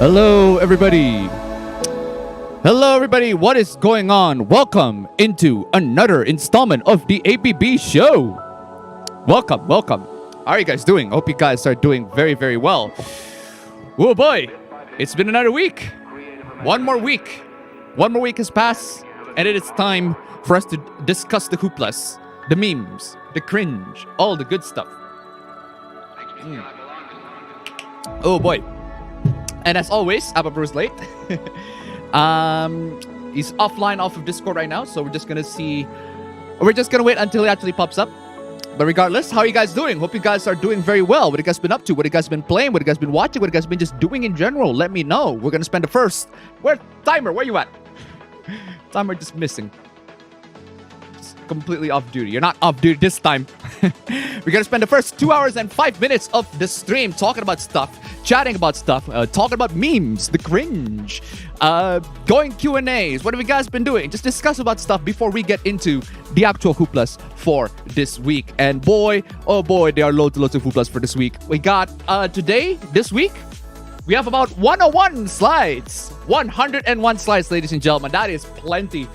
Hello, everybody. Hello, everybody. What is going on? Welcome into another installment of the APB show. Welcome, welcome. How are you guys doing? Hope you guys are doing very, very well. Oh boy, it's been another week. One more week. One more week has passed, and it is time for us to discuss the hooplas, the memes, the cringe, all the good stuff. Oh boy. And as always, APB late. He's offline off of Discord right now, so we're just gonna wait until he actually pops up. But regardless, how are you guys doing? Hope you guys are doing very well. What have you guys been up to? What have you guys been playing? What have you guys been watching? What have you guys been just doing in general? Let me know. We're gonna spend the first. Timer, where you at? Timer just missing. Completely off duty. You're not off duty this time. We're gonna spend the first 2 hours and 5 minutes of the stream talking about stuff, chatting about stuff, talking about memes, the cringe, going Q&As. What have you guys been doing? Just discuss about stuff before we get into the actual hooplas for this week. And boy, oh boy, there are loads and loads of hooplas for this week. We got this week, we have about 101 slides. 101 slides, ladies and gentlemen. That is plenty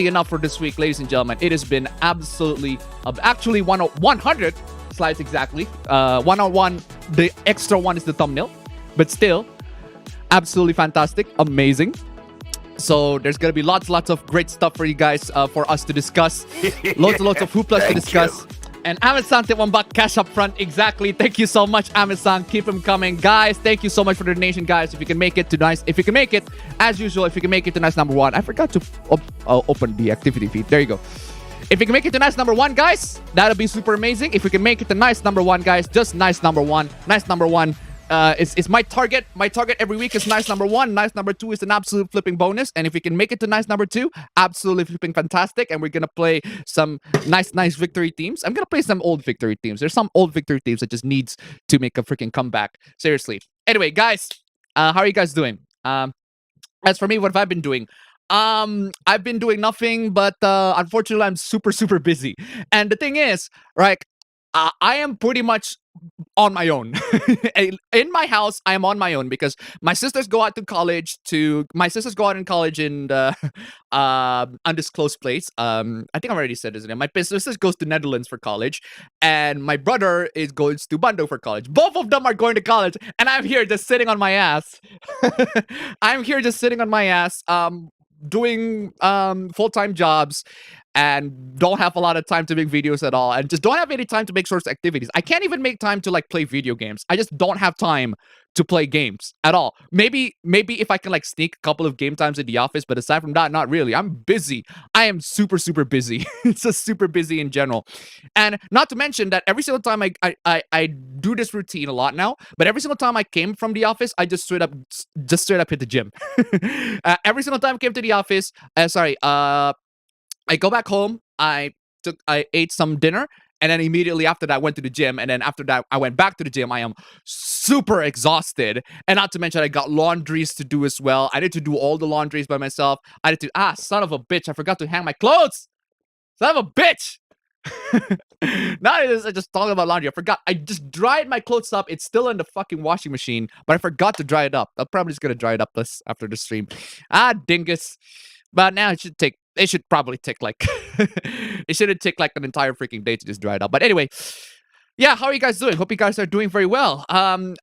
enough for this week, ladies and gentlemen. It has been absolutely, actually 100 slides exactly. 101, the extra one is the thumbnail, but still, absolutely fantastic, amazing. So there's gonna be lots of great stuff for you guys, for us to discuss. Lots and lots of hooplas to discuss. And Amazon tip 1 buck cash up front. Exactly. Thank you so much, Amazon. Keep them coming. Guys, thank you so much for the donation, guys. If you can make it, as usual, if you can make it to nice number 1. I forgot to open the activity feed. There you go. If you can make it to nice number 1, guys, that'll be super amazing. If we can make it to nice number 1, guys, just nice number 1. Nice number 1. It's my target. My target every week is nice number 1. Nice number 2 is an absolute flipping bonus. And if we can make it to nice number 2, absolutely flipping fantastic. And we're gonna play some nice victory teams. I'm gonna play some old victory teams. There's some old victory teams that just needs to make a freaking comeback. Seriously. Anyway, guys, how are you guys doing? As for me, what have I been doing? I've been doing nothing, but unfortunately, I'm super busy. And the thing is, right? I am pretty much on my own. In my house, I am on my own because my sisters go out in college in undisclosed place. I think I already said his name. My sister goes to Netherlands for college, and my brother goes to Bando for college. Both of them are going to college, and I'm here just sitting on my ass. Doing full-time jobs and don't have a lot of time to make videos at all, and just don't have any time to make sorts of activities. I can't even make time to like play video games. I just don't have time to play games at all. Maybe if I can like sneak a couple of game times in the office, but aside from that, not really. I'm busy. I am super busy. It's just super busy in general. And not to mention that every single time I do this routine a lot now, but every single time I came from the office, I just straight up hit the gym. Every single time I came to the office, I go back home, I ate some dinner, and then immediately after that, I went to the gym. And then after that, I went back to the gym. I am super exhausted. And not to mention, I got laundries to do as well. I need to do all the laundries by myself. I need to, son of a bitch, I forgot to hang my clothes. Son of a bitch. Now I just talking about laundry. I forgot. I just dried my clothes up. It's still in the fucking washing machine, but I forgot to dry it up. I'm probably just going to dry it up after the stream. Dingus. But now it should probably take like it shouldn't take like an entire freaking day to just dry it up. But anyway, yeah, how are you guys doing? Hope you guys are doing very well.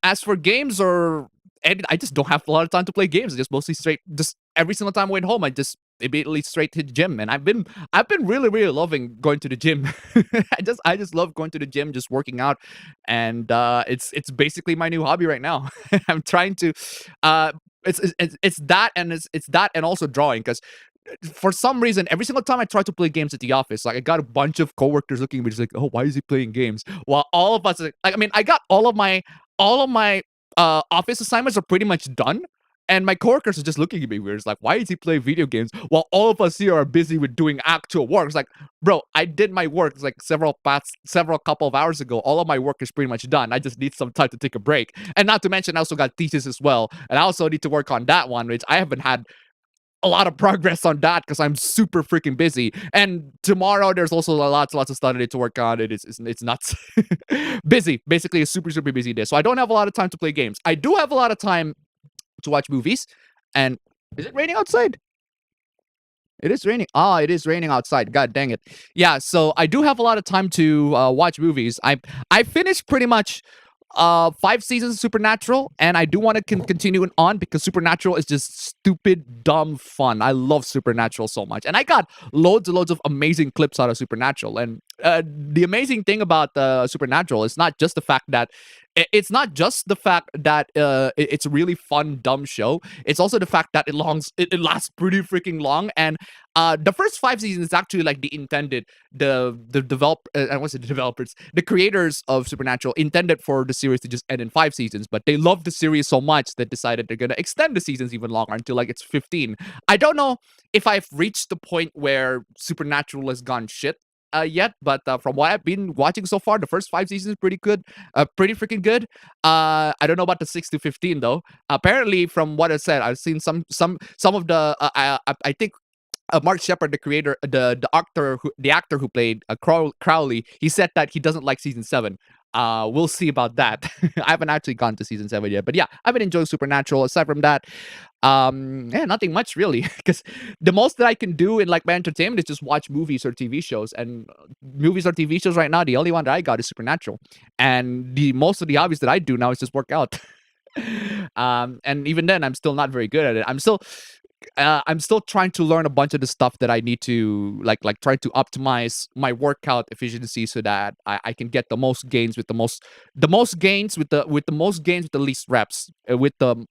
As for games I just don't have a lot of time to play games. I just mostly just every single time I went home, I just immediately straight to the gym. And I've been really loving going to the gym. I just love going to the gym, just working out, and it's basically my new hobby right now. I'm trying to it's that and also drawing, because for some reason, every single time I try to play games at the office, like I got a bunch of coworkers looking at me just like, oh, why is he playing games? While all of us, I got all of my office assignments are pretty much done, and my coworkers are just looking at me weird. It's like, why is he playing video games while all of us here are busy with doing actual work? It's like, bro, I did my work like several couple of hours ago. All of my work is pretty much done. I just need some time to take a break. And not to mention, I also got thesis as well, and I also need to work on that one, which I haven't had a lot of progress on that because I'm super freaking busy. And tomorrow there's also lots of stuff I need to work on. It's nuts. Busy. Basically a super busy day. So I don't have a lot of time to play games. I do have a lot of time to watch movies. And is it raining outside? It is raining. Ah, it is raining outside. God dang it. Yeah, so I do have a lot of time to watch movies. I finished pretty much 5 seasons of Supernatural, and I do want to continue it on because Supernatural is just stupid, dumb fun. I love Supernatural so much, and I got loads and loads of amazing clips out of Supernatural. And the amazing thing about Supernatural is not just the fact that it's not just the fact that it's a really fun, dumb show. It's also the fact that it lasts pretty freaking long. And the first 5 seasons is actually like the intended I want to say the developers, the creators of Supernatural intended for the series to just end in 5 seasons, but they loved the series so much that decided they're gonna extend the seasons even longer until like it's 15. I don't know if I've reached the point where Supernatural has gone shit yet, but from what I've been watching so far, the first 5 seasons is pretty good, pretty freaking good. I don't know about the 6 to 15 though. Apparently, from what I said, I've seen some of the. I think Mark Shepard, the creator, the actor who played Crowley, he said that he doesn't like season 7. We'll see about that. I haven't actually gone to season 7 yet, but yeah, I've been enjoying Supernatural. Aside from that, yeah, nothing much really, because the most that I can do in like my entertainment is just watch movies or TV shows, and movies or TV shows right now, the only one that I got is Supernatural, and the most of the hobbies that I do now is just work out. And even then, I'm still not very good at it. I'm still trying to learn a bunch of the stuff that I need to like try to optimize my workout efficiency so that I can get the most gains with the most gains with the most gains with the least reps, with the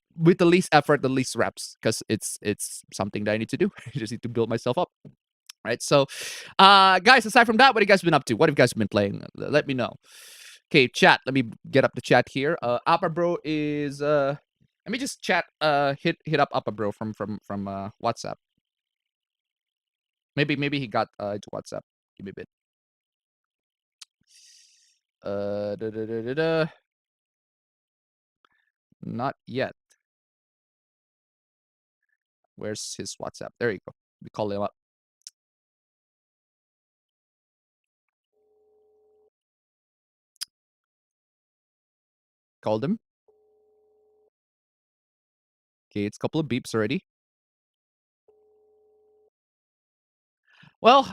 least effort, the least reps, because it's something that I need to do. I just need to build myself up. Right. So guys, aside from that, what have you guys been up to? What have you guys been playing? Let me know. Okay, chat. Let me get up the chat here. Bro is let me just chat. Hit up Appa Bro from WhatsApp. Maybe he got to WhatsApp. Give me a bit. Not yet. Where's his WhatsApp? There you go. We call him up. Called him. Okay, it's a couple of beeps already. Well,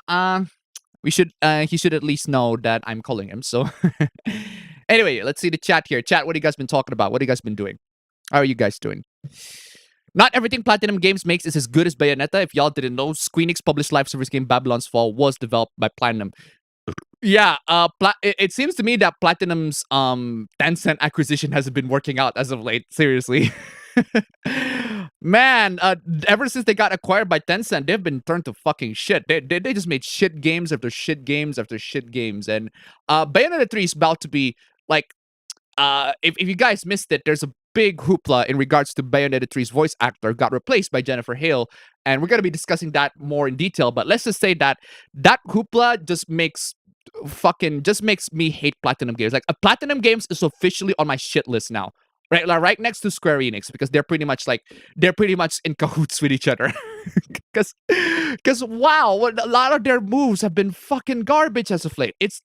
he should at least know that I'm calling him. So anyway, let's see the chat here. Chat, what have you guys been talking about? What have you guys been doing? How are you guys doing? Not everything Platinum Games makes is as good as Bayonetta. If y'all didn't know, Squeenix published live service game Babylon's Fall was developed by Platinum. Yeah, it seems to me that Platinum's Tencent acquisition hasn't been working out as of late. Seriously. Man, ever since they got acquired by Tencent, they've been turned to fucking shit. They just made shit games after shit games after shit games. And Bayonetta 3 is about to be like, if you guys missed it, there's a big hoopla in regards to Bayonetta 3's voice actor got replaced by Jennifer Hale, and we're going to be discussing that more in detail. But let's just say that hoopla just makes me hate Platinum Games. Like, Platinum Games is officially on my shit list now. Right, like right next to Square Enix, because they're pretty much in cahoots with each other. Because wow, a lot of their moves have been fucking garbage as of late. It's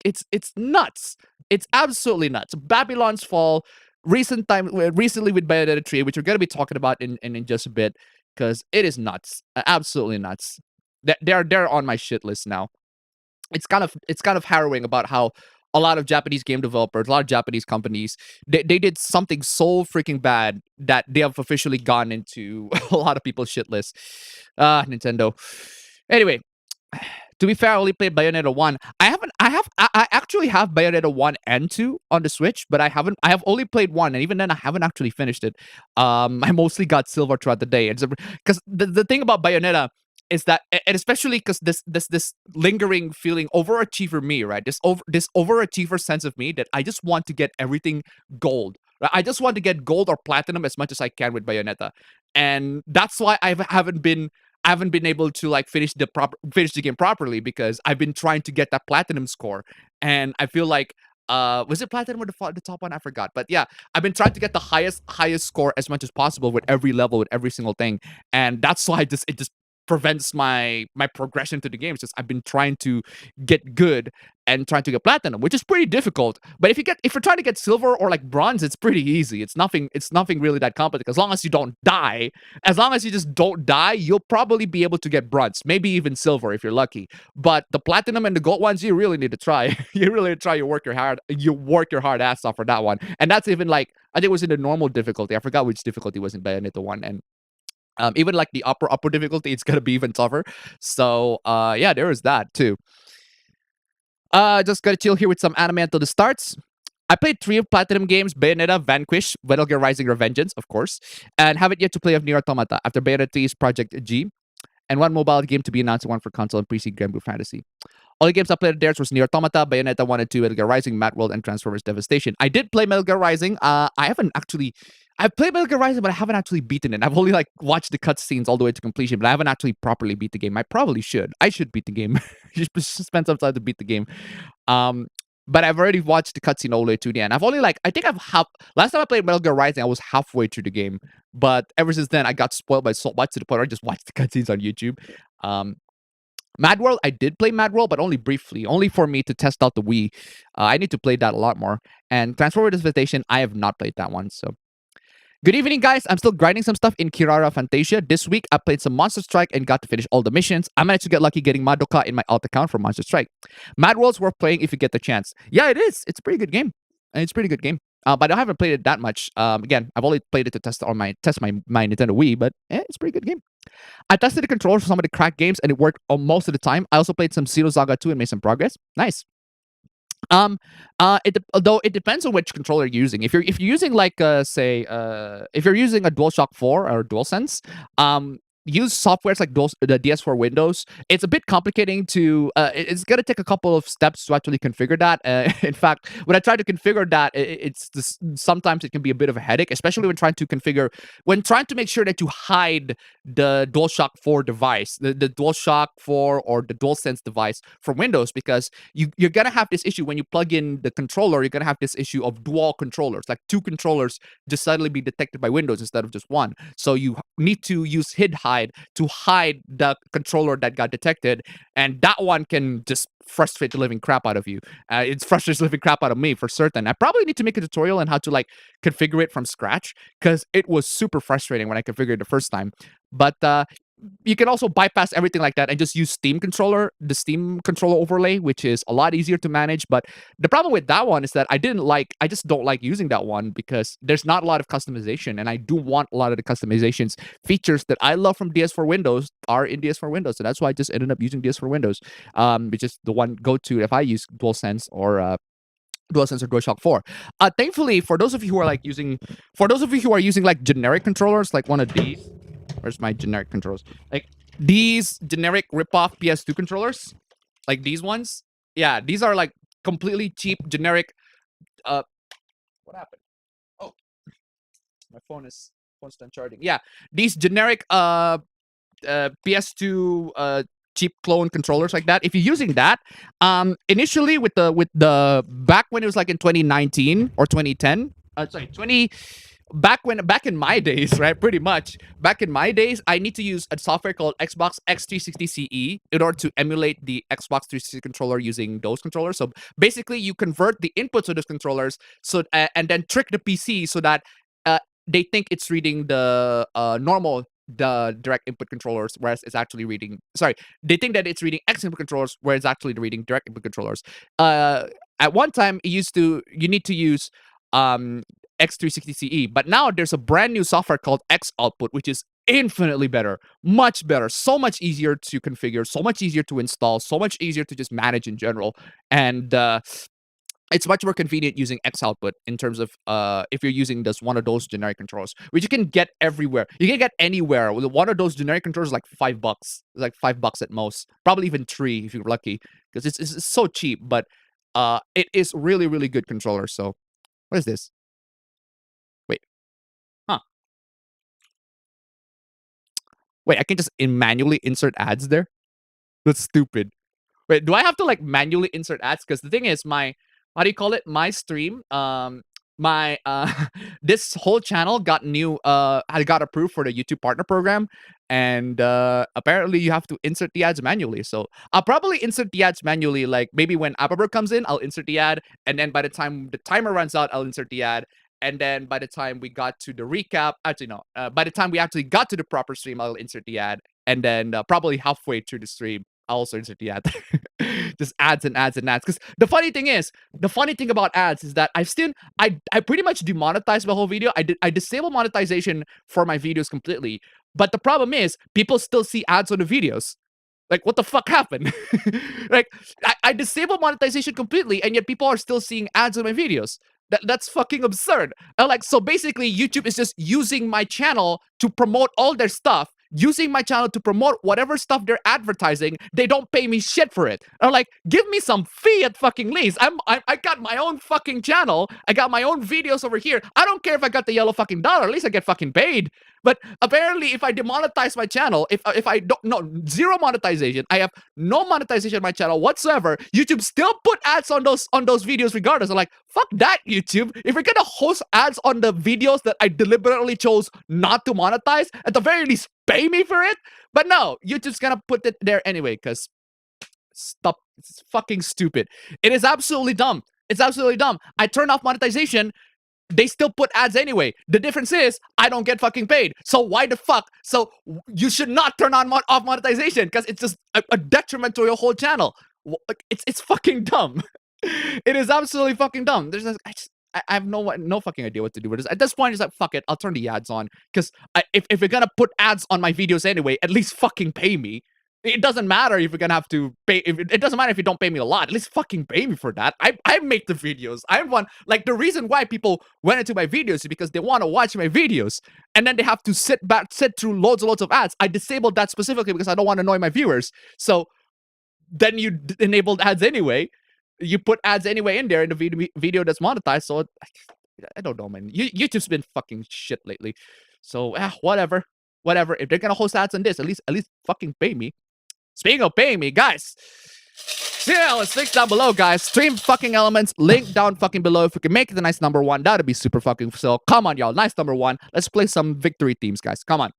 nuts. It's absolutely nuts. Babylon's Fall, recently with Bayonetta 3, which we're gonna be talking about in just a bit, because it is nuts, absolutely nuts. They're on my shit list now. It's kind of harrowing about how a lot of Japanese game developers, a lot of Japanese companies, they did something so freaking bad that they have officially gone into a lot of people's shit lists. Nintendo. Anyway, to be fair, I only played Bayonetta 1. I actually have Bayonetta 1 and 2 on the Switch, but I have only played 1, and even then I haven't actually finished it. I mostly got silver throughout the day. Because the thing about Bayonetta is that, and especially because this lingering feeling, overachiever me, right? This overachiever sense of me that I just want to get everything gold. Right? I just want to get gold or platinum as much as I can with Bayonetta, and that's why I haven't been able to like finish the game properly, because I've been trying to get that platinum score, and I feel like was it platinum or the top one? I forgot. But yeah, I've been trying to get the highest score as much as possible with every level, with every single thing, and that's why it just prevents my progression to the game. It's just I've been trying to get good and trying to get platinum, which is pretty difficult. But if you're trying to get silver or like bronze, it's pretty easy. It's nothing really that complicated. As long as you don't die, as long as you just don't die, you'll probably be able to get bronze, maybe even silver if you're lucky. But the platinum and the gold ones, you really need to try. You really need to try. You work your hard ass off for that one. And that's even like I think it was in the normal difficulty. I forgot which difficulty was in Bayonetta 1. And even like the upper difficulty, it's gonna be even tougher. So yeah, there is that too. Just gonna chill here with some anime until the starts. I played 3 of Platinum games: Bayonetta, Vanquish, Metal Gear Rising: Revengeance, of course, and haven't yet to play of Nier Automata after Bayonetta 3's Project G, and 1 mobile game to be announced, and 1 for console and PC Grand Blue Fantasy. All the games I played theirs was Nier Automata, Bayonetta 1 and 2, Metal Gear Rising, Mad World, and Transformers Devastation. I did play Metal Gear Rising. I've played Metal Gear Rising, but I haven't actually beaten it. I've only like watched the cutscenes all the way to completion, but I haven't actually properly beat the game. I probably should. I should beat the game. Just spend some time to beat the game. But I've already watched the cutscene all the way to the end. I've only like I think I've half. Last time I played Metal Gear Rising, I was halfway through the game. But ever since then, I got spoiled by so much to the point where I just watched the cutscenes on YouTube. Mad World, I did play Mad World, but only briefly, only for me to test out the Wii. I need to play that a lot more. And Transformers Devastation, I have not played that one. So, good evening, guys. I'm still grinding some stuff in Kirara Fantasia. This week, I played some Monster Strike and got to finish all the missions. I managed to get lucky getting Madoka in my alt account for Monster Strike. Mad World's worth playing if you get the chance. Yeah, it is. It's a pretty good game. It's a pretty good game. But I haven't played it that much. Again, I've only played it to test my Nintendo Wii, but it's a pretty good game. I tested the controllers for some of the cracked games, and it worked most of the time. I also played some Xenosaga 2 and made some progress. Nice. Although it depends on which controller you're using. If you're using like if you're using a DualShock 4 or DualSense, use softwares like the DS4 Windows. It's a bit complicating to. It's gonna take a couple of steps to actually configure that. In fact, when I try to configure that, sometimes it can be a bit of a headache, especially when trying to make sure that you hide the DualShock 4 device, the DualShock 4 or the DualSense device from Windows, because you're gonna have this issue when you plug in the controller. You're gonna have this issue of dual controllers, like 2 controllers just suddenly be detected by Windows instead of just 1. So you need to use hide to hide the controller that got detected, and that one can just frustrate the living crap out of you. It frustrates the living crap out of me for certain. I probably need to make a tutorial on how to like configure it from scratch, because it was super frustrating when I configured it the first time. But you can also bypass everything like that and just use the Steam controller overlay, which is a lot easier to manage. But the problem with that one is that I just don't like using that one because there's not a lot of customization, and I do want a lot of the customizations features that I love from DS4 Windows are in DS4 Windows. So that's why I just ended up using DS4 Windows, which is the one go-to if I use DualSense or DualShock 4. Thankfully, for those of you who are using like generic controllers, like one of these. Where's my generic controllers? Like these generic rip-off PS2 controllers, like these ones. Yeah, these are like completely cheap, generic. What happened? Oh, my phone's done charging. Yeah, these generic PS2 cheap clone controllers like that. If you're using that, initially with the back when it was like in 2019 or 2010, back in my days, right? Pretty much back in my days, I need to use a software called Xbox X360 CE in order to emulate the Xbox 360 controller using those controllers. So basically, you convert the inputs of those controllers and then trick the PC so that they think it's reading the direct input controllers, whereas it's actually reading. Sorry, they think that it's reading X input controllers, whereas it's actually reading direct input controllers. At one time, you need to use X360 CE, but now there's a brand new software called X Output, which is infinitely better, much better, so much easier to configure, so much easier to install, so much easier to just manage in general, and it's much more convenient using X Output in terms of if you're using one of those generic controllers, which you can get everywhere. You can get anywhere with one of those generic controllers, like $5. It's like $5 at most, probably even 3 if you're lucky, because it's so cheap. But it is really, really good controller. So what is this? Wait, huh? Wait, I can just manually insert ads there? That's stupid. Wait, do I have to like manually insert ads? Because the thing is, how do you call it? My stream, this whole channel got I got approved for the YouTube Partner Program, and apparently you have to insert the ads manually. So I'll probably insert the ads manually, like maybe when APB comes in, I'll insert the ad, and then by the time the timer runs out, I'll insert the ad. And then by the time we got to the recap, actually no, by the time we actually got to the proper stream, I'll insert the ad. And then probably halfway through the stream, I'll also insert the ad. Just ads and ads and ads. Because the funny thing about ads is that I pretty much demonetized my whole video. I disable monetization for my videos completely. But the problem is people still see ads on the videos. Like, what the fuck happened? Like, I disable monetization completely, and yet people are still seeing ads on my videos. That's fucking absurd. Like, so basically, YouTube is just using my channel to promote all their stuff, using my channel to promote whatever stuff they're advertising. They don't pay me shit for it. I'm like, give me some fee at fucking least. I got my own fucking channel. I got my own videos over here. I don't care if I got the yellow fucking dollar. At least I get fucking paid. But apparently, if I demonetize my channel, if I don't, no, zero monetization, I have no monetization on my channel whatsoever, YouTube still put ads on those videos regardless. I'm like, fuck that, YouTube. If you're gonna host ads on the videos that I deliberately chose not to monetize, at the very least, pay me for it. But no, YouTube's gonna put it there anyway, because stop. It's fucking stupid. It is absolutely dumb. It's absolutely dumb. I turned off monetization. They still put ads anyway. The difference is I don't get fucking paid. So why the fuck? So you should not turn on off monetization, because it's just a detriment to your whole channel. It's fucking dumb. It is absolutely fucking dumb. I have no fucking idea what to do with this. At this point, it's like, fuck it. I'll turn the ads on, because if you're gonna put ads on my videos anyway, at least fucking pay me. It doesn't matter if you're gonna have to pay. It doesn't matter if you don't pay me a lot. At least fucking pay me for that. I make the videos. I'm one. Like, the reason why people went into my videos is because they want to watch my videos, and then they have to sit through loads and loads of ads. I disabled that specifically because I don't want to annoy my viewers. So then you enabled ads anyway. You put ads anyway in there in the video that's monetized. So I don't know, man. YouTube's been fucking shit lately. So whatever. If they're gonna host ads on this, at least fucking pay me. Speaking of paying me, guys, yeah, let's link down below, guys. Stream fucking elements, link down fucking below. If we can make it a nice number one, that'd be super fucking so. Come on, y'all, nice number one. Let's play some victory teams, guys. Come on.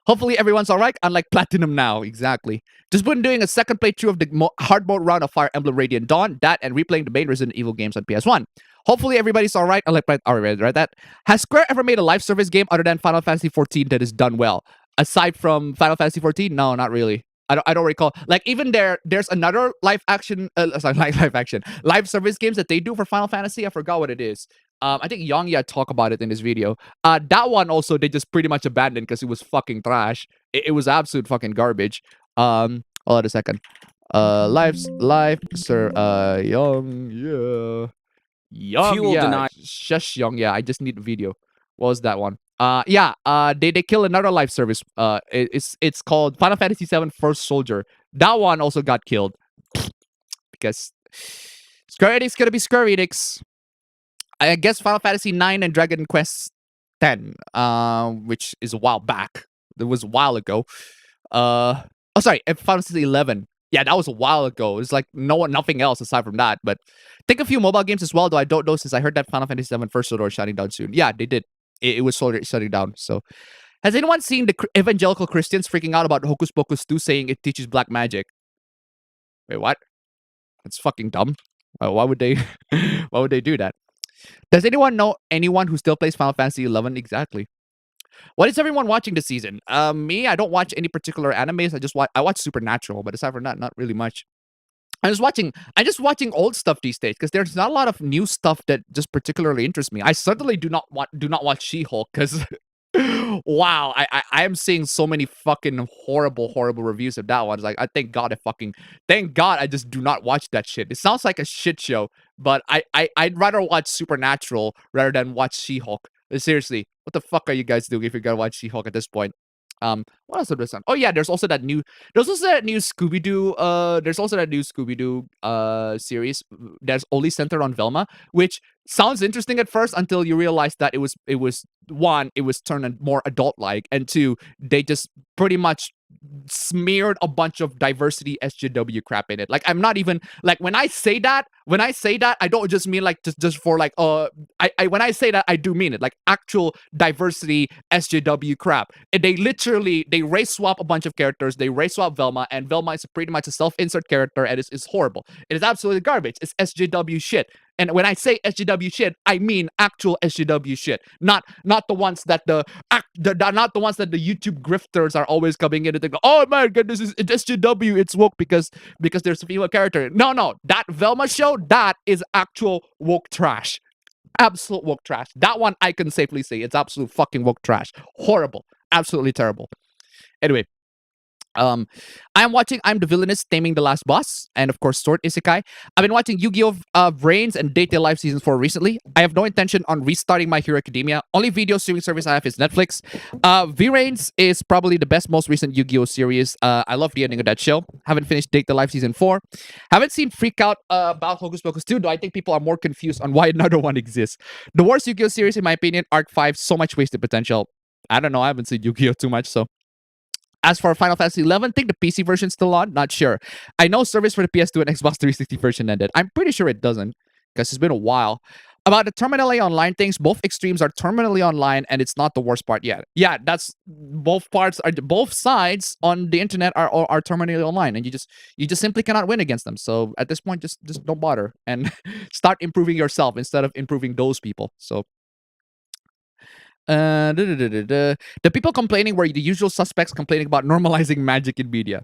Hopefully everyone's alright, unlike Platinum now. Exactly. Just been doing a second playthrough of the hard mode round of Fire Emblem Radiant Dawn, that and replaying the main Resident Evil games on PS1. Hopefully everybody's alright, unlike alright, right? That has Square ever made a live service game other than Final Fantasy XIV that is done well? Aside from Final Fantasy XIV, no, not really. I don't recall. Like, even there's another live service games that they do for Final Fantasy. I forgot what it is. I think Yongya talked about it in this video. That one also they just pretty much abandoned because it was fucking trash. It was absolute fucking garbage. Hold on a second. Yongya. Shush, Yongya. I just need the video. What was that one? They kill another live service. It's called Final Fantasy VII First Soldier. That one also got killed because Square Enix gonna be Square Enix. I guess Final Fantasy IX and Dragon Quest X, which is a while back. It was a while ago. Final Fantasy XI. Yeah, that was a while ago. It's like nothing else aside from that. But think a few mobile games as well, though I don't know since I heard that Final Fantasy VII First Soldier is shutting down soon. Yeah, they did. It was shutting down. So, has anyone seen the evangelical Christians freaking out about Hocus Pocus 2 saying it teaches black magic? Wait, what? That's fucking dumb. Why would they? Why would they do that? Does anyone know anyone who still plays Final Fantasy XI? Exactly. What is everyone watching this season? Me, I don't watch any particular animes. I watch Supernatural, but aside from that, not really much. I'm just watching old stuff these days because there's not a lot of new stuff that just particularly interests me. I certainly do not watch She-Hulk because wow, I am seeing so many fucking horrible reviews of that one. It's like, thank God I just do not watch that shit. It sounds like a shit show, but I'd rather watch Supernatural rather than watch She-Hulk. Seriously, what the fuck are you guys doing if you're gonna watch She-Hulk at this point? What else is this on? Oh yeah, there's also that new Scooby-Doo series that's only centered on Velma, which sounds interesting at first until you realize that it was turned more adult like, and two, they just pretty much smeared a bunch of diversity SJW crap in it. Like I'm not even like when I say that, I don't just mean like just for like I when I say that I do mean it. Like actual diversity SJW crap. And they race swap a bunch of characters. They race swap Velma, and Velma is pretty much a self-insert character, and it's horrible. It is absolutely garbage. It's SJW shit. And when I say SJW shit, I mean actual SJW shit, not the ones that not the ones that the YouTube grifters are always coming in and think, oh my god, this is SJW, it's woke because there's a female character. No, that Velma show, that is actual woke trash. Absolute woke trash. That one I can safely say it's absolute fucking woke trash. Horrible. Absolutely terrible. Anyway, I'm the Villainous Taming the Last Boss, and of course Sword Isekai. I've been watching Yu-Gi-Oh! Reigns and Date Day Live Season 4 recently. I have no intention on restarting My Hero Academia. Only video streaming service I have is Netflix. V-Reigns is probably the best, most recent Yu-Gi-Oh! Series. I love the ending of that show. Haven't finished Date Day Live Season 4. Haven't seen Freak Out about Hocus Pocus 2, though I think people are more confused on why another one exists. The worst Yu-Gi-Oh! Series, in my opinion, Arc 5, so much wasted potential. I don't know, I haven't seen Yu-Gi-Oh! Too much, so... As for Final Fantasy 11, think the PC version's still on. Not sure. I know service for the PS2 and Xbox 360 version ended. I'm pretty sure it doesn't, because it's been a while. About the terminally online things, both extremes are terminally online, and it's not the worst part yet. Yeah, that's both sides on the internet are terminally online, and you just simply cannot win against them. So at this point, just don't bother and start improving yourself instead of improving those people. So. The people complaining were the usual suspects complaining about normalizing magic in media.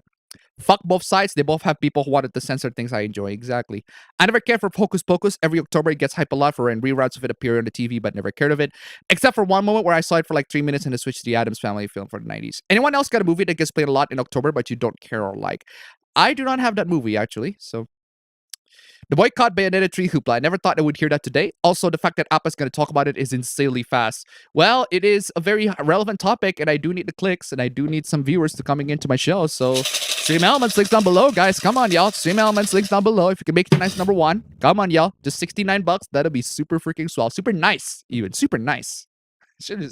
Fuck both sides. They both have people who wanted to censor things I enjoy. Exactly. I never cared for Hocus Pocus. Every October it gets hype a lot for and reroutes of it appear on the TV, but never cared of it. Except for one moment where I saw it for like 3 minutes and it switched to the Addams Family film for the 90s. Anyone else got a movie that gets played a lot in October but you don't care or like? I do not have that movie actually, so... The boycott Bayonetta 3 hoopla. I never thought I would hear that today. Also, the fact that Appa's going to talk about it is insanely fast. Well, it is a very relevant topic, and I do need the clicks, and I do need some viewers to coming into my show. So, Stream Elements links down below, guys. Come on, y'all. Stream Elements links down below. If you can make it a nice number one, come on, y'all. Just 69 bucks. That'll be super freaking swell. Super nice, even. Super nice.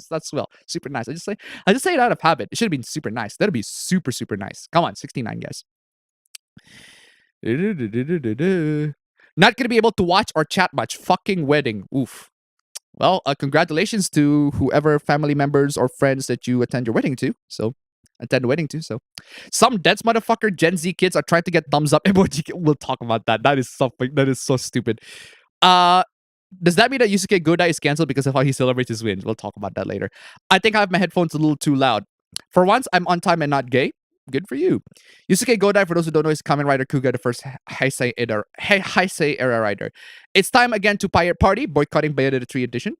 That's swell. Super nice. I just say it out of habit. It should have been super nice. That'll be super, super nice. Come on, 69, guys. Not gonna be able to watch or chat much. Fucking wedding. Oof. Well, congratulations to whoever family members or friends that you attend your wedding to. So, attend the wedding to. So, some dense motherfucker Gen Z kids are trying to get thumbs up emoji. We'll talk about that. That is something. That is so stupid. Does that mean that Yusuke Godai is canceled because of how he celebrates his wins? We'll talk about that later. I think I have my headphones a little too loud. For once, I'm on time and not gay. Good for you. Yusuke Godai, for those who don't know, is Kamen Rider Kuga, the first Heisei era rider. It's time again to pirate party, boycotting Bayonetta 3 edition.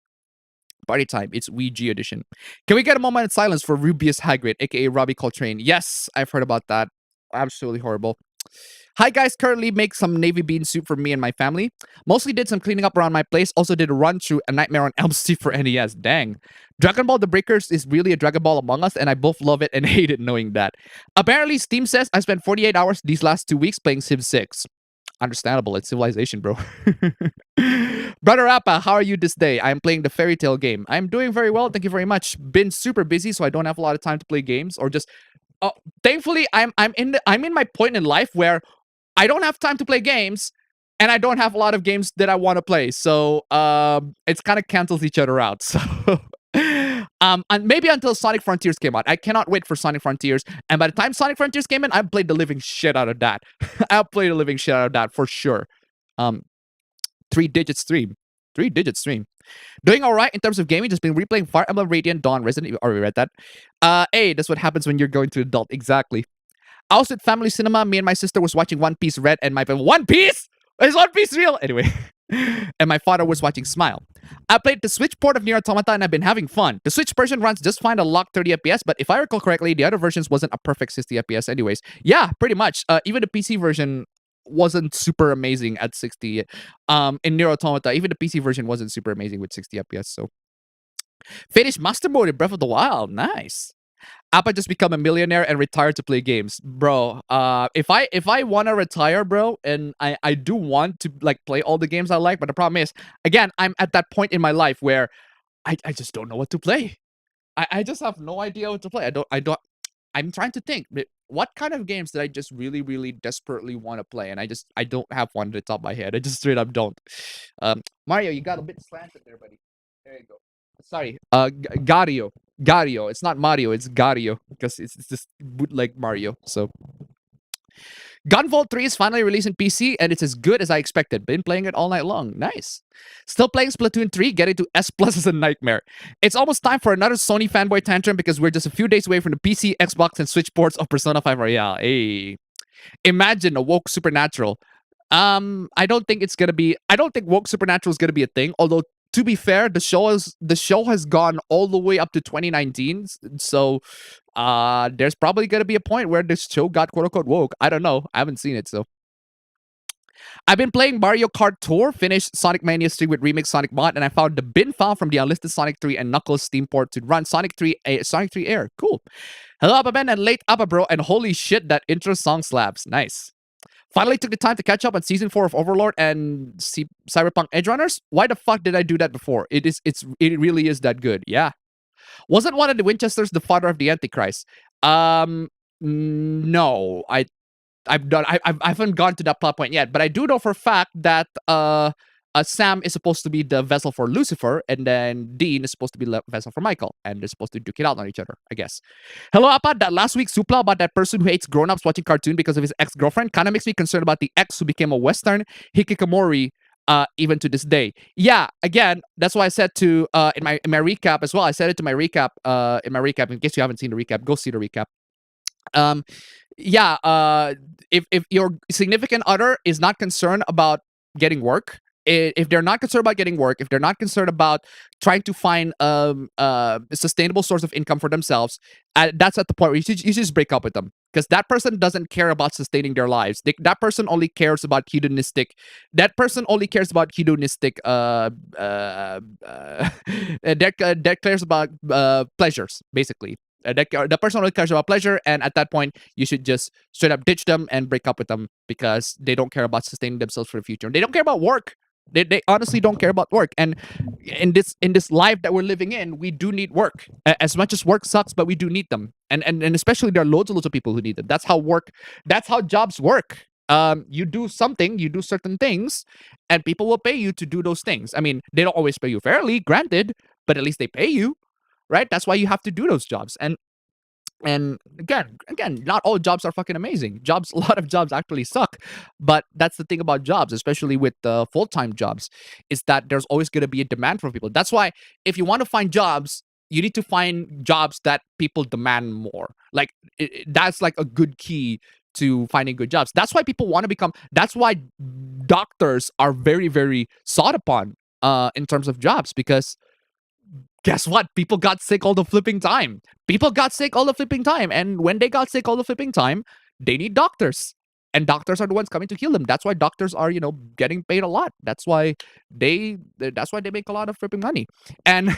Party time. It's Ouija edition. Can we get a moment of silence for Rubius Hagrid, aka Robbie Coltrane? Yes, I've heard about that. Absolutely horrible. Hi guys, currently make some navy bean soup for me and my family. Mostly did some cleaning up around my place. Also did a run through A Nightmare on Elm Street for NES. Dang. Dragon Ball The Breakers is really a Dragon Ball Among Us, and I both love it and hate it knowing that. Apparently, Steam says I spent 48 hours these last 2 weeks playing Civ 6. Understandable. It's Civilization, bro. Brother Appa, how are you this day? I'm playing the Fairy Tail game. I'm doing very well. Thank you very much. Been super busy, so I don't have a lot of time to play games or just... thankfully, I'm in my point in life where I don't have time to play games, and I don't have a lot of games that I want to play. So it's kind of cancels each other out. So and maybe until Sonic Frontiers came out. I cannot wait for Sonic Frontiers. And by the time Sonic Frontiers came in, I played the living shit out of that. I played the living shit out of that for sure. 3-digit stream. 3-digit stream. Doing all right in terms of gaming. Just been replaying Fire Emblem Radiant Dawn Resident Evil. Already read that. Hey, that's what happens when you're going to adult. Exactly. I was at family cinema. Me and my sister was watching One Piece Red, and my One Piece? Is One Piece real? Anyway. And my father was watching Smile. I played the Switch port of Nier Automata, and I've been having fun. The Switch version runs just fine at locked 30 FPS, but if I recall correctly, the other versions wasn't a perfect 60 FPS anyways. Yeah, pretty much. Even the PC version wasn't super amazing at 60. In Nier Automata, even the PC version wasn't super amazing with 60 FPS, so. Finished Master Mode in Breath of the Wild. Nice. Appa just become a millionaire and retire to play games. Bro, if I want to retire, bro, and I do want to like play all the games I like, but the problem is, again, I'm at that point in my life where I just don't know what to play. I just have no idea what to play. I don't I'm trying to think. What kind of games did I just really, really desperately want to play? And I don't have one at the top of my head. I just straight up don't. Mario, you got a bit slanted there, buddy. There you go. Sorry. Gario. Gario. It's not Mario. It's Gario because it's just bootleg Mario. So Gunvolt 3 is finally released in PC, and it's as good as I expected. Been playing it all night long. Nice. Still playing Splatoon 3, getting to S Plus is a nightmare. It's almost time for another Sony fanboy tantrum because we're just a few days away from the PC, Xbox, and Switch ports of Persona 5 Royale. Hey. Imagine a woke supernatural. I don't think woke supernatural is gonna be a thing, although to be fair, the show has gone all the way up to 2019, so there's probably gonna be a point where this show got quote unquote woke. I don't know. I haven't seen it, so I've been playing Mario Kart Tour, finished Sonic Mania 3 with Remix Sonic Mod, and I found the bin file from the unlisted Sonic 3 and Knuckles Steam port to run Sonic 3 Air. Cool. Hello, Appa Ben and late Appa Bro, and holy shit, that intro song slaps. Nice. Finally took the time to catch up on season 4 of Overlord and Cyberpunk Edge Runners. Why the fuck did I do that before? It really is that good. Yeah. Wasn't one of the Winchesters the father of the Antichrist? No. I haven't gone to that plot point yet, but I do know for a fact that Sam is supposed to be the vessel for Lucifer, and then Dean is supposed to be the vessel for Michael, and they're supposed to duke it out on each other, I guess. Hello, Appa. That last week's supla about that person who hates grown-ups watching cartoon because of his ex-girlfriend kind of makes me concerned about the ex who became a Western hikikomori even to this day. Yeah, again, that's why I said to in my recap as well. I said it to my recap in my recap. In case you haven't seen the recap, go see the recap. If your significant other is not concerned about getting work, if they're not concerned about getting work, if they're not concerned about trying to find a sustainable source of income for themselves, that's at the point where you should just break up with them, because that person doesn't care about sustaining their lives. That person only cares about hedonistic. That person only cares about hedonistic. That cares about pleasures, basically. The person only cares about pleasure, and at that point, you should just straight up ditch them and break up with them because they don't care about sustaining themselves for the future. They don't care about work. They honestly don't care about work. And in this life that we're living in, we do need work. As much as work sucks, but we do need them. And especially there are loads of people who need them. That's how jobs work. You do something, you do certain things, and people will pay you to do those things. I mean, they don't always pay you fairly, granted, but at least they pay you. Right? That's why you have to do those jobs. And again, not all jobs are fucking amazing. A lot of jobs actually suck. But that's the thing about jobs, especially with full-time jobs, is that there's always going to be a demand for people. That's why if you want to find jobs, you need to find jobs that people demand more. Like that's like a good key to finding good jobs. That's why people want to become. That's why doctors are very, very sought upon in terms of jobs, because guess what? People got sick all the flipping time. And when they got sick all the flipping time, they need doctors. And doctors are the ones coming to heal them. That's why doctors are, getting paid a lot. That's why they make a lot of flipping money. And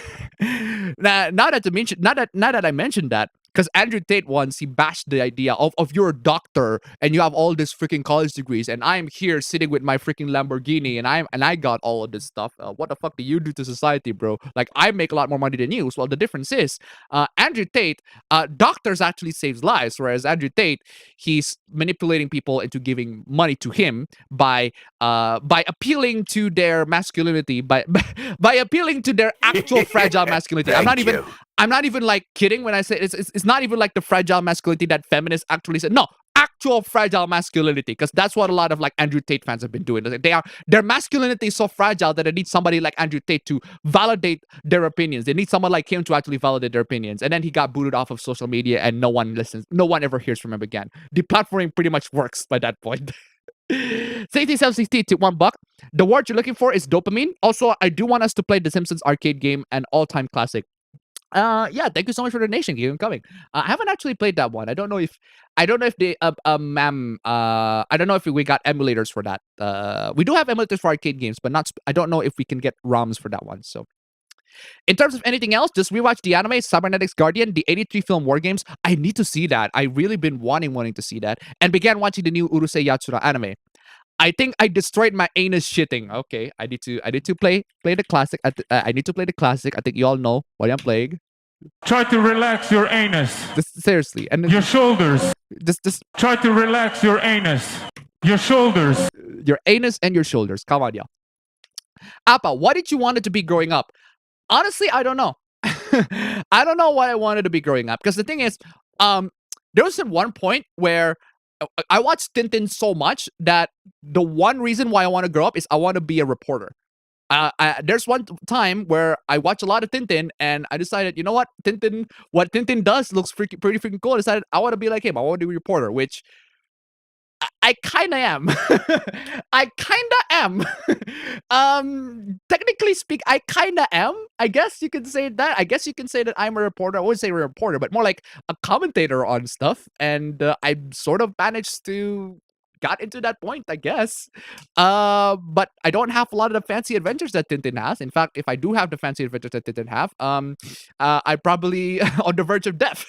now that I mentioned that, because Andrew Tate once, he bashed the idea of you're a doctor and you have all these freaking college degrees, and I'm here sitting with my freaking Lamborghini and I got all of this stuff. What the fuck do you do to society, bro? Like, I make a lot more money than you. Well, the difference is, Andrew Tate, doctors actually saves lives, whereas Andrew Tate, he's manipulating people into giving money to him by appealing to their masculinity, by appealing to their actual fragile masculinity. I'm not even like kidding when I say it's not even like the fragile masculinity that feminists actually said. No, actual fragile masculinity, because that's what a lot of like Andrew Tate fans have been doing. Their masculinity is so fragile that they need somebody like Andrew Tate to validate their opinions. They need someone like him to actually validate their opinions. And then he got booted off of social media, and no one listens. No one ever hears from him again. The platforming pretty much works by that point. Safety 760 to $1. The word you're looking for is dopamine. Also, I do want us to play the Simpsons arcade game, an all-time classic. Yeah, thank you so much for the donation. Keep them coming. I haven't actually played that one. I don't know if they I don't know if we got emulators for that. We do have emulators for arcade games, but I don't know if we can get ROMs for that one. So in terms of anything else, just rewatch the anime Cybernetics Guardian, the 83 film War Games. I need to see that. I really been wanting to see that, and began watching the new Urusei Yatsura anime. I think I destroyed my anus shitting. Okay, I need to play the classic. I need to play the classic. I think you all know what I'm playing. Try to relax your anus. Seriously. And your shoulders. Just try to relax your anus. Your shoulders. Your anus and your shoulders. Come on, y'all. Appa, what did you want it to be growing up? Honestly, I don't know. I don't know what I wanted to be growing up. Because the thing is, there was at one point where I watched Tintin so much that the one reason why I want to grow up is I want to be a reporter. There's one time where I watch a lot of Tintin and I decided, you know what, what Tintin does looks pretty freaking cool. I decided I want to be like him. I want to be a reporter, which I kind of am. I kind of am. Technically speak, I kind of am. I guess you can say that. I guess you can say that I'm a reporter. I wouldn't say a reporter, but more like a commentator on stuff. And I sort of managed to got into that point, I guess. But I don't have a lot of the fancy adventures that Tintin has. In fact, if I do have the fancy adventures that Tintin have, I probably on the verge of death.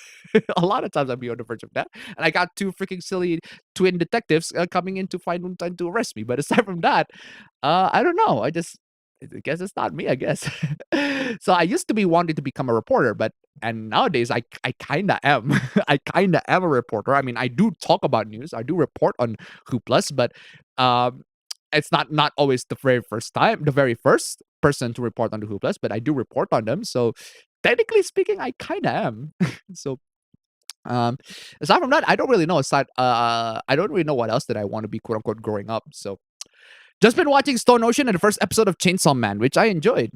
A lot of times I'd be on the verge of death. And I got two freaking silly twin detectives coming in to find time to arrest me. But aside from that, I don't know. I guess it's not me, I guess. So I used to be wanting to become a reporter, and nowadays I kind of am. I kind of am a reporter. I mean, I do talk about news. I do report on Who Plus, but it's not always the very first person to report on the Who Plus, but I do report on them. So technically speaking, I kind of am. So aside from that, I don't really know. I don't really know what else that I want to be, quote unquote, growing up. So just been watching Stone Ocean and the first episode of Chainsaw Man, which I enjoyed.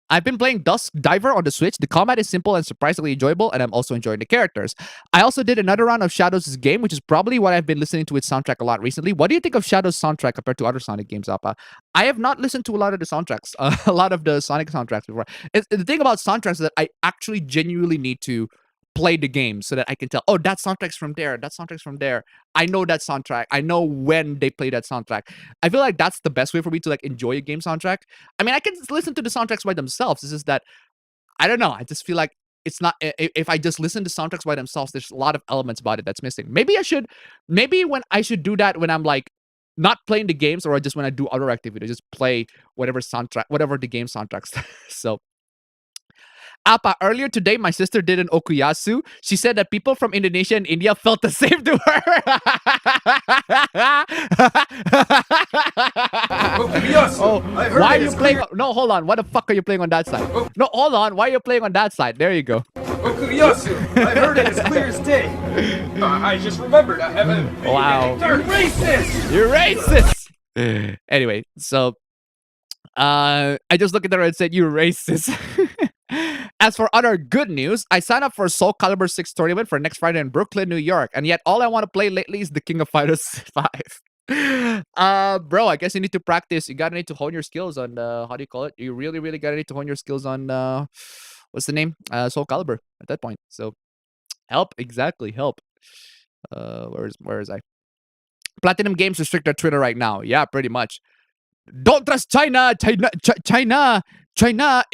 I've been playing Dusk Diver on the Switch. The combat is simple and surprisingly enjoyable, and I'm also enjoying the characters. I also did another round of Shadows' game, which is probably what I've been listening to its soundtrack a lot recently. What do you think of Shadows' soundtrack compared to other Sonic games, Appa? I have not listened to a lot of the soundtracks, a lot of the Sonic soundtracks before. The thing about soundtracks is that I actually genuinely need to play the game so that I can tell, oh, that soundtrack's from there, that soundtrack's from there. I know that soundtrack. I know when they play that soundtrack. I feel like that's the best way for me to like enjoy a game soundtrack. I mean, I can listen to the soundtracks by themselves. It's just that I don't know. I just feel like it's not. If I just listen to soundtracks by themselves, there's a lot of elements about it that's missing. Maybe when I should do that when I'm like not playing the games, or just when I do other activities, just play whatever the game soundtracks. So. Appa, earlier today, my sister did an okuyasu. She said that people from Indonesia and India felt the same to her. Oh, why are you playing? No, hold on. What the fuck are you playing on that side? No, hold on. Why are you playing on that side? There you go. Okuyasu. I heard it as clear as day. I just remembered. I haven't. Wow. You're racist. You're racist. Anyway, so I just looked at her and said, "You racist." As for other good news, I signed up for Soul Calibur 6 tournament for next Friday in Brooklyn, New York, and yet all I want to play lately is the King of Fighters 5. Bro, I guess you need to practice. You gotta need to hone your skills on how do you call it? You really, really gotta need to hone your skills on what's the name? Soul Calibur at that point. So help, exactly, help. Where is I? Platinum Games restrict their Twitter right now. Yeah, pretty much. Don't trust China. China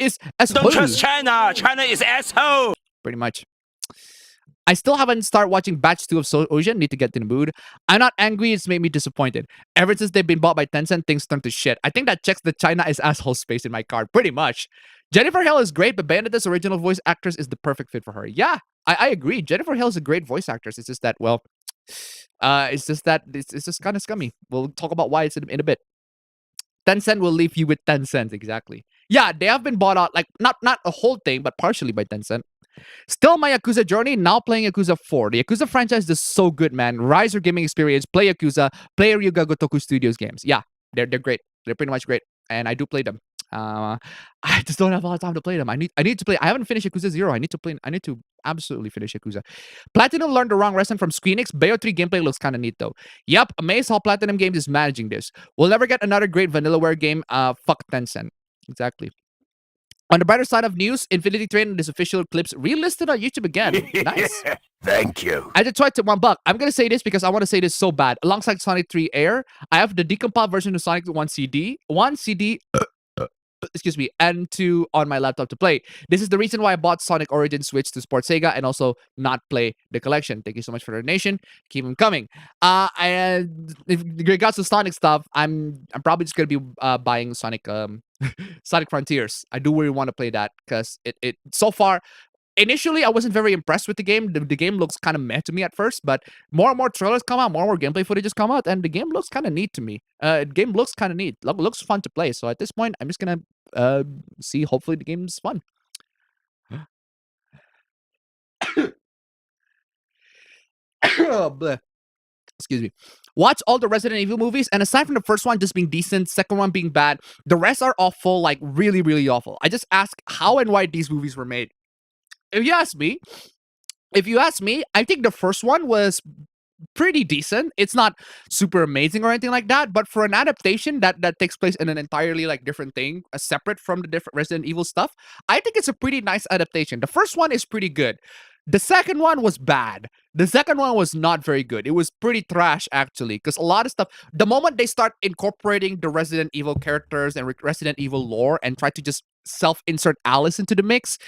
is asshole. Don't trust China. China is asshole. Pretty much. I still haven't started watching Batch 2 of Soul Ocean. Need to get in the mood. I'm not angry. It's made me disappointed. Ever since they've been bought by Tencent, things turn to shit. I think that checks the China is asshole space in my card. Pretty much. Jennifer Hale is great, but Bayonetta's original voice actress is the perfect fit for her. Yeah, I agree. Jennifer Hale is a great voice actress. It's just that, well, it's just kind of scummy. We'll talk about why it's in a bit. Tencent will leave you with 10 cents, exactly. Yeah, they have been bought out, like, not a whole thing, but partially by Tencent. Still my Yakuza journey, now playing Yakuza 4. The Yakuza franchise is so good, man. Rise your gaming experience, play Yakuza, play Ryuga Gotoku Studios games. Yeah, they're great. They're pretty much great, and I do play them. I just don't have a lot of time to play them. I need to play. I haven't finished Yakuza 0. I need to absolutely finish Yakuza. Platinum learned the wrong lesson from Squeenix. Bayo 3 gameplay looks kind of neat though. Yep, amazed how Platinum Games is managing this. We'll never get another great Vanillaware game. Fuck Tencent. Exactly. On the brighter side of news, Infinity Train is official clips relisted on YouTube again. Nice. Thank you. I just tried to $1. I'm gonna say this because I want to say this so bad. Alongside Sonic 3 Air, I have the decompiled version of Sonic 1 CD. Excuse me, and 2 on my laptop to play. This is the reason why I bought Sonic Origins Switch to support Sega and also not play the collection. Thank you so much for the donation. Keep them coming. And if regards to Sonic stuff, I'm probably just gonna be buying Sonic Sonic Frontiers. I do really want to play that because it so far initially I wasn't very impressed with the game. The game looks kind of meh to me at first, but more and more trailers come out, more and more gameplay footages come out, and the game looks kind of neat to me. The game looks kind of neat. Looks fun to play. So at this point, I'm just gonna see. Hopefully, the game's fun. Bleh. Excuse me. Watch all the Resident Evil movies, and aside from the first one just being decent, second one being bad, the rest are awful, like really, really awful. I just ask how and why these movies were made. If you ask me, I think the first one was pretty decent. It's not super amazing or anything like that, but for an adaptation that takes place in an entirely like different thing, separate from the different Resident Evil stuff, I think it's a pretty nice adaptation. The first one is pretty good. The second one was bad. The second one was not very good. It was pretty trash, actually, because a lot of stuff, the moment they start incorporating the Resident Evil characters and Resident Evil lore and try to just self-insert Alice into the mix,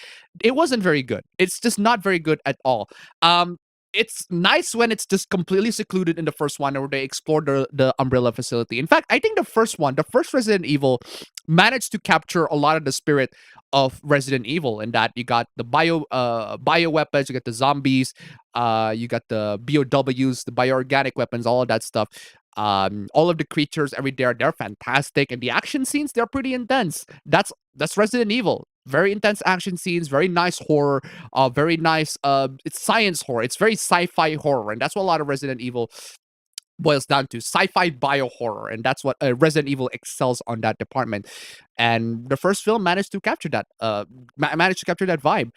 it wasn't very good. It's just not very good at all. It's nice when it's just completely secluded in the first one where they explore the Umbrella facility. In fact, I think the first Resident Evil, managed to capture a lot of the spirit of Resident Evil in that you got the bio weapons, you got the zombies, you got the BOWs, the bioorganic weapons, all of that stuff. All of the creatures they're fantastic, and the action scenes, they're pretty intense. That's Resident Evil. Very intense action scenes, very nice horror, very nice it's science horror. It's very sci-fi horror, and that's what a lot of Resident Evil boils down to, sci-fi bio horror, and that's what Resident Evil excels on that department. And the first film managed to capture that vibe.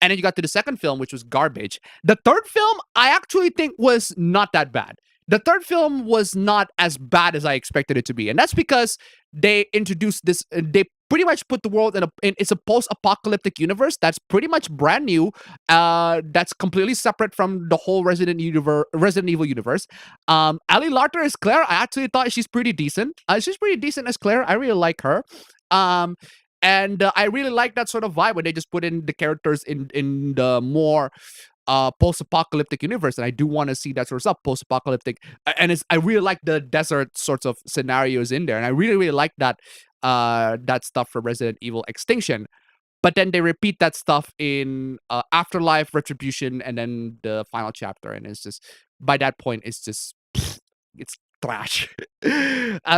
And then you got to the second film, which was garbage. The third film, I actually think was not that bad. The third film was not as bad as I expected it to be, and that's because they introduced this. They pretty much put the world in it's a post-apocalyptic universe that's pretty much brand new. That's completely separate from the whole Resident Evil universe. Ali Larter as Claire, I actually thought she's pretty decent. She's pretty decent as Claire. I really like her. And I really like that sort of vibe when they just put in the characters in the more post-apocalyptic universe, and I do want to see that sort of stuff, post-apocalyptic, and I really like the desert sorts of scenarios in there, and I really like that stuff from Resident Evil Extinction. But then they repeat that stuff in Afterlife, Retribution, and then the final chapter, and it's just, by that point, it's just it's trash.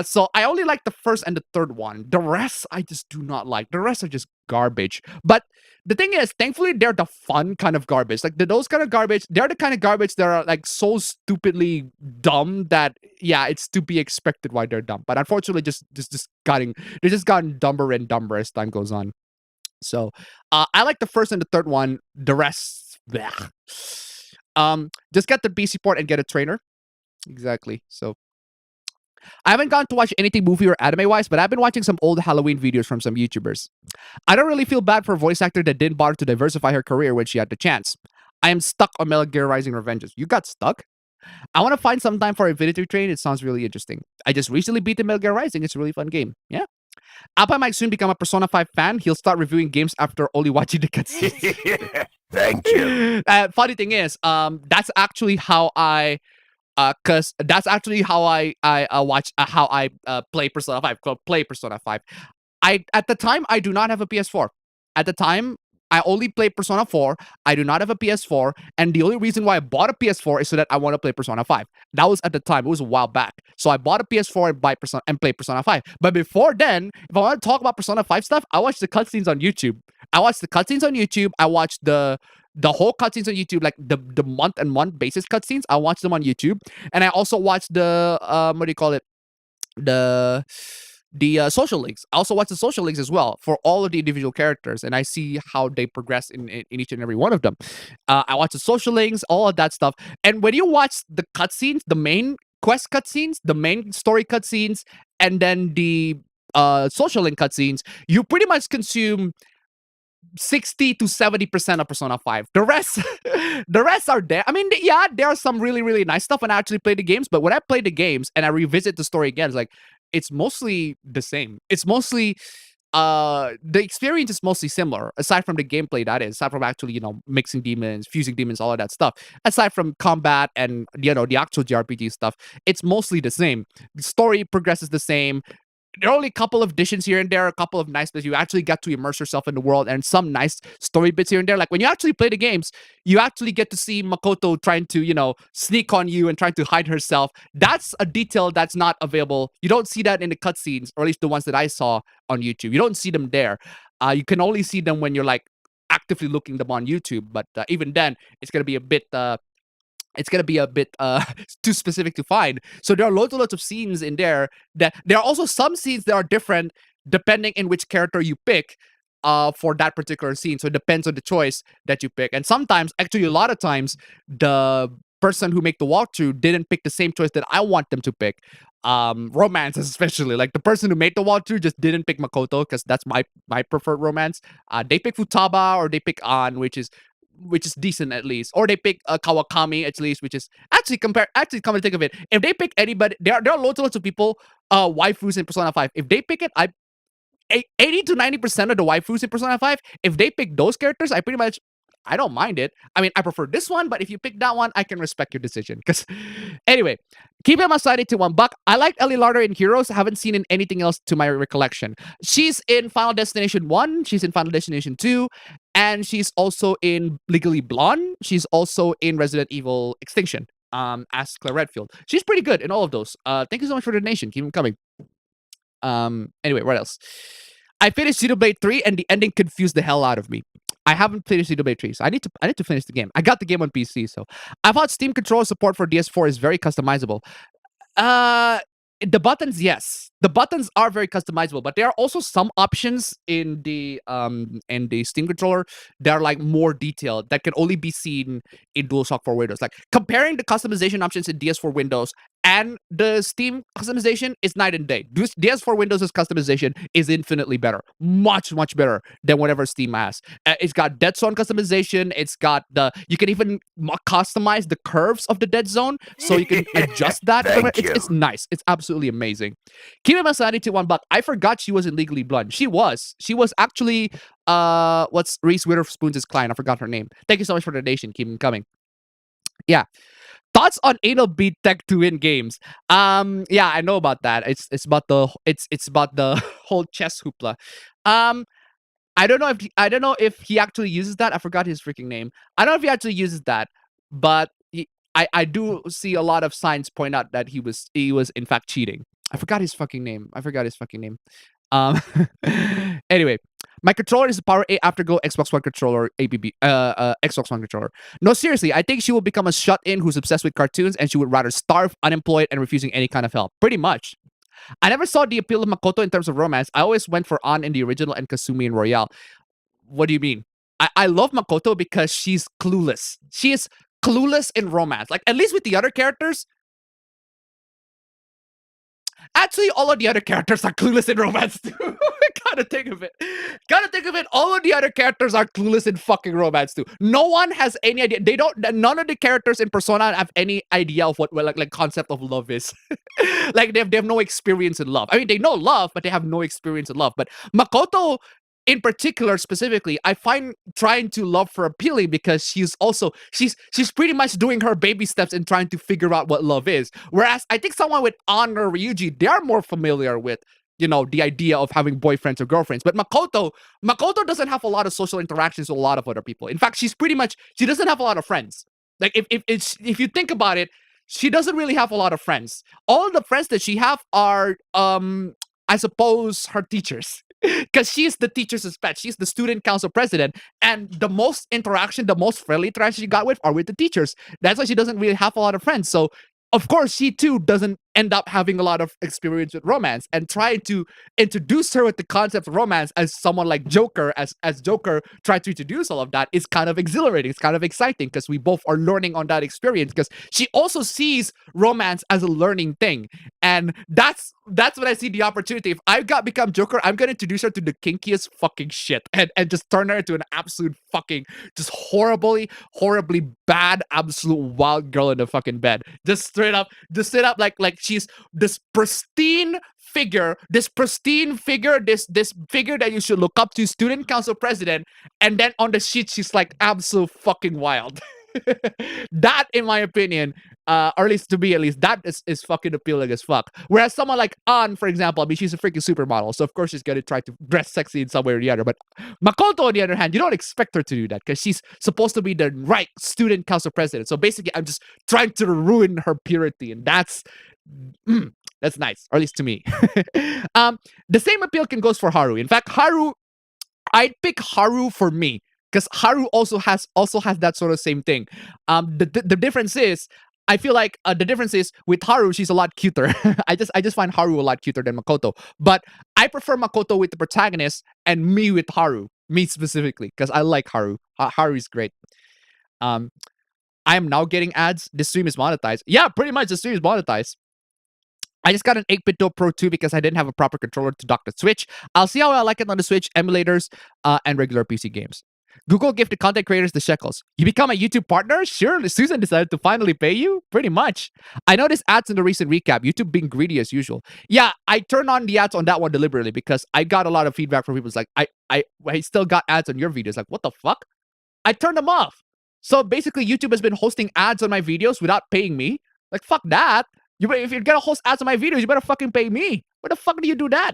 So I only like the first and the third one. The rest I just do not like. The rest are just garbage. But the thing is, thankfully, they're the fun kind of garbage. Like those kind of garbage, they're the kind of garbage that are like so stupidly dumb that it's to be expected why they're dumb. But unfortunately, they're just gotten dumber and dumber as time goes on. So I like the first and the third one. The rest, bleh. Just get the PC port and get a trainer. Exactly. So I haven't gone to watch anything movie or anime wise, but I've been watching some old Halloween videos from some YouTubers. I don't really feel bad for a voice actor that didn't bother to diversify her career when she had the chance. I am stuck on Metal Gear Rising Revengeance. You got stuck? I want to find some time for Infinity Train. It sounds really interesting. I just recently beat the Metal Gear Rising. It's a really fun game. Yeah. Appa might soon become a Persona 5 fan. He'll start reviewing games after only watching the cutscenes. Thank you. Funny thing is, that's actually how I because that's actually how I play Persona 5. Play Persona 5. At the time I do not have a PS4. At the time I only play Persona 4. I do not have a PS4, and the only reason why I bought a PS4 is so that I want to play Persona 5. That was at the time. It was a while back. So I bought a PS4 and play Persona 5. But before then, if I want to talk about Persona 5 stuff, I watched the cutscenes on YouTube. I watched the whole cutscenes on YouTube, like the month basis cutscenes. I watched them on YouTube, and I also watched the the social links. I also watch the social links as well for all of the individual characters, and I see how they progress in each and every one of them. I watch the social links, all of that stuff. And when you watch the cutscenes, the main quest cutscenes, the main story cutscenes, and then the social link cutscenes, you pretty much consume 60 to 70% of Persona 5. The rest are there. I mean, there are some really, really nice stuff when I actually play the games, but when I play the games and I revisit the story again, it's like, it's mostly the same. It's mostly, the experience is mostly similar, aside from the gameplay, that is, aside from actually, mixing demons, fusing demons, all of that stuff. Aside from combat and, the actual JRPG stuff, it's mostly the same. The story progresses the same. there are only a couple of additions here and there, a couple of nice bits. You actually get to immerse yourself in the world, and some nice story bits here and there. Like when you actually play the games, you actually get to see Makoto trying to, sneak on you and trying to hide herself. That's a detail that's not available. You don't see that in the cutscenes, or at least the ones that I saw on YouTube. You don't see them there. You can only see them when you're like actively looking them on YouTube. But even then, it's gonna be a bit. It's gonna be a bit too specific to find. So there are loads and loads of scenes in there that there are also some scenes that are different depending in which character you pick for that particular scene. So it depends on the choice that you pick. And sometimes, actually a lot of times, the person who make the walkthrough didn't pick the same choice that I want them to pick. Romance especially. Like the person who made the walkthrough just didn't pick Makoto because that's my preferred romance. They pick Futaba or they pick An, which is decent at least, or they pick Kawakami at least, which is actually come to think of it, if they pick anybody, there are loads and loads of people, waifus in Persona 5. If they pick it, 80 to 90% of the waifus in Persona 5, if they pick those characters, I don't mind it. I mean, I prefer this one, but if you pick that one, I can respect your decision. Because anyway, keep him aside to $1. I like Ellie Larder in Heroes. I haven't seen in anything else to my recollection. She's in Final Destination 1. She's in Final Destination 2. And she's also in Legally Blonde. She's also in Resident Evil Extinction as Claire Redfield. She's pretty good in all of those. Thank you so much for the donation. Keep them coming. Anyway, what else? I finished Xenoblade 3 and the ending confused the hell out of me. I haven't finished Xenoblade 3, so I need to finish the game. I got the game on PC, so I thought Steam controller support for DS4 is very customizable. The buttons, yes. The buttons are very customizable, but there are also some options in the Steam controller that are like more detailed that can only be seen in DualShock 4 Windows. Like comparing the customization options in DS4 Windows and the Steam customization is night and day. DS4 Windows' customization is infinitely better. Much, much better than whatever Steam has. It's got dead zone customization. It's got you can even customize the curves of the dead zone, so you can adjust that. It's nice. It's absolutely amazing. Kime Masari to $1. I forgot she was in Legally Blonde. She was actually what's Reese Witherspoon's client? I forgot her name. Thank you so much for the donation. Keep them coming. Yeah. Thoughts on anal beat tech to win games? Yeah, I know about that. It's about the whole chess hoopla. I don't know if he actually uses that. I forgot his freaking name. I don't know if he actually uses that, but I do see a lot of signs point out that he was in fact cheating. I forgot his fucking name. Anyway, my controller is a Power 8 Afterglow Xbox One controller, APB, Xbox One controller. No, seriously, I think she will become a shut-in who's obsessed with cartoons, and she would rather starve, unemployed, and refusing any kind of help. Pretty much. I never saw the appeal of Makoto in terms of romance. I always went for An in the original and Kasumi in Royale. What do you mean? I love Makoto because she's clueless. She is clueless in romance. Like, at least with the other characters, actually, all of the other characters are clueless in romance too. Gotta think of it. All of the other characters are clueless in fucking romance too. No one has any idea. None of the characters in Persona have any idea of what like concept of love is. Like they have no experience in love. I mean, they know love, but they have no experience in love. But Makoto, in particular, specifically, I find trying to love her appealing because she's pretty much doing her baby steps in trying to figure out what love is. Whereas I think someone with An or Ryuji, they are more familiar with, the idea of having boyfriends or girlfriends. But Makoto doesn't have a lot of social interactions with a lot of other people. In fact, she doesn't have a lot of friends. Like if you think about it, she doesn't really have a lot of friends. All the friends that she have are I suppose her teachers. Because she's the teacher's pet. She's the student council president. And the most friendly interaction she got with are with the teachers. That's why she doesn't really have a lot of friends. So, of course, she too doesn't end up having a lot of experience with romance. And trying to introduce her with the concept of romance as someone like Joker, as Joker tried to introduce all of that, is kind of exhilarating. It's kind of exciting because we both are learning on that experience. Because she also sees romance as a learning thing. And that's when I see the opportunity. If I become Joker, I'm gonna introduce her to the kinkiest fucking shit and just turn her into an absolute fucking just horribly bad, absolute wild girl in the fucking bed. Just straight up like she's this pristine figure, this figure that you should look up to, student council president, and then on the sheet she's like absolute fucking wild. That, in my opinion, Or at least to me, at least that is fucking appealing as fuck. Whereas someone like An, for example, I mean, she's a freaking supermodel, so of course she's gonna try to dress sexy in some way or the other. But Makoto, on the other hand, you don't expect her to do that because she's supposed to be the right student council president. So basically, I'm just trying to ruin her purity, and that's nice, or at least to me. The same appeal can goes for Haru. In fact, Haru, I'd pick Haru for me because Haru also has that sort of same thing. The difference is, I feel like the difference is with Haru, she's a lot cuter. I just find Haru a lot cuter than Makoto. But I prefer Makoto with the protagonist and me with Haru, me specifically, because I like Haru. Haru is great. I am now getting ads. This stream is monetized. Yeah, pretty much the stream is monetized. I just got an 8-bit Pro 2 because I didn't have a proper controller to dock the Switch. I'll see how I like it on the Switch, emulators, and regular PC games. Google gifted content creators the shekels. You become a YouTube partner? Sure, Susan decided to finally pay you? Pretty much. I noticed ads in the recent recap. YouTube being greedy as usual. Yeah, I turned on the ads on that one deliberately because I got a lot of feedback from people. It's like, I still got ads on your videos. Like, what the fuck? I turned them off. So basically, YouTube has been hosting ads on my videos without paying me. Like, fuck that. If you're gonna host ads on my videos, you better fucking pay me. Where the fuck do you do that?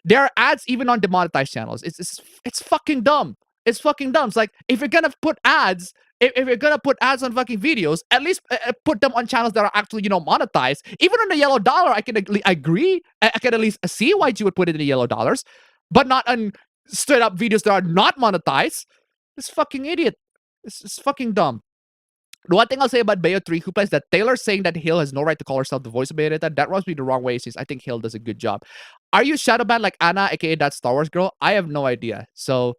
There are ads even on demonetized channels. It's fucking dumb. It's fucking dumb. It's like, if you're gonna put ads, if you're gonna put ads on fucking videos, at least put them on channels that are actually, monetized. Even on the yellow dollar, I can agree. I can at least see why you would put it in the yellow dollars, but not on straight up videos that are not monetized. It's fucking idiot. It's fucking dumb. The one thing I'll say about Bayo 3, who plays that Taylor saying that Hale has no right to call herself the voice of Bayonetta, that rubs me the wrong way since I think Hale does a good job. Are you shadowbanned like Anna, aka that Star Wars girl? I have no idea. So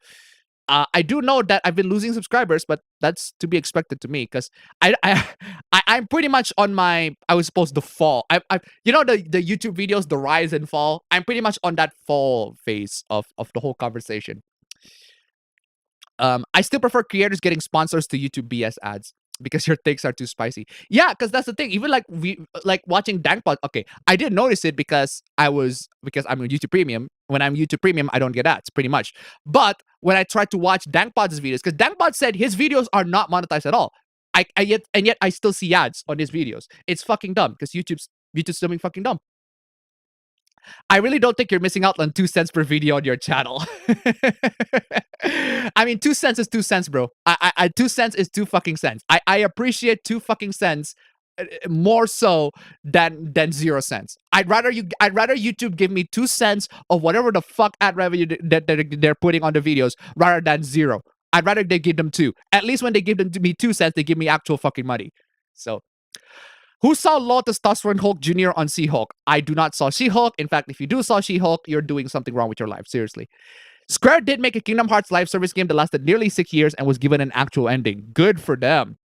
I do know that I've been losing subscribers, but that's to be expected to me because I'm pretty much on my, I was supposed to fall. I the YouTube videos, the rise and fall. I'm pretty much on that fall phase of the whole conversation. I still prefer creators getting sponsors to YouTube BS ads because your takes are too spicy. Yeah, because that's the thing. Even like watching Dankpod. Okay, I didn't notice it because I'm on YouTube Premium. When I'm YouTube Premium, I don't get ads pretty much. But when I try to watch Dankpod's videos, because Dankpod said his videos are not monetized at all, yet I still see ads on his videos. It's fucking dumb because YouTube's still being fucking dumb. I really don't think you're missing out on 2 cents per video on your channel. I mean, 2 cents is 2 cents, bro. 2 cents is 2 fucking cents. I appreciate 2 fucking cents more so than 0 cents. I'd rather YouTube give me 2 cents of whatever the fuck ad revenue that they're putting on the videos rather than 0. I'd rather they give them 2. At least when they give them to me 2 cents, they give me actual fucking money. So. Who saw low testosterone Hulk Jr. on She-Hulk? I do not saw She-Hulk. In fact, if you do saw She-Hulk, you're doing something wrong with your life. Seriously. Square did make a Kingdom Hearts live service game that lasted nearly 6 years and was given an actual ending. Good for them.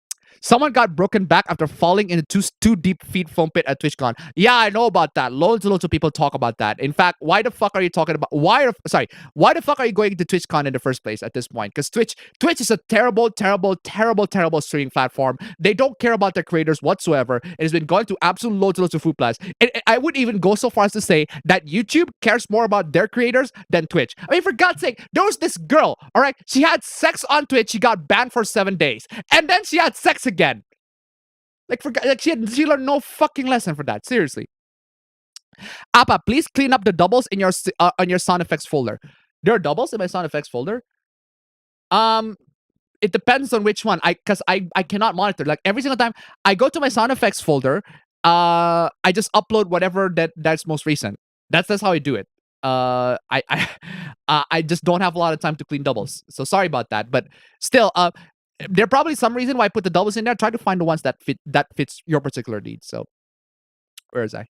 Someone got broken back after falling into two deep feet foam pit at TwitchCon. Yeah, I know about that. Loads and loads of people talk about that. In fact, why the fuck are you talking about? Why the fuck are you going to TwitchCon in the first place at this point? Because Twitch is a terrible, terrible, terrible, terrible streaming platform. They don't care about their creators whatsoever. It has been going to absolute loads and loads of food plus. And I would even go so far as to say that YouTube cares more about their creators than Twitch. I mean, for God's sake, there was this girl, all right? She had sex on Twitch. She got banned for 7 days. And then she had sex again. She learned no fucking lesson for that. Seriously. Appa, please clean up the doubles in your on your sound effects folder. There are doubles in my sound effects folder. It depends on which one. I cannot monitor. Like every single time I go to my sound effects folder, I just upload whatever that's most recent. That's how I do it. I just don't have a lot of time to clean doubles. So sorry about that. But still, there probably some reason why I put the doubles in there. Try to find the ones that fits your particular needs. So where is I?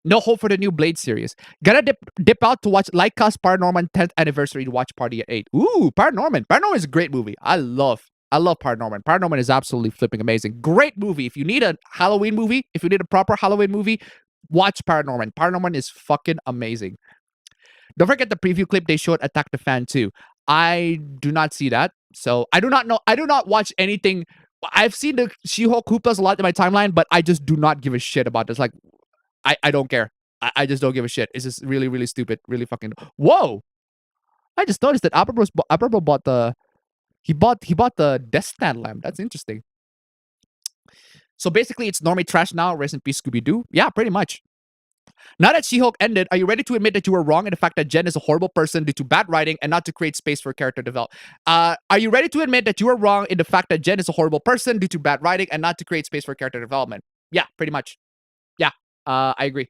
No hope for the new Blade series. Gotta dip out to watch Laika's Paranorman 10th anniversary watch party at 8. Ooh, Paranorman. Paranorman is a great movie. I love Paranorman. Paranorman is absolutely flipping amazing. Great movie. If you need a Halloween movie, if you need a proper Halloween movie, watch Paranorman. Paranorman is fucking amazing. Don't forget the preview clip they showed Attack the Fan 2. I do not see that. So I do not know. I do not watch anything. I've seen the She-Hulk Hooplas a lot in my timeline, but I just do not give a shit about this. Like, I don't care. I just don't give a shit. It's just really, really stupid. Really fucking. Whoa! I just noticed that Appaber bought the. He bought the desk stand lamp. That's interesting. So basically, it's normie trash now. Rest in peace, Scooby Doo. Yeah, pretty much. Now that She-Hulk ended, are you ready to admit that you were wrong in the fact that Jen is a horrible person due to bad writing and not to create space for character development? Are you ready to admit that you were wrong in the fact that Jen is a horrible person due to bad writing and not to create space for character development? Yeah, pretty much. Yeah, I agree.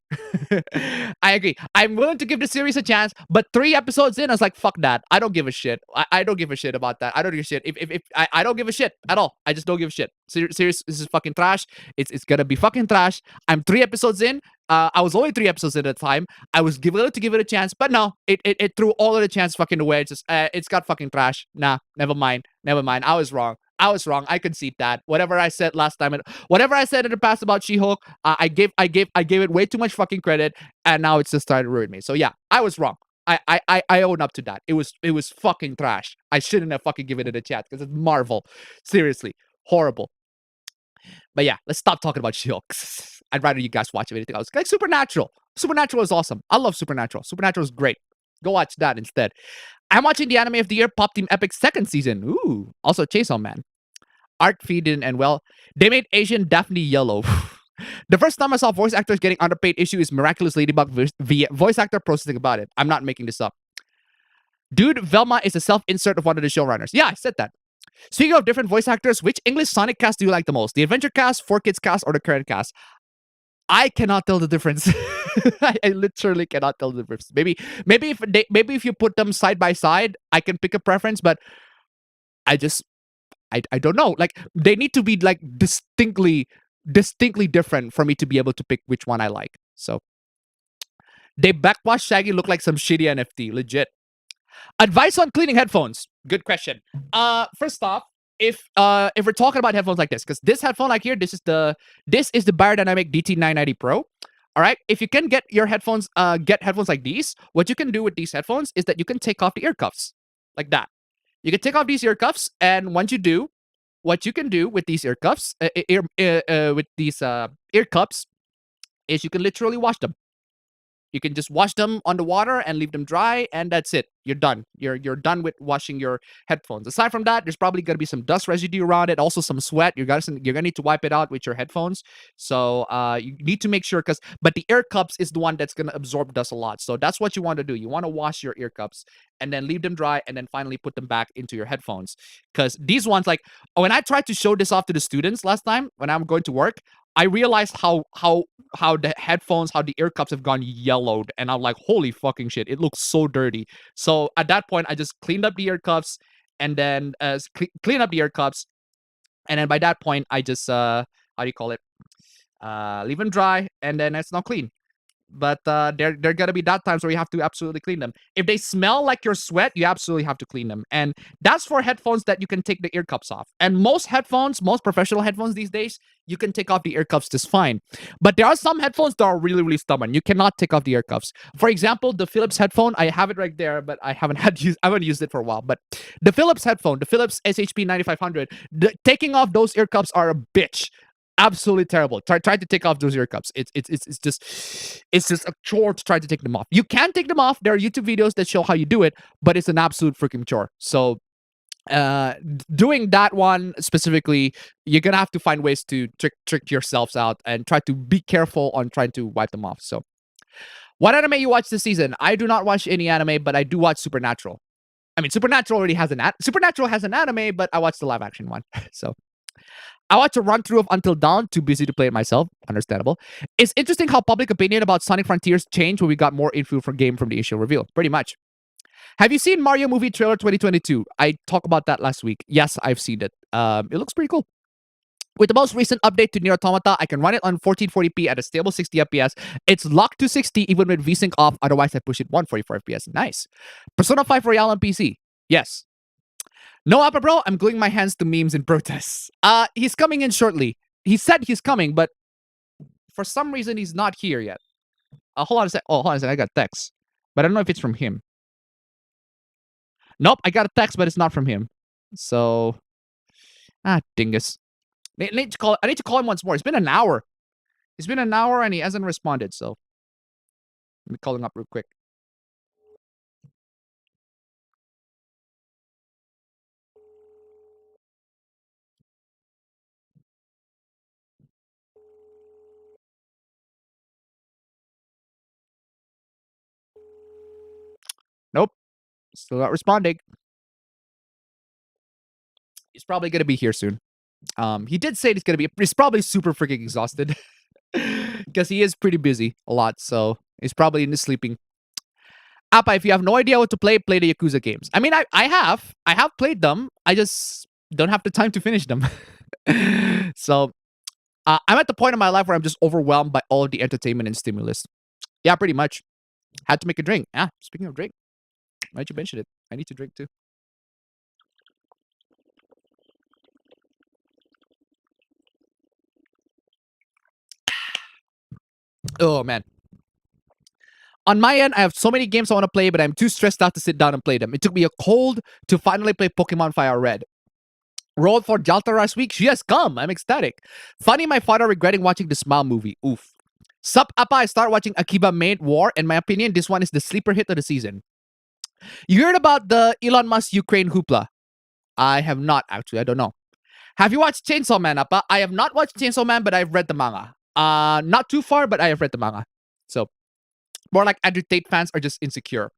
I agree. I'm willing to give the series a chance, but 3 episodes in, I was like, fuck that. I don't give a shit. I don't give a shit about that. I don't give a shit. If I don't give a shit at all. I just don't give a shit. Serious, this is fucking trash. It's gonna be fucking trash. I'm 3 episodes in. I was only 3 episodes in at the time. I was willing to give it a chance, but no, it threw all of the chance fucking away. It's just, it's got fucking trash. Nah, never mind. Never mind. I was wrong. I was wrong. I concede that. Whatever I said last time, whatever I said in the past about She-Hulk, I gave it way too much fucking credit, and now it's just starting to ruin me. So yeah, I was wrong. I own up to that. It was fucking trash. I shouldn't have fucking given it a chance because it's Marvel. Seriously, horrible. But yeah, let's stop talking about She-Hulk. I'd rather you guys watch anything else. Like Supernatural. Supernatural is awesome. I love Supernatural. Supernatural is great. Go watch that instead. I'm watching the anime of the year, Pop Team Epic's second season. Ooh. Also, Chainsaw Man. Art feed didn't end well. They made Asian Daphne yellow. The first time I saw voice actors getting underpaid issue is Miraculous Ladybug via voice actor processing about it. I'm not making this up. Dude, Velma is a self-insert of one of the showrunners. Yeah, I said that. Speaking of different voice actors, which English Sonic cast do you like the most? The Adventure cast, 4Kids cast, or the current cast? I cannot tell the difference. I literally cannot tell the difference. Maybe if you put them side by side, I can pick a preference, but I don't know. Like they need to be like distinctly different for me to be able to pick which one I like. So they backwash Shaggy look like some shitty NFT, legit. Advice on cleaning headphones. Good question. First off, if we're talking about headphones like this, because this headphone like here, this is the Biodynamic DT990 Pro. All right. If you can get your headphones, get headphones like these, what you can do with these headphones is that you can take off the ear cuffs like that. You can take off these ear cuffs, and once you do, what you can do with these ear cuffs, ear cups, is you can literally wash them. You can just wash them on the water and leave them dry, and that's it. You're done. You're done with washing your headphones. Aside from that, there's probably gonna be some dust residue around it, also some sweat. You're gonna need to wipe it out with your headphones. So you need to make sure but the ear cups is the one that's gonna absorb dust a lot. So that's what you want to do. You want to wash your ear cups and then leave them dry, and then finally put them back into your headphones. Because these ones, like when I tried to show this off to the students last time when I'm going to work, I realized how the headphones, how the ear cups have gone yellowed, and I'm like, holy fucking shit, it looks so dirty. So at that point, I just cleaned up the ear cups, and then clean up the ear cups, and then by that point, I just how do you call it? Leave them dry, and then it's now clean. But there gonna be that times where you have to absolutely clean them. If they smell like your sweat, you absolutely have to clean them. And that's for headphones that you can take the ear cups off. And most professional headphones these days, you can take off the ear cups just fine. But there are some headphones that are really, really stubborn. You cannot take off the ear cups. For example, the Philips headphone, I have it right there, but I haven't used it for a while. But the Philips headphone, the Philips SHP 9500, taking off those ear cups are a bitch. Absolutely terrible. Try to take off those ear cups. It's just a chore to try to take them off. You can take them off. There are YouTube videos that show how you do it, but it's an absolute freaking chore. So doing that one specifically, you're gonna have to find ways to trick yourselves out and try to be careful on trying to wipe them off. So what anime you watch this season? I do not watch any anime, but I do watch Supernatural. I mean, Supernatural has an anime, but I watched the live action one. So I watched a run through of Until Dawn, too busy to play it myself. Understandable. It's interesting how public opinion about Sonic Frontiers changed when we got more info from game from the issue reveal. Pretty much. Have you seen Mario movie trailer 2022? I talked about that last week. Yes, I've seen it. It looks pretty cool. With the most recent update to Nier Automata, I can run it on 1440p at a stable 60 FPS. It's locked to 60 even with VSync off, otherwise I push it 144 FPS. Nice. Persona 5 Royale on PC. Yes. No, Appa Bro, I'm gluing my hands to memes and protests. He's coming in shortly. He said he's coming, but for some reason he's not here yet. Hold on a sec. Oh, hold on a sec. I got text, but I don't know if it's from him. Nope, I got a text, but it's not from him. So, dingus. I need to call him once more. It's been an hour. And he hasn't responded. So, let me call him up real quick. Still not responding. He's probably gonna be here soon. He did say he's probably super freaking exhausted. Because he is pretty busy a lot, so he's probably into sleeping. Appa, if you have no idea what to play the Yakuza games. I mean, I have played them. I just don't have the time to finish them. So I'm at the point in my life where I'm just overwhelmed by all of the entertainment and stimulus. Yeah, pretty much. Had to make a drink. Ah, speaking of drink, why'd you mention it? I need to drink too. Oh man. On my end, I have so many games I want to play, but I'm too stressed out to sit down and play them. It took me a cold to finally play Pokemon Fire Red. Rolled for Jalta last week. She has come. I'm ecstatic. Funny, my father regretting watching the Smile movie. Oof. Sup, Appa, I start watching Akiba Maid War. In my opinion, this one is the sleeper hit of the season. You heard about the Elon Musk Ukraine hoopla? I have not, actually. I don't know. Have you watched Chainsaw Man, Appa? I have not watched Chainsaw Man, but I've read the manga. Not too far, but I have read the manga. So, more like Andrew Tate fans are just insecure.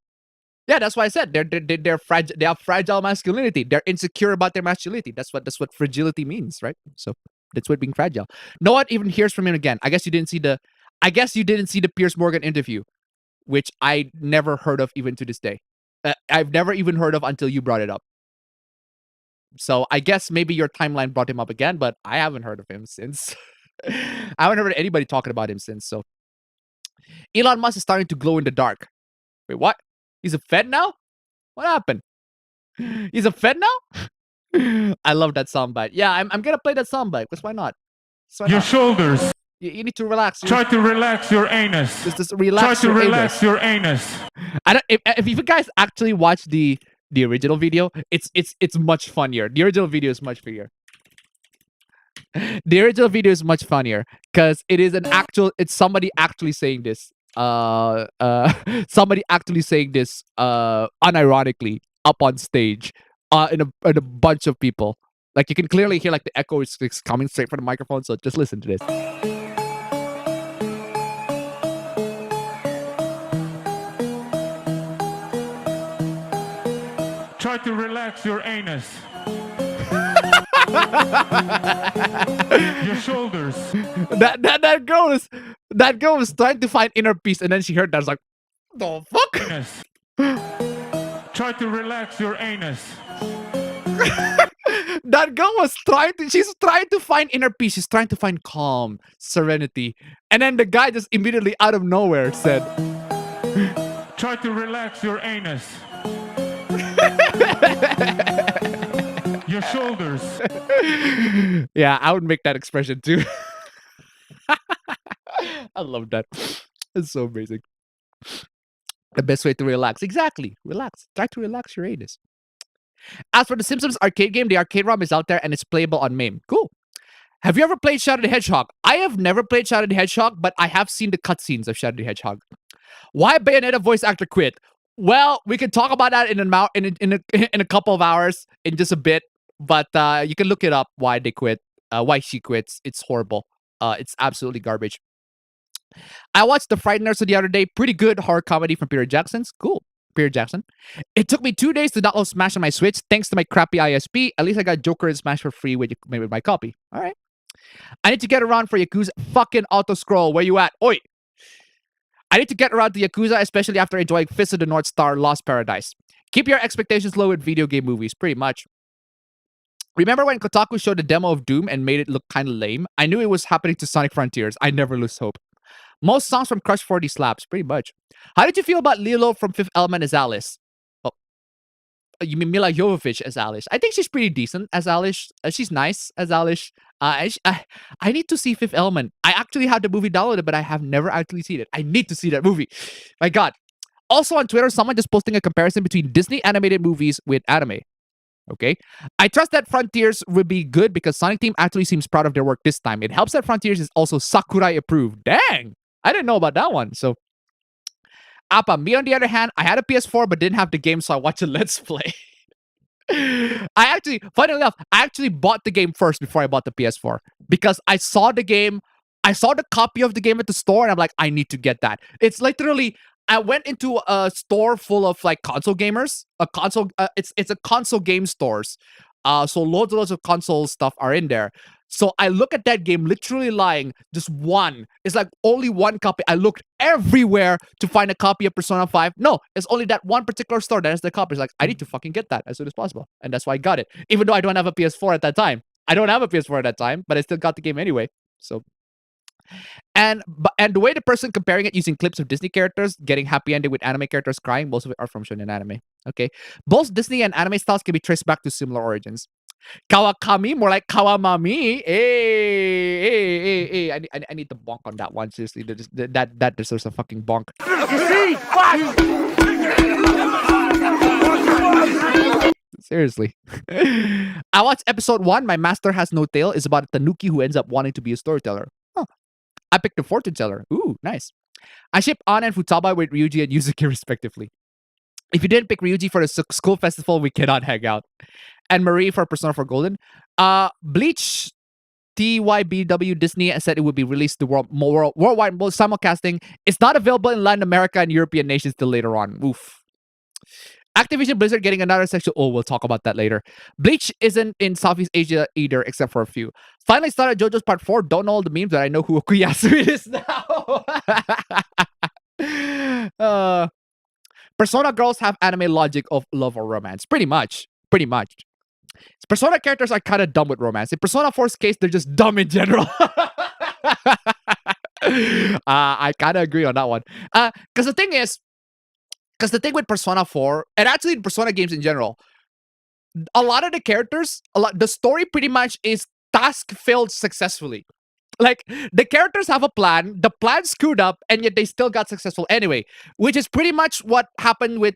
Yeah, that's why I said they're fragile. They have fragile masculinity. They're insecure about their masculinity. That's what fragility means, right? So that's what being fragile. No one even hears from him again. I guess you didn't see the Piers Morgan interview, which I never heard of even to this day. I've never even heard of until you brought it up. So I guess maybe your timeline brought him up again, but I haven't heard of him since. I haven't heard anybody talking about him since. So Elon Musk is starting to glow in the dark. Wait, what? He's a Fed now? What happened? He's a Fed now? I love that soundbite. Yeah, I'm gonna play that soundbite. Because why not? Your shoulders. You need to relax. Try to relax your anus. Just relax. Try to relax your anus. I don't. If you guys actually watch the original video, it's much funnier. The original video is much funnier. The original video is much funnier because it is it's somebody actually saying this. Somebody actually saying this unironically up on stage in a bunch of people. Like you can clearly hear like the echo is coming straight from the microphone. So just listen to this. Try to relax your anus. Your shoulders. That girl was trying to find inner peace, and then she heard that. I was like, the fuck? Anus. Try to relax your anus. That girl was she's trying to find inner peace. She's trying to find calm, serenity. And then the guy just immediately out of nowhere said, try to relax your anus. Your shoulders. Yeah, I would make that expression too. I love that. It's so amazing. The best way to relax. Exactly. Relax. Try to relax your anus. As for the Simpsons arcade game, the arcade ROM is out there and it's playable on MAME. Cool. Have you ever played Shadow the Hedgehog? I have never played Shadow the Hedgehog, but I have seen the cutscenes of Shadow the Hedgehog. Why Bayonetta voice actor quit? Well, we can talk about that in a couple of hours, in just a bit. But you can look it up why they quit, why she quits. It's horrible. It's absolutely garbage. I watched The Frighteners the other day. Pretty good horror comedy from Peter Jackson's. Cool. Peter Jackson. It took me 2 days to download Smash on my Switch thanks to my crappy ISP. At least I got Joker and Smash for free with my copy. All right. I need to get around for Yakuza. Fucking auto scroll. Where you at? Oi. I need to get around to Yakuza, especially after enjoying Fist of the North Star, Lost Paradise. Keep your expectations low with video game movies, pretty much. Remember when Kotaku showed the demo of Doom and made it look kind of lame? I knew it was happening to Sonic Frontiers. I never lose hope. Most songs from Crush 40 slaps, pretty much. How did you feel about Lilo from Fifth Element as Alice? Oh, you mean Mila Jovovich as Alice? I think she's pretty decent as Alice. She's nice as Alice. I need to see Fifth Element. I actually had the movie downloaded, but I have never actually seen it. I need to see that movie. My God. Also on Twitter, someone just posting a comparison between Disney animated movies with anime. Okay. I trust that Frontiers will be good because Sonic Team actually seems proud of their work this time. It helps that Frontiers is also Sakurai approved. Dang! I didn't know about that one. So, Appa, me on the other hand, I had a PS4 but didn't have the game, so I watched a Let's Play. Funnily enough, I actually bought the game first before I bought the PS4 because I saw the game, I saw the copy of the game at the store, and I'm like, I need to get that. It's literally, I went into a store full of like console gamers. A console, it's a console game stores. So loads of console stuff are in there. So I look at that game, literally lying, just one. It's like only one copy. I looked everywhere to find a copy of Persona 5. No, it's only that one particular store that has the copy. It's like, I need to fucking get that as soon as possible. And that's why I got it. Even though I don't have a PS4 at that time. I don't have a PS4 at that time, but I still got the game anyway. So, and the way the person comparing it using clips of Disney characters getting happy ending with anime characters crying, most of it are from shonen anime. Okay, both Disney and anime styles can be traced back to similar origins. Kawakami, more like Kawamami. Hey. I need the bonk on that one. Seriously, that deserves a fucking bonk. Seriously. I watched episode 1. My master has no tail. Is about a tanuki who ends up wanting to be a storyteller. Huh. I picked a fortune teller. Ooh, nice. I ship Anna and Futaba with Ryuji and Yuzuki respectively. If you didn't pick Ryuji for the school festival, we cannot hang out. And Marie for Persona 4 Golden. Bleach TYBW Disney said it would be released to worldwide simulcasting. It's not available in Latin America and European nations till later on. Oof. Activision Blizzard getting another sexual. Oh, we'll talk about that later. Bleach isn't in Southeast Asia either, except for a few. Finally started JoJo's Part 4. Don't know all the memes, but I know who Okuyasu is now. Persona girls have anime logic of love or romance. Pretty much. Persona characters are kind of dumb with romance. In Persona 4's case, they're just dumb in general. I kind of agree on that one. Because the thing with Persona 4, and actually in Persona games in general, a lot of the characters, the story pretty much is task failed successfully. Like, the characters have a plan, the plan screwed up, and yet they still got successful anyway, which is pretty much what happened with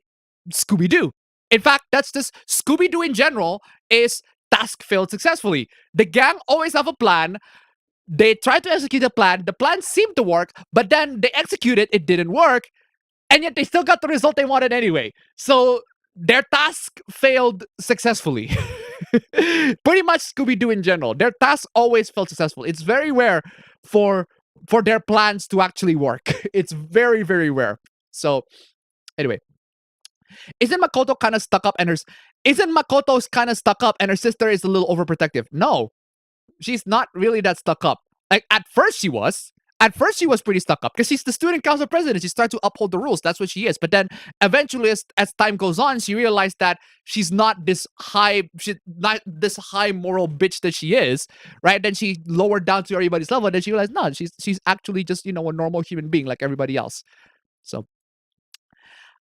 Scooby-Doo. In fact, that's just Scooby-Doo in general is task failed successfully. The gang always have a plan. They try to execute the plan seemed to work, but then they execute it didn't work, and yet they still got the result they wanted anyway. So their task failed successfully. Pretty much Scooby-Doo in general. Their tasks always felt successful. It's very rare for their plans to actually work. It's very, very rare. So, anyway. Isn't Makoto's kind of stuck up and her sister is a little overprotective? No. She's not really that stuck up. Like, at first she was pretty stuck up because she's the student council president. She's trying to uphold the rules. That's what she is. But then eventually, as time goes on, she realized that she's not this high moral bitch that she is, right? Then she lowered down to everybody's level. And then she realized, no, she's actually just, a normal human being like everybody else. So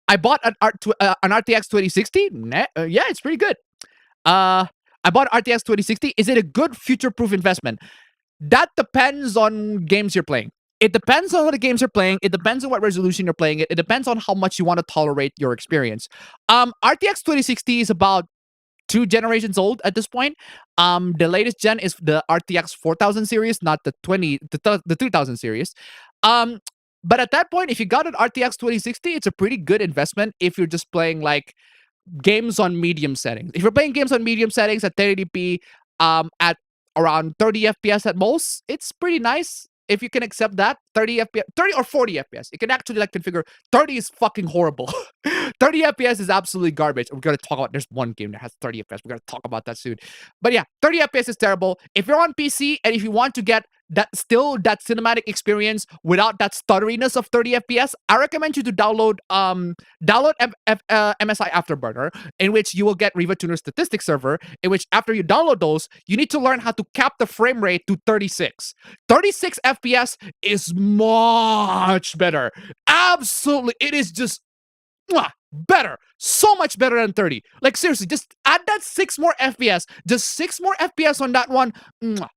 I bought an RTX 2060. Yeah, it's pretty good. I bought an RTX 2060. Is it a good future-proof investment? That depends on games you're playing. It depends on what the games you're playing. It depends on what resolution you're playing it. It depends on how much you want to tolerate your experience. RTX 2060 is about 2 generations old at this point. The latest gen is the RTX 4000 series, not the 3000 series. But at that point, if you got an RTX 2060, it's a pretty good investment if you're just playing like games on medium settings. If you're playing games on medium settings at 1080p, at around 30 FPS at most, it's pretty nice. If you can accept that, 30 or 40 FPS. You can actually like configure. 30 is fucking horrible. 30 FPS is absolutely garbage. We're going to talk about, there's one game that has 30 FPS. We're going to talk about that soon. But yeah, 30 FPS is terrible. If you're on PC and if you want to get that cinematic experience without that stutteriness of 30 FPS, I recommend you to download MSI Afterburner, in which you will get Riva Tuner Statistics Server, in which after you download those, you need to learn how to cap the frame rate to 36. 36 FPS is much better. Absolutely. It is just better. So much better than 30. Like, seriously, just add that 6 more FPS. Just 6 more FPS on that one.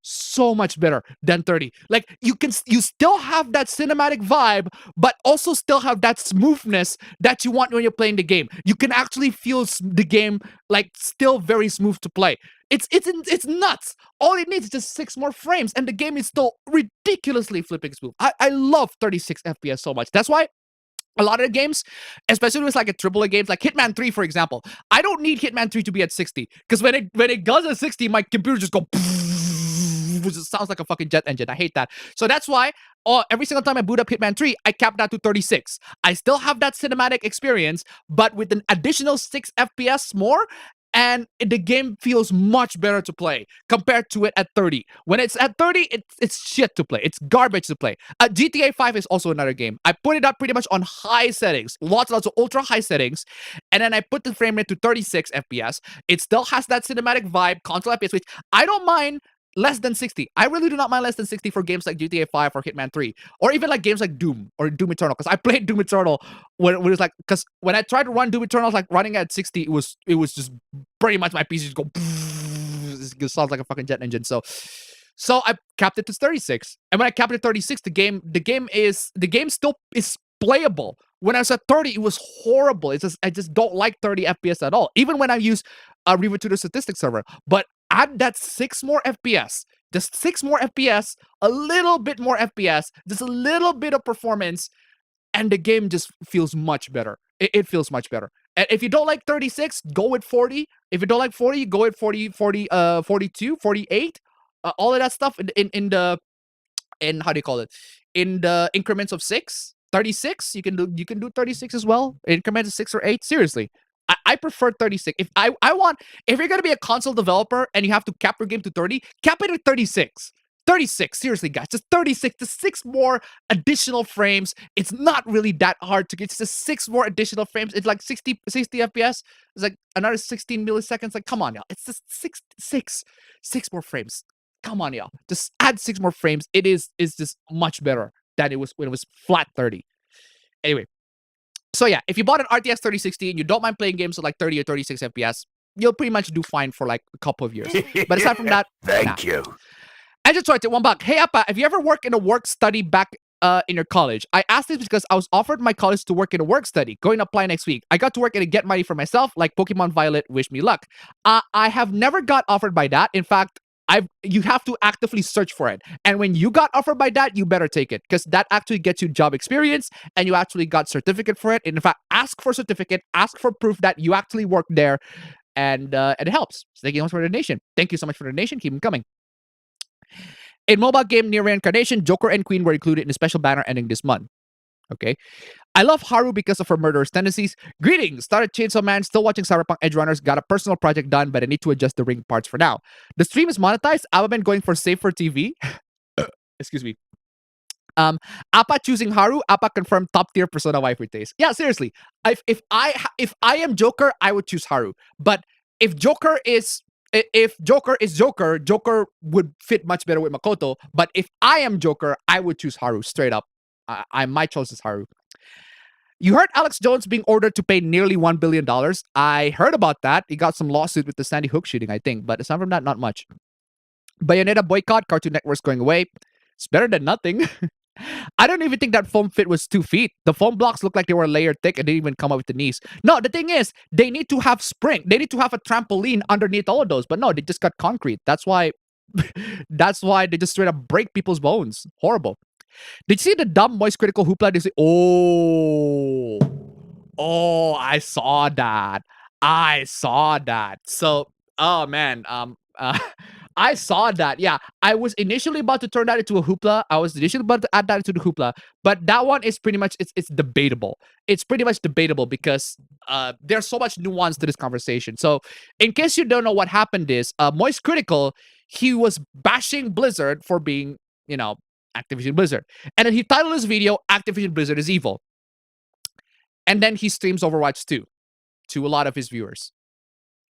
So much better than 30. Like, you still have that cinematic vibe, but also still have that smoothness that you want when you're playing the game. You can actually feel the game, like, still very smooth to play. It's nuts. All it needs is just 6 more frames, and the game is still ridiculously flipping smooth. I love 36 FPS so much. That's why a lot of the games, especially with like a AAA games like Hitman 3, for example, I don't need Hitman 3 to be at 60 because when it goes at 60, my computer just go it sounds like a fucking jet engine. I hate that. So that's why every single time I boot up Hitman 3, I cap that to 36. I still have that cinematic experience, but with an additional 6 FPS more, and the game feels much better to play compared to it at 30. When it's at 30, it's shit to play. It's garbage to play. GTA 5 is also another game. I put it up pretty much on high settings, lots of ultra high settings, and then I put the frame rate to 36 FPS. It still has that cinematic vibe, console FPS, which I don't mind less than 60. I really do not mind less than 60 for games like GTA 5 or Hitman 3, or even like games like Doom or Doom Eternal. Because I played Doom Eternal when it was like, because when I tried to run Doom Eternal, like running at 60, it was just pretty much my PC just go. It sounds like a fucking jet engine. So I capped it to 36, and when I capped it to 36, the game still is playable. When I was at 30, it was horrible. I just don't like 30 FPS at all. Even when I use a Reaver Tutor Statistics server, but add that 6 more FPS, just 6 more FPS, a little bit more FPS, just a little bit of performance, and the game just feels much better. It feels much better. And if you don't like 36, go with 40. If you don't like 40, go with 42, 48. All of that stuff in how do you call it? In the increments of 6, 36. You can do 36 as well. Increments of 6 or 8. Seriously. I prefer 36. If you're gonna be a console developer and you have to cap your game to 30, cap it at 36. 36, seriously, guys, just 36, just 6 more additional frames. It's not really that hard to get. It's just 6 more additional frames. It's like 60 FPS. It's like another 16 milliseconds. Like, come on, y'all. It's just 6 more frames. Come on, y'all. Just add 6 more frames. It's just much better than it was when it was flat 30. Anyway. So yeah, if you bought an RTX 3060 and you don't mind playing games at like 30 or 36 FPS, you'll pretty much do fine for like a couple of years. But aside from that, Thank you. I just tried it $1. Hey Appa, have you ever worked in a work study back in your college? I asked this because I was offered my college to work in a work study, going to apply next week. I got to work in a get money for myself, like Pokemon Violet, wish me luck. I have never got offered by that. In fact, you have to actively search for it. And when you got offered by that, you better take it, because that actually gets you job experience and you actually got certificate for it. And in fact, ask for certificate, ask for proof that you actually worked there, and it helps. So thank you so much for the donation. Thank you so much for the donation. Keep them coming. In mobile game Near Reincarnation, Joker and Queen were included in a special banner ending this month. Okay. I love Haru because of her murderous tendencies. Greetings! Started Chainsaw Man, still watching Cyberpunk Edge Runners, got a personal project done, but I need to adjust the ring parts for now. The stream is monetized. I've been going for safer TV. Excuse me. Appa choosing Haru. Appa confirmed top tier Persona waifu taste. Yeah, seriously. If I am Joker, I would choose Haru. But if Joker is Joker, Joker would fit much better with Makoto. But if I am Joker, I would choose Haru straight up. My choice is Haru. You heard Alex Jones being ordered to pay nearly $1 billion. I heard about that. He got some lawsuit with the Sandy Hook shooting, I think. But aside from that, not much. Bayonetta boycott, Cartoon Network's going away. It's better than nothing. I don't even think that foam fit was 2 feet. The foam blocks looked like they were layered thick and didn't even come up with the knees. No, the thing is, they need to have spring. They need to have a trampoline underneath all of those. But no, they just got concrete. That's why they just straight up break people's bones. Horrible. Did you see the dumb Moist Critical hoopla? They say, oh, I saw that. So, oh man, I saw that. Yeah, I was initially about to turn that into a hoopla. I was initially about to add that into the hoopla, but that one is pretty much it's debatable. It's pretty much debatable because there's so much nuance to this conversation. So, in case you don't know what happened, is Moist Critical, he was bashing Blizzard for being, Activision Blizzard. And then he titled his video, Activision Blizzard is Evil. And then he streams Overwatch 2 to a lot of his viewers.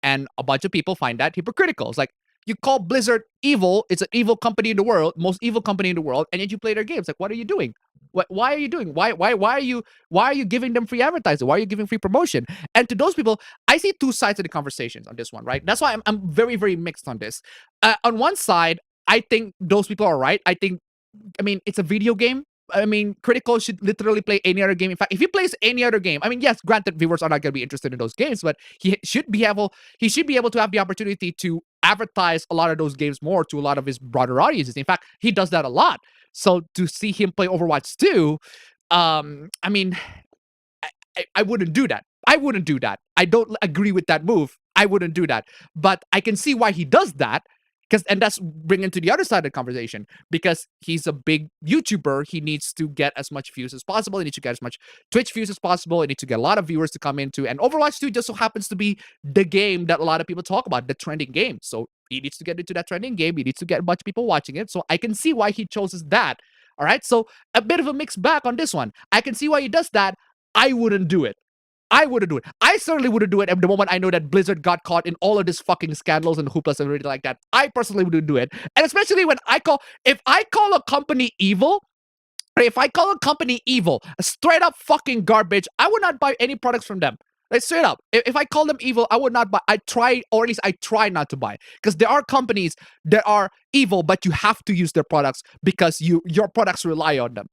And a bunch of people find that hypocritical. It's like, you call Blizzard evil, it's an evil company in the world, most evil company in the world, and yet you play their games. Like, what are you doing? Why are you doing? Why are you giving them free advertising? Why are you giving free promotion? And to those people, I see two sides of the conversations on this one, right? That's why I'm very, very mixed on this. On one side, I think those people are right. It's a video game. Critical should literally play any other game. In fact, if he plays any other game, yes, granted, viewers are not going to be interested in those games, but he should be able to have the opportunity to advertise a lot of those games more to a lot of his broader audiences. In fact, he does that a lot. So to see him play Overwatch 2, I wouldn't do that. I don't agree with that move. I wouldn't do that. But I can see why he does that. And that's bringing to the other side of the conversation, because he's a big YouTuber. He needs to get as much views as possible. He needs to get as much Twitch views as possible. He needs to get a lot of viewers to come into. And Overwatch 2 just so happens to be the game that a lot of people talk about, the trending game. So he needs to get into that trending game. He needs to get a bunch of people watching it. So I can see why he chooses that. All right. So a bit of a mixed bag on this one. I can see why he does that. I wouldn't do it. I wouldn't do it. I certainly wouldn't do it at the moment I know that Blizzard got caught in all of this fucking scandals and hooplas and everything like that. I personally wouldn't do it. And especially when if I call a company evil, straight up fucking garbage, I would not buy any products from them. Like, straight up. If I call them evil, I would not buy. I try not to buy. Because there are companies that are evil, but you have to use their products because your products rely on them.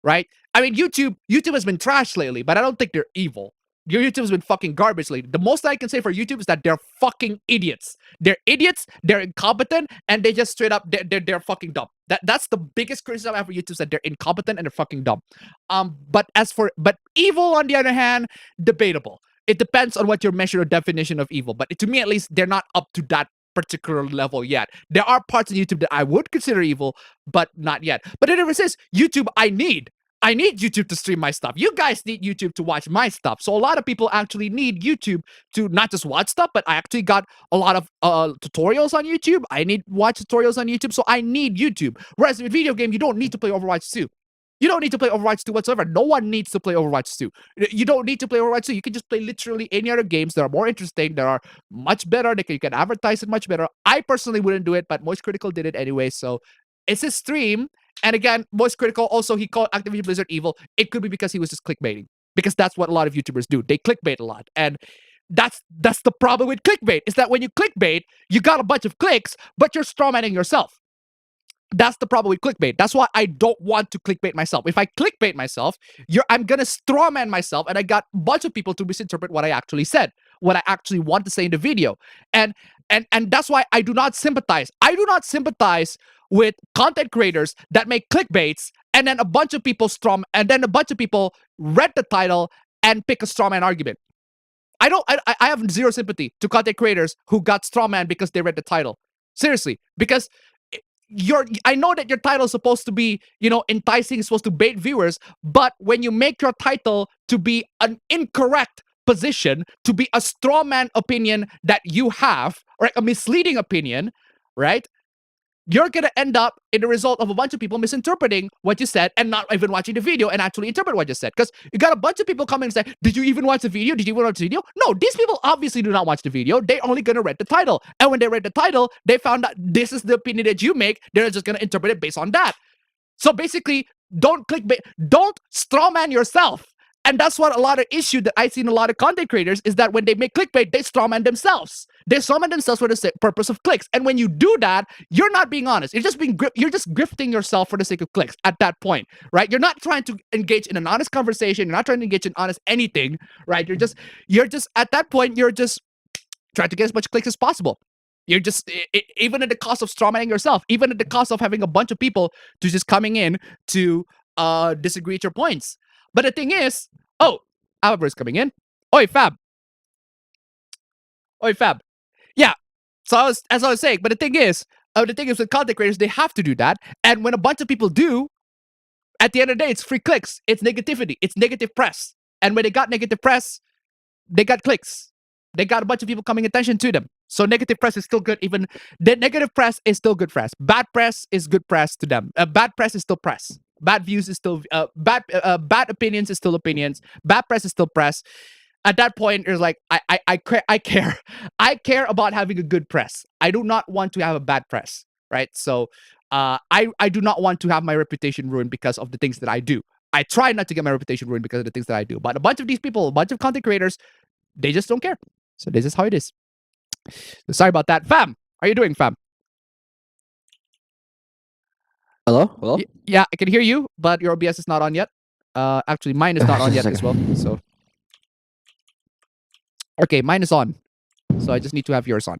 Right? I mean, YouTube has been trashed lately, but I don't think they're evil. Your YouTube has been fucking garbage lately. The most I can say for YouTube is that they're fucking idiots. They're idiots, they're incompetent, and they just straight up, they're fucking dumb. That's the biggest criticism I have for YouTube, is that they're incompetent and they're fucking dumb. But evil, on the other hand, debatable. It depends on what your measure or definition of evil. But to me, at least, they're not up to that particular level yet. There are parts of YouTube that I would consider evil, but not yet. But it never says, YouTube, I need YouTube to stream my stuff. You guys need YouTube to watch my stuff. So a lot of people actually need YouTube to not just watch stuff, but I actually got a lot of tutorials on YouTube. I need watch tutorials on YouTube, so I need YouTube. Whereas with video game, you don't need to play Overwatch 2. You don't need to play Overwatch 2 whatsoever. No one needs to play Overwatch 2. You don't need to play Overwatch 2. You can just play literally any other games that are more interesting, that are much better. You can advertise it much better. I personally wouldn't do it, but Moist Critical did it anyway, so it's his stream. And again, Moist Critical, also, he called Activision Blizzard evil. It could be because he was just clickbaiting. Because that's what a lot of YouTubers do. They clickbait a lot. And that's the problem with clickbait, is that when you clickbait, you got a bunch of clicks, but you're strawmanning yourself. That's the problem with clickbait. That's why I don't want to clickbait myself. If I clickbait myself, I'm going to strawman myself, and I got a bunch of people to misinterpret what I actually said, what I actually want to say in the video. And that's why I do not sympathize. I do not sympathize with content creators that make clickbaits, and then a bunch of people read the title and pick a strawman argument. I have zero sympathy to content creators who got strawman because they read the title. Seriously, because I know that your title is supposed to be, enticing, supposed to bait viewers, but when you make your title to be an incorrect position, to be a strawman opinion that you have, or a misleading opinion, right? You're going to end up in the result of a bunch of people misinterpreting what you said and not even watching the video and actually interpret what you said. Because you got a bunch of people coming and say, did you even watch the video? Did you even watch the video? No, these people obviously do not watch the video. They're only going to read the title. And when they read the title, they found out this is the opinion that you make. They're just going to interpret it based on that. So basically, don't clickbait. Don't strawman yourself. And that's what a lot of issue that I see in a lot of content creators is that when they make clickbait, they strawman themselves. They strawman themselves for the purpose of clicks. And when you do that, you're not being honest. You're just grifting yourself for the sake of clicks at that point, right? You're not trying to engage in an honest conversation. You're not trying to engage in honest anything, right? You're just at that point, you're just trying to get as much clicks as possible. You're just, even at the cost of strawmanning yourself, even at the cost of having a bunch of people to just coming in to disagree with your points. But the thing is, Albert's coming in. Oi, Fab. Yeah. So as I was saying, but the thing is with content creators, they have to do that. And when a bunch of people do, at the end of the day, it's free clicks. It's negativity. It's negative press. And when they got negative press, they got clicks. They got a bunch of people coming attention to them. So negative press is still good. Even the negative press is still good press. Bad press is good press to them. Bad press is still press. Bad views is still bad opinions is still opinions. Bad press is still press. At that point, it's like I care. I care about having a good press. I do not want to have a bad press, right? So I do not want to have my reputation ruined because of the things that I do. I try not to get my reputation ruined because of the things that I do. But a bunch of these people, a bunch of content creators, they just don't care. So this is how it is. So sorry about that. Fam, how are you doing, fam? Hello? Yeah, I can hear you, but your OBS is not on yet. Actually, mine is not on yet as well. So, okay, mine is on. So I just need to have yours on.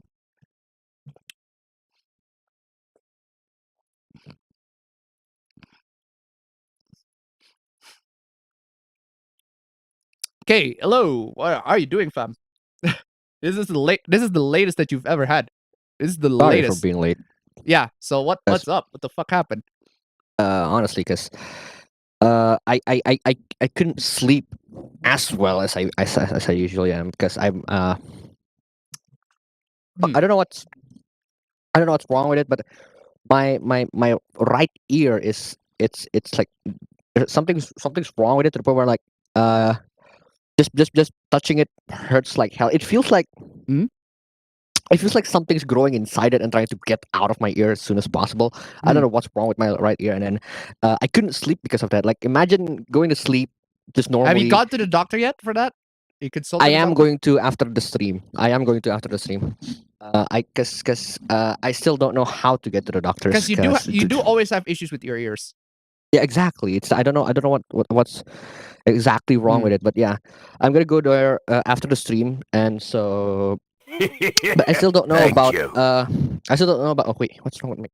Okay, hello. What are you doing, fam? This is the latest that you've ever had. This is the Sorry latest. for being late. Yeah. So what's up? What the fuck happened? Honestly, because I couldn't sleep as well as I usually am because Hmm. I don't know what's wrong with it, but my right ear is it's like something's wrong with it to the point where like uh just touching it hurts like hell. Hmm? It feels like something's growing inside it and trying to get out of my ear as soon as possible. I don't Hmm. know what's wrong with my right ear, and then I couldn't sleep because of that. Like imagine going to sleep just Have you normally. gone to the doctor yet for that? You I consulted the am doctor? going to after the stream. I am going to after the stream. I cause I still don't know how to get to the doctors. Because you do always have issues with your ears. Yeah, exactly. It's I don't know what's exactly wrong Hmm. with it, but yeah, I'm gonna go there after the stream, and so but I still don't know Thank about you. I still don't know about. Oh wait, what's wrong with me?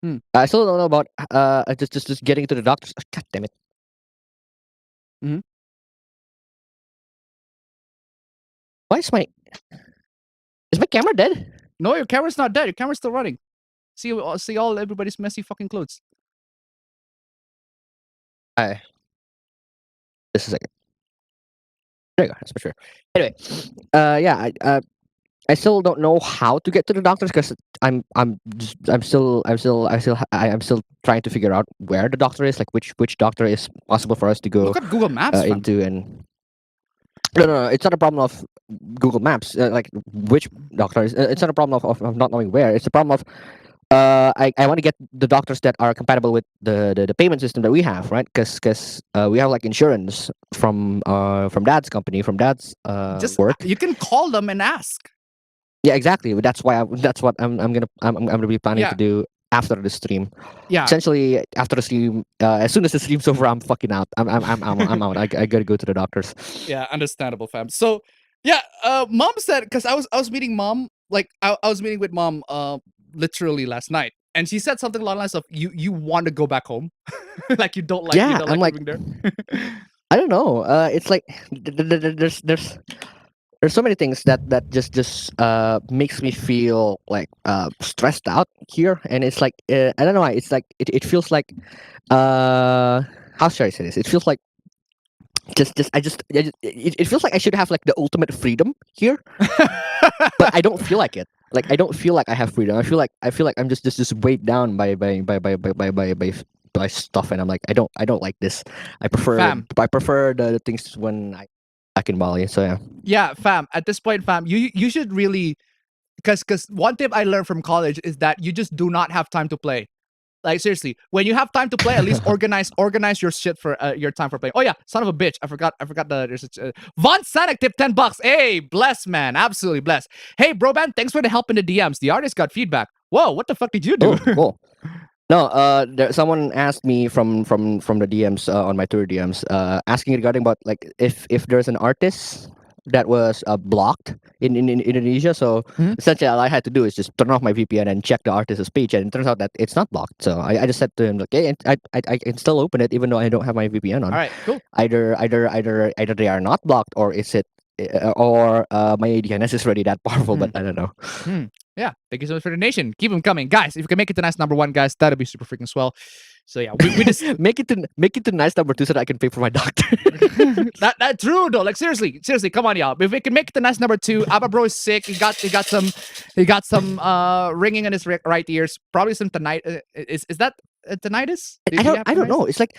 Hmm. I still don't know about just getting to the doctors. God damn it! Mhm. Why is my camera dead? No, your camera's not dead. Your camera's still running. See all everybody's messy fucking clothes. I Just a second. There you go. That's for sure. Anyway, yeah, I still don't know how to get to the doctors because I'm still trying to figure out where the doctor is, like which doctor is possible for us to go Look at Google Maps, fam. into. And no, it's not a problem of Google Maps, like which doctor is. It's not a problem of not knowing where. It's a problem of I want to get the doctors that are compatible with the payment system that we have, right? Because we have like insurance from dad's company, from dad's Just work. you can call them and ask. Yeah, exactly. That's that's what I'm gonna be planning Yeah. to do after the stream. Yeah. Essentially, after the stream, as soon as the stream's over, I'm fucking out. I'm out. I gotta go to the doctors. Yeah, understandable, fam. So, yeah, mom said because I was meeting mom, like I was meeting with mom, literally last night, and she said something along the lines of you want to go back home, like you don't Yeah, I'm like, living there. I don't know. It's like there's so many things that just makes me feel like stressed out here, and it's like I don't know why. It's like it feels like how should I say this? It feels like it feels like I should have like the ultimate freedom here, but I don't feel like it. Like I don't feel like I have freedom. I feel like I'm just weighed down by stuff, and I'm like I don't like this. Fam. I prefer the things when I back in Bali. So yeah. Yeah, fam. At this point, fam, you should really because one tip I learned from college is that you just do not have time to play. Like seriously, when you have time to play, at least organize your shit for your time for playing. Oh yeah, son of a bitch, I forgot there's a Von Sanek tip $10. Hey, bless man, absolutely bless. Hey, bro, man, thanks for the help in the DMs. The artist got feedback. Whoa, what the fuck did you do? Oh, cool. No, someone asked me from the DMs on my tour DMs, asking regarding about like if there's an artist that was blocked in Indonesia. So Mhm. essentially, all I had to do is just turn off my VPN and check the artist's page, and it turns out that it's not blocked. So I just said to him like, hey, I can still open it even though I don't have my VPN on. All right, cool. Either they are not blocked, or is it or my ADNS is already that powerful, but I don't know. Yeah, thank you so much for the donation. Keep them coming, guys. If you can make it to nice number one, guys, that'd be super freaking swell. So yeah, we just make it to nice number 2 so that I can pay for my doctor. that true though. Like seriously, come on, y'all. If we can make it to nice number 2, Abba Bro is sick. He got some ringing in his right ears. Probably some tinnitus. Is that tinnitus? Do you have I don't tinnitus? know. It's like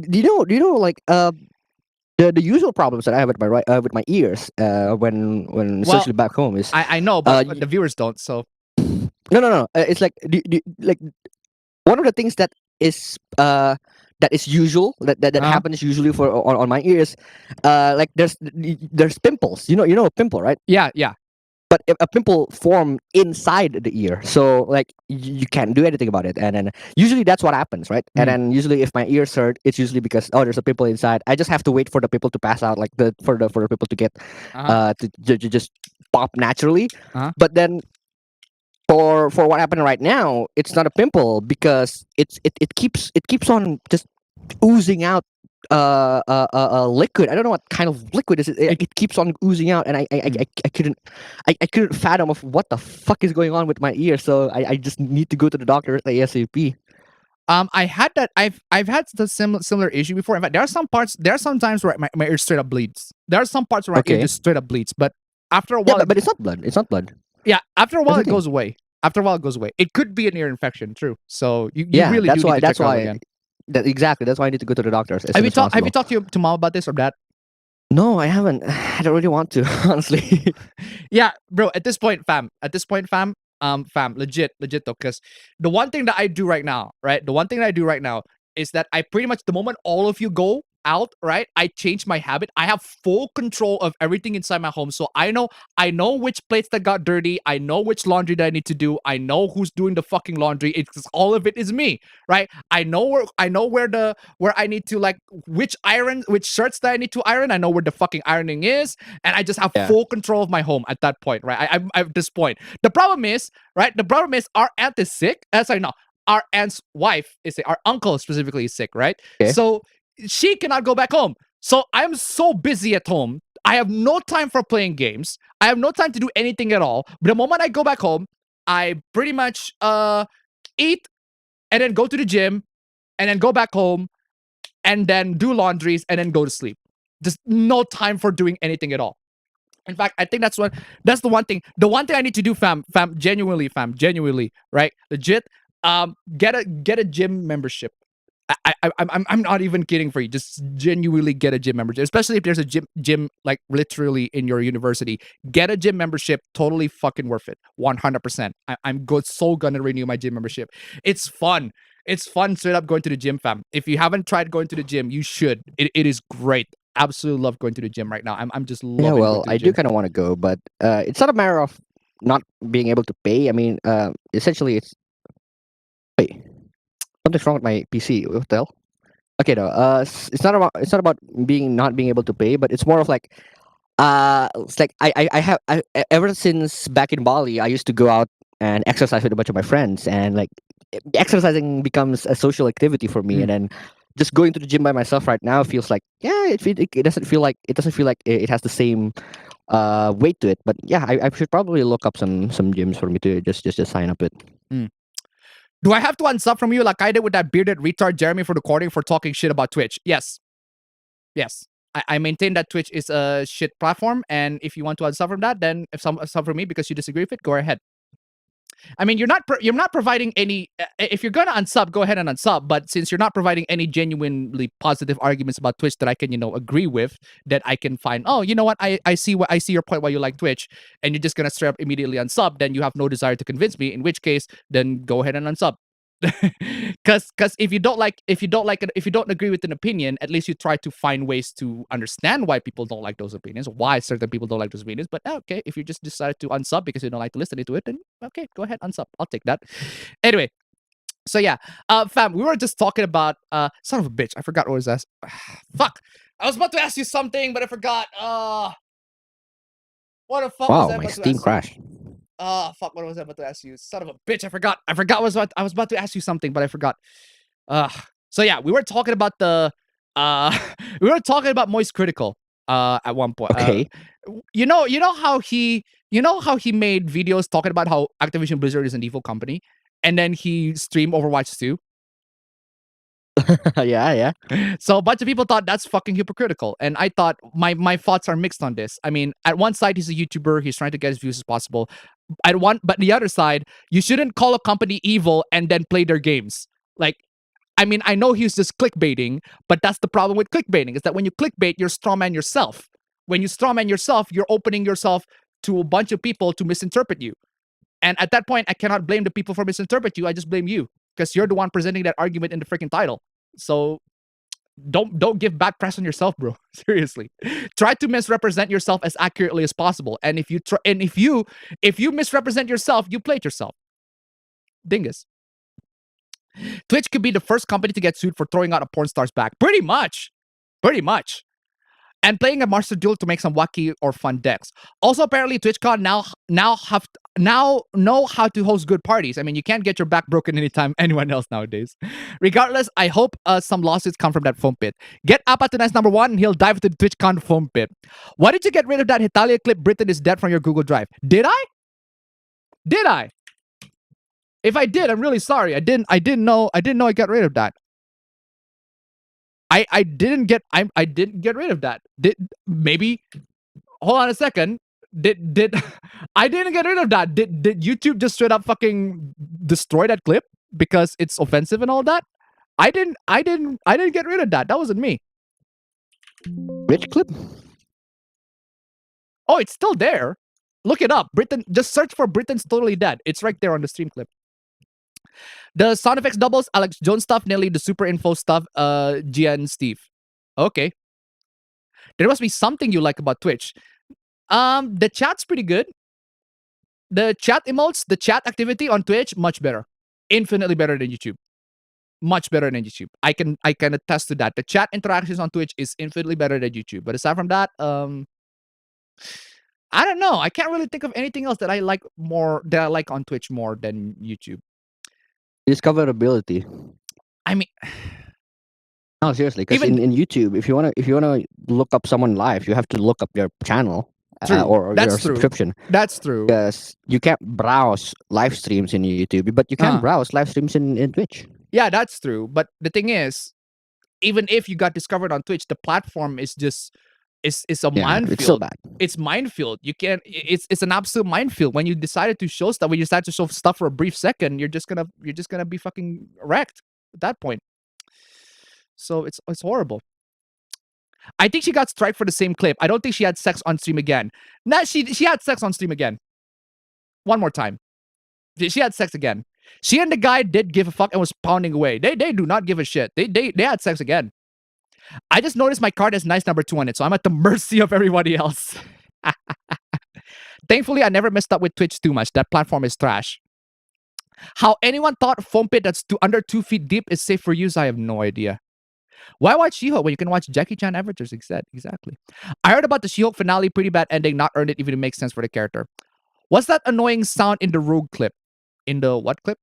do you know like the usual problems that I have with my with my ears when Well, especially back home is I know, but the viewers don't. So no. It's like like one of the things that is usual that Uh-huh. happens usually for on my ears, like there's pimples. You know a pimple, right? yeah. But if a pimple form inside the ear, so like you can't do anything about it, and then usually that's what happens, right? And then usually if my ears hurt, it's usually because there's a pimple inside. I just have to wait for the pimple to pass out, like for the pimple to get Uh-huh. to just pop naturally. Uh-huh. But then for what happened right now, it's not a pimple because it keeps on just oozing out liquid. I don't know what kind of liquid is. It keeps on oozing out, and I couldn't fathom of what the fuck is going on with my ear. So I just need to go to the doctor ASAP. I had that. I've had the similar issue before. In fact, there are some times where my ear straight up bleeds. There are some parts where my ear Okay. just straight up bleeds. But after a Yeah, while, but it's not blood. It's not blood. yeah, after a while the it thing. goes away. After a while it goes away. It could be an ear infection, true. So you Yeah, really that's do why. need to That's check it out why. again. Exactly. That's why I need to go to the doctor as soon Have you as talked? Have you possible. talked to mom about this or dad? No, I haven't. I don't really want to, honestly. Yeah, bro. At this point, fam. Fam. Legit though. Because the one thing that I do right now, right? The one thing that I do right now is that I pretty much the moment all of you go out, right? I change my habit. I have full control of everything inside my home. So I know which plates that got dirty. I know which laundry that I need to do. I know who's doing the fucking laundry. It's all of it is me, right? I know where I need to like which shirts that I need to iron. I know where the fucking ironing is, and I just have Yeah. full control of my home at that point, right? I'm at this point. The problem is, right? The problem is our aunt is sick. Sorry, no. Our aunt's wife is sick. Our uncle specifically is sick, right? Okay. So she cannot go back home. So I'm so busy at home. I have no time for playing games. I have no time to do anything at all. But the moment I go back home, I pretty much eat and then go to the gym and then go back home and then do laundries and then go to sleep. Just no time for doing anything at all. In fact, I think that's the one thing. The one thing I need to do, fam, genuinely, right? Legit, get a gym membership. I'm not even kidding for you. Just genuinely get a gym membership, especially if there's a gym like literally in your university. Get a gym membership. Totally fucking worth it. 100%. I'm so gonna renew my gym membership. It's fun. It's fun straight up going to the gym, fam. If you haven't tried going to the gym, you should. It is great. Absolutely love going to the gym right now. I'm just loving Yeah, going well, to the I gym. do kind of want to go, but it's not a matter of not being able to pay. I mean, essentially, it's wait, something's wrong with my PC. What the hell? Okay, no, it's not about not being able to pay, but it's more of like it's like ever since back in Bali, I used to go out and exercise with a bunch of my friends, and like exercising becomes a social activity for me, Mm. and then just going to the gym by myself right now feels like it doesn't feel like it has the same weight to it. But yeah, I should probably look up some gyms for me to just sign up with. Do I have to unsub from you like I did with that bearded retard Jeremy for recording for talking shit about Twitch? Yes. I maintain that Twitch is a shit platform, and if you want to unsub from that, then if some unsub from me because you disagree with it, go ahead. I mean, you're not providing any. If you're gonna unsub, go ahead and unsub. But since you're not providing any genuinely positive arguments about Twitch that I can agree with, that I can find. Oh, you know what? I see your point why you like Twitch, and you're just gonna straight up immediately unsub. Then you have no desire to convince me. In which case, then go ahead and unsub. Because if you don't agree with an opinion, at least you try to find ways to understand why people don't like those opinions, why certain people don't like those opinions. But okay, if you just decide to unsub because you don't like to listen to it, then okay, go ahead, unsub. I'll take that. Anyway, so yeah, fam, we were just talking about son of a bitch. I forgot what was that. Fuck. I was about to ask you something, but I forgot. What the fuck was Wow, I my about to Steam ask you? crashed. Fuck, what was I about to ask you? Son of a bitch, I forgot. I was about to ask you something, but I forgot. So yeah, we were talking about the we were talking about Moist Critical at one point. Okay. You know how he made videos talking about how Activision Blizzard is an evil company, and then he streamed Overwatch 2. Yeah. So a bunch of people thought that's fucking hypocritical, and I thought my thoughts are mixed on this. I mean, at one side he's a YouTuber, he's trying to get as views as possible. But the other side, you shouldn't call a company evil and then play their games. Like, I mean, I know he's just clickbaiting, but that's the problem with clickbaiting, is that when you clickbait, you're strawman yourself. When you strawman yourself, you're opening yourself to a bunch of people to misinterpret you. And at that point, I cannot blame the people for misinterpret you. I just blame you because you're the one presenting that argument in the freaking title. So don't give bad press on yourself, bro. Seriously, try to misrepresent yourself as accurately as possible. And if you misrepresent yourself, you played yourself. Dingus. Twitch could be the first company to get sued for throwing out a porn star's back. Pretty much. and playing a Master Duel to make some wacky or fun decks. Also, apparently, TwitchCon now know how to host good parties. I mean, you can't get your back broken anytime anyone else nowadays. Regardless, I hope some lawsuits come from that foam pit. Get Appa to nice number 1, and he'll dive into the TwitchCon foam pit. Why did you get rid of that Hitalia clip? Britain is dead from your Google Drive. Did I? Did I? If I did, I'm really sorry. I didn't know I got rid of that. I didn't get rid of that. Maybe hold on a second. Did I didn't get rid of that. Did YouTube just straight up fucking destroy that clip because it's offensive and all that? I didn't get rid of that. That wasn't me. Which clip? Oh, it's still there. Look it up. Britain, just search for Britain's Totally Dead. It's right there on the stream clip. The sound effects doubles, Alex Jones stuff, Nelly, the super info stuff, Gia and Steve. Okay. There must be something you like about Twitch. The chat's pretty good. The chat emotes, the chat activity on Twitch, much better. Infinitely better than YouTube. Much better than YouTube. I can attest to that. The chat interactions on Twitch is infinitely better than YouTube. But aside from that, I don't know. I can't really think of anything else that I like on Twitch more than YouTube. Discoverability. I mean, no, seriously, because in YouTube, if you wanna look up someone live, you have to look up their channel or That's your true. subscription. That's true. Because you can't browse live streams in YouTube, but you can browse live streams in Twitch. Yeah, that's true. But the thing is, even if you got discovered on Twitch, the platform is just it's a minefield. It's so bad. It's minefield. You can't. It's an absolute minefield. When you decided to show stuff, when you decide to show stuff for a brief second, you're just gonna be fucking wrecked at that point. So it's horrible. I think she got striked for the same clip. I don't think she had sex on stream again. Nah, she had sex on stream again. One more time. She had sex again. She and the guy did give a fuck and was pounding away. They do not give a shit. They had sex again. I just noticed my card has nice number 2 on it, so I'm at the mercy of everybody else. Thankfully, I never messed up with Twitch too much. That platform is trash. How anyone thought foam pit that's under 2 feet deep is safe for use, I have no idea. Why watch She-Hulk when you can watch Jackie Chan Avatars? Exactly. I heard about the She-Hulk finale, pretty bad ending, not earned it even if it makes sense for the character. What's that annoying sound in the Rogue clip? In the what clip?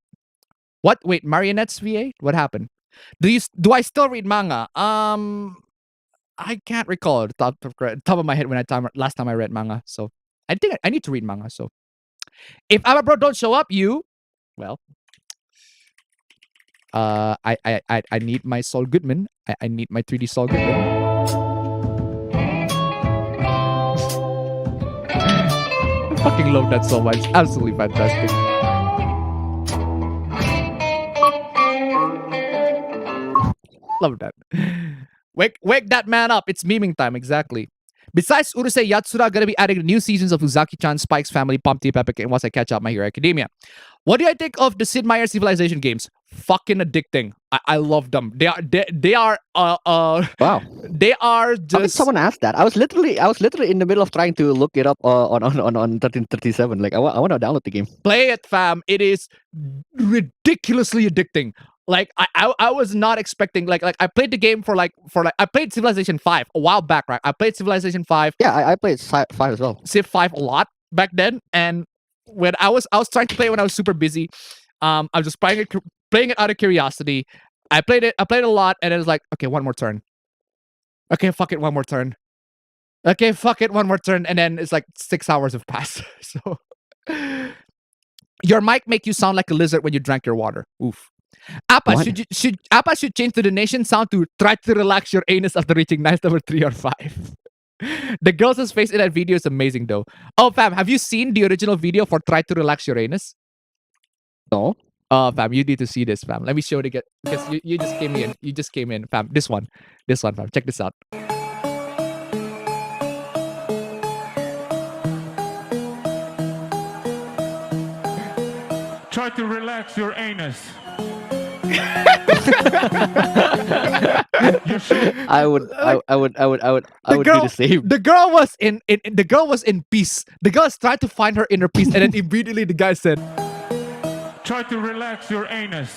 What? Wait, Marionettes VA? What happened? Do I still read manga? I can't recall the top of my head when last time I read manga. So I think I need to read manga. So if Abba Bro don't show up, well, I need my Saul Goodman. I need my 3D Saul Goodman. I fucking love that so much. Absolutely fantastic. Love that. Wake that man up. It's memeing time. Exactly. Besides Urusei Yatsura, gonna be adding new seasons of Uzaki-chan, Spike's Family, Pumpty Epic, and once I catch up My Hero Academia. What do I think of the Sid Meier's Civilization games? Fucking addicting. I love them. They are Wow. They are just. How did someone asked that? I was literally in the middle of trying to look it up on 1337. Like I want to download the game. Play it, fam. It is ridiculously addicting. Like I was not expecting like I played the game for I played Civilization 5 a while back, right? I played Civilization 5. Yeah, I played 5 as well. Civ 5 a lot back then, and when I was trying to play when I was super busy. I was just playing it out of curiosity. I played it a lot, and it was like, okay, one more turn. Okay, fuck it, one more turn. Okay, fuck it, one more turn, and then it's like 6 hours have passed. So your mic make you sound like a lizard when you drank your water. Oof. Appa, Appa should change the donation sound to try to relax your anus after reaching nice number 3 or 5. The girl's face in that video is amazing though. Oh fam, have you seen the original video for try to relax your anus? No. Oh fam, you need to see this fam. Let me show it again. Because you just came in. You just came in, fam. This one fam. Check this out. Try to relax your anus. I would do the same. The girl was in peace. The girl tried to find her inner peace, and then immediately the guy said, "Try to relax your anus."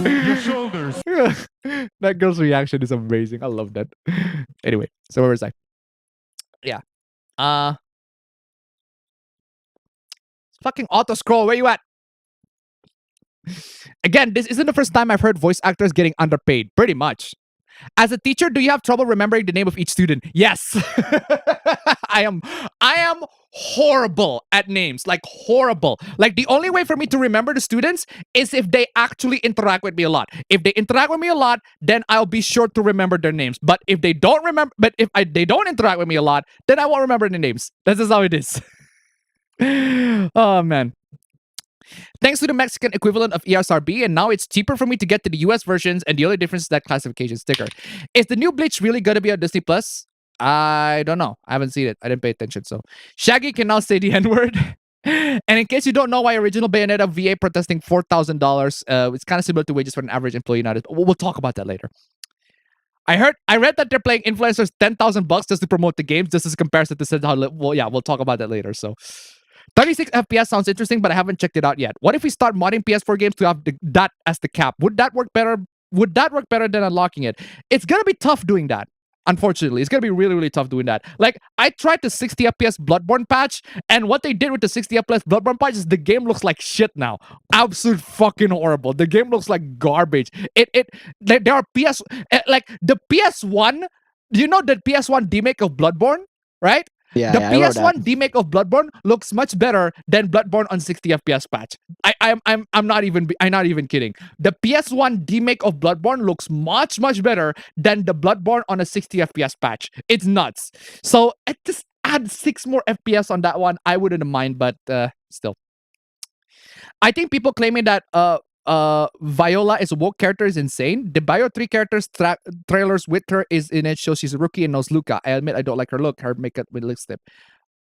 Your shoulders. That girl's reaction is amazing. I love that. Anyway, so where was I? Yeah. Fucking auto scroll. Where you at? Again, this isn't the first time I've heard voice actors getting underpaid. Pretty much. As a teacher, do you have trouble remembering the name of each student? Yes. I am horrible at names. Like horrible. Like the only way for me to remember the students is if they actually interact with me a lot. If they interact with me a lot, then I'll be sure to remember their names. But if they don't remember, they don't interact with me a lot, then I won't remember the names. That's just how it is. Oh man. Thanks to the Mexican equivalent of ESRB, and now it's cheaper for me to get to the US versions, and the only difference is that classification sticker. Is the new Bleach really going to be on Disney Plus? I don't know. I haven't seen it. I didn't pay attention, so. Shaggy can now say the N-word. And in case you don't know why original Bayonetta VA protesting $4,000, it's kind of similar to wages for an average employee nowadays. We'll talk about that later. I read that they're playing influencers $10,000 just to promote the games. Just as a comparison to how. Well, yeah, we'll talk about that later. So, 36 FPS sounds interesting, but I haven't checked it out yet. What if we start modding PS4 games to have that as the cap? Would that work better? Would that work better than unlocking it? It's gonna be tough doing that. Unfortunately, it's gonna be really, really tough doing that. Like, I tried the 60 FPS Bloodborne patch, and what they did with the 60 FPS Bloodborne patch is the game looks like shit now. Absolute fucking horrible. The game looks like garbage. There are like the PS1. You know the PS1 remake of Bloodborne, right? Yeah, the yeah, I know that. PS1 remake of Bloodborne looks much better than Bloodborne on 60 FPS patch. I'm not even kidding. The PS1 remake of Bloodborne looks much better than the Bloodborne on a 60 FPS patch. It's nuts. So just add 6 more FPS on that one. I wouldn't mind, but still. I think people claiming that Viola is a woke character is insane. The Bio 3 characters trailers with her is in it shows she's a rookie and knows Luca. I admit I don't like her look, her makeup with lipstick.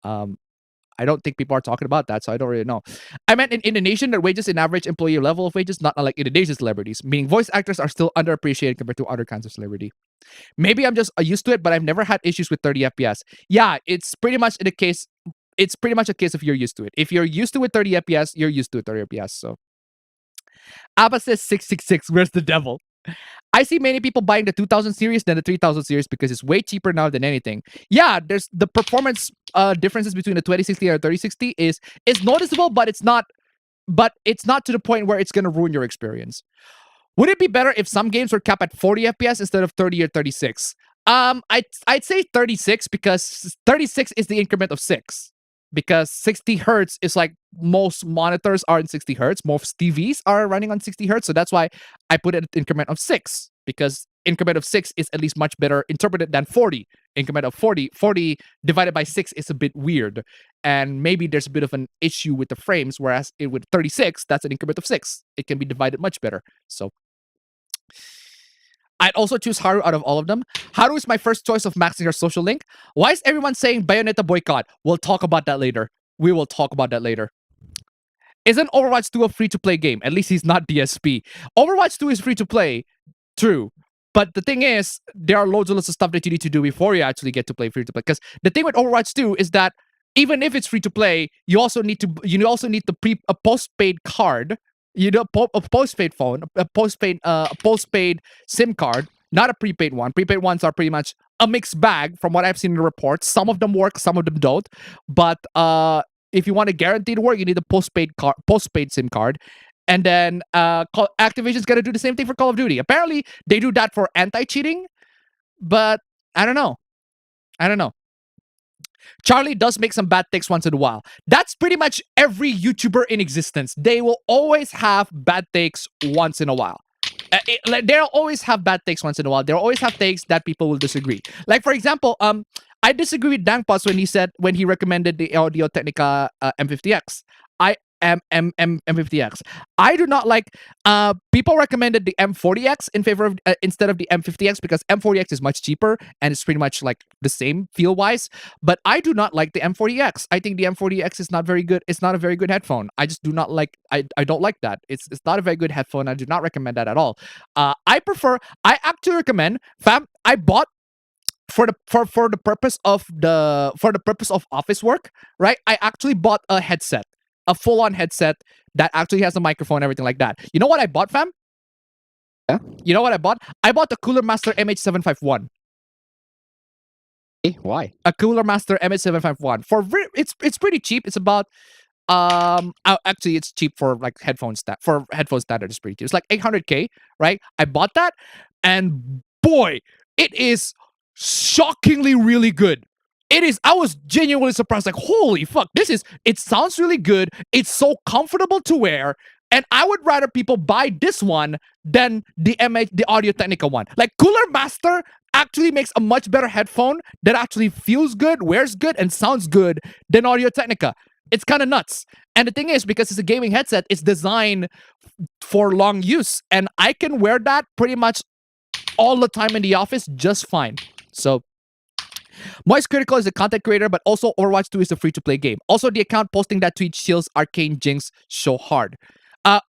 I don't think people are talking about that, so I don't really know. I meant in Indonesian, their wages in average employee level of wages, not unlike Indonesian celebrities, meaning voice actors are still underappreciated compared to other kinds of celebrity. Maybe I'm just used to it, but I've never had issues with 30 FPS. Yeah, it's pretty much the case. It's pretty much a case if you're used to it. If you're used to it 30 FPS, you're used to it 30 FPS. So. Abba says 666, where's the devil? I see many people buying the 2000 series than the 3000 series because it's way cheaper now than anything. Yeah, there's the performance differences between the 2060 and the 3060 is noticeable, but it's not to the point where it's going to ruin your experience. Would it be better if some games were capped at 40 FPS instead of 30 or 36? I'd say 36 because 36 is the increment of 6. Because 60 hertz is like most monitors are in 60 hertz. Most TVs are running on 60 hertz. So that's why I put it at increment of 6. Because increment of 6 is at least much better interpreted than 40. Increment of 40 divided by 6 is a bit weird. And maybe there's a bit of an issue with the frames. Whereas with 36, that's an increment of 6. It can be divided much better. So I'd also choose Haru out of all of them. Haru is my first choice of maxing her social link. Why is everyone saying Bayonetta boycott? We'll talk about that later. We will talk about that later. Isn't Overwatch 2 a free-to-play game? At least he's not DSP. Overwatch 2 is free-to-play. True. But the thing is, there are loads of stuff that you need to do before you actually get to play free-to-play. Because the thing with Overwatch 2 is that even if it's free-to-play, you also need a postpaid card. You know, a postpaid phone, a postpaid SIM card, not a prepaid one. Prepaid ones are pretty much a mixed bag from what I've seen in the reports. Some of them work, some of them don't. But if you want a guaranteed work, you need a postpaid SIM card. And then Activision's gonna do the same thing for Call of Duty. Apparently, they do that for anti-cheating, but I don't know. Charlie does make some bad takes once in a while. That's pretty much every YouTuber in existence. They will always have bad takes once in a while. They'll always have bad takes once in a while. They'll always have takes that people will disagree. Like, for example, I disagree with Dangpos when he recommended the Audio Technica M50X. M50X. I do not like. People recommended the M40X in favor of instead of the M50X because M40X is much cheaper and it's pretty much like the same feel wise. But I do not like the M40X. I think the M40X is not very good. It's not a very good headphone. I just do not like. I don't like that. It's not a very good headphone. I do not recommend that at all. I actually recommend. Fam, I bought. For the purpose of office work, right? I actually bought a headset. A full-on headset that actually has a microphone and everything like that. You know what I bought, fam? Yeah? You know what I bought? I bought the Cooler Master MH751. Why? A Cooler Master MH751 it's pretty cheap. It's about actually it's cheap for like headphone standard. It's pretty cheap. It's like 800K, right? I bought that, and boy, it is shockingly really good. It is. I was genuinely surprised. Like, holy fuck, it sounds really good. It's so comfortable to wear. And I would rather people buy this one than the Audio Technica one. Like, Cooler Master actually makes a much better headphone that actually feels good, wears good, and sounds good than Audio Technica. It's kind of nuts. And the thing is, because it's a gaming headset, it's designed for long use. And I can wear that pretty much all the time in the office just fine. So, Moist Critical is a content creator, but also Overwatch 2 is a free-to-play game. Also, the account posting that tweet shields Arcane Jinx so hard.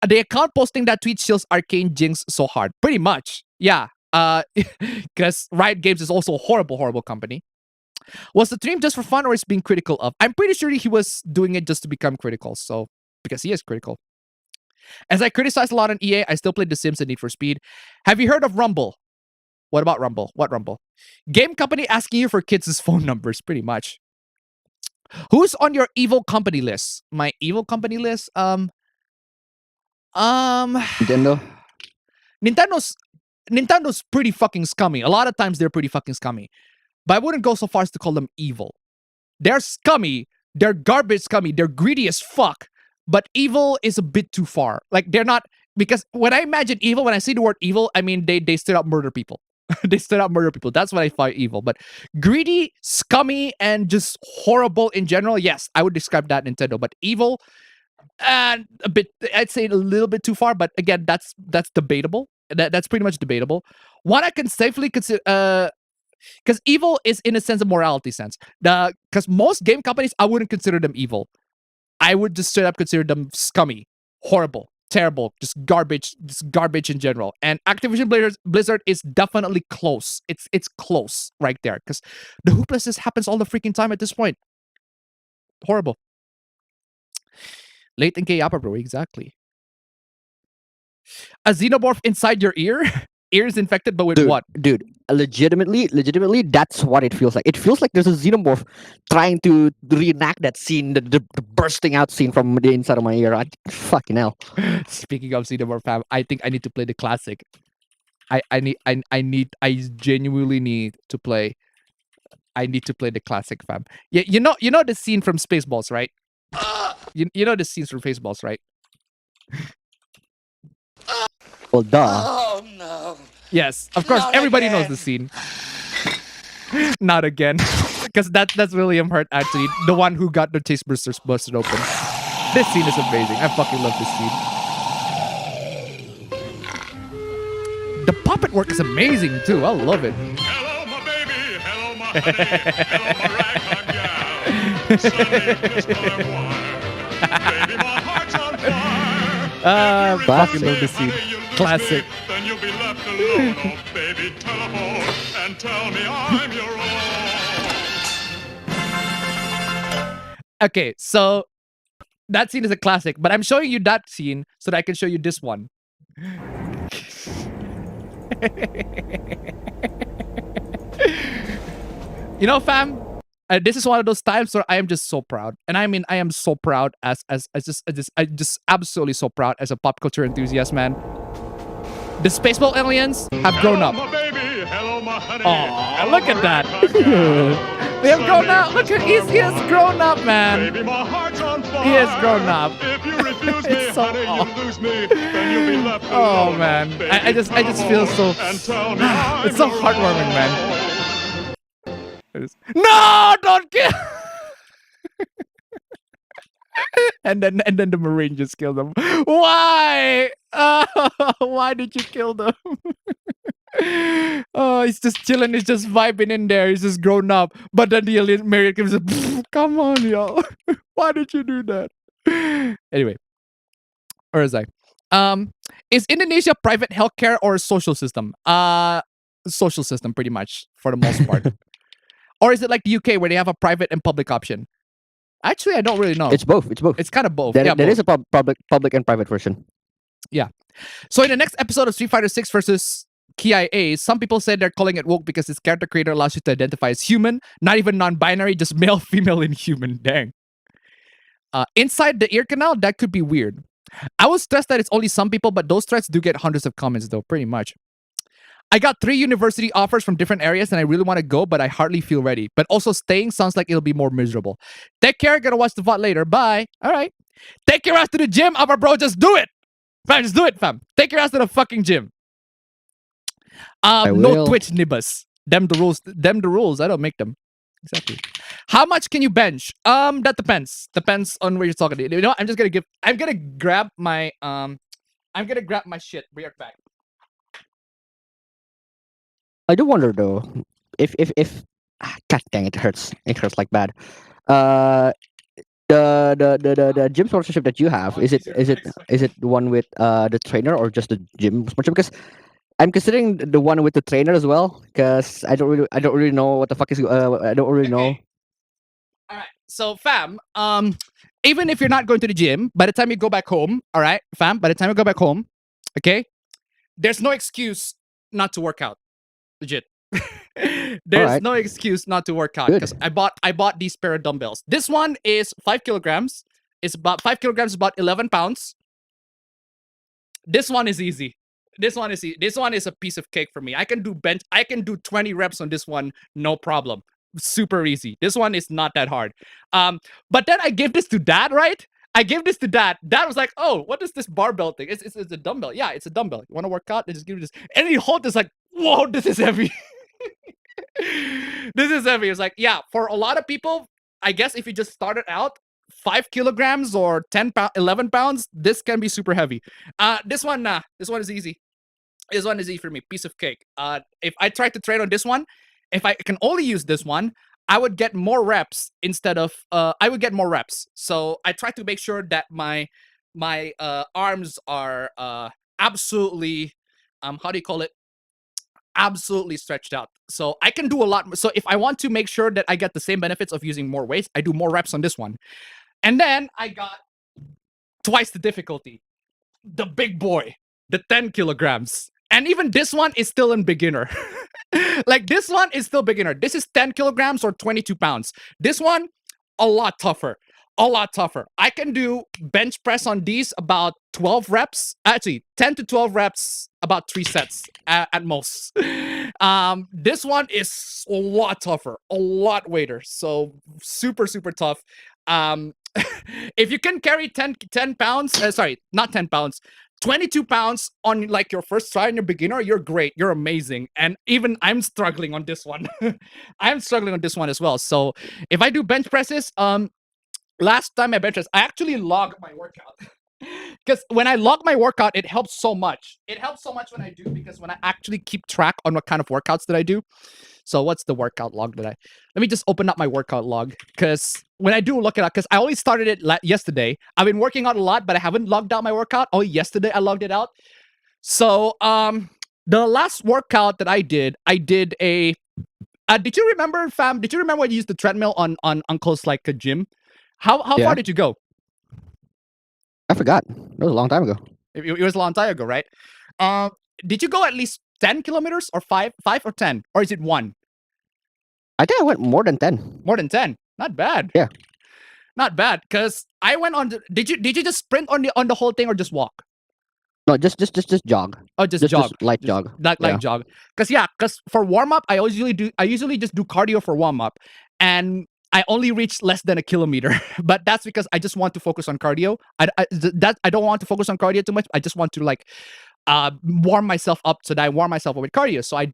The account posting that tweet shields Arcane Jinx so hard. Pretty much. Yeah. Because Riot Games is also a horrible, horrible company. Was the stream just for fun or is being critical of? I'm pretty sure he was doing it just to become critical. So, because he is critical. As I criticize a lot on EA, I still play The Sims and Need for Speed. Have you heard of Rumble? What about Rumble? What Rumble? Game company asking you for kids' phone numbers, pretty much. Who's on your evil company list? My evil company list? Nintendo. Nintendo's pretty fucking scummy. A lot of times they're pretty fucking scummy. But I wouldn't go so far as to call them evil. They're scummy. They're garbage scummy. They're greedy as fuck. But evil is a bit too far. Like, they're not... Because when I imagine evil, when I see the word evil, I mean they straight up murder people. They straight up murder people. That's what I find evil. But greedy, scummy, and just horrible in general, yes, I would describe that Nintendo. But evil... and a bit, I'd say a little bit too far, but again, that's debatable. That's pretty much debatable. One I can safely consider, because evil is in a sense a morality sense. Because most game companies, I wouldn't consider them evil. I would just straight up consider them scummy, horrible, terrible, just garbage in general. And Activision Blizzard is definitely close. It's close right there, because the hooplessness happens all the freaking time at this point. Horrible. Latent K Yappa, bro, exactly. A xenomorph inside your ear? Ear is infected, but with what? Dude, legitimately, that's what it feels like. It feels like there's a xenomorph trying to reenact that scene, the bursting out scene from the inside of my ear. Fucking hell. Speaking of xenomorph, fam, I think I need to play the classic. I genuinely need to play. I need to play the classic, fam. Yeah, you know the scene from Spaceballs, right? You know the scenes from Spaceballs, right? Well, duh. Oh no. Yes, of course. Not Everybody again. knows the scene. Not again, because that's William Hurt actually, the one who got the taste boosters busted open. This scene is amazing. I fucking love this scene. The puppet work is amazing too. I love it. Hello, my baby. Hello, my honey. Hello, my ragtime gal. Sunday kissed my wire. Baby, my heart's on fire. Fucking love this scene. Classic. Then you'll be left alone. Oh, baby, telephone and tell me I'm your own. Okay, so that scene is a classic, but I'm showing you that scene so that I can show you this one. You know, fam, this is one of those times where I am just so proud, and I mean, I am so proud as just absolutely so proud as a pop culture enthusiast, man. The Spaceball aliens have grown up. Hello, my baby. Hello, my honey. Aw, Hello, look my at that. ragtime gal. They have grown up. Look at he has grown up, man. Baby, my heart's on fire. He has grown up. If you refuse me, It's so honey, awful. you lose me. Then you'll be left Oh, alone. man. Baby, I just feel so. and tell me I'm It's so your heartwarming, man. own. No, don't kill. and then the Marine just killed them. Why? Why did you kill them? Oh, he's just chilling. He's just vibing in there. He's just grown up. But then the alien Marine comes up. Come on, y'all. Why did you do that? Anyway, where is I? Is Indonesia private healthcare or a social system? Social system, pretty much for the most part. Or is it like the UK where they have a private and public option? Actually, I don't really know. It's both. It's both. It's kind of both. There Yeah, is both. a public and private version. Yeah. So in the next episode of Street Fighter 6 versus KIA, some people said they're calling it woke because its character creator allows you to identify as human, not even non-binary, just male, female, and human. Dang. Inside the ear canal, that could be weird. I was stressed that it's only some people, but those threads do get hundreds of comments though, pretty much. I got 3 university offers from different areas and I really want to go, but I hardly feel ready. But also staying sounds like it'll be more miserable. Take care, gonna watch the VOD later. Bye. All right. Take your ass to the gym, upper bro. Just do it. Fam, just do it, fam. Take your ass to the fucking gym. No will. Twitch nibbas. Them the rules. Them the rules. I don't make them. Exactly. How much can you bench? That depends. Depends on where you're talking. You know, I'm gonna grab my shit. Be right back. I do wonder though, if God dang it hurts. It hurts like bad. The gym sponsorship that you have, is it the one with the trainer or just the gym sponsorship? Because I'm considering the one with the trainer as well, because I don't really know what the fuck is I don't really know. Okay. All right. So, fam, even if you're not going to the gym, by the time you go back home, all right, fam, by the time you go back home, okay, there's no excuse not to work out. Legit. There's Alright. no excuse not to work out Good. because I bought these pair of dumbbells. This one is 5 kilograms. It's about 5 kilograms, about 11 pounds. This one is easy. This one is a piece of cake for me. I can do 20 reps on this one, no problem. Super easy. This one is not that hard. But then I gave this to Dad, right? I gave this to Dad. Dad was like, "Oh, what is this barbell thing? It's a dumbbell. Yeah, it's a dumbbell. You want to work out? Then just give me this." And he holds this like, "Whoa, this is heavy." This is heavy. It's like, yeah, for a lot of people, I guess if you just started out 5 kilograms or 11 pounds, this can be super heavy. This one, nah. This one is easy. This one is easy for me. Piece of cake. If I try to train on this one, if I can only use this one, I would get more reps instead of I would get more reps. So I try to make sure that my arms are absolutely how do you call it? Absolutely stretched out. So I can do a lot. So if I want to make sure that I get the same benefits of using more weights, I do more reps on this one. And then I got twice the difficulty. The big boy, the 10 kilograms. And even this one is still in beginner. Like this one is still beginner. This is 10 kilograms or 22 pounds. This one, a lot tougher. A lot tougher. I can do bench press on these about 12 reps. Actually, 10 to 12 reps, about 3 sets at most. This one is a lot tougher, a lot weighter. So super, super tough. If you can carry 10 pounds, sorry, not 10 pounds, 22 pounds on like your first try and you're beginner, you're great. You're amazing. And even I'm struggling on this one. I'm struggling on this one as well. So if I do bench presses, last time I bench press, I actually log my workout. Because when I log my workout, it helps so much. It helps so much when I do, because when I actually keep track on what kind of workouts that I do. So what's the workout log that let me just open up my workout log, because when I do look it up, because I only started it yesterday. I've been working out a lot, but I haven't logged out my workout. Only yesterday I logged it out. So the last workout that I did a did you remember, fam? Did you remember when you used the treadmill on Uncle's like a gym? How Yeah. far did you go? I forgot. That was a long time ago. It was a long time ago, right? Did you go at least 10 kilometers or 5 or 10? Or is it 1? I think I went more than 10. More than 10. Not bad. Yeah. Not bad. Because I went on did you just sprint on the whole thing or just walk? No, just jog. Oh, just jog. Just light jog. Light Yeah. jog. Because for warm up, I usually just do cardio for warm up. And I only reach less than a kilometer, but that's because I just want to focus on cardio. I don't want to focus on cardio too much. I just want to like warm myself up so that I warm myself up with cardio. So I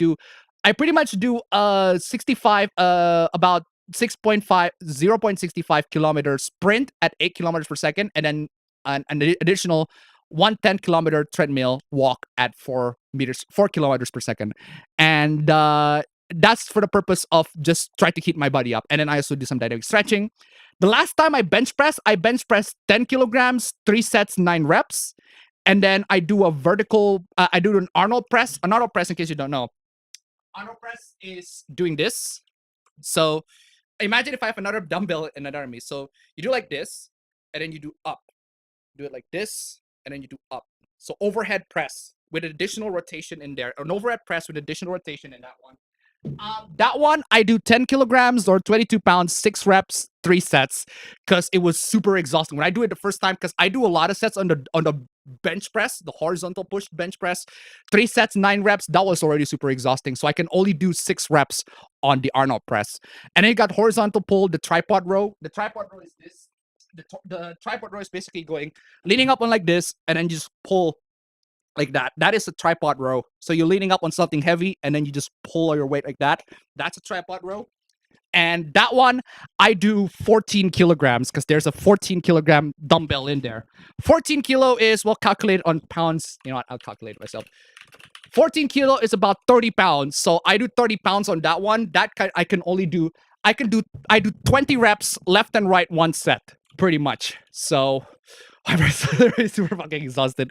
pretty much do 65 about 0.65 kilometer sprint at 8 kilometers per second, and then an additional 110 kilometer treadmill walk at 4 kilometers per second, and that's for the purpose of just trying to keep my body up. And then I also do some dynamic stretching. The last time I bench pressed 10 kilograms, 3 sets, 9 reps. And then I do a vertical, I do an Arnold press. An Arnold press, in case you don't know. Arnold press is doing this. So imagine if I have another dumbbell in another army. So you do like this, and then you do up. Do it like this, and then you do up. So overhead press with additional rotation in there. An overhead press with additional rotation in that one. That one, I do 10 kilograms or 22 pounds, 6 reps, 3 sets, because it was super exhausting. When I do it the first time, because I do a lot of sets on the bench press, the horizontal push bench press, 3 sets, 9 reps, that was already super exhausting. So I can only do 6 reps on the Arnold press. And then you got horizontal pull, the tripod row. The tripod row is this. The tripod row is basically leaning up on like this, and then just pull like that. That is a tripod row. So you're leaning up on something heavy and then you just pull all your weight like that. That's a tripod row. And that one, I do 14 kilograms because there's a 14 kilogram dumbbell in there. 14 kilo is, well, calculated on pounds. You know what? I'll calculate it myself. 14 kilo is about 30 pounds. So I do 30 pounds on that one. I do 20 reps left and right, one set, pretty much. So I'm super fucking exhausted.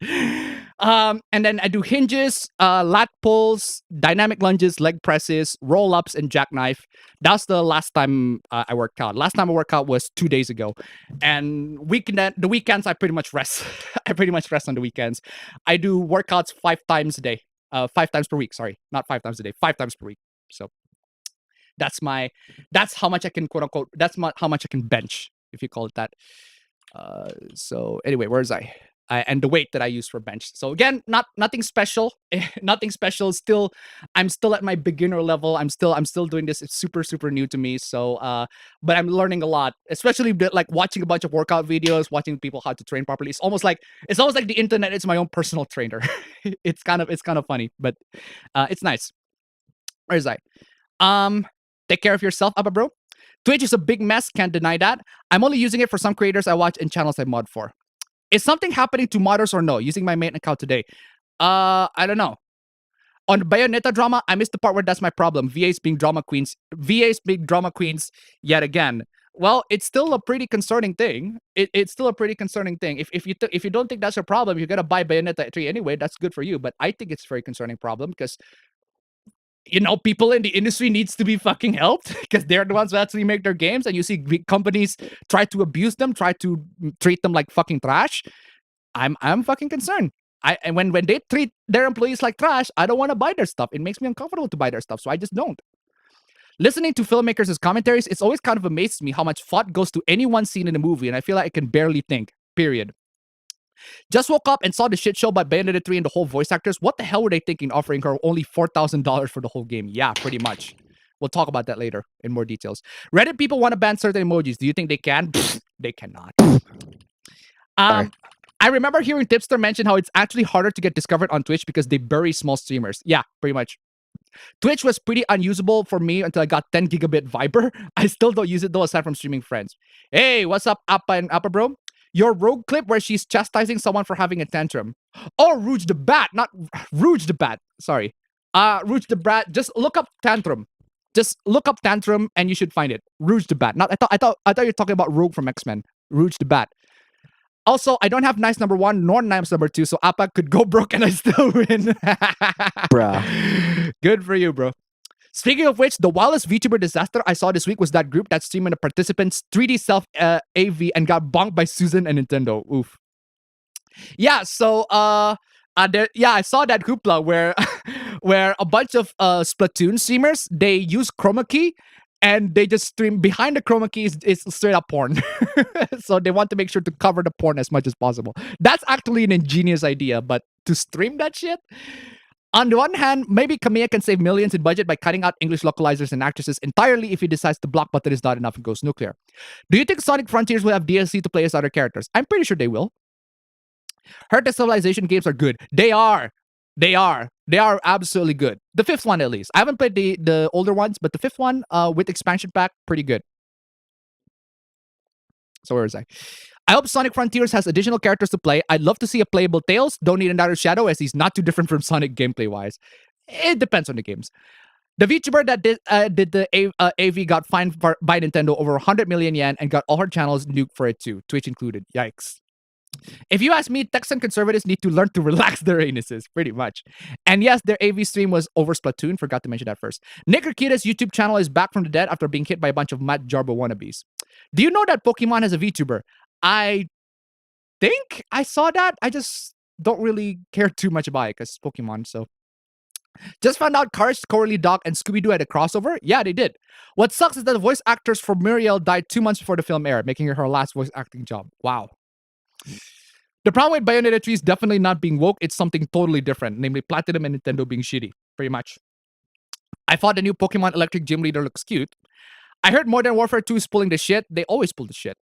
And then I do hinges, lat pulls, dynamic lunges, leg presses, roll-ups, and jackknife. That's the last time I worked out. Last time I worked out was 2 days ago. And the weekends, I pretty much rest. I pretty much rest on the weekends. I do workouts 5 times a day. 5 times per week, sorry. Not 5 times a day, 5 times per week. So that's how much I can, quote unquote, how much I can bench, if you call it that. So anyway, where's and the weight that I use for bench. So again, nothing special, nothing special. I'm still at my beginner level. I'm still doing this. It's super, super new to me. So, but I'm learning a lot, especially like watching a bunch of workout videos, watching people how to train properly. It's almost like the internet is my own personal trainer. It's kind of funny, but, it's nice. Where's take care of yourself, Abba bro. Twitch is a big mess, can't deny that. I'm only using it for some creators I watch and channels I mod for. Is something happening to modders or no? Using my main account today. I don't know. On Bayonetta drama, I missed the part where that's my problem. VAs being drama queens yet again. Well, it's still a pretty concerning thing. It's still a pretty concerning thing. If you don't think that's a problem, you're gonna buy Bayonetta 3 anyway. That's good for you. But I think it's a very concerning problem because, you know, people in the industry needs to be fucking helped because they're the ones who actually make their games, and you see big companies try to abuse them, try to treat them like fucking trash. I'm fucking concerned. And when they treat their employees like trash, I don't want to buy their stuff. It makes me uncomfortable to buy their stuff, so I just don't. Listening to filmmakers' commentaries, it's always kind of amazed me how much thought goes to any one scene in a movie, and I feel like I can barely think, period. Just woke up and saw the shit show by Bayonetta 3 and the whole voice actors. What the hell were they thinking, offering her only $4,000 for the whole game? Yeah, pretty much. We'll talk about that later in more details. Reddit people want to ban certain emojis. Do you think they can? They cannot. I remember hearing Tipster mention how it's actually harder to get discovered on Twitch because they bury small streamers. Yeah, pretty much. Twitch was pretty unusable for me until I got 10 gigabit Viber. I still don't use it though, aside from streaming friends. Hey, what's up, Appa and Appa bro? Your Rogue clip where she's chastising someone for having a tantrum. Oh, Rouge the Bat, not Rouge the Bat. Sorry. Rouge the Bat. Just look up tantrum. Just look up tantrum and you should find it. Rouge the Bat. Not I thought you were talking about Rogue from X-Men. Rouge the Bat. Also, I don't have nice number 1 nor nice number 2, so Appa could go broke and I still win. Bruh. Good for you, bro. Speaking of which, the wildest VTuber disaster I saw this week was that group that streamed the participants' 3D self AV and got bonked by Susan and Nintendo. Oof. Yeah, so I saw that hoopla where where a bunch of Splatoon streamers, they use chroma key and they just stream behind the chroma key is straight up porn. So they want to make sure to cover the porn as much as possible. That's actually an ingenious idea, but to stream that shit? On the one hand, maybe Kamiya can save millions in budget by cutting out English localizers and actresses entirely if he decides the block button is not enough and goes nuclear. Do you think Sonic Frontiers will have DLC to play as other characters? I'm pretty sure they will. Heard the Civilization games are good. They are. They are absolutely good. The 5th one, at least. I haven't played the older ones, but the 5th one with expansion pack, pretty good. So where is I? I hope Sonic Frontiers has additional characters to play. I'd love to see a playable Tails. Don't need another Shadow as he's not too different from Sonic gameplay-wise. It depends on the games. The VTuber that did the AV got fined by Nintendo over 100 million yen and got all her channels nuked for it too, Twitch included. Yikes. If you ask me, Texan conservatives need to learn to relax their anuses, pretty much. And yes, their AV stream was over Splatoon. Forgot to mention that first. Nick Rikita's YouTube channel is back from the dead after being hit by a bunch of Matt Jarbo wannabes. Do you know that Pokemon has a VTuber? I think I saw that. I just don't really care too much about it because Pokemon. So just found out Cars, Cowardly Dog, and Scooby Doo had a crossover. Yeah, they did. What sucks is that the voice actors for Muriel died 2 months before the film aired, making her last voice acting job. Wow. The problem with Bayonetta 3 is definitely not being woke. It's something totally different, namely Platinum and Nintendo being shitty, pretty much. I thought the new Pokemon Electric Gym Leader looks cute. I heard Modern Warfare 2 is pulling the shit. They always pull the shit.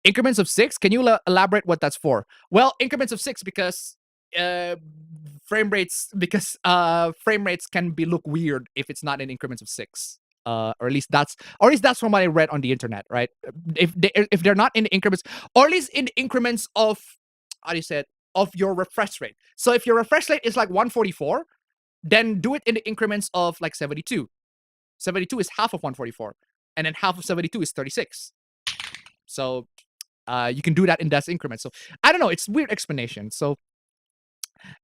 Increments of 6? Can you elaborate what that's for? Well, increments of 6 because frame rates can look weird if it's not in increments of 6. Or at least that's from what I read on the internet, right? If they're not in increments, or at least in increments of of your refresh rate. So if your refresh rate is like 144, then do it in the increments of like 72. 72 is half of 144, and then half of 72 is 36. So you can do that in that increment. So I don't know, it's weird explanation. So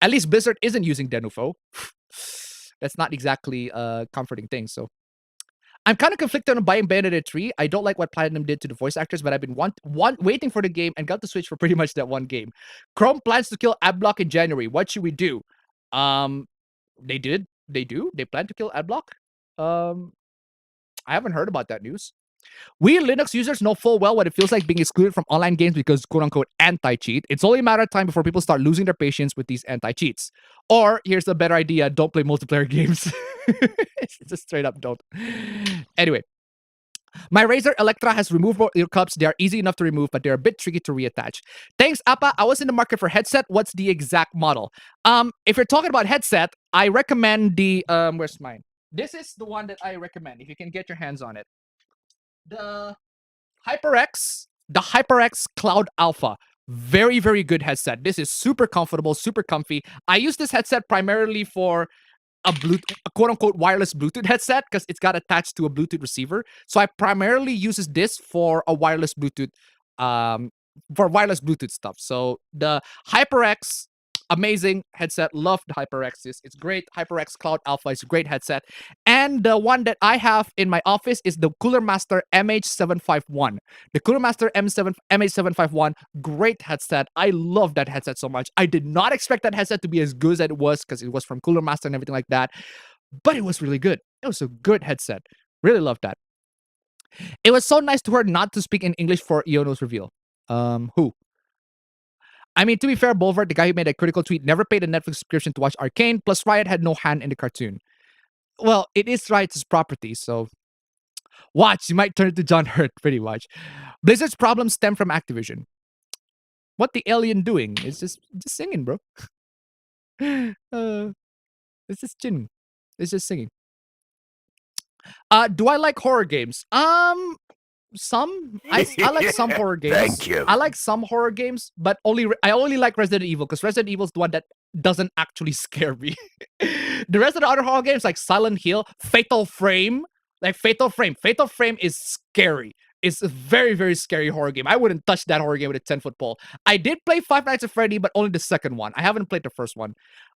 at least Blizzard isn't using Denufo. That's not exactly a comforting thing. So I'm kind of conflicted on buying Bayonetta 3. I don't like what Platinum did to the voice actors, but I've been waiting for the game and got the Switch for pretty much that one game. Chrome plans to kill Adblock in January. What should we do? They do. They plan to kill Adblock. I haven't heard about that news. We Linux users know full well what it feels like being excluded from online games because quote-unquote anti-cheat. It's only a matter of time before people start losing their patience with these anti-cheats. Or, here's a better idea, don't play multiplayer games. It's just straight up don't. Anyway. My Razer Electra has removable ear cups. They are easy enough to remove, but they're a bit tricky to reattach. Thanks, Appa. I was in the market for headset. What's the exact model? If you're talking about headset, I recommend the... where's mine? This is the one that I recommend, if you can get your hands on it. The HyperX Cloud Alpha. Very, very good headset. This is super comfortable, super comfy. I use this headset primarily for a quote-unquote wireless Bluetooth headset because it's got attached to a Bluetooth receiver. So I primarily uses this for a wireless Bluetooth, stuff. So the HyperX, amazing headset. Love the HyperX. It's great. HyperX Cloud Alpha is a great headset. And the one that I have in my office is the Cooler Master MH751. The Cooler Master MH751, great headset. I love that headset so much. I did not expect that headset to be as good as it was because it was from Cooler Master and everything like that. But it was really good. It was a good headset. Really loved that. It was so nice to her not to speak in English for Iono's reveal. Who? I mean, to be fair, Bolvert, the guy who made a critical tweet, never paid a Netflix subscription to watch Arcane, plus Riot had no hand in the cartoon. Well, it is Riot's property, so watch, you might turn to John Hurt, pretty much. Blizzard's problems stem from Activision. What the alien doing? It's just singing, bro. It's just chin. It's just singing. Do I like horror games? Some. I like some horror games. Thank you. I like some horror games, but I only like Resident Evil because Resident Evil is the one that doesn't actually scare me. The rest of the other horror games like Silent Hill, Fatal Frame is scary. It's a very, very scary horror game. I wouldn't touch that horror game with a 10-foot pole. I did play Five Nights at Freddy, but only the second one. I haven't played the first one.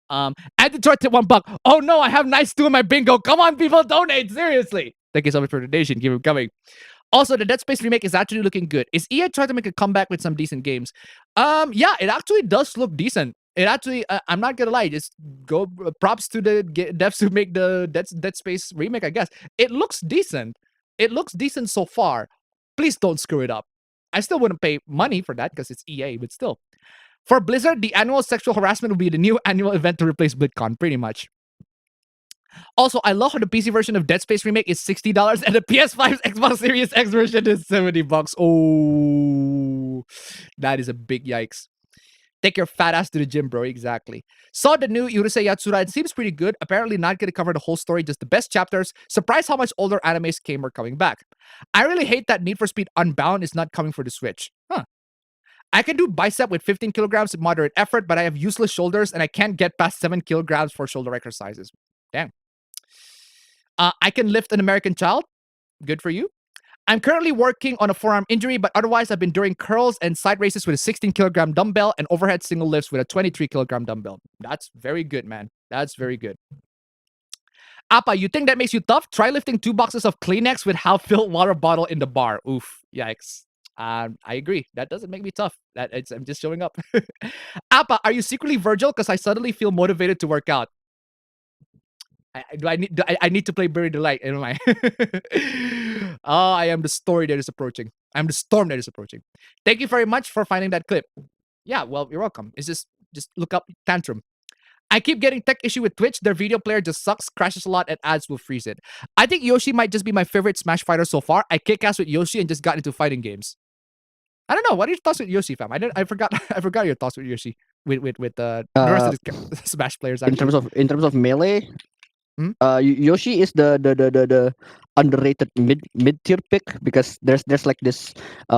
Add Detroit tip $1. Oh no, I have Nice 2 in my bingo. Come on, people, donate. Seriously. Thank you so much for the donation. Keep it coming. Also, the Dead Space remake is actually looking good. Is EA trying to make a comeback with some decent games? Yeah, it actually does look decent. It actually, I'm not gonna lie, just go props to the devs who make the Dead Space remake, I guess. It looks decent. It looks decent so far. Please don't screw it up. I still wouldn't pay money for that because it's EA, but still. For Blizzard, the annual sexual harassment will be the new annual event to replace BlizzCon, pretty much. Also, I love how the PC version of Dead Space Remake is $60 and the PS5's Xbox Series X version is $70. Oh, that is a big yikes. Take your fat ass to the gym, bro. Exactly. Saw the new Urusei Yatsura. It seems pretty good. Apparently not going to cover the whole story, just the best chapters. Surprised how much older animes are coming back. I really hate that Need for Speed Unbound is not coming for the Switch. Huh. I can do bicep with 15 kilograms with moderate effort, but I have useless shoulders and I can't get past 7 kilograms for shoulder exercises. Damn. I can lift an American child. Good for you. I'm currently working on a forearm injury, but otherwise I've been doing curls and side raises with a 16-kilogram dumbbell and overhead single lifts with a 23-kilogram dumbbell. That's very good, man. That's very good. Appa, you think that makes you tough? Try lifting 2 boxes of Kleenex with half-filled water bottle in the bar. Oof. Yikes. I agree. That doesn't make me tough. I'm just showing up. Appa, are you secretly Virgil? Because I suddenly feel motivated to work out. I need to play Buried Delight, am I? Oh, I am the story that is approaching. I'm the storm that is approaching. Thank you very much for finding that clip. Yeah, well, you're welcome. It's just look up Tantrum. I keep getting tech issue with Twitch. Their video player just sucks, crashes a lot, and ads will freeze it. I think Yoshi might just be my favorite Smash fighter so far. I kick ass with Yoshi and just got into fighting games. I don't know. What are your thoughts with Yoshi, fam? I forgot. I forgot your thoughts with Yoshi. With the rest of the Smash players. Actually. In terms of melee, Yoshi is the underrated mid tier pick because there's like this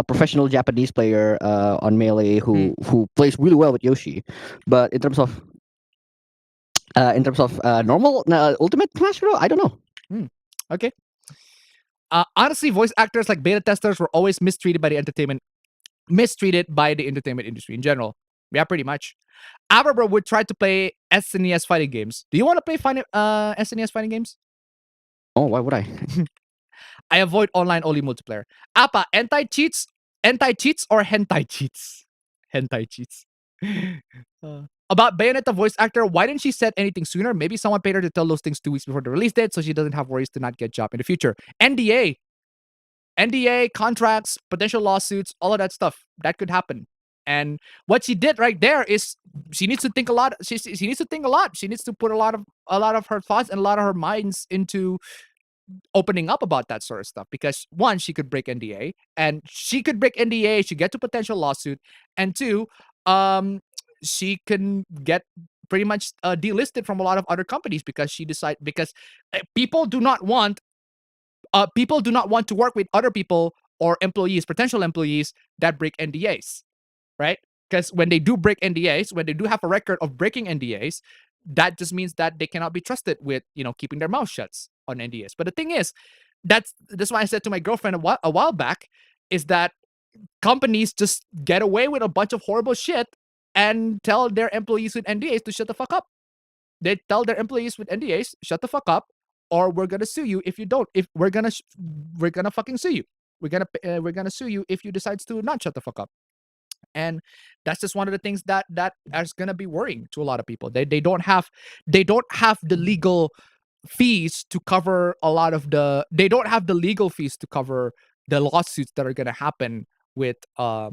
professional Japanese player on melee who plays really well with Yoshi, but in terms of normal ultimate Smash Bros, I don't know. Okay. Honestly, voice actors like beta testers were always mistreated by the entertainment industry in general. Yeah, pretty much. Aberbro would try to play SNES fighting games. Do you want to play SNES fighting games? Oh, why would I? I avoid online only multiplayer. Appa, anti-cheats or hentai cheats? Hentai cheats. About Bayonetta voice actor, why didn't she set anything sooner? Maybe someone paid her to tell those things 2 weeks before the release date so she doesn't have worries to not get job in the future. NDA, contracts, potential lawsuits, all of that stuff. That could happen. And what she did right there is she needs to think a lot. She needs to think a lot. She needs to put a lot of her thoughts and a lot of her minds into opening up about that sort of stuff. Because one, she could break NDA, and she could break NDA. She get to potential lawsuit, and two, she can get pretty much delisted from a lot of other companies because people do not want to work with other people or employees, potential employees that break NDAs. Right? Because when they do break NDAs, when they do have a record of breaking NDAs, that just means that they cannot be trusted with, keeping their mouth shut on NDAs. But the thing is, that's why I said to my girlfriend a while back, is that companies just get away with a bunch of horrible shit and tell their employees with NDAs to shut the fuck up. They tell their employees with NDAs, shut the fuck up, or we're gonna sue you if you don't. If we're gonna fucking sue you. We're gonna sue you if you decide to not shut the fuck up. And that's just one of the things that is going to be worrying to a lot of people. They don't have the legal fees to cover they don't have the legal fees to cover the lawsuits that are going to happen with a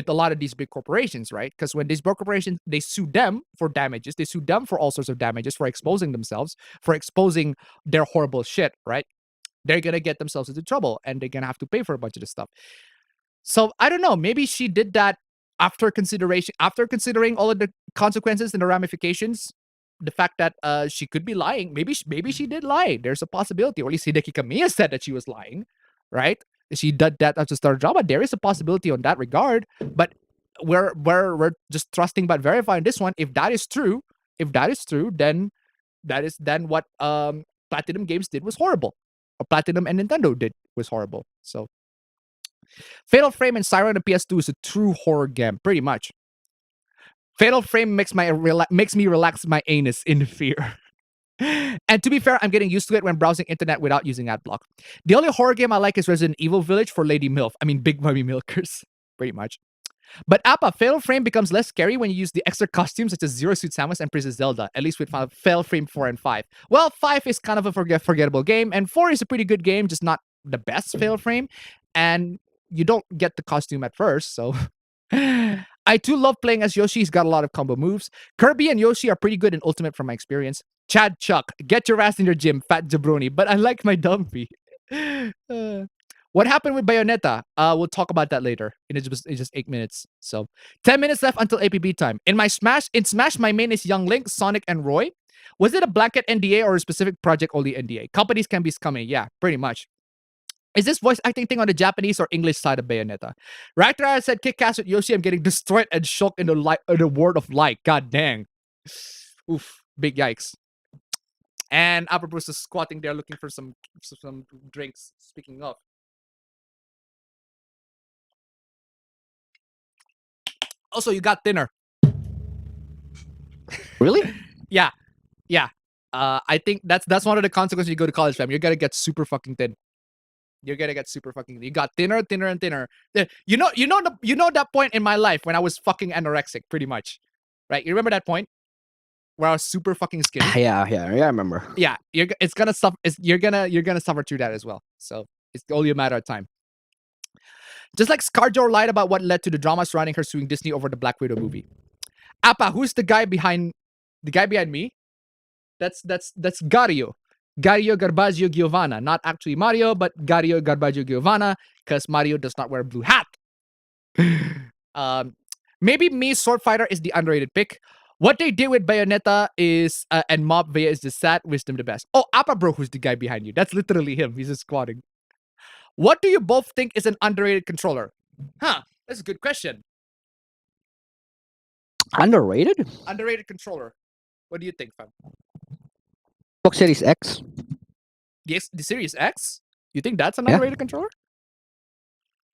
lot of these big corporations, right? Because when these big corporations, they sue them for damages, they sue them for all sorts of damages, for exposing themselves, for exposing their horrible shit, right? They're going to get themselves into trouble and they're going to have to pay for a bunch of this stuff. So I don't know, maybe she did that after considering all of the consequences and the ramifications, the fact that she could be lying. Maybe she did lie. There's a possibility, or at least Hideki Kamiya said that she was lying, right? She did that to start drama. There is a possibility on that regard, but we're just trusting but verifying this one. If that is true, then what Platinum Games did was horrible, or Platinum and Nintendo did was horrible. So. Fatal Frame and Siren on PS2 is a true horror game, pretty much. Fatal Frame makes me relax my anus in fear. And to be fair, I'm getting used to it when browsing internet without using adblock. The only horror game I like is Resident Evil Village for Lady MILF. I mean, Big Mummy Milkers, pretty much. But Appa, Fatal Frame becomes less scary when you use the extra costumes such as Zero Suit Samus and Princess Zelda, at least with Fatal Frame 4 and 5. Well, 5 is kind of a forgettable game, and 4 is a pretty good game, just not the best Fatal Frame. And you don't get the costume at first, so... I too love playing as Yoshi. He's got a lot of combo moves. Kirby and Yoshi are pretty good in Ultimate from my experience. Chad Chuck, get your ass in your gym, fat jabroni, but I like my dumpy. What happened with Bayonetta? We'll talk about that later. It's just 8 minutes. So 10 minutes left until APB time. In Smash, my main is Young Link, Sonic, and Roy. Was it a blanket NDA or a specific project only NDA? Companies can be scummy. Yeah, pretty much. Is this voice acting thing on the Japanese or English side of Bayonetta? Raktra said, kick ass with Yoshi, I'm getting destroyed and shocked in the world of light. God dang. Oof. Big yikes. And Upper Bruce is squatting there looking for some drinks. Speaking of. Also, you got thinner. Really? Yeah. I think that's one of the consequences you go to college, fam. You're gonna get super fucking thin. You're gonna get super fucking. You got thinner, thinner, and thinner. You know that point in my life when I was fucking anorexic, pretty much, right? You remember that point where I was super fucking skinny? Yeah, I remember. Yeah, it's gonna suffer. You're gonna suffer through that as well. So it's only a matter of time. Just like ScarJo lied about what led to the drama surrounding her suing Disney over the Black Widow movie. Appa, who's the guy behind me? That's Gario. Gario Garbaggio Giovanna. Not actually Mario, but Gario Garbaggio Giovanna, because Mario does not wear a blue hat. Maybe me, Sword Fighter is the underrated pick. What they did with Bayonetta is, and Mob Vaya is the sad, Wisdom the best. Oh, Appa Bro, who's the guy behind you? That's literally him. He's just squatting. What do you both think is an underrated controller? Huh, that's a good question. Underrated? Underrated controller. What do you think, fam? Xbox Series X. Yes, the Series X? You think that's an Yeah. underrated controller?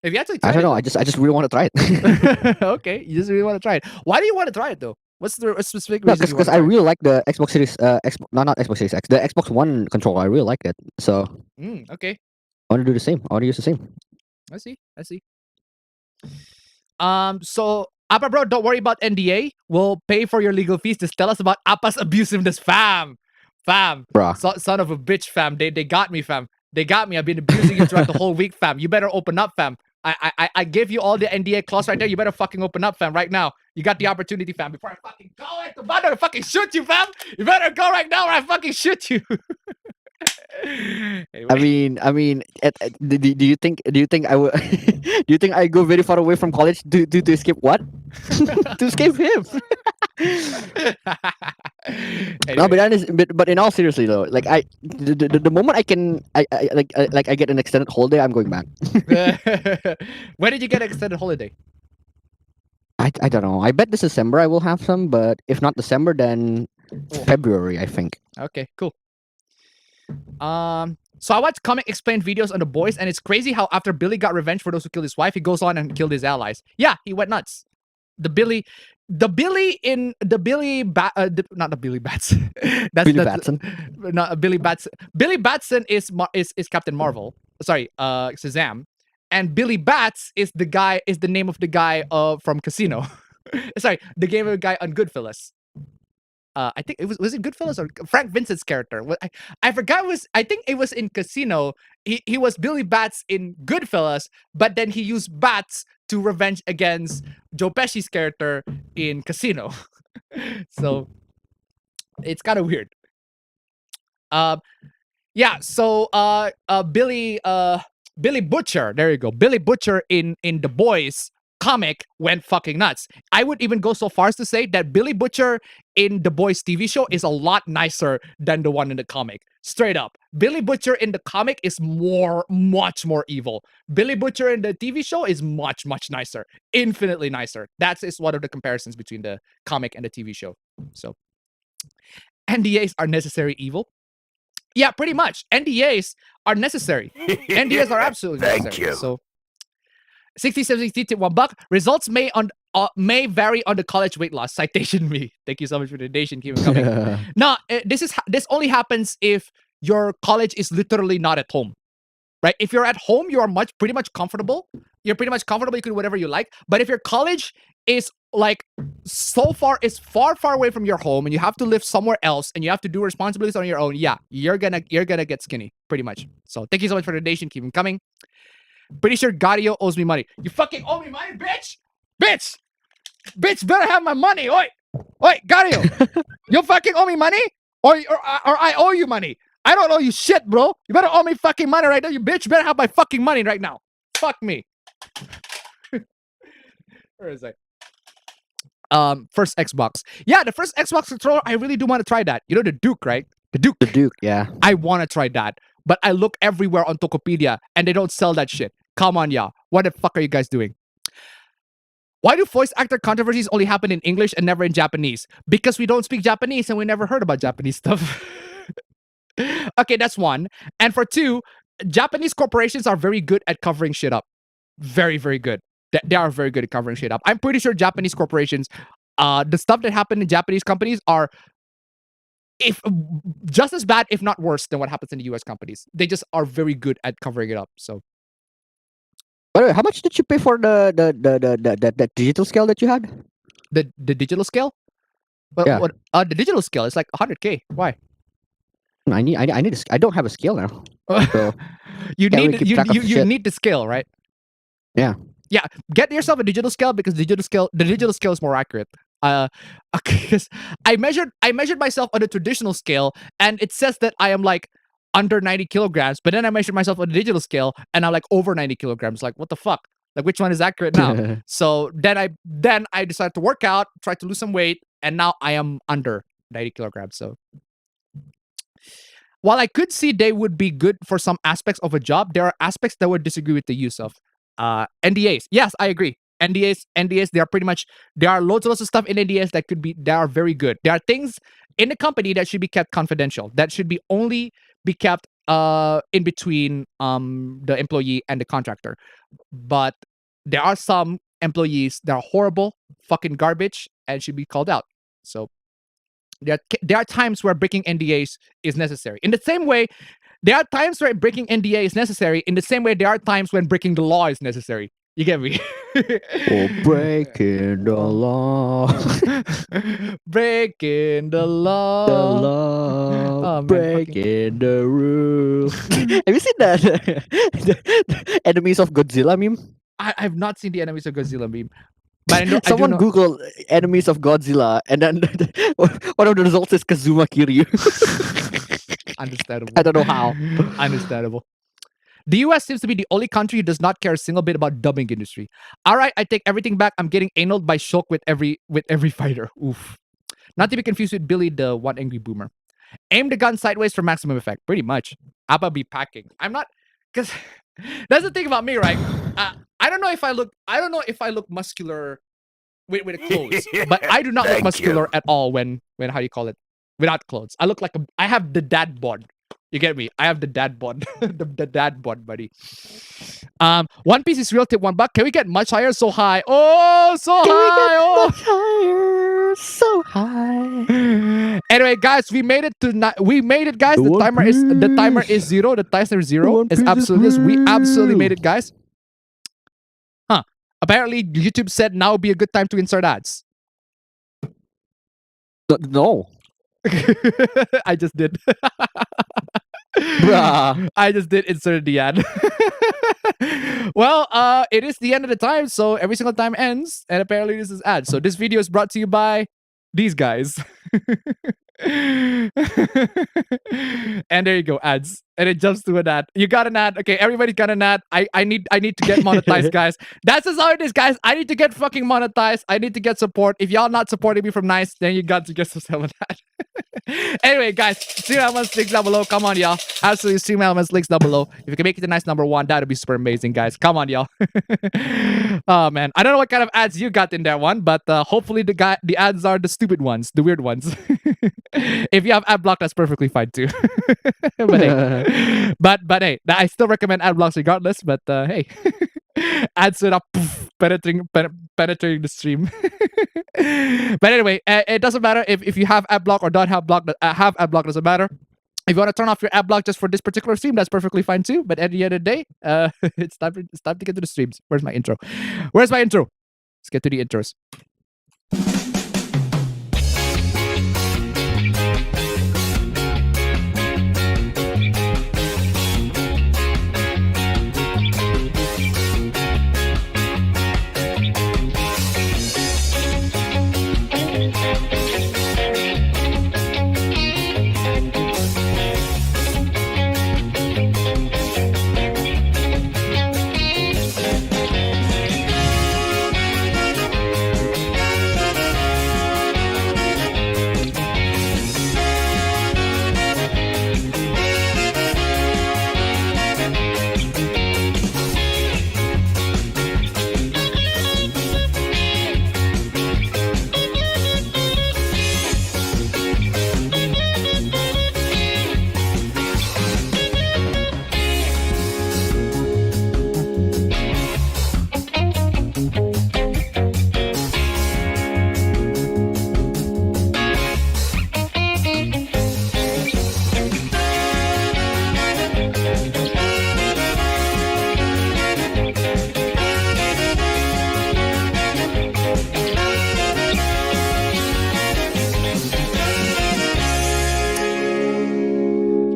If you actually I tried don't know. I just really want to try it. it. Okay, you just really want to try it. Why do you want to try it though? What's the specific reason? you Because wanna I try it? really like the Xbox Series not Xbox Series X, the Xbox One controller. I really like it. So Okay, I want to do the same. I want to use the same. I see. So Appa Bro, don't worry about NDA. We'll pay for your legal fees. Just tell us about Appa's abusiveness, fam. Bruh. Son of a bitch, fam. They got me, fam. They got me. I've been abusing you throughout the whole week, fam. You better open up, fam. I gave you all the NDA clause right there. You better fucking open up, fam, right now. You got the opportunity, fam. Before I fucking go at the bottom and fucking shoot you, fam. You better go right now or I fucking shoot you. Anyway. I mean, do you think I would? Do you think I go very far away from college to escape what? To escape him? No, but in all seriously though, like the moment I get an extended holiday, I'm going back. When did you get an extended holiday? I don't know. I bet this December I will have some, but if not December, then February, I think. Okay, cool. So I watched comic explained videos on The Boys, and it's crazy how after Billy got revenge for those who killed his wife, he goes on and killed his allies. Yeah, he went nuts. Not the Billy Bats. Billy Batson. Not Billy Batson. Billy Batson is Captain Marvel. Sorry, Shazam. And Billy Bats is the name of the guy from Casino. Sorry, the game of the guy on Goodfellas. I think it was it Goodfellas or Frank Vincent's character? I forgot. I think it was in Casino. He was Billy Bats in Goodfellas, but then he used bats to revenge against Joe Pesci's character in Casino. So it's kind of weird. Yeah. So Billy Butcher. There you go. Billy Butcher in The Boys comic went fucking nuts. I would even go so far as to say that Billy Butcher in The Boys TV show is a lot nicer than the one in the comic. Straight up. Billy Butcher in the comic is much more evil. Billy Butcher in the TV show is much nicer. Infinitely nicer. That is one of the comparisons between the comic and the TV show. So NDAs are necessary evil. Yeah, pretty much. NDAs are necessary. NDAs are absolutely necessary. Thank you. So 60 to $1. Results may vary on the college weight loss. Citation me. Thank you so much for the donation. Keep it coming. No, this only happens if your college is literally not at home. Right? If you're at home, you are pretty much comfortable. You're pretty much comfortable. You can do whatever you like. But if your college is like far away from your home and you have to live somewhere else and you have to do responsibilities on your own, yeah, you're gonna get skinny pretty much. So thank you so much for the donation. Keep them coming. Pretty sure Gario owes me money. You fucking owe me money, bitch! Bitch, better have my money. Oi, Gario, you fucking owe me money, or I owe you money. I don't owe you shit, bro. You better owe me fucking money right now. You bitch better have my fucking money right now. Fuck me. Where is it? First Xbox. Yeah, the first Xbox controller. I really do want to try that. You know the Duke, right? The Duke, yeah. I want to try that. But I look everywhere on Tokopedia and they don't sell that shit. Come on, y'all. What the fuck are you guys doing? Why do voice actor controversies only happen in English and never in Japanese? Because we don't speak Japanese and we never heard about Japanese stuff. Okay, that's one. And for two, Japanese corporations are very good at covering shit up. Very, very good. They are very good at covering shit up. I'm pretty sure Japanese corporations, the stuff that happened in Japanese companies are if just as bad, if not worse, than what happens in the US companies. They just are very good at covering it up. So By the way, how much did you pay for the digital scale that you had? the digital scale, but Yeah. what the digital scale is like 100K. Why? I need I don't have a scale now. So you Can't really need keep you track of you, you shit. need the scale, right? Yeah. Yeah, get yourself a digital scale because the digital scale is more accurate. Because I measured myself on the traditional scale and it says that I am like under 90 kilograms, but then I measured myself on the digital scale and I'm like over 90 kilograms. Like, what the fuck? Like, which one is accurate now? So then I decided to work out, try to lose some weight, and now I am under 90 kilograms. So while I could see they would be good for some aspects of a job, there are aspects that would disagree with the use of NDAs. Yes, I agree. NDAs, they are pretty much, there are loads of stuff in NDAs that are very good. There are things in the company that should be kept confidential, that should be only be kept in between the employee and the contractor. But there are some employees that are horrible, fucking garbage, and should be called out. So there are times where breaking NDAs is necessary. In the same way, there are times where breaking NDA is necessary. In the same way, there are times when breaking the law is necessary. You get me? Oh, breaking the law. Breaking the law. The law. Oh, man, breaking the rules. Have you seen that? the enemies of Godzilla meme? I've not seen the enemies of Godzilla meme. But I know, Someone I do know, Google enemies of Godzilla, and then one of the results is Kazuma Kiryu. understandable. I don't know how. Understandable. The US seems to be the only country who does not care a single bit about dubbing industry. All right, I take everything back. I'm getting anal by Shulk with every fighter. Oof. Not to be confused with Billy, the one angry boomer. Aim the gun sideways for maximum effect. Pretty much. APB packing. I'm not, because that's the thing about me, right? I don't know if I look muscular with clothes, but I do not look Thank muscular you. at all when how do you call it? Without clothes. I look like I have the dad bod. You get me? I have the dad bod. the dad bod, buddy. One Piece is real tip $1. Can we get much higher? So high. Oh, so high. Oh. higher? So high. Anyway, guys, we made it guys. The One timer is 0. The timer is 0. One It's Piece is absolute. We absolutely real. made it, guys. Huh. Apparently, YouTube said now would be a good time to insert ads. No. I just did. Bruh. I just did insert the ad. Well, it is the end of the time, so every single time ends, and apparently this is ad. So this video is brought to you by these guys. And there you go, ads. And it jumps to an ad. You got an ad. Okay, everybody got an ad. I need to get monetized, guys. That's just how it is, guys. I need to get fucking monetized. I need to get support. If y'all not supporting me from Nice, then you got to get yourself an ad. Anyway, guys, stream elements links down below. Come on, y'all. Absolutely, stream elements links down below. If you can make it to Nice #1, that'd be super amazing, guys. Come on, y'all. Oh man, I don't know what kind of ads you got in that one, but hopefully the ads are the stupid ones, the weird ones. If you have ad block, that's perfectly fine too. But hey, but hey, I still recommend ad blocks regardless. But hey, ads it up, penetrating the stream. But anyway, it doesn't matter if you have ad block or don't have block. Have ad block doesn't matter. If you want to turn off your ad block just for this particular stream, that's perfectly fine too. But at the end of the day, it's time to get to the streams. Where's my intro? Let's get to the intros.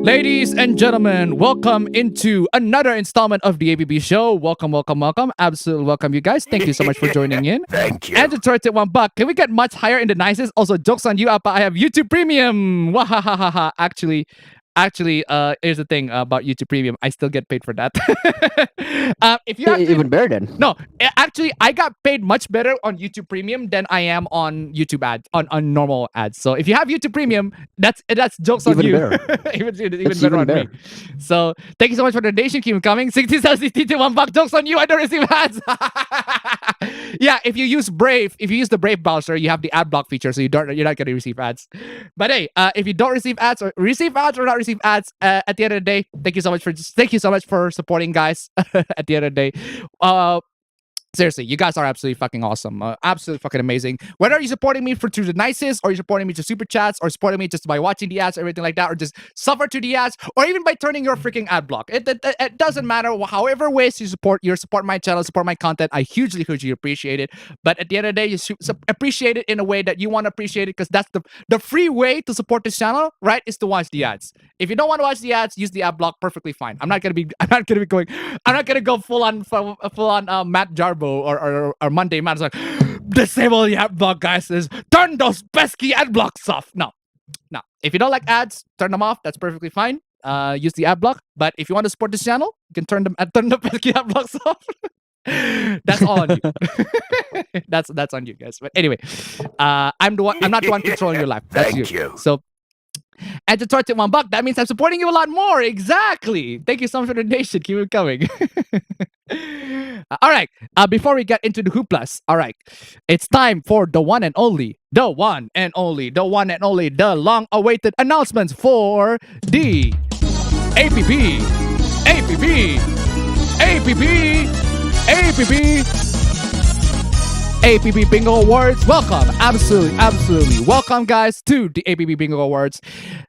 Ladies and gentlemen, welcome into another installment of the APB show. Welcome, welcome, welcome. Absolutely welcome, you guys. Thank you so much for joining in. Thank you. And to throw it at $1, can we get much higher in the nicest? Also, jokes on you, Appa. I have YouTube Premium. Wahahaha. Actually, here's the thing about YouTube Premium. I still get paid for that. If you actually, Even better then. no, actually, I got paid much better on YouTube Premium than I am on YouTube ads, on normal ads. So if you have YouTube Premium, that's jokes on Even you. better. even It's better even on better. me. So thank you so much for the donation. Keep coming. 60 cents, $1. Jokes on you. I don't receive ads. Yeah, if you use Brave, if you use the Brave browser, you have the ad block feature, so you're not gonna receive ads. But hey, if you don't receive ads or not receive ads, at the end of the day, thank you so much for supporting, guys. At the end of the day, seriously, you guys are absolutely fucking awesome. Absolutely fucking amazing. Whether you're supporting me through the nicest, or you're supporting me through super chats, or supporting me just by watching the ads, or everything like that, or just suffer to the ads, or even by turning your freaking ad block. It doesn't matter. However ways you support my channel, support my content, I hugely appreciate it. But at the end of the day, you should appreciate it in a way that you want to appreciate it, because that's the free way to support this channel, right? Is to watch the ads. If you don't want to watch the ads, use the ad block. Perfectly fine. I'm not gonna go full on Matt Jarbo or Monday Matt. It's like, disable the ad block, guys. Turn those pesky ad blocks off. No. If you don't like ads, turn them off. That's perfectly fine. Use the ad block. But if you want to support this channel, you can turn the pesky ad blocks off. That's all on you. That's on you, guys. But anyway, I'm not the one controlling your life. That's Thank you. So, and to start at $1, that means I'm supporting you a lot more. Exactly. Thank you so much for the donation. Keep it coming. All right. Before we get into the hooplas, all right, it's time for the one and only, the long-awaited announcements for the APB APB Bingo Awards. Welcome. Absolutely. Welcome, guys, to the APB Bingo Awards.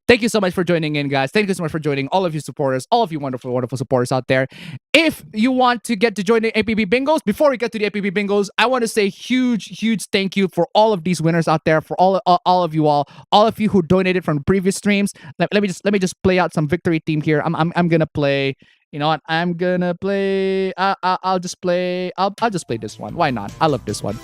Thank you so much for joining in, guys. Thank you so much for joining, all of you supporters, all of you wonderful supporters out there. If you want to get to join the APB Bingos, before we get to the APB Bingos, I want to say huge thank you for all of these winners out there, for all of you all of you who donated from previous streams. Let me just play out some victory theme here. I'm gonna play. You know what? I'm gonna play. I'll just play this one. Why not? I love this one.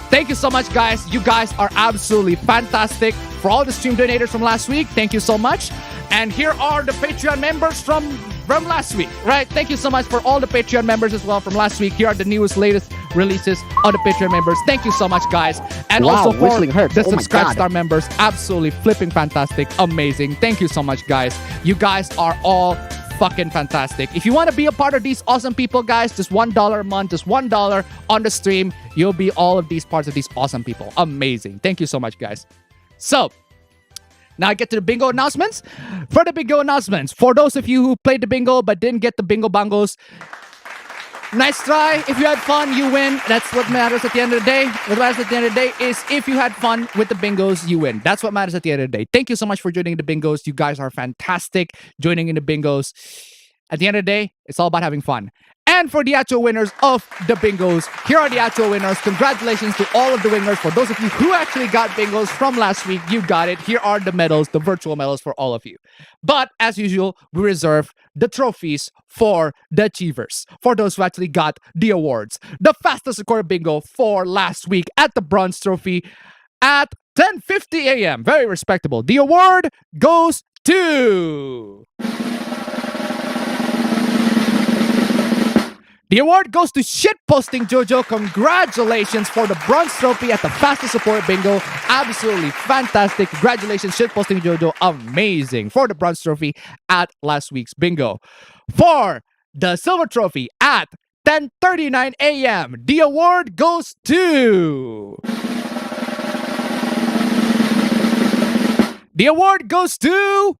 Thank you so much, guys. You guys are absolutely fantastic. For all the stream donators from last week, thank you so much. And here are the Patreon members from last week, right? Thank you so much for all the Patreon members as well from last week. Here are the latest releases on the Patreon members. Thank you so much, guys. And Wow, also for whistling hurts. the Oh my Subscribe God. Star members, absolutely flipping fantastic, amazing. Thank you so much, guys. You guys are all fucking fantastic. If you want to be a part of these awesome people, guys, just $1 a month, just $1 on the stream, you'll be all of these parts of these awesome people. Amazing. Thank you so much, guys. So now I get to the bingo announcements. For the bingo announcements, for those of you who played the bingo but didn't get the bingo bongos, nice try. If you had fun, you win. That's what matters at the end of the day. What matters at the end of the day is if you had fun with the bingos, you win. That's what matters at the end of the day. Thank you so much for joining the bingos. You guys are fantastic joining in the bingos. At the end of the day, it's all about having fun. And for the actual winners of the bingos, here are the actual winners. Congratulations to all of the winners. For those of you who actually got bingos from last week, you got it. Here are the medals, the virtual medals for all of you. But as usual, we reserve the trophies for the achievers, for those who actually got the awards. The fastest recorded bingo for last week at the bronze trophy at 10:50 a.m. Very respectable. The award goes to... The award goes to Shitposting Jojo. Congratulations for the bronze trophy at the fastest supported bingo. Absolutely fantastic. Congratulations, Shitposting Jojo. Amazing for the bronze trophy at last week's bingo. For the silver trophy at 10:39 a.m., the award goes to... The award goes to...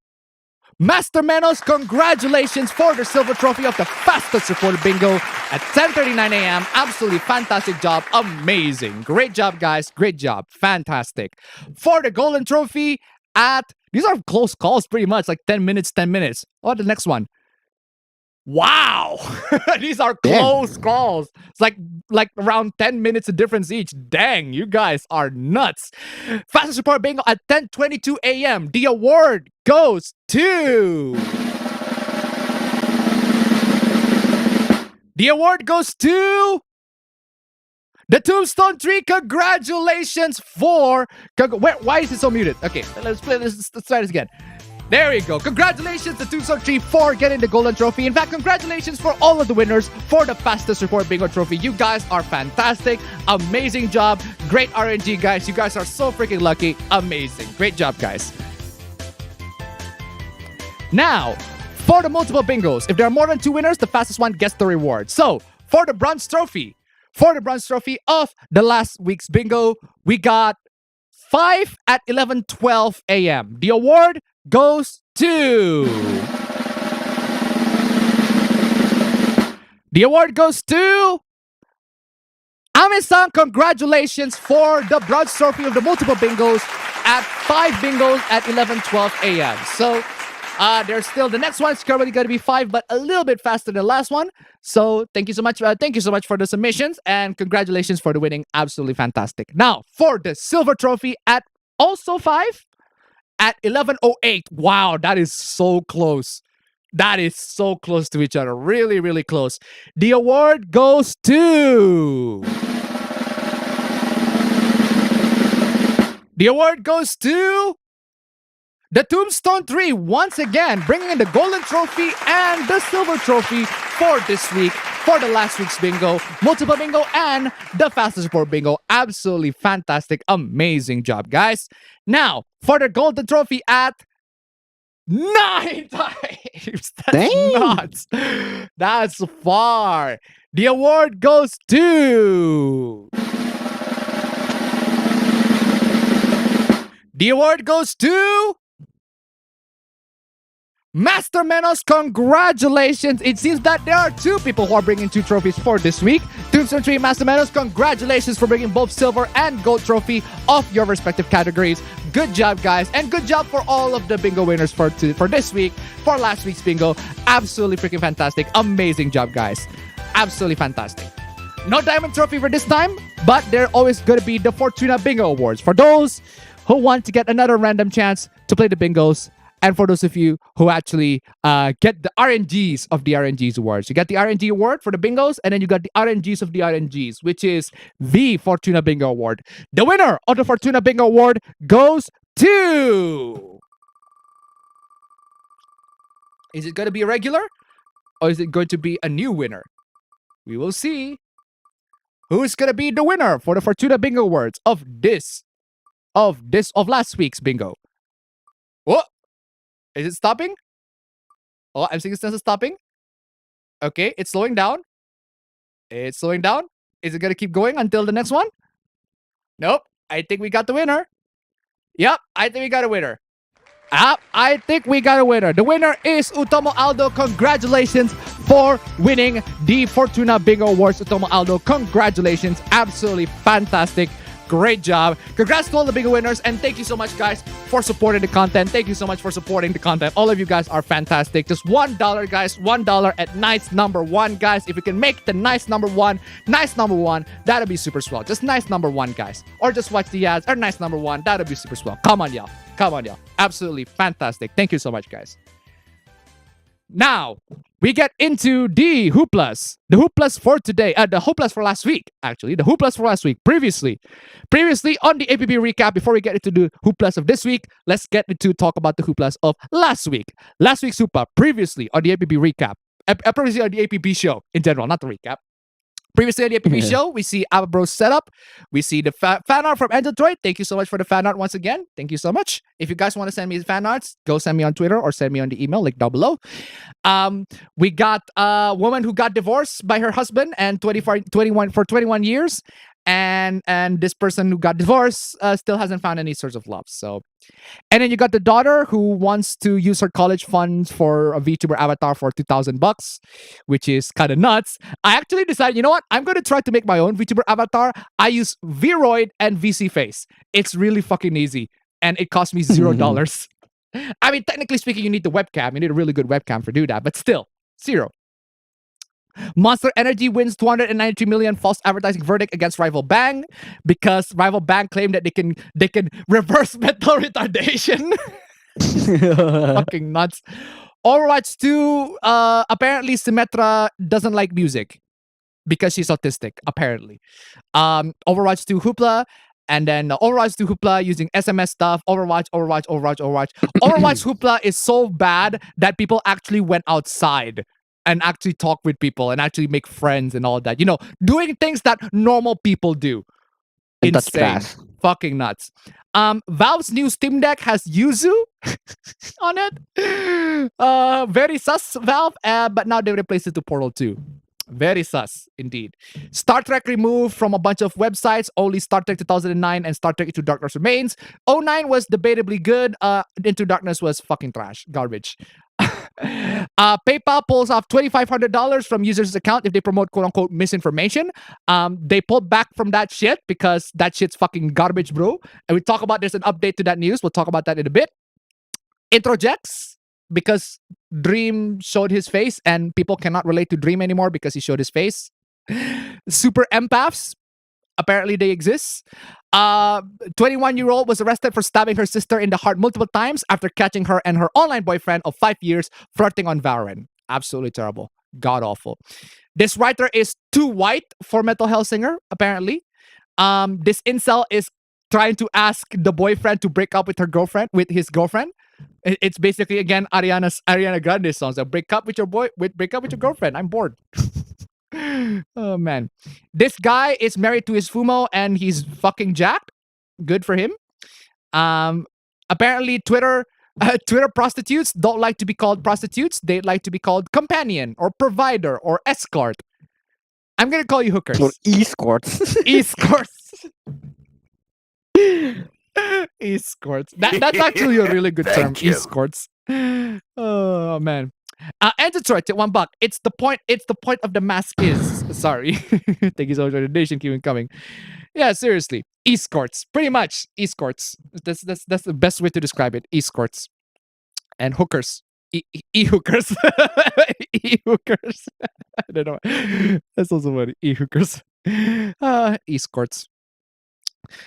Master Menos. Congratulations for the silver trophy of the fastest reported bingo at 10:39 a.m. Absolutely fantastic job. Amazing. Great job, guys. Great job. Fantastic. For the golden trophy at... These are close calls pretty much, like 10 minutes. Oh, the next one. Wow, these are close calls. It's like around 10 minutes of difference each. Dang, you guys are nuts. Fastest report bingo at 10:22 a.m. The award goes to. The award goes to the Tombstone Tree. Congratulations for. Why is it so muted? Okay, let's try this again. There you go. Congratulations to Tombstone Tree for getting the golden trophy. In fact, congratulations for all of the winners for the fastest report bingo trophy. You guys are fantastic. Amazing job. Great RNG, guys. You guys are so freaking lucky. Amazing. Great job, guys. Now, for the multiple bingos, if there are more than 2 winners, the fastest one gets the reward. So, for the bronze trophy of the last week's bingo, we got 5 at 11:12 a.m. The award goes to. The award goes to. Ame-san, congratulations for the bronze trophy of the multiple bingos at 5 bingos at 11:12 a.m. So, there's still the next one's currently going to be 5, but a little bit faster than the last one. So thank you so much. Thank you so much for the submissions and congratulations for the winning. Absolutely fantastic. Now for the silver trophy at also 5 at 11:08. Wow, that is so close. That is so close to each other. Really, really close. The award goes to. The award goes to. The Tombstone Tree, once again, bringing in the golden trophy and the silver trophy for this week, for the last week's bingo, multiple bingo, and the fastest report bingo. Absolutely fantastic. Amazing job, guys. Now, for the golden trophy at 9 times. That's nuts. That's far. The award goes to. The award goes to. Master Menos, congratulations. It seems that there are 2 people who are bringing 2 trophies for this week. Tombstone Tree, Master Menos, congratulations for bringing both silver and gold trophy of your respective categories. Good job, guys. And good job for all of the bingo winners for this week, for last week's bingo. Absolutely freaking fantastic. Amazing job, guys. Absolutely fantastic. No diamond trophy for this time, but there are always going to be the Fortuna Bingo Awards for those who want to get another random chance to play the bingos. And for those of you who actually get the RNGs of the RNGs awards. You get the RNG award for the bingos, and then you got the RNGs of the RNGs, which is the Fortuna Bingo Award. The winner of the Fortuna Bingo Award goes to... Is it going to be a regular? Or is it going to be a new winner? We will see. Who's going to be the winner for the Fortuna Bingo Awards of last week's bingo? What? Is it stopping? Oh, I'm seeing it's stopping. Okay, it's slowing down. It's slowing down. Is it going to keep going until the next one? Nope. I think we got the winner. Yep, I think we got a winner. I think we got a winner. The winner is Utomo Aldo. Congratulations for winning the Fortuna Bingo Awards. Utomo Aldo, congratulations. Absolutely fantastic. Great job. Congrats to all the bingo winners. And thank you so much, guys, for supporting the content. Thank you so much for supporting the content. All of you guys are fantastic. Just $1, guys. $1 at nice number 1, guys. If you can make the nice number 1, that'll be super swell. Just nice number 1, guys. Or just watch the ads or nice number 1. That'll be super swell. Come on, y'all. Come on, y'all. Absolutely fantastic. Thank you so much, guys. Now, we get into the Hooplas. The Hooplas for today. The Hooplas for last week, actually. The Hooplas for last week. Previously on the APB recap, before we get into the Hooplas of this week, let's get into talk about the Hooplas of last week. Last week's Hoopa, previously on the APB recap. Previously on the APB show in general, not the recap. Previously on the APB show, we see Ababro's setup. We see the fan art from Android. Thank you so much for the fan art once again. Thank you so much. If you guys want to send me fan arts, go send me on Twitter or send me on the email link down below. We got a woman who got divorced by her husband and 21 years. And this person who got divorced still hasn't found any source of love. So, and then you got the daughter who wants to use her college funds for a VTuber avatar for $2,000, which is kind of nuts. I actually decided, you know what? I'm going to try to make my own VTuber avatar. I use Vroid and VC Face. It's really fucking easy, and it cost me $0. I mean, technically speaking, you need the webcam. You need a really good webcam for do that, but still, $0. Monster Energy wins 293 million false advertising verdict against rival Bang because rival Bang claimed that they can reverse mental retardation. Fucking nuts. Overwatch 2, apparently Symmetra doesn't like music because she's autistic, apparently. Overwatch 2 Hoopla, and then Overwatch 2 Hoopla using SMS stuff. Overwatch. Overwatch Hoopla is so bad that people actually went outside and actually talk with people and actually make friends and all that. You know, doing things that normal people do. And touch Insane. grass. Fucking nuts. Valve's new Steam Deck has Yuzu on it. Very sus, Valve, but now they replaced it to Portal 2. Very sus, indeed. Star Trek removed from a bunch of websites. Only Star Trek 2009 and Star Trek Into Darkness remains. 09 was debatably good. Into Darkness was fucking trash. Garbage. PayPal pulls off $2,500 from users' account if they promote quote-unquote misinformation. They pulled back from that shit because that shit's fucking garbage, bro. And we talk about, there's an update to that news. We'll talk about that in a bit. Introjects, because Dream showed his face and people cannot relate to Dream anymore because he showed his face. Super empaths, apparently they exist. 21-year-old was arrested for stabbing her sister in the heart multiple times after catching her and her online boyfriend of 5 years flirting on Valorant. Absolutely terrible. God awful. This writer is too white for Mental Health Singer, apparently. This incel is trying to ask the boyfriend to break up with his girlfriend. It's basically, again, Ariana Grande's songs. Break up with your girlfriend. I'm bored. Oh man, this guy is married to his fumo and he's fucking jacked. Good for him. Apparently Twitter prostitutes don't like to be called prostitutes. They like to be called companion or provider or escort. I'm gonna call you hookers. Or escorts. Escorts. Escorts. That's actually a really good term. Thank you. Escorts. Oh man. And Detroit at $1. It's the point of the mask is. Sorry. Thank you so much for the donation. Keep it coming. Yeah, seriously. Escorts. Pretty much. Escorts. That's the best way to describe it. Escorts. And hookers. E-hookers. E-hookers. I don't know. That's also funny. E-hookers. Escorts.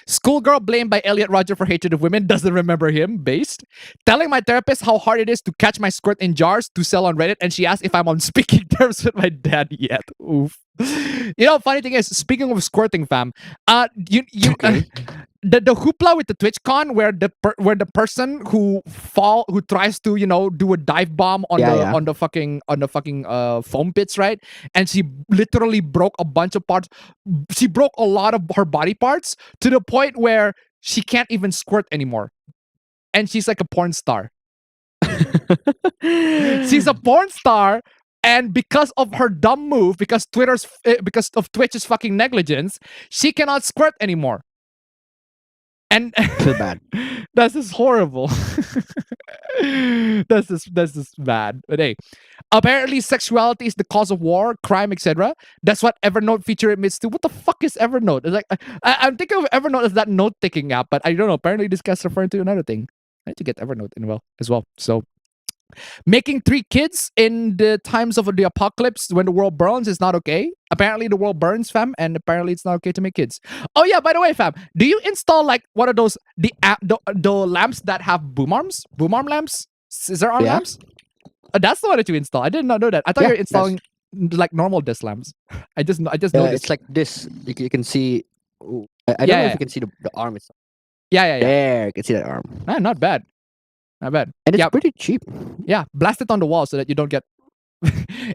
Schoolgirl blamed by Elliot Rodger for hatred of women. Doesn't remember him. Based. Telling my therapist how hard it is to catch my squirt in jars to sell on Reddit, and she asked if I'm on speaking terms with my dad yet. Oof. You know, funny thing is, speaking of squirting, fam, Okay. the hoopla with the TwitchCon where the person who tries to, you know, do a dive bomb on on the fucking foam pits, right? And she literally broke a bunch of parts. She broke a lot of her body parts to the point where she can't even squirt anymore. And she's like a porn star. She's a porn star. And because of her dumb move, because of Twitch's fucking negligence, she cannot squirt anymore. And Feel bad. that's just horrible. That's just bad. But hey, apparently sexuality is the cause of war, crime, etc. That's what Evernote feature admits to. What the fuck is Evernote? It's like I'm thinking of Evernote as that note-taking app, but I don't know. Apparently this guy's referring to another thing. I need to get Evernote as well. So making 3 kids in the times of the apocalypse when the world burns is not okay. Apparently the world burns, fam, and apparently it's not okay to make kids. Oh yeah, by the way, fam, do you install like one of those the lamps that have boom arms lamps, scissor arm lamps? That's the one that you install. I did not know that. I thought you were installing like normal desk lamps. I just know this. It's like this. You can see. I don't know if you can see the arm itself. Yeah. There, you can see that arm. Not bad. Not bad. And it's pretty cheap. Yeah, blast it on the wall so that you don't get.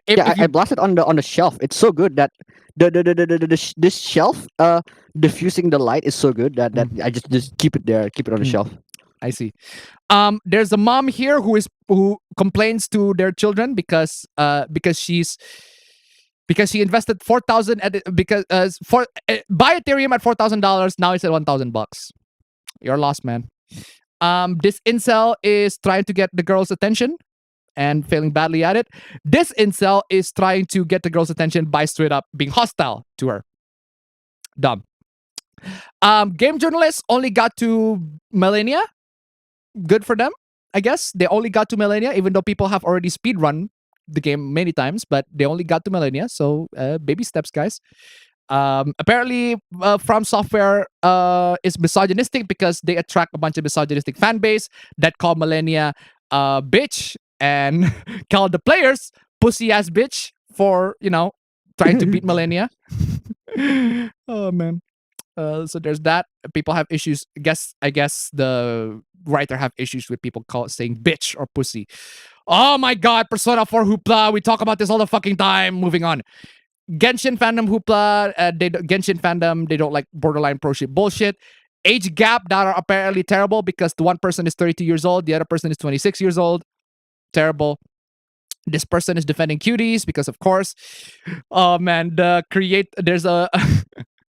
I blasted on the shelf. It's so good that this shelf diffusing the light is so good that I just keep it there, keep it on the shelf. I see. There's a mom here who complains to their children because she invested $4,000 buy Ethereum at $4,000. Now it's at $1,000. You're lost, man. This incel is trying to get the girl's attention and failing badly at it. This incel is trying to get the girl's attention by straight up being hostile to her. Dumb. Game journalists only got to millennia. Good for them, I guess. They only got to millennia, even though people have already speedrun the game many times, but they only got to Millennia, so baby steps, guys. Apparently, From Software is misogynistic because they attract a bunch of misogynistic fan base that call Millennia bitch and call the players pussy ass bitch for trying to beat Millennia. Oh man. So there's that. People have issues. I guess the writer have issues with people saying bitch or pussy. Oh my god, Persona 4 hoopla. We talk about this all the fucking time. Moving on. Genshin fandom hoopla. Genshin fandom, they don't like borderline pro shit bullshit. Age gap that are apparently terrible because the one person is 32 years old, the other person is 26 years old. Terrible. This person is defending cuties because, of course, oh man, there's a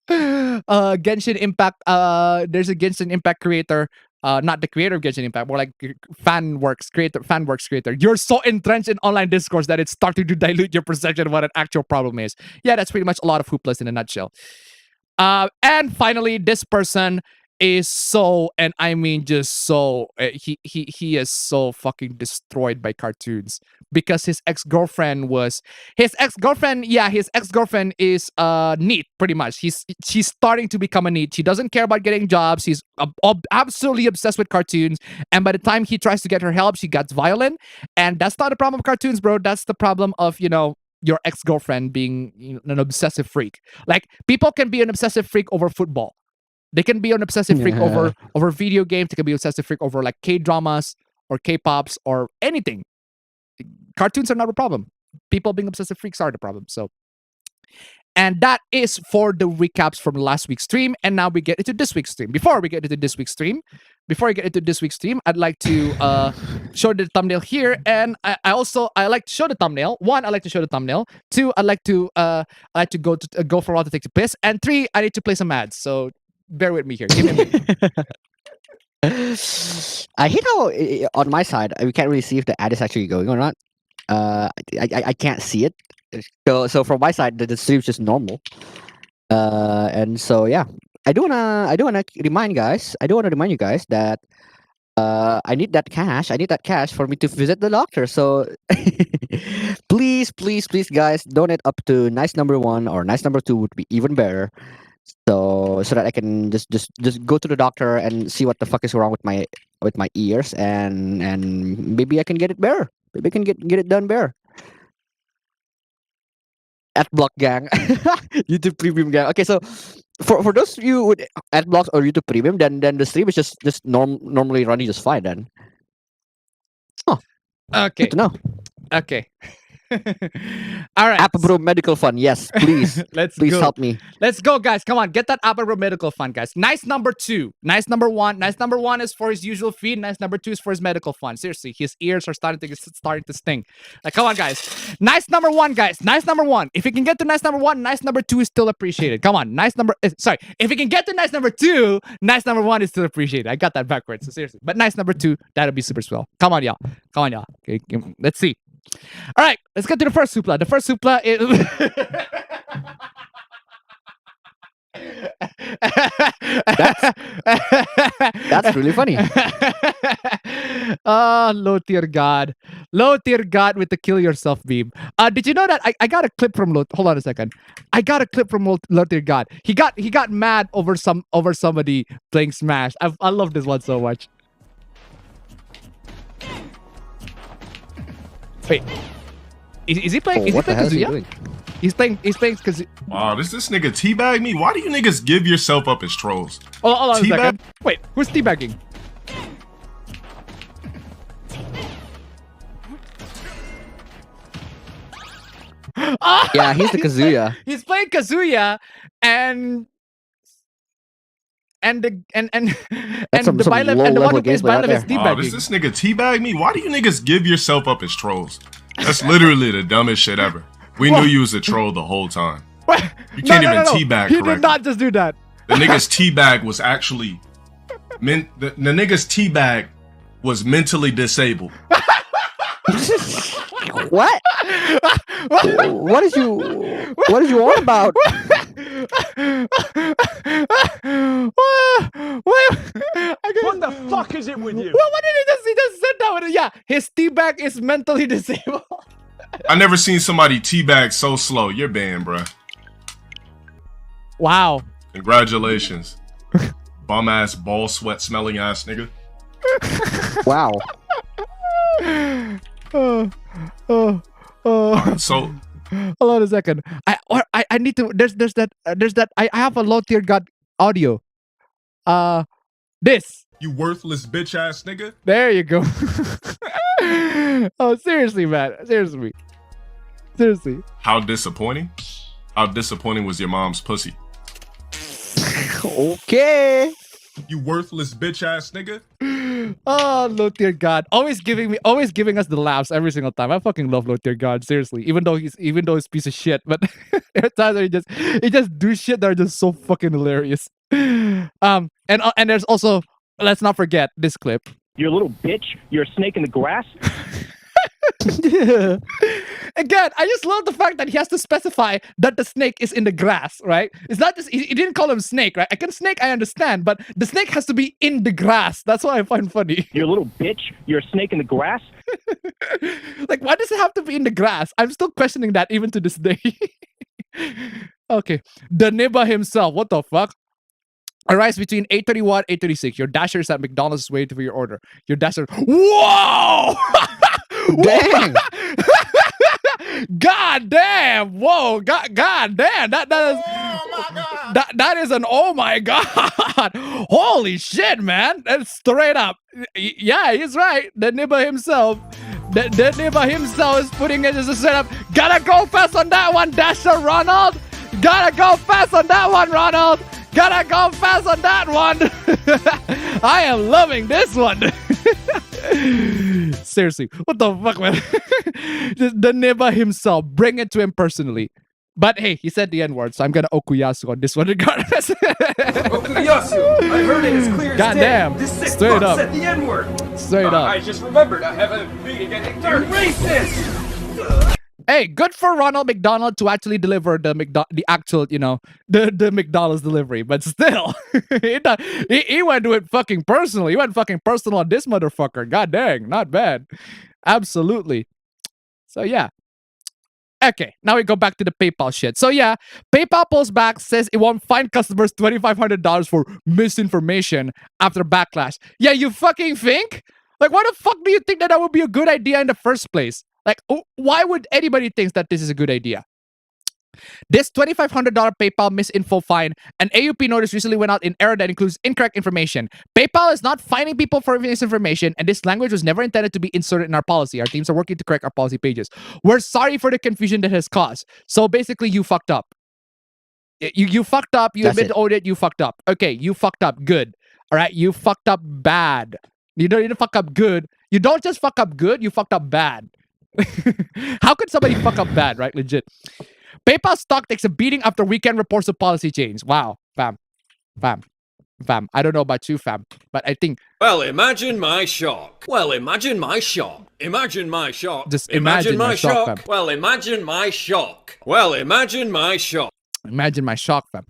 Genshin Impact. There's a Genshin Impact creator. Not the creator of Genshin Impact, more like FanWorks creator. You're so entrenched in online discourse that it's starting to dilute your perception of what an actual problem is. Yeah, that's pretty much a lot of hooplas in a nutshell. And finally, this person is so, and I mean just so, he is so fucking destroyed by cartoons because his ex-girlfriend is neat, pretty much. She's starting to become a neat. She doesn't care about getting jobs. He's absolutely obsessed with cartoons, and by the time he tries to get her help, she gets violent, and that's not the problem of cartoons, bro. That's the problem of your ex-girlfriend being an obsessive freak. Like, people can be an obsessive freak over football. They can be an obsessive freak over video games. They can be obsessive freak over like K-dramas or K-pops or anything. Cartoons are not a problem. People being obsessive freaks are the problem. So, and that is for the recaps from last week's stream. And now we get into this week's stream. Before I get into this week's stream, I'd like to show the thumbnail here. And I like to show the thumbnail. One, I like to show the thumbnail. Two, I like to go for a while to take a piss. And three, I need to play some ads. So bear with me here. Give me a minute. I hate how on my side we can't really see if the ad is actually going or not. I can't see it. So from my side the stream's just normal. And so yeah, I do wanna remind you guys that I need that cash. For me to visit the doctor. So please guys, donate up to nice number 1 or nice number 2 would be even better. So that I can just go to the doctor and see what the fuck is wrong with my ears, and maybe I can get it better. Maybe I can get it done better. Adblock gang, YouTube Premium gang. Okay, so for those of you with Adblocks or YouTube Premium, then the stream is just normally running just fine. Then, okay, good to know. Okay. All right. APB Medical Fund, yes, please. Please go. help me. Let's go, guys. Come on, get that APB Medical Fund, guys. Nice number 2. Nice number 1. Nice number 1 is for his usual feed. Nice number 2 is for his medical fund. Seriously, his ears are starting to sting. Like, come on, guys. Nice number 1, guys. Nice number 1. If you can get to nice number 1, nice number 2 is still appreciated. Come on, If you can get to nice number 2, nice number 1 is still appreciated. I got that backwards. So seriously, but nice number 2, that'll be super swell. Come on, y'all. Okay, let's see. All right, let's get to the first hoopla. The first hoopla is that's really funny. Oh, low tier god with the kill yourself meme. Did you know that I got a clip from hold on a second. I got a clip from low tier god. He got mad over somebody playing Smash. I love this one so much. Wait, is he playing? Is he playing Kazuya? He's playing Kazuya. Wow, does this nigga teabag me? Why do you niggas give yourself up as trolls? Hold on a second. Wait, who's teabagging? Yeah, he's the Kazuya. He's playing Kazuya, and the one who plays Byleth is teabagging. Wow, does this nigga teabag me? Why do you niggas give yourself up as trolls? That's literally the dumbest shit ever. We knew you was a troll the whole time. You can't even teabag correctly. He did not just do that. The nigga's teabag was actually the nigga's teabag was mentally disabled. What? What is you on about? What the fuck is it with you? What did he just said that? Yeah, his teabag is mentally disabled. I never seen somebody teabag so slow. You're banned, bruh. Wow. Congratulations. Bum ass, ball sweat smelling ass nigga. Wow. So Hold on a second. I need to. There's that. I have a low tier god audio. This. you worthless bitch ass nigga. There you go. Oh, seriously, man. Seriously. How disappointing? How disappointing was your mom's pussy? Okay. You worthless bitch ass nigga. Oh, low tier god, always giving us the laughs every single time. I fucking love low tier god, seriously. Even though he's a piece of shit, but there are times where he just do shit that are just so fucking hilarious. And there's also, let's not forget this clip. You little bitch. You're a snake in the grass. Again, I just love the fact that he has to specify that the snake is in the grass, right? It's not just he didn't call him snake, right? Snake I understand, but the snake has to be in the grass. That's what I find funny. You little bitch. You're a snake in the grass. Like, why does it have to be in the grass? I'm still questioning that even to this day. Okay, the nibba himself. What the fuck? Arrives between 8:31 8:36. Your dasher is at McDonald's waiting for your order. Your dasher. Whoa! Dang. God damn! Whoa! God damn! That is. Oh my god! That is an oh my god! Holy shit, man! That's straight up. Yeah, he's right. The nibba himself. The nibba himself is putting it as a setup. Gotta go fast on that one, Dasher Ronald. Gotta go fast on that one, Ronald. Gotta go fast on that one. I am loving this one. Seriously, what the fuck, man? Just the nibba himself, bring it to him personally. But hey, he said the N-word, so I'm gonna okuyasu on this one regardless. Okuyasu! I heard it as clear as day. Goddamn, This sick straight fuck up. said the N-word. Straight up. I just remembered I haven't been getting dirty. Racist! Hey, good for Ronald McDonald to actually deliver the actual, the McDonald's delivery. But still, he went to it fucking personal. He went fucking personal on this motherfucker. God dang, not bad. Absolutely. So yeah. Okay, now we go back to the PayPal shit. So yeah, PayPal pulls back, says it won't fine customers $2,500 for misinformation after backlash. Yeah, you fucking think? Like, why the fuck do you think that would be a good idea in the first place? Like, why would anybody think that this is a good idea? This $2,500 PayPal misinfo fine, an AUP notice recently went out in error that includes incorrect information. PayPal is not fining people for misinformation, and this language was never intended to be inserted in our policy. Our teams are working to correct our policy pages. We're sorry for the confusion that has caused. So basically, you fucked up. You fucked up. You admit to own it. You fucked up. Okay, you fucked up. Good. All right, you fucked up bad. You didn't fuck up good. You don't just fuck up good. You fucked up bad. How could somebody fuck up bad, right? Legit. PayPal stock takes a beating after weekend reports of policy change. Wow, fam. I don't know about you, fam, but I think. Well, imagine my shock. Well, imagine my shock. Imagine my shock. Just imagine my shock, fam. Well, imagine my shock. Well, imagine my shock. Imagine my shock, fam.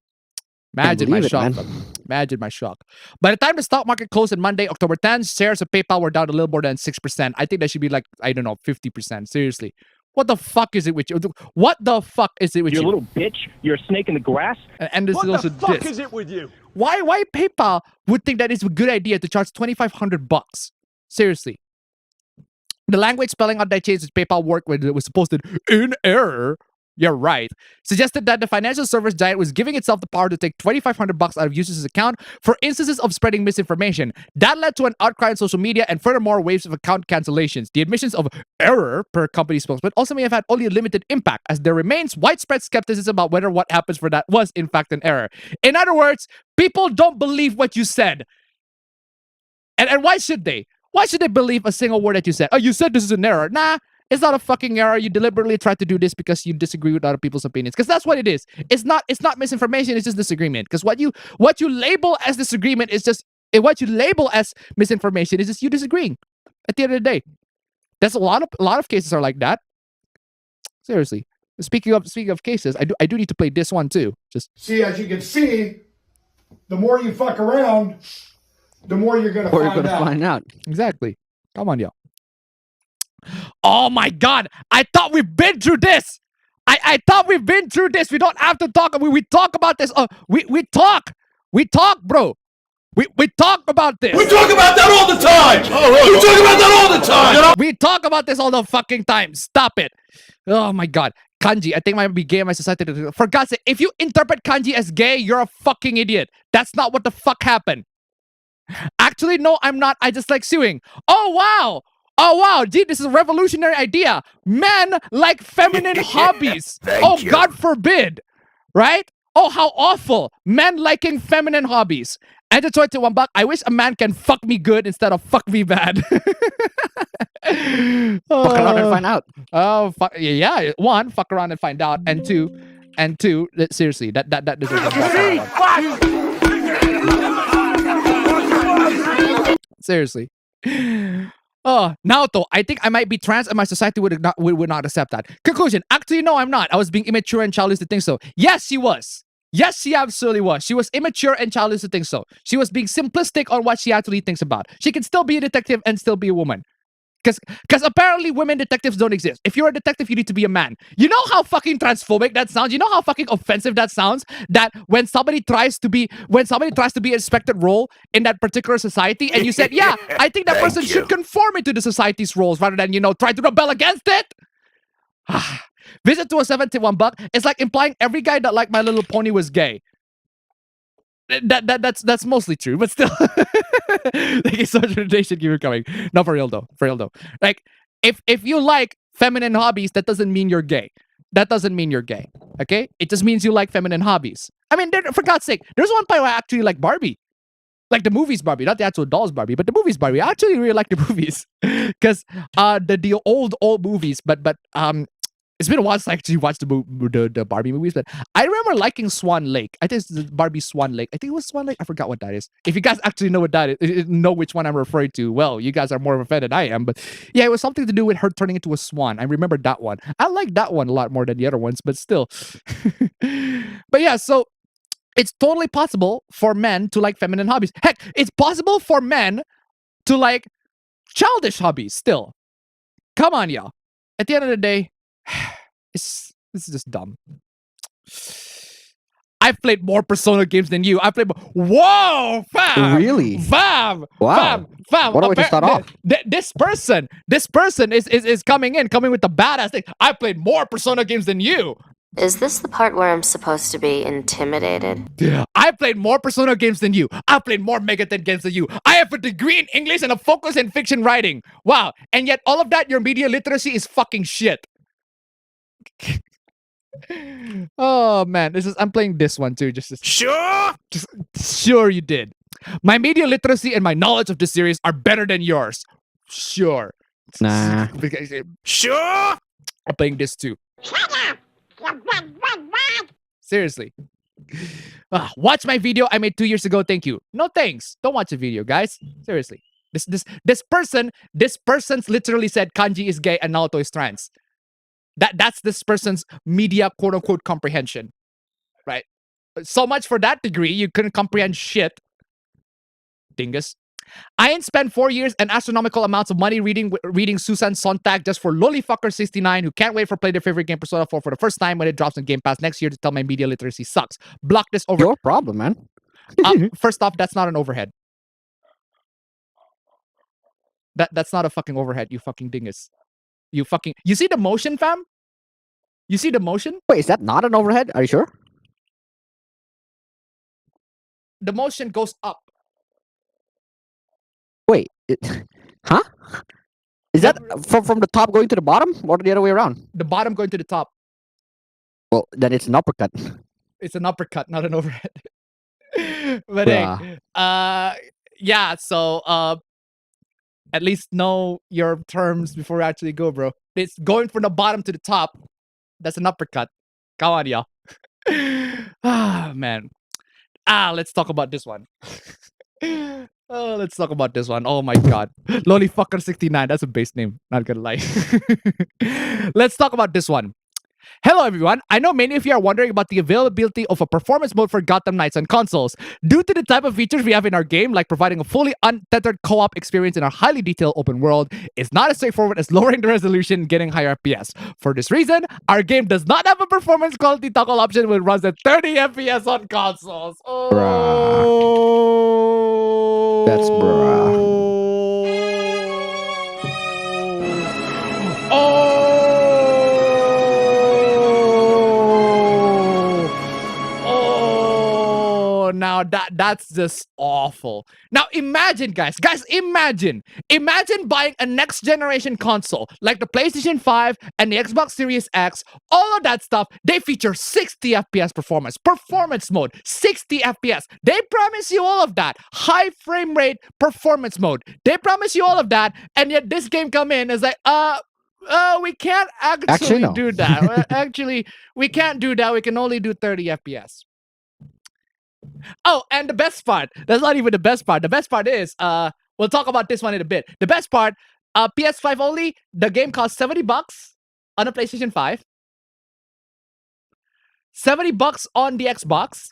Imagine my shock, fam. Imagine my shock. By the time the stock market closed on Monday, October 10th, shares of PayPal were down a little more than 6%. I think that should be like, I don't know, 50%. Seriously. What the fuck is it with you? What the fuck is it with you? You little bitch. You're a snake in the grass. And this is also this. What the fuck is it with you? Why PayPal would think that it's a good idea to charge $2,500? Seriously. The language spelling out that change which PayPal worked with was posted in error. You're right. Suggested that the financial service giant was giving itself the power to take $2,500 out of users' account for instances of spreading misinformation. That led to an outcry on social media and furthermore waves of account cancellations. The admissions of error, per company spokesman, also may have had only a limited impact, as there remains widespread skepticism about whether what happens for that was in fact an error. In other words, people don't believe what you said. And why should they? Why should they believe a single word that you said? Oh, you said this is an error. Nah. It's not a fucking error. You deliberately tried to do this because you disagree with other people's opinions. Because that's what it is. It's not misinformation. It's just disagreement. Because what you label as disagreement is just what you label as misinformation is just you disagreeing. At the end of the day, that's a lot of cases are like that. Seriously. Speaking of cases, I do need to play this one too. Just see, as you can see, the more you fuck around, the more you're gonna find out. Find out. Exactly. Come on, yo. Oh my god! I thought we've been through this. I thought we've been through this. We don't have to talk. We talk about this. We talk. We talk, bro. We talk about this. We talk about that all the time! We talk about that all the time! We talk about this all the fucking time. Stop it. Oh my god. Kanji, I think might be gay in my society. For God's sake, if you interpret kanji as gay, you're a fucking idiot. That's not what the fuck happened. Actually, no, I'm not. I just like suing. Oh wow. Oh wow, gee, this is a revolutionary idea. Men like feminine hobbies. Oh, you. God forbid. Right? Oh, how awful. Men liking feminine hobbies. And to $21, I wish a man can fuck me good instead of fuck me bad. Fuck around and find out. Oh, fuck. Yeah, one, fuck around and find out. And two, seriously, that deserves a fuck. Seriously. Oh, Naoto, I think I might be trans and my society would not accept that. Conclusion, actually, no, I'm not. I was being immature and childish to think so. Yes, she was. Yes, she absolutely was. She was immature and childish to think so. She was being simplistic on what she actually thinks about. She can still be a detective and still be a woman. Because apparently women detectives don't exist. If you're a detective, you need to be a man. You know how fucking transphobic that sounds? You know how fucking offensive that sounds? That when somebody tries to be a respected role in that particular society, and you said, yeah, I think that person should conform into the society's roles rather than, try to rebel against it. Visit to a $71. It's like implying every guy that liked My Little Pony was gay. That's mostly true, but still. Thank you so much for the donation. Keep it coming. No, for real though. Like, if you like feminine hobbies, that doesn't mean you're gay. That doesn't mean you're gay. Okay? It just means you like feminine hobbies. I mean, for God's sake, there's one point where I actually like Barbie. Like the movies Barbie, not the actual dolls Barbie, but the movies Barbie. I actually really like the movies. Because the old movies, but it's been a while since I actually watched the Barbie movies, but I remember liking Swan Lake. I think it's Barbie Swan Lake. I think it was Swan Lake. I forgot what that is. If you guys actually know what that is, know which one I'm referring to, well, you guys are more of a fan than I am. But yeah, it was something to do with her turning into a swan. I remember that one. I like that one a lot more than the other ones, but still. But yeah, so it's totally possible for men to like feminine hobbies. Heck, it's possible for men to like childish hobbies still. Come on, y'all. At the end of the day, this is just dumb. I've played more Persona games than you. I've played more. Whoa, fam! Really? Fam! Wow. Fam! What a way to start off. This person is coming with the badass thing. I played more Persona games than you. Is this the part where I'm supposed to be intimidated? I played more Persona games than you. I played more Megaten games than you. I have a degree in English and a focus in fiction writing. Wow. And yet all of that, your media literacy is fucking shit. Oh man, I'm playing this one too. Sure you did. My media literacy and my knowledge of the series are better than yours. Sure. Nah. Sure. I'm playing this too. Seriously. Watch my video I made 2 years ago. Thank you. No thanks. Don't watch the video, guys. Seriously. This person's literally said Kanji is gay and Naoto is trans. That's this person's media quote unquote comprehension. Right? So much for that degree, you couldn't comprehend shit. Dingus. I ain't spent 4 years and astronomical amounts of money reading Susan Sontag just for lollyfucker69 who can't wait for play their favorite game Persona 4 for the first time when it drops on Game Pass next year to tell my media literacy sucks. Block this over. Your problem, man. First off, that's not an overhead. That's not a fucking overhead, you fucking dingus. You see the motion, fam? You see the motion? Wait, is that not an overhead? Are you sure? The motion goes up. Wait, huh? Is that from the top going to the bottom or the other way around? The bottom going to the top. Well, then it's an uppercut. It's an uppercut, not an overhead. But hey, yeah, so at least know your terms before you actually go, bro. It's going from the bottom to the top. That's an uppercut. Come on, y'all. Man. Let's talk about this one. Let's talk about this one. Oh my god. Lollyfucker69. That's a base name. Not gonna lie. Let's talk about this one. Hello everyone, I know many of you are wondering about the availability of a performance mode for Gotham Knights on consoles. Due to the type of features we have in our game, like providing a fully untethered co-op experience in our highly detailed open world, it's not as straightforward as lowering the resolution and getting higher FPS. For this reason, our game does not have a performance quality toggle option which runs at 30 FPS on consoles. Oh, That's bruh. Now that's just awful. Now imagine, guys, imagine buying a next generation console like the PlayStation 5 and the Xbox Series X. All of that stuff, they feature 60 FPS performance mode, 60 FPS. They promise you all of that. High frame rate performance mode. They promise you all of that, and yet this game come in as like, we can't actually no. do that. Actually, we can't do that. We can only do 30 FPS. Oh, and the best part, that's not even the best part. The best part is, we'll talk about this one in a bit. The best part, PS5 only, the game costs $70 on a PlayStation 5. $70 on the Xbox.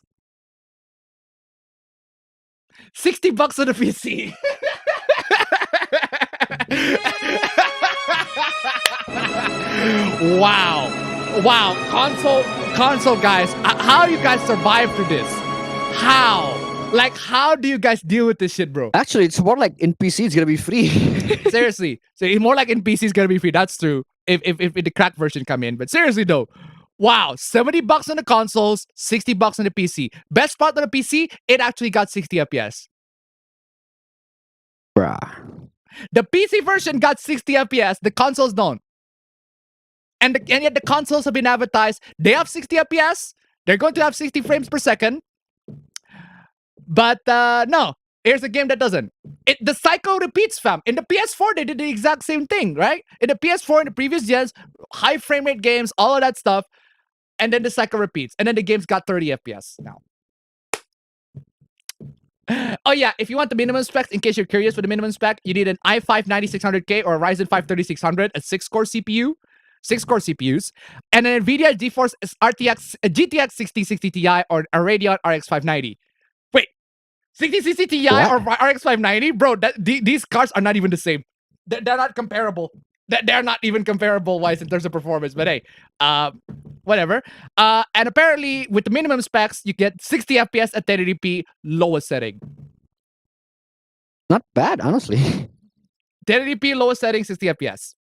$60 on the PC. Wow. Console guys, how you guys survive through this? How? Like, how do you guys deal with this shit, bro? Actually, it's more like in PC, it's gonna be free. Seriously. So it's more like in PC, it's gonna be free. That's true. If the cracked version come in. But seriously though, wow, $70 on the consoles, $60 on the PC. Best part on the PC, it actually got 60 FPS. Bruh. The PC version got 60 FPS, the consoles don't. And yet the consoles have been advertised. They have 60 FPS. They're going to have 60 frames per second. But no, here's a game that doesn't. The cycle repeats, fam. In the PS4, they did the exact same thing, right? In the PS4, in the previous gens, high frame rate games, all of that stuff. And then the cycle repeats. And then the game's got 30 FPS now. Oh yeah, if you want the minimum specs, in case you're curious for the minimum spec, you need an i5 9600K or a Ryzen 5 3600, a 6-core CPU. 6-core CPUs, and an NVIDIA GeForce GTX 6060 Ti or a Radeon RX 590. Wait, 6060 Ti or RX 590? Bro, these cards are not even the same. They're not comparable. They're not even comparable wise in terms of performance. But hey, whatever. And apparently, with the minimum specs, you get 60 FPS at 1080p lowest setting. Not bad, honestly. 1080p lowest setting, 60 FPS.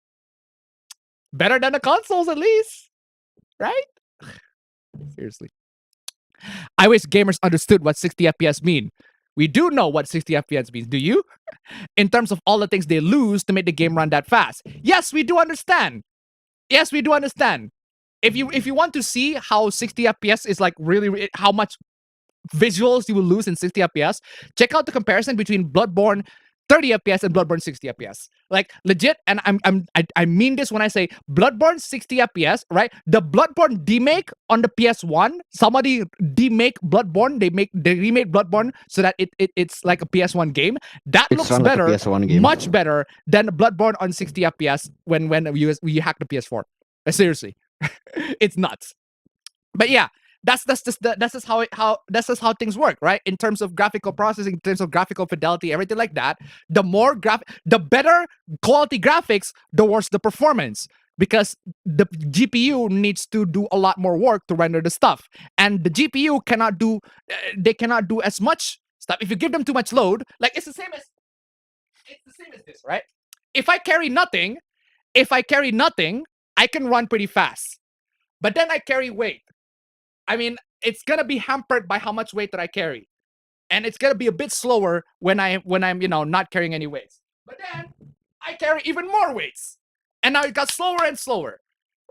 Better than the consoles, at least. Right? Seriously. I wish gamers understood what 60 FPS mean. We do know what 60 FPS means. Do you? In terms of all the things they lose to make the game run that fast. Yes, we do understand. Yes, we do understand. If you want to see how 60 FPS is like really how much visuals you will lose in 60 FPS, check out the comparison between Bloodborne 30 FPS and Bloodborne 60 FPS. Like legit, and I mean this when I say Bloodborne 60 FPS, right? The Bloodborne demake on the PS1, somebody demake Bloodborne, they remade Bloodborne so that it's like a PS1 game. That looks better, like PS1 game. Much better than Bloodborne on 60 FPS when you hack the PS4. Seriously. It's nuts. But yeah, that's just how things work, right? In terms of graphical processing, in terms of graphical fidelity, everything like that. The better quality graphics, the worse the performance, because the GPU needs to do a lot more work to render the stuff, and the GPU cannot do as much stuff if you give them too much load. Like it's the same as this, right? If I carry nothing, I can run pretty fast, but then I carry weight. I mean, it's gonna be hampered by how much weight that I carry, and it's gonna be a bit slower when I'm not carrying any weights. But then I carry even more weights, and now it got slower and slower,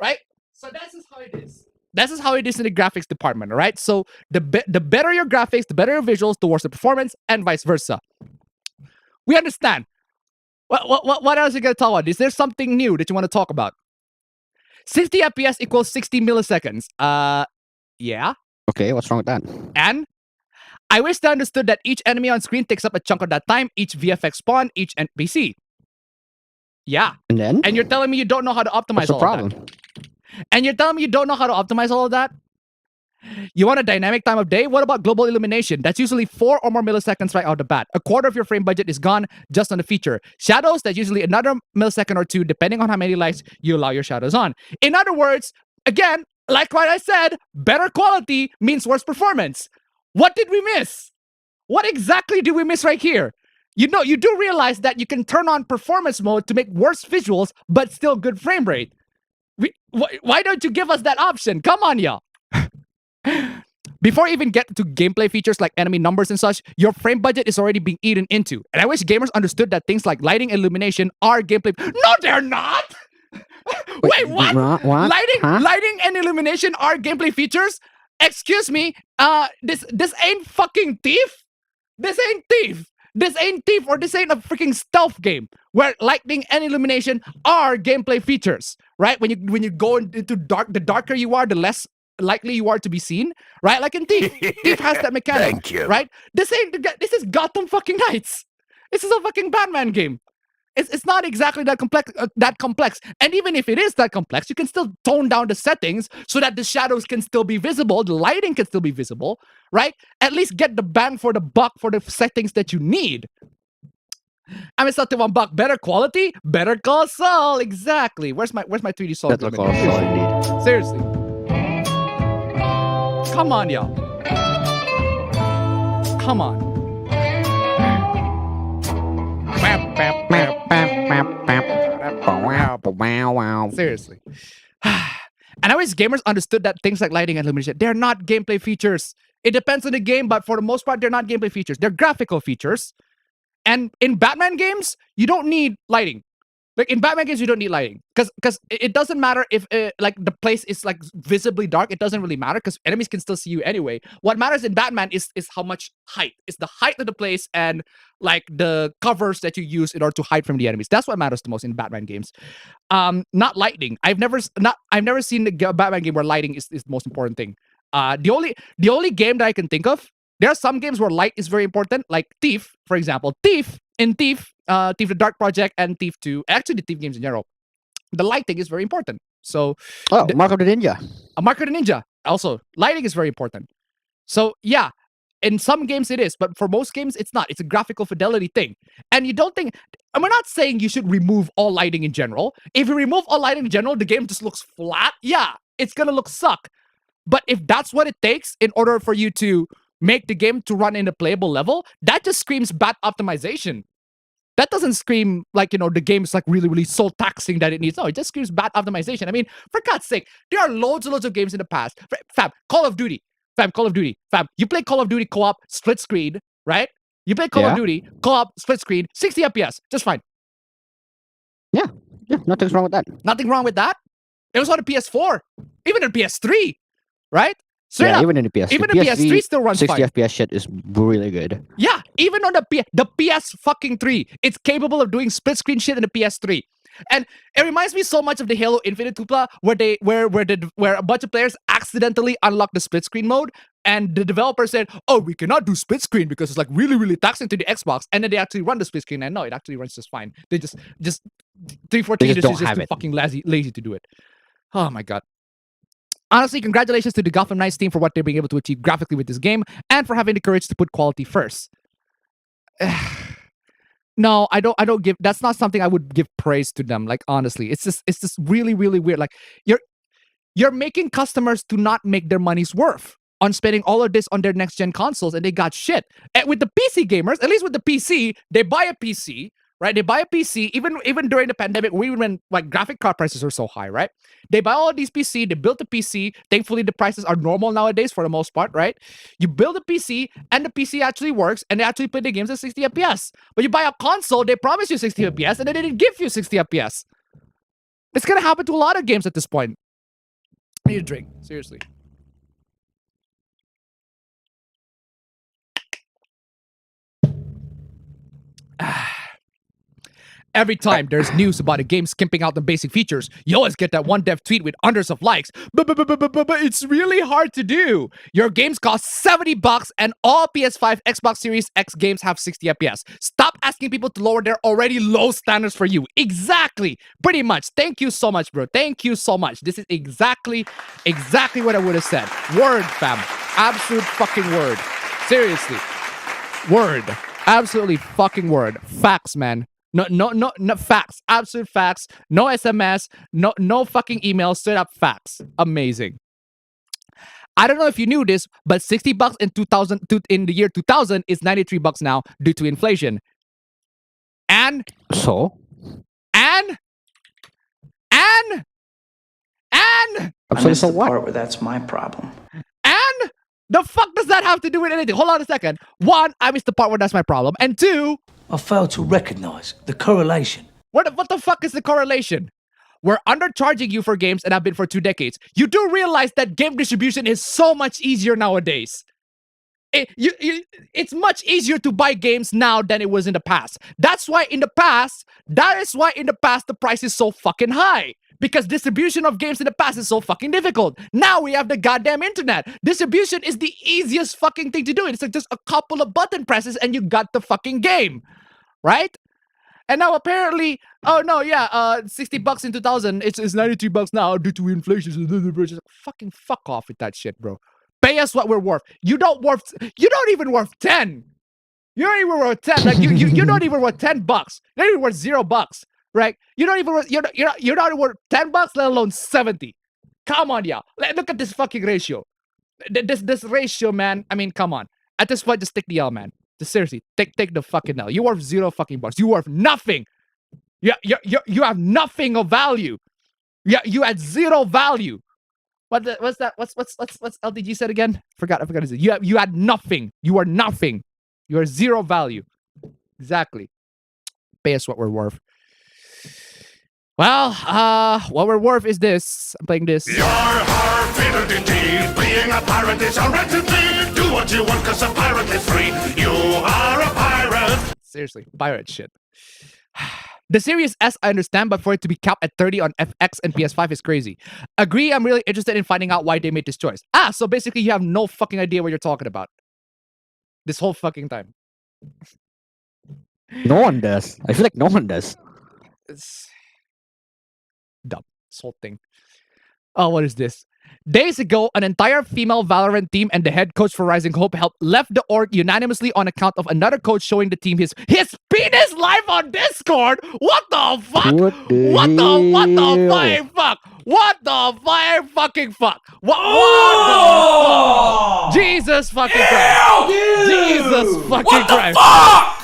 right? So that's just how it is. That's just how it is in the graphics department, all right? So the better your graphics, the better your visuals, the worse the performance, and vice versa. We understand. What else are you gonna talk about? Is there something new that you want to talk about? 60 FPS equals 60 milliseconds. Yeah. Okay, what's wrong with that? And I wish they understood that each enemy on screen takes up a chunk of that time, each VFX spawn, each NPC. Yeah. And then? And you're telling me you don't know how to optimize all of that. And you're telling me you don't know how to optimize all of that? You want a dynamic time of day? What about global illumination? That's usually 4 or more milliseconds right out the bat. A quarter of your frame budget is gone just on the feature. Shadows, that's usually another millisecond or two, depending on how many lights you allow your shadows on. In other words, again, like what I said, better quality means worse performance. What did we miss? What exactly did we miss right here? You know, you do realize that you can turn on performance mode to make worse visuals, but still good frame rate. Why don't you give us that option? Come on, y'all. Before you even get to gameplay features like enemy numbers and such, your frame budget is already being eaten into. And I wish gamers understood that things like lighting and illumination are gameplay. No, they're not! Wait, what? What? Lighting and illumination are gameplay features? Excuse me, this ain't fucking Thief? This ain't Thief! This ain't Thief, or this ain't a freaking stealth game where lighting and illumination are gameplay features, right? When you go into dark, the darker you are, the less likely you are to be seen, right? Like in Thief. Thief has that mechanic. Thank you. Right? This is Gotham fucking Knights. This is a fucking Batman game. It's not exactly that complex. And even if it is that complex, you can still tone down the settings so that the shadows can still be visible, the lighting can still be visible, right? At least get the bang for the buck for the settings that you need. I mean, it's not $1. Better quality, better call Saul. Exactly. Where's my 3D solid? Better call Saul, indeed. Seriously. Come on, y'all. Come on. Seriously. And I wish gamers understood that things like lighting and illumination, they're not gameplay features. It depends on the game, but for the most part, they're not gameplay features. They're graphical features. And in Batman games, you don't need lighting. Like in Batman games, you don't need lighting because it doesn't matter if like the place is like visibly dark. It doesn't really matter because enemies can still see you anyway. What matters in Batman is how much height. It's the height of the place and like the covers that you use in order to hide from the enemies. That's what matters the most in Batman games. Not lighting. I've never seen a Batman game where lighting is the most important thing. The only game that I can think of, there are some games where light is very important, like Thief, for example. Thief the Dark Project and Thief 2, actually the Thief games in general, the lighting is very important. So, Mark of the Ninja. Mark of the Ninja, also, lighting is very important. So, yeah, in some games it is, but for most games it's not. It's a graphical fidelity thing. And you don't think, and we're not saying you should remove all lighting in general. If you remove all lighting in general, the game just looks flat. Yeah, it's gonna look suck. But if that's what it takes in order for you to make the game to run in a playable level, that just screams bad optimization. That doesn't scream like, you know, the game is like really, really soul taxing that it needs. No, it just screams bad optimization. I mean, for God's sake, there are loads and loads of games in the past. Fam, Call of Duty. Fam, you play Call of Duty co-op split screen, right? You play Call of Duty co-op split screen, 60 FPS, just fine. Yeah, nothing's wrong with that. Nothing wrong with that. It was on the PS4, even on PS3, right? Straight up. Even in the PS3. Even the PS3 still runs 60 fine. FPS shit is really good. Yeah, even on the PS fucking 3, it's capable of doing split screen shit in the PS3. And it reminds me so much of the Halo Infinite Hoopla where a bunch of players accidentally unlocked the split screen mode, and the developer said, "Oh, we cannot do split screen because it's like really, really taxing to the Xbox." And then they actually run the split screen, and no, it actually runs just fine. They just 343 is just too fucking lazy to do it. Oh my god. Honestly, congratulations to the Gotham Knights team for what they're being able to achieve graphically with this game and for having the courage to put quality first. No, I don't give, that's not something I would give praise to them. Like, honestly, it's just really, really weird. Like, you're making customers to not make their money's worth on spending all of this on their next gen consoles, and they got shit. And with the PC gamers, at least with the PC, they buy a PC, right? They buy a PC, even during the pandemic, when like graphic card prices are so high, right? They buy all of these PC, they build the PC. Thankfully, the prices are normal nowadays for the most part, right? You build a PC, and the PC actually works, and they actually play the games at 60 FPS. But you buy a console, they promise you 60 FPS, and they didn't give you 60 FPS. It's gonna happen to a lot of games at this point. I need a drink, seriously. every time there's news about a game skimping out the basic features, you always get that one dev tweet with hundreds of likes. But it's really hard to do. Your games cost $70 and all PS5, Xbox Series X games have 60 FPS. Stop asking people to lower their already low standards for you. Exactly. Pretty much. Thank you so much, bro. Thank you so much. This is exactly what I would have said. Word, fam. Absolute fucking word. Seriously. Word. Absolutely fucking word. Facts, man. No facts. Absolute facts. No SMS. No fucking emails. Straight up facts. Amazing. I don't know if you knew this, but $60 in the year 2000 is $93 now due to inflation. And I'm sorry, so what? Part where that's my problem. And the fuck does that have to do with anything? Hold on a second. One, I missed the part where that's my problem. And two, I failed to recognize the correlation. What the fuck is the correlation? We're undercharging you for games and have been for 2 decades. You do realize that game distribution is so much easier nowadays. It's much easier to buy games now than it was in the past. That is why in the past the price is so fucking high. Because distribution of games in the past is so fucking difficult. Now we have the goddamn internet. Distribution is the easiest fucking thing to do. It's like just a couple of button presses and you got the fucking game. Right? And now apparently, $60 in 2000, it's $93 now due to inflation. Fucking fuck off with that shit, bro. Pay us what we're worth. You don't even worth 10. You don't even worth 10. Like you're not even worth $10. You're not even worth $0. Right? You're not even worth $10, let alone 70. Come on, yeah. Look at this fucking ratio. This ratio, man. I mean, come on. At this point, just take the L, man. Just seriously, take the fucking L. You worth $0 fucking bucks. You worth nothing. You have nothing of value. Yeah, you had 0 value. What's that? What's LDG said again? Forgot his name. You had nothing. You are nothing. You are 0 value. Exactly. Pay us what we're worth. Well, what we're worth is this. I'm playing this. You're hard indeed. Being a pirate is a wretched deed. Do what you want, cause a pirate is free. You are a pirate. Seriously, pirate shit. The Series S, I understand, but for it to be capped at 30 on FX and PS5 is crazy. Agree, I'm really interested in finding out why they made this choice. So basically you have no fucking idea what you're talking about. This whole fucking time. No one does. I feel like no one does. It's dumb. This whole thing. Oh, what is this? Days ago, an entire female Valorant team and the head coach for Rising Hope left the org unanimously on account of another coach showing the team his penis live on Discord. What the fuck? What the fucking fuck? What the fucking fuck? What the fuck? Jesus fucking Christ. Jesus fucking Christ.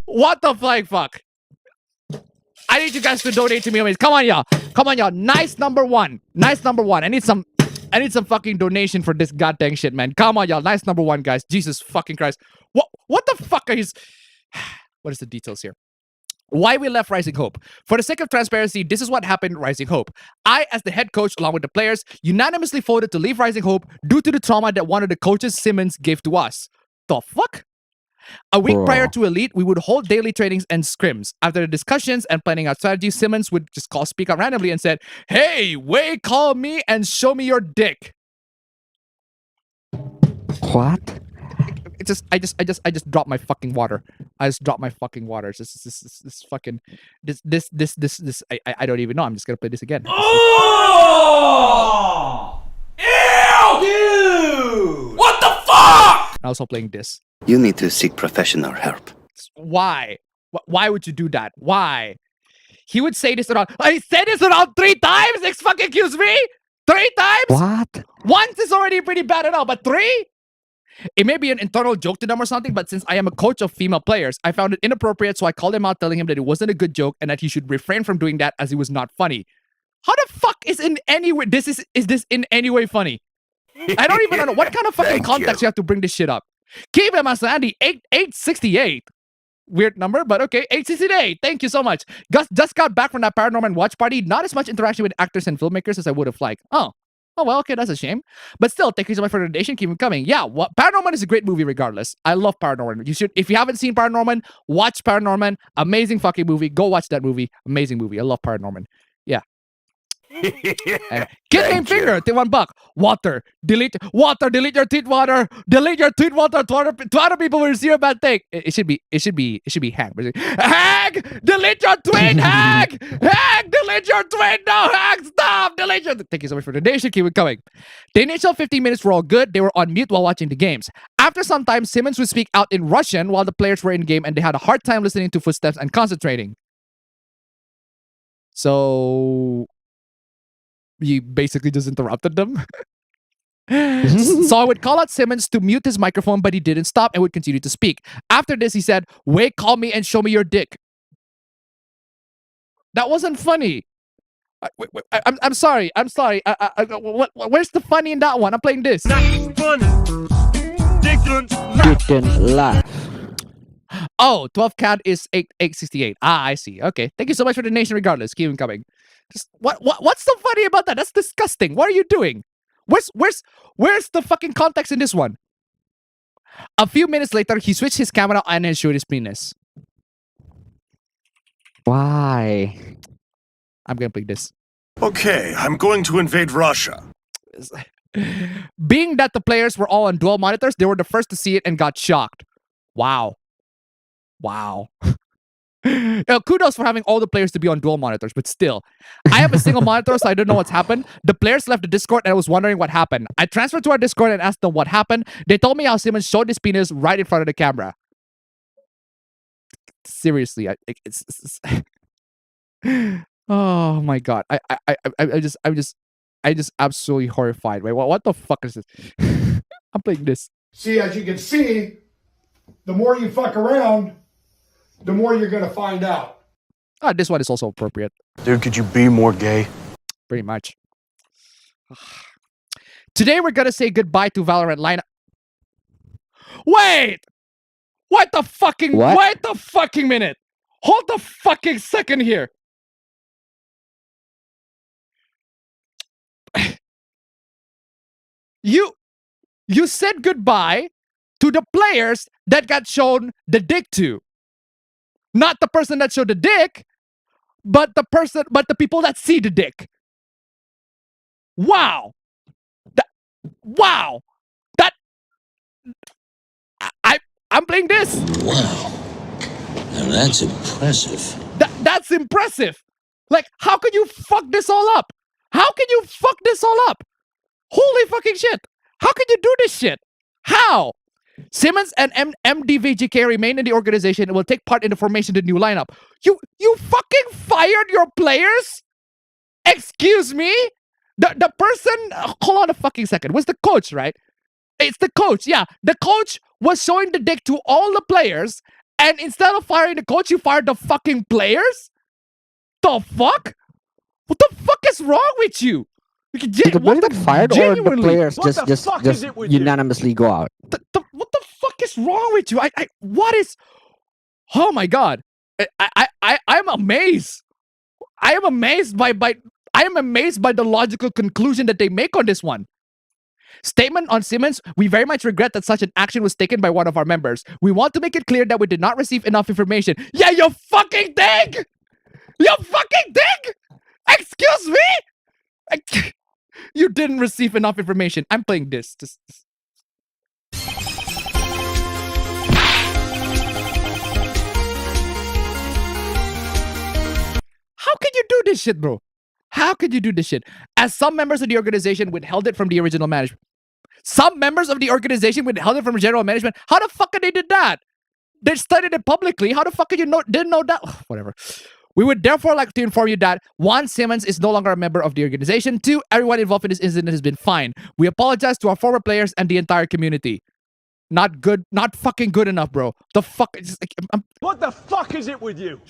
What the flying fuck? I need you guys to donate to me. Come on, y'all. Come on, y'all. Nice number one. I need some fucking donation for this goddamn shit, man. Come on, y'all. Nice number one, guys. Jesus fucking Christ. What the fuck are you... What is the details here? Why we left Rising Hope. For the sake of transparency, this is what happened in Rising Hope. I, as the head coach, along with the players, unanimously voted to leave Rising Hope due to the trauma that one of the coaches, Simmons, gave to us. The fuck? A week prior to Elite, we would hold daily trainings and scrims. After the discussions and planning our strategy, Simmons would just speak out randomly and said, "Hey, Wei, call me and show me your dick." What? I just dropped my fucking water. I just dropped my fucking water. This fucking I don't even know. I'm just gonna play this again. Oh! Ew! Dude! What the fuck? I'm also playing this. You need to seek professional help. Why? Why would you do that? Why? He would say this around... I said this around 3 times? Excuse me? 3 times? What? Once is already pretty bad enough, but 3? It may be an internal joke to them or something, but since I am a coach of female players, I found it inappropriate, so I called him out telling him that it wasn't a good joke and that he should refrain from doing that as it was not funny. How the fuck is in any way... Is this in any way funny? I don't even know what kind of fucking context you have to bring this shit up. Keep him as Andy 868. Weird number, but okay. 868. Thank you so much. Gus just got back from that Paranorman watch party. Not as much interaction with actors and filmmakers as I would have liked. Oh, Oh, well, okay, that's a shame. But still, thank you so much for the donation. Keep it coming. Yeah, Paranorman is a great movie regardless. I love Paranorman. You should, if you haven't seen Paranorman, watch Paranorman. Amazing fucking movie. Go watch that movie. Amazing movie. I love Paranorman. Yeah. Kid named Finger, $1. Water, delete your tweet, water. Delete your tweet, water. To other people will see a bad thing. It should be Hank. Hank, delete your tweet, Hank. Hank, delete your tweet. No, Hank, stop. Delete your. Thank you so much for the donation. Keep it coming. The initial 15 minutes were all good. They were on mute while watching the games. After some time, Simmons would speak out in Russian while the players were in game, and they had a hard time listening to footsteps and concentrating. So you basically just interrupted them. So I would call out Simmons to mute his microphone, but he didn't stop and would continue to speak. After this, he said, "Wait, call me and show me your dick." That wasn't funny. I'm sorry. Where's the funny in that one? I'm playing this. Not funny. Didn't laugh. Oh, 12 CAD is 868. I see. Okay. Thank you so much for the donation regardless. Keep them coming. Just, what's so funny about that? That's disgusting. What are you doing? Where's the fucking context in this one? A few minutes later, he switched his camera on and showed his penis. Why? I'm gonna play this. Okay, I'm going to invade Russia. Being that the players were all on dual monitors, they were the first to see it and got shocked. Wow. Kudos for having all the players to be on dual monitors, but still. I have a single monitor, so I don't know what's happened. The players left the Discord and I was wondering what happened. I transferred to our Discord and asked them what happened. They told me how Simmons showed his penis right in front of the camera. Seriously, oh my god. I'm just absolutely horrified. Wait, what the fuck is this? I'm playing this. See, as you can see, the more you fuck around, the more you're gonna find out. This one is also appropriate. Dude, could you be more gay? Pretty much. Today we're gonna say goodbye to Valorant lineup. Wait! Wait the fucking minute! Hold the fucking second here! You said goodbye to the players that got shown the dick to. Not the person that showed the dick, but the people that see the dick. Wow. I'm playing this. Wow. Now that's impressive. That's impressive. Like, how could you fuck this all up? Holy fucking shit. How could you do this shit? How? Simmons and MDVGK remain in the organization and will take part in the formation of the new lineup. You fucking fired your players? Excuse me? The person, hold on a fucking second. Was the coach, right? It's the coach, yeah. The coach was showing the dick to all the players, and instead of firing the coach, you fired the fucking players? The fuck? What the fuck is wrong with you? Did the players get fired or the players just unanimously go out? What the fuck is wrong with you? What is? Oh my god! I'm amazed. I am amazed by the logical conclusion that they make on this one. Statement on Simmons: we very much regret that such an action was taken by one of our members. We want to make it clear that we did not receive enough information. Yeah, you fucking dig! You fucking dig! Excuse me? You didn't receive enough information. I'm playing this. How can you do this shit, bro? How could you do this shit? As some members of the organization withheld it from the original management. Some members of the organization withheld it from general management. How the fuck could they did that? They studied it publicly. How the fuck could you didn't know that? Ugh, whatever. We would therefore like to inform you that 1, Simmons is no longer a member of the organization. 2, everyone involved in this incident has been fined. We apologize to our former players and the entire community. Not good, not fucking good enough, bro. The fuck? What the fuck is it with you?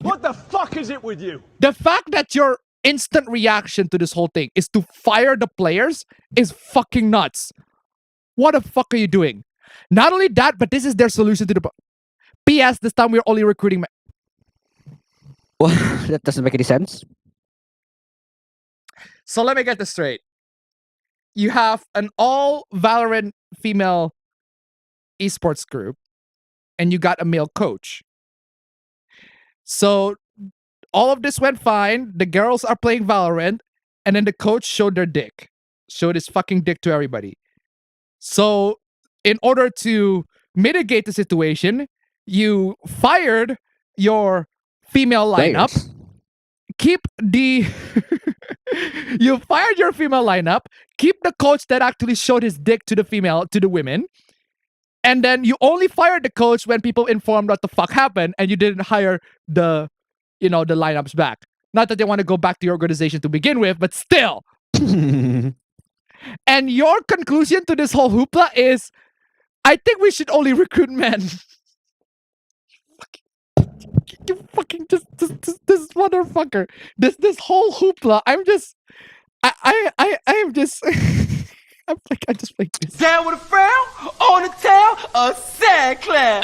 What the fuck is it with you? The fact that your instant reaction to this whole thing is to fire the players is fucking nuts. What the fuck are you doing? Not only that, but this is their solution to the... P.S. This time we're only recruiting... Well, that doesn't make any sense. So let me get this straight. you have an all Valorant female esports group, and you got a male coach. So all of this went fine. The girls are playing Valorant, and then the coach showed their dick. Showed his fucking dick to everybody. So in order to mitigate the situation, you fired your female lineup. Players. Keep the you fired your female lineup. Keep the coach that actually showed his dick to the women. And then you only fired the coach when people informed what the fuck happened, and you didn't hire the lineups back. Not that they want to go back to your organization to begin with, but still. And your conclusion to this whole hoopla is, I think we should only recruit men. You fucking this motherfucker. This whole hoopla. I'm just I'm just I just like this. Down with a frown, on the tail, a sad clown.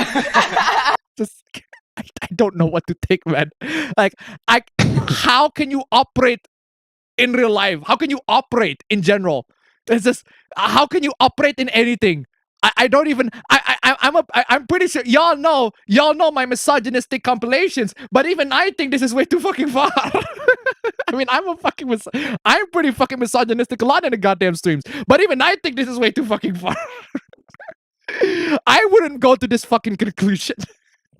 I don't know what to take, man. Like, how can you operate in real life? How can you operate in general? It's just, how can you operate in anything? I don't even. I'm pretty sure y'all know my misogynistic compilations, but even I think this is way too fucking far. I mean, I'm pretty fucking misogynistic a lot in the goddamn streams, but even I think this is way too fucking far. I wouldn't go to this fucking conclusion.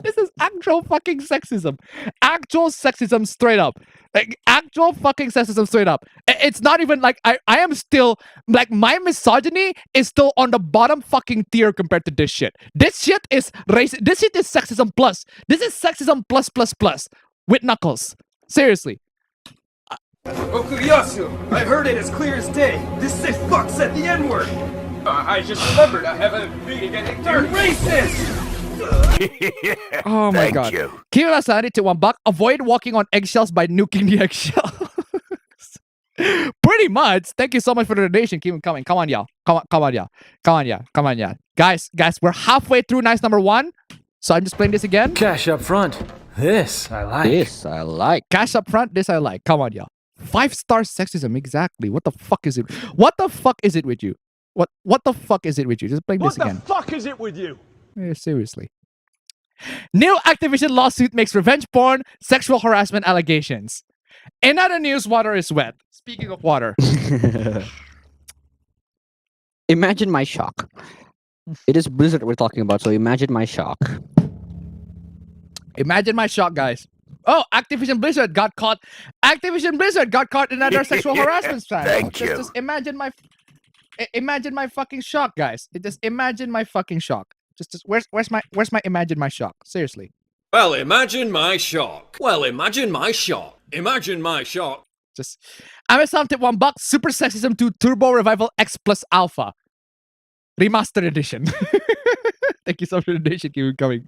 This is actual fucking sexism. Actual sexism straight up. Like, actual fucking sexism straight up. It's not even like I am still, like, my misogyny is still on the bottom fucking tier compared to this shit. This shit is racist. This shit is sexism plus. This is sexism plus with knuckles. Seriously. Okuyasu, I heard it as clear as day. This sick fuck said the N-word. I just remembered I have a meeting at 8:30. Racist! Oh my god. Kirasani to $1. Avoid walking on eggshells by nuking the eggshells. Pretty much. Thank you so much for the donation. Keep them coming. Come on, y'all. Come on, y'all. Guys, we're halfway through nice number 1. So I'm just playing this again. Cash up front. This I like. Cash up front. This I like. Come on, y'all. 5-star sexism. Exactly. What the fuck is it? What the fuck is it with you? What the fuck is it with you? Just playing this again. What the fuck is it with you? Seriously. New Activision lawsuit makes revenge porn, sexual harassment allegations. In other news, water is wet. Speaking of water. Imagine my shock. It is Blizzard we're talking about, so imagine my shock. Imagine my shock, guys. Oh, Activision Blizzard got caught. Activision Blizzard got caught in another sexual harassment trial. Thank you. Just imagine my fucking shock, guys. Just imagine my fucking shock. Just where's my imagine my shock? Seriously. Well, imagine my shock. Imagine my shock. Just Amazon tip $1. Super Sexism 2 Turbo Revival X Plus Alpha. Remastered edition. Thank you so much for the donation. Keep it coming.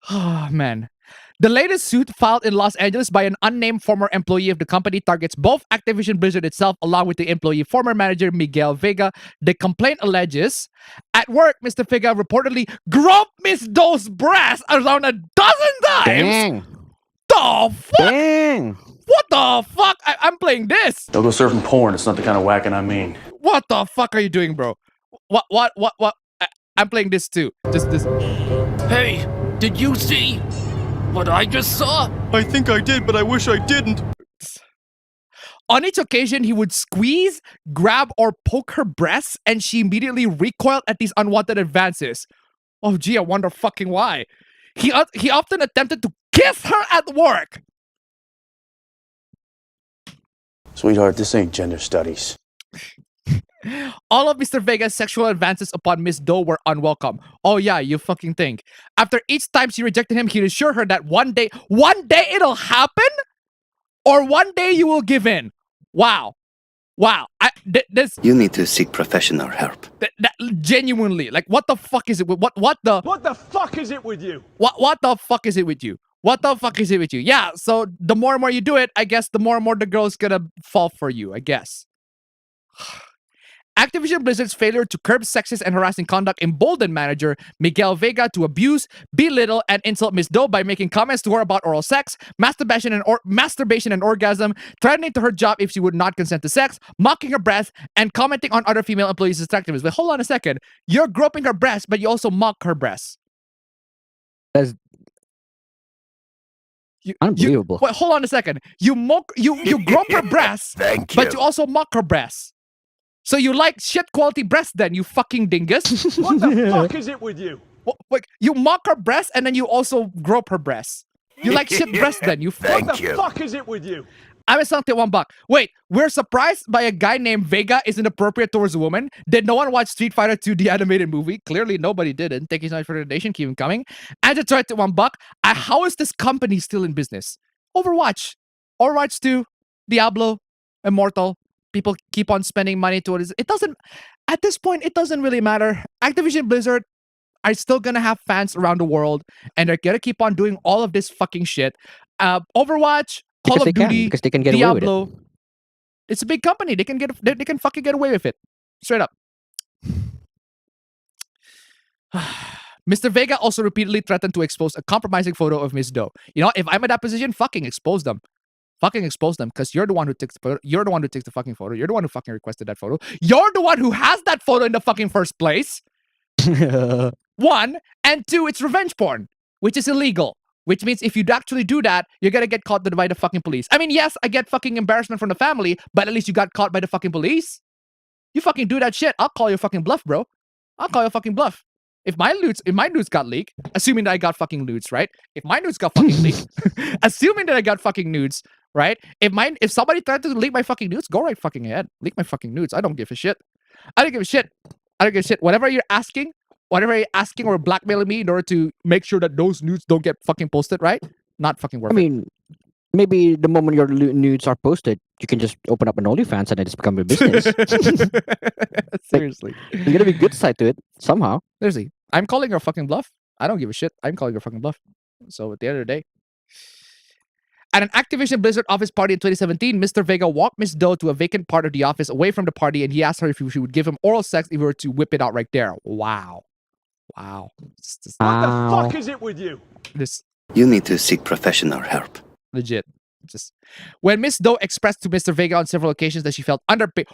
Oh man. The latest suit filed in Los Angeles by an unnamed former employee of the company targets both Activision Blizzard itself along with the employee former manager Miguel Vega. The complaint alleges, at work, Mr. Vega reportedly groped Miss Doe's breast around a dozen times. Dang. The fuck? Dang. What the fuck? I'm playing this. They'll go surfing porn. It's not the kind of whacking I mean. What the fuck are you doing, bro? What? I'm playing this too. Just this. Hey, did you see what I just saw? I think I did, but I wish I didn't. On each occasion, he would squeeze, grab, or poke her breasts, and she immediately recoiled at these unwanted advances. Oh, gee, I wonder fucking why. He often attempted to kiss her at work. Sweetheart, this ain't gender studies. All of Mr. Vega's sexual advances upon Miss Doe were unwelcome. Oh yeah, you fucking think. After each time she rejected him, he'd assure her that one day it'll happen, or one day you will give in. Wow. This. You need to seek professional help. Genuinely, like, what the fuck is it? What the fuck is it with you? What the fuck is it with you? What the fuck is it with you? Yeah. So the more and more you do it, I guess the more and more the girl's gonna fall for you. I guess. Activision Blizzard's failure to curb sexist and harassing conduct emboldened manager Miguel Vega to abuse, belittle, and insult Ms. Doe by making comments to her about oral sex, masturbation and orgasm, threatening to her job if she would not consent to sex, mocking her breast, and commenting on other female employees' attractiveness. But hold on a second. You're groping her breast, but you also mock her breasts. That's unbelievable. Wait, hold on a second. You grope her breasts, but you also mock her breasts. So you like shit quality breasts then, you fucking dingus. What the fuck is it with you? Wait, you mock her breasts and then you also grope her breasts. You like shit breasts then, you What the fuck is it with you? I'm insulted $1. Wait, we're surprised by a guy named Vega is inappropriate towards a woman. Did no one watch Street Fighter 2, the animated movie? Clearly nobody didn't. Thank you so much for the donation. Keep them coming. And to try to $1. How is this company still in business? Overwatch 2, Diablo, Immortal. People keep on spending money towards it. It doesn't, at this point, it doesn't really matter. Activision Blizzard are still gonna have fans around the world, and they're gonna keep on doing all of this fucking shit. Overwatch, Call of Duty, because they can get Diablo. away with it. It's a big company. They can fucking get away with it. Straight up. Mr. Vega also repeatedly threatened to expose a compromising photo of Ms. Doe. You know, if I'm in that position, fucking expose them. Fucking expose them, because you're the one who takes the photo. You're the one who takes the fucking photo. You're the one who fucking requested that photo. You're the one who has that photo in the fucking first place. 1, and 2, it's revenge porn, which is illegal. Which means if you actually do that, you're gonna get caught by the fucking police. I mean, yes, I get fucking embarrassment from the family, but at least you got caught by the fucking police. You fucking do that shit, I'll call you fucking bluff, bro. I'll call you fucking bluff. If my nudes got leaked, assuming that I got fucking nudes, right? If my nudes got fucking leaked, assuming that I got fucking nudes, right? If somebody tried to leak my fucking nudes, go right fucking ahead. Leak my fucking nudes. I don't give a shit. I don't give a shit. Whatever you're asking or blackmailing me in order to make sure that those nudes don't get fucking posted, right? Not fucking worth it. I mean, maybe the moment your nudes are posted, you can just open up an OnlyFans and it just become a business. Seriously. There's gonna be a good side to it somehow. Seriously. I'm calling her fucking bluff. I don't give a shit. I'm calling her fucking bluff. So at the end of the day. At an Activision Blizzard office party in 2017, Mr. Vega walked Ms. Doe to a vacant part of the office away from the party, and he asked her if she would give him oral sex if he were to whip it out right there. Wow. Wow. What the fuck is it with you? You need to seek professional help. Legit. Just when Ms. Doe expressed to Mr. Vega on several occasions that she felt underpaid.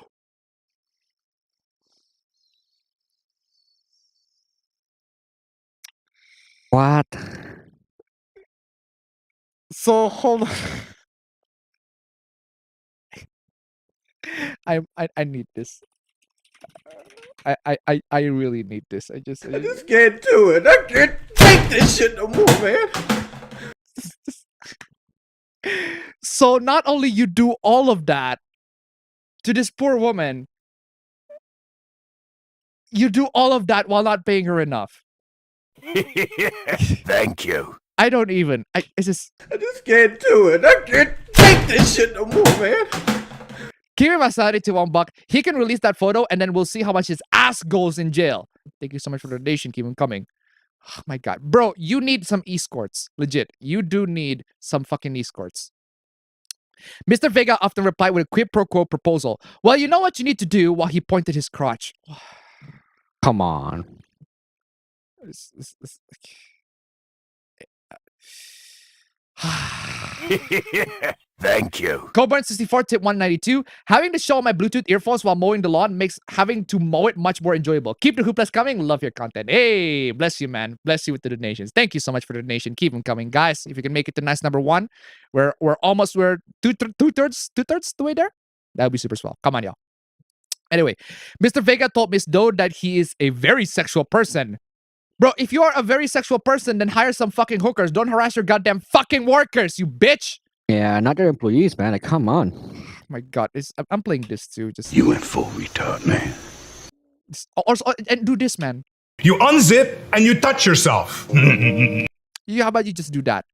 What? So hold on. I need this. I really need this. I just can't do it. I can't take this shit no more, man. So not only you do all of that to this poor woman, you do all of that while not paying her enough. Thank you. I don't even. I just can't do it. I can't take this shit no more, man. Give him a salary to $1. He can release that photo, and then we'll see how much his ass goes in jail. Thank you so much for the donation. Keep him coming. Oh my god, bro, you need some escorts. Legit, you do need some fucking escorts. Mr. Vega often replied with a quid pro quo proposal. Well, you know what you need to do, while he pointed his crotch. Come on. Thank you. Coburn64 tip 192. Having to show my Bluetooth earphones while mowing the lawn makes having to mow it much more enjoyable. Keep the hooplas coming. Love your content. Hey, bless you, man. Bless you with the donations. Thank you so much for the donation. Keep them coming, guys. If you can make it to nice number 1, we're two-thirds the way there. That would be super swell. Come on, y'all. Anyway, Mr. Vega told Miss Doe that he is a very sexual person. Bro, if you are a very sexual person, then hire some fucking hookers. Don't harass your goddamn fucking workers, you bitch. Yeah, not your employees, man. Like, come on. My god, I'm playing this too. Just You went full retard, man. And do this, man. You unzip and you touch yourself. How about you just do that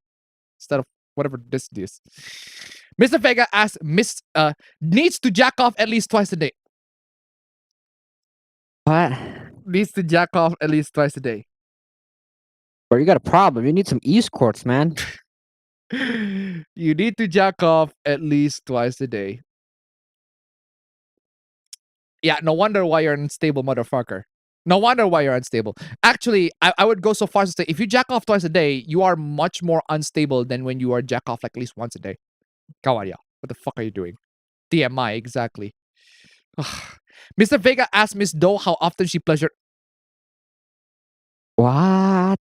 instead of whatever this is? Mr. Vega asked needs to jack off at least twice a day. What? Needs to jack off at least twice a day. Bro, you got a problem. You need some escorts, man. You need to jack off at least twice a day. Yeah, no wonder why you're an unstable motherfucker. No wonder why you're unstable. Actually, I would go so far as to say, if you jack off twice a day, you are much more unstable than when you are jack off like at least once a day. Come on, yeah. What the fuck are you doing? TMI, exactly. Mr. Vega asked Miss Doe how often she pleasured. What?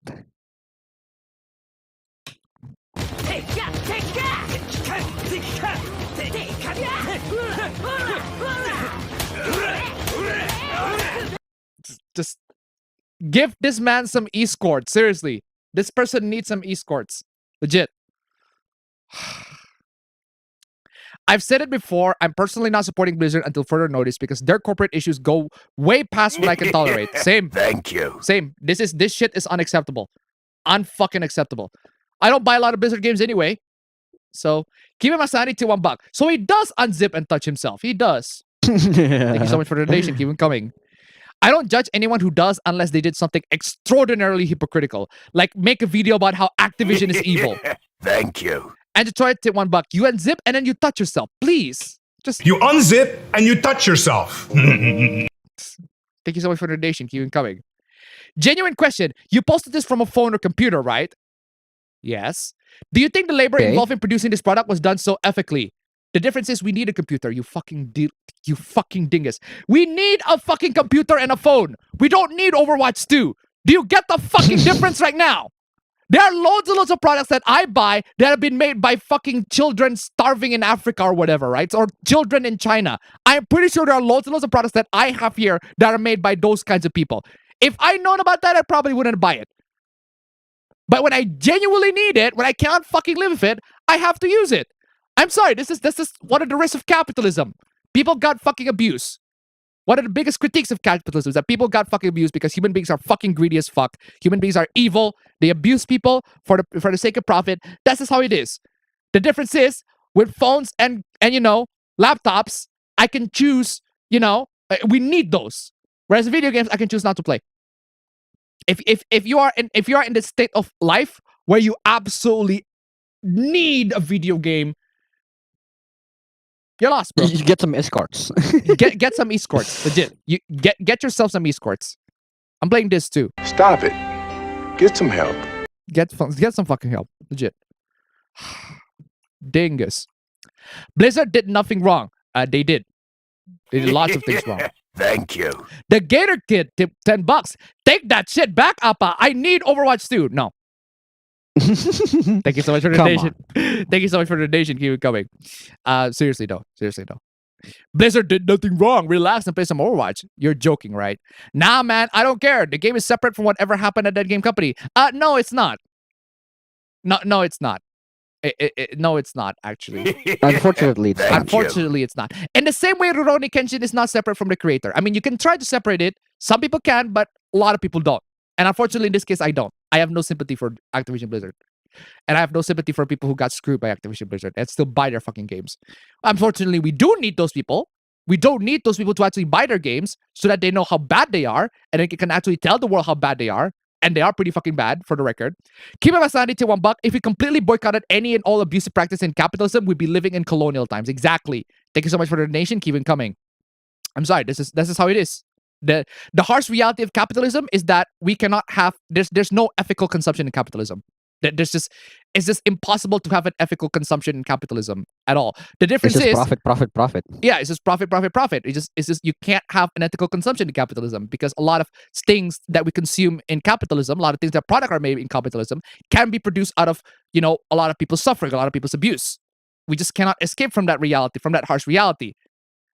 Just give this man some escorts. Seriously. This person needs some escorts. Legit. I've said it before. I'm personally not supporting Blizzard until further notice because their corporate issues go way past what I can tolerate. Same. Thank you. Same. This shit is unacceptable. Unfucking acceptable. I don't buy a lot of Blizzard games anyway. So keep him sanity to $1. So he does unzip and touch himself. He does. Thank you so much for the donation. Keep him coming. I don't judge anyone who does unless they did something extraordinarily hypocritical. Like make a video about how Activision is evil. Thank you. And to try to take $1, you unzip and then you touch yourself. Please. Just You unzip and you touch yourself. thank you so much for the donation. Keep him coming. Genuine question. You posted this from a phone or computer, right? Yes. Do you think the labor involved in producing this product was done so ethically? The difference is we need a computer, you fucking dingus. We need a fucking computer and a phone. We don't need Overwatch 2. Do you get the fucking difference right now? There are loads and loads of products that I buy that have been made by fucking children starving in Africa or whatever, right? Or children in China. I'm pretty sure there are loads and loads of products that I have here that are made by those kinds of people. If I'd known about that, I probably wouldn't buy it. But when I genuinely need it, when I can't fucking live with it, I have to use it. I'm sorry, this is one of the risks of capitalism. People got fucking abused. One of the biggest critiques of capitalism is that people got fucking abused because human beings are fucking greedy as fuck. Human beings are evil. They abuse people for the sake of profit. That's just how it is. The difference is with phones and laptops, I can choose, we need those. Whereas video games, I can choose not to play. If you are in the state of life where you absolutely need a video game, you're lost, bro. You get some escorts. get some escorts. Legit. You get yourself some escorts. I'm playing this too. Stop it. Get some help. Get some fucking help. Legit. Dingus. Blizzard did nothing wrong. They did. They did lots of things wrong. Thank you. The Gator Kid tipped $10. Take that shit back, Appa. I need Overwatch 2. No. Thank you so much for the donation. Thank you so much for the donation. Keep it coming. Seriously though. Blizzard did nothing wrong. Relax and play some Overwatch. You're joking, right? Nah, man. I don't care. The game is separate from whatever happened at that game company. No, it's not. No, it's not. No, it's not, actually. Unfortunately, it's not. In the same way, Rurouni Kenshin is not separate from the creator. I mean, you can try to separate it. Some people can, but a lot of people don't. And unfortunately, in this case, I don't. I have no sympathy for Activision Blizzard. And I have no sympathy for people who got screwed by Activision Blizzard and still buy their fucking games. Unfortunately, we do need those people. We don't need those people to actually buy their games so that they know how bad they are and they can actually tell the world how bad they are. And they are pretty fucking bad, for the record. Keep my sanity to $1. If we completely boycotted any and all abusive practice in capitalism, we'd be living in colonial times. Exactly. Thank you so much for the donation. Keep it coming. I'm sorry. This is how it is. The harsh reality of capitalism is that we cannot have. There's no ethical consumption in capitalism. It's just impossible to have an ethical consumption in capitalism at all. The difference is profit. Yeah, it's just profit. It's just you can't have an ethical consumption in capitalism because a lot of things that we consume in capitalism, a lot of things that product are made in capitalism, can be produced out of a lot of people's suffering, a lot of people's abuse. We just cannot escape from that reality, from that harsh reality.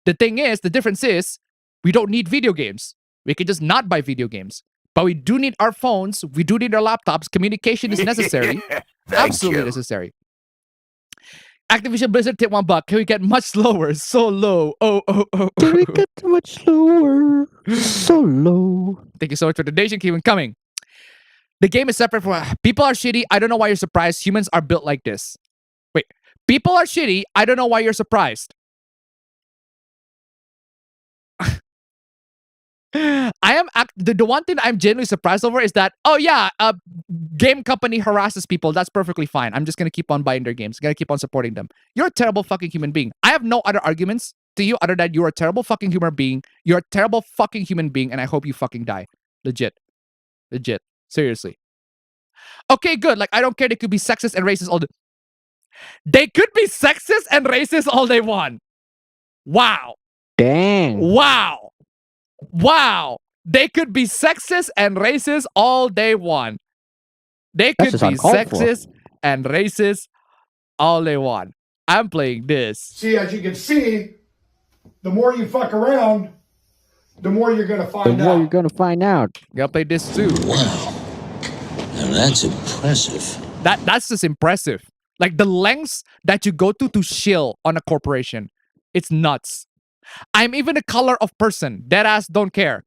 The difference is, we don't need video games. We can just not buy video games. But we do need our phones. We do need our laptops. Communication is necessary. Absolutely necessary. Activision Blizzard tip $1. Can we get much lower? So low. Oh. Can we get much lower? So low. Thank you so much for the donation. Keep it coming. The game is separate from... People are shitty. I don't know why you're surprised. Humans are built like this. Wait. People are shitty. I don't know why you're surprised. The one thing I'm genuinely surprised over is that, a game company harasses people. That's perfectly fine. I'm just going to keep on buying their games. I'm going to keep on supporting them. You're a terrible fucking human being. I have no other arguments to you other than you're a terrible fucking human being. You're a terrible fucking human being, and I hope you fucking die. Legit. Seriously. Okay, good. Like, I don't care. They could be sexist and racist all the... They could be sexist and racist all they want. Wow. Dang. Wow. They could be sexist and racist all they want. They could be sexist and racist all they want. I'm playing this. See, as you can see, the more you fuck around, the more you're gonna find out. The more you're gonna find out. Gotta play this too. Wow. Now that's impressive. That's just impressive. Like the lengths that you go to shill on a corporation. It's nuts. I'm even a color of person. Deadass don't care.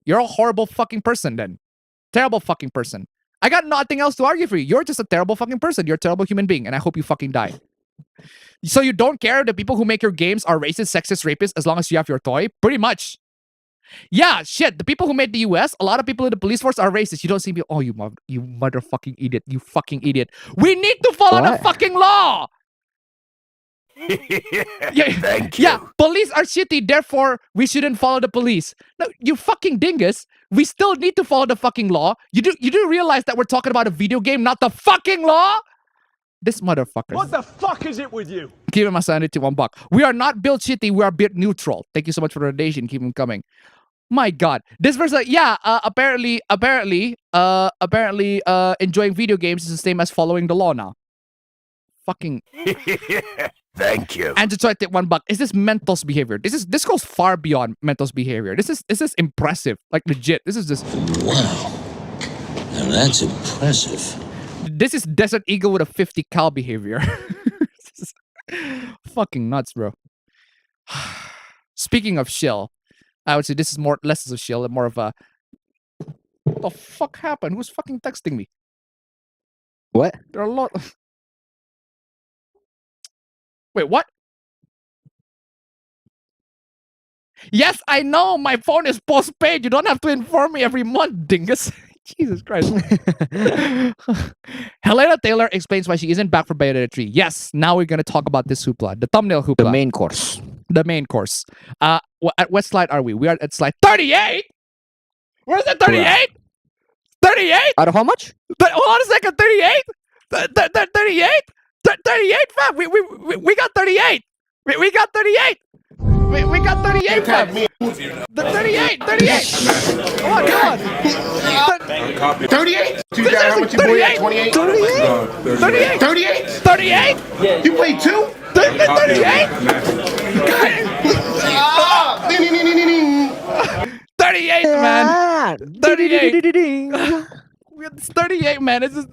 You're a horrible fucking person then. Terrible fucking person. I got nothing else to argue for you. You're just a terrible fucking person. You're a terrible human being, and I hope you fucking die. So you don't care the people who make your games are racist, sexist, rapists as long as you have your toy? Pretty much. Yeah, shit. The people who made the US, a lot of people in the police force are racist. You don't see me. Oh, you motherfucking idiot. You fucking idiot. We need to follow the fucking law. Thank you. Yeah, police are shitty, therefore we shouldn't follow the police. No, you fucking dingus. We still need to follow the fucking law. You do realize that we're talking about a video game, not the fucking law? This motherfucker. What the fuck is it with you? Keep my sanity $1. We are not built shitty, we are built neutral. Thank you so much for the donation. Keep them coming. My God. This verse, apparently, enjoying video games is the same as following the law now. Fucking... Thank you. And to try to take $1. Is this Mentos behavior? This goes far beyond Mentos behavior. This is impressive. Like legit. This is just... Wow. Now that's impressive. This is Desert Eagle with a 50 cal behavior. Fucking nuts, bro. Speaking of shill, I would say this is less of a shill and more of a... What the fuck happened? Who's fucking texting me? What? There are a lot... Wait, what? Yes, I know my phone is postpaid. You don't have to inform me every month, dingus. Jesus Christ. Helena Taylor explains why she isn't back for Bayonetta 3. Yes, now we're going to talk about this hoopla. The thumbnail hoopla. The main course. The main course. At what slide are we? We are at slide 38? Where's the 38? 38? Out of how much? Hold on a second. 38? 38? 38, fam. We got 38. We got 38. We got 38, fam. The 38. Come on. 38? You got how much you boy at 28? 38? 38? Yeah. You played 2? 38? 38, man. 38. It's 38, man. It's just...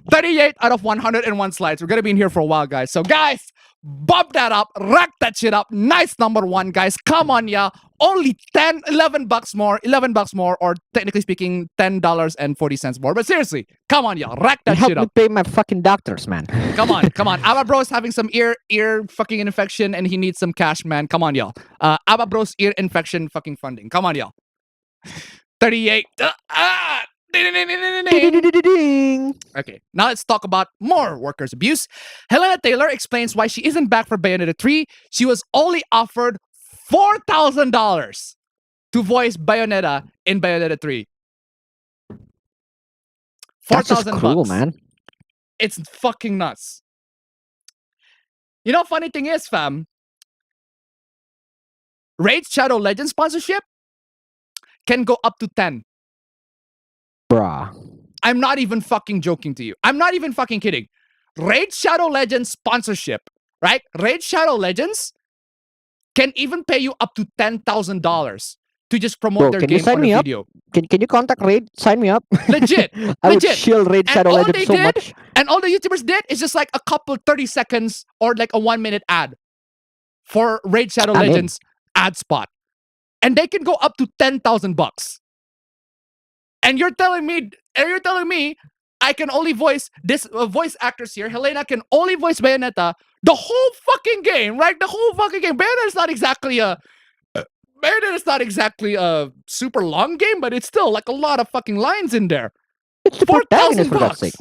38 out of 101 slides. We're gonna be in here for a while, guys. So, guys, bump that up, rack that shit up. Nice number 1, guys. Come on, yeah. Only $11 more, or technically speaking, $10.40 more. But seriously, come on, yeah. Rack that shit up. Help me pay my fucking doctors, man. Come on. Abba Bro's having some ear fucking infection, and he needs some cash, man. Come on, y'all. Abba Bro's ear infection fucking funding. Come on, y'all. 38. Okay, now let's talk about more workers' abuse. Helena Taylor explains why she isn't back for Bayonetta 3. She was only offered $4,000 to voice Bayonetta in Bayonetta 3. $4,000. Cool, man. It's fucking nuts. You know, funny thing is, fam, Raid Shadow Legends sponsorship can go up to 10. Bruh. I'm not even fucking joking to you. I'm not even fucking kidding. Raid Shadow Legends sponsorship, right? Raid Shadow Legends can even pay you up to $10,000 to just promote their game on a video. Can you contact Raid? Sign me up. Legit. I would chill Raid Shadow Legends so much. And all the YouTubers did is just like a couple 30 seconds or like a 1-minute ad for Raid Shadow Legends ad spot. And they can go up to $10,000. And you're telling me I can only voice this voice actors here. Helena can only voice Bayonetta the whole fucking game, right? The whole fucking game. Bayonetta's not exactly a super long game, but it's still like a lot of fucking lines in there. It's $4,000 for God's sake.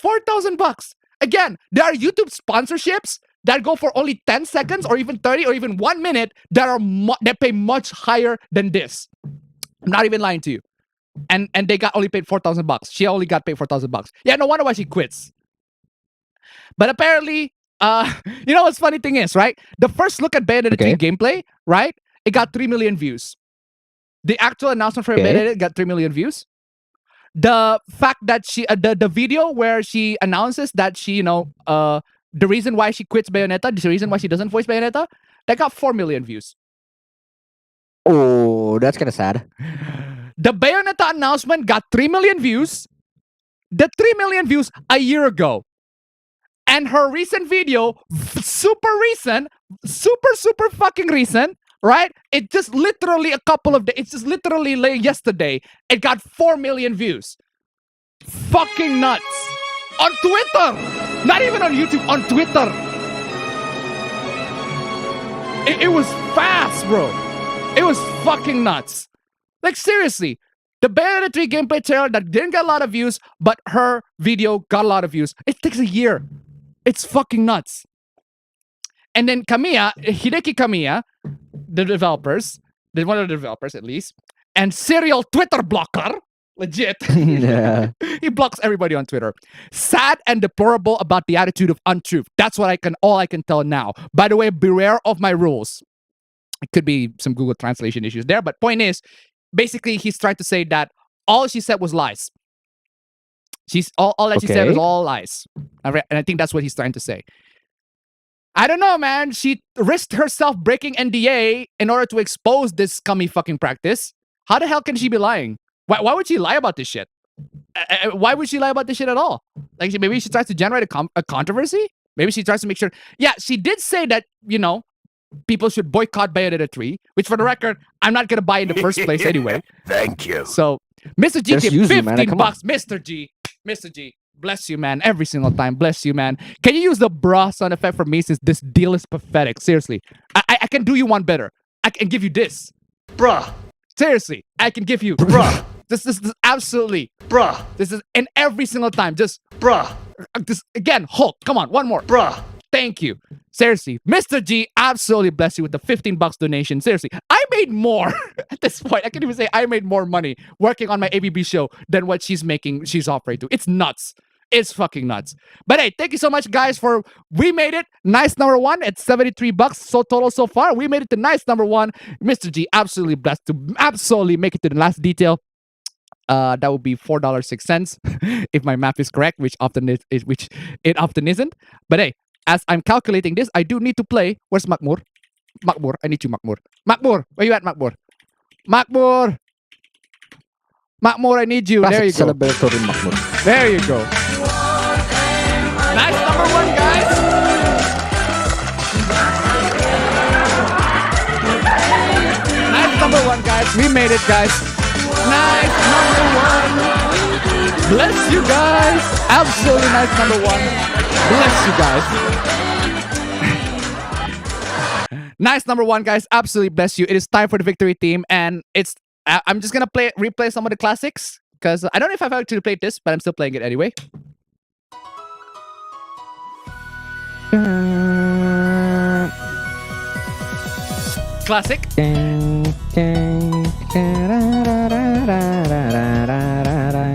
$4,000. Again, there are YouTube sponsorships that go for only 10 seconds or even 30 or even 1 minute that pay much higher than this. I'm not even lying to you. And they got only paid $4,000. She only got paid $4,000. Yeah, no wonder why she quits. But apparently, you know what's funny thing is, right? The first look at Bayonetta 3 gameplay, right? It got 3 million views. The actual announcement for Bayonetta got 3 million views. The fact that she, the video where she announces that she, you know, the reason why she quits Bayonetta, the reason why she doesn't voice Bayonetta, that got 4 million views. Oh, that's kind of sad. The Bayonetta announcement got 3 million views. The 3 million views a year ago. And her recent video, super recent, super fucking recent, right? It just literally a couple of days, it's just literally yesterday, it got 4 million views. Fucking nuts. On Twitter! Not even on YouTube, on Twitter. It was fast, bro. It was fucking nuts. Like, seriously. The Bayonetta 3 gameplay trailer that didn't get a lot of views, but her video got a lot of views. It takes a year. It's fucking nuts. And then Hideki Kamiya, the developers, one of the developers at least, and serial Twitter blocker, legit. Yeah. He blocks everybody on Twitter. Sad and deplorable about the attitude of untruth. That's what all I can tell now. By the way, beware of my rules. It could be some Google translation issues there, but point is, basically he's trying to say that all she said was lies. All that she said was all lies. And I think that's what he's trying to say. I don't know, man. She risked herself breaking NDA in order to expose this scummy fucking practice. How the hell can she be lying? Why would she lie about this shit? Why would she lie about this shit at all? Like, maybe she tries to generate a controversy? Maybe she tries to make sure... Yeah, she did say that, you know, people should boycott Bayonetta 3, which for the record, I'm not going to buy in the first place anyway. Thank you. So, Mr. G gave $15. On. Mr. G, bless you, man. Every single time, bless you, man. Can you use the bruh sound effect for me since this deal is pathetic? Seriously. I can do you one better. I can give you this. Bruh. Seriously, I can give you... Bruh. This is absolutely... Bruh. This is... And every single time, just... Bruh. This, again, Hulk, come on, one more. Bruh. Thank you. Seriously, Mr. G, absolutely bless you with the $15 donation. Seriously, I made more at this point. I can even say I made more money working on my APB show than what she's offering to. It's nuts. It's fucking nuts. But hey, thank you so much, guys, we made it. Nice number one at $73 so total so far. We made it to nice number one. Mr. G, absolutely blessed to absolutely make it to the last detail. That would be $4.06 if my math is correct, which it often isn't. But hey, as I'm calculating this, I do need to play. Where's Makmur? Makmur, I need you, Makmur. Makmur, where you at, Makmur? Makmur! Makmur, I need you. There you go. Celebratory Makmur. There you go. Nice number one, guys. Nice number one, guys. We made it, guys. Nice number one. Bless you, guys. Absolutely nice number one. Bless you, guys. Nice number one, guys. Absolutely bless you. It is time for the victory team, and I'm just gonna replay some of the classics because I don't know if I've actually played this, but I'm still playing it anyway. Classic.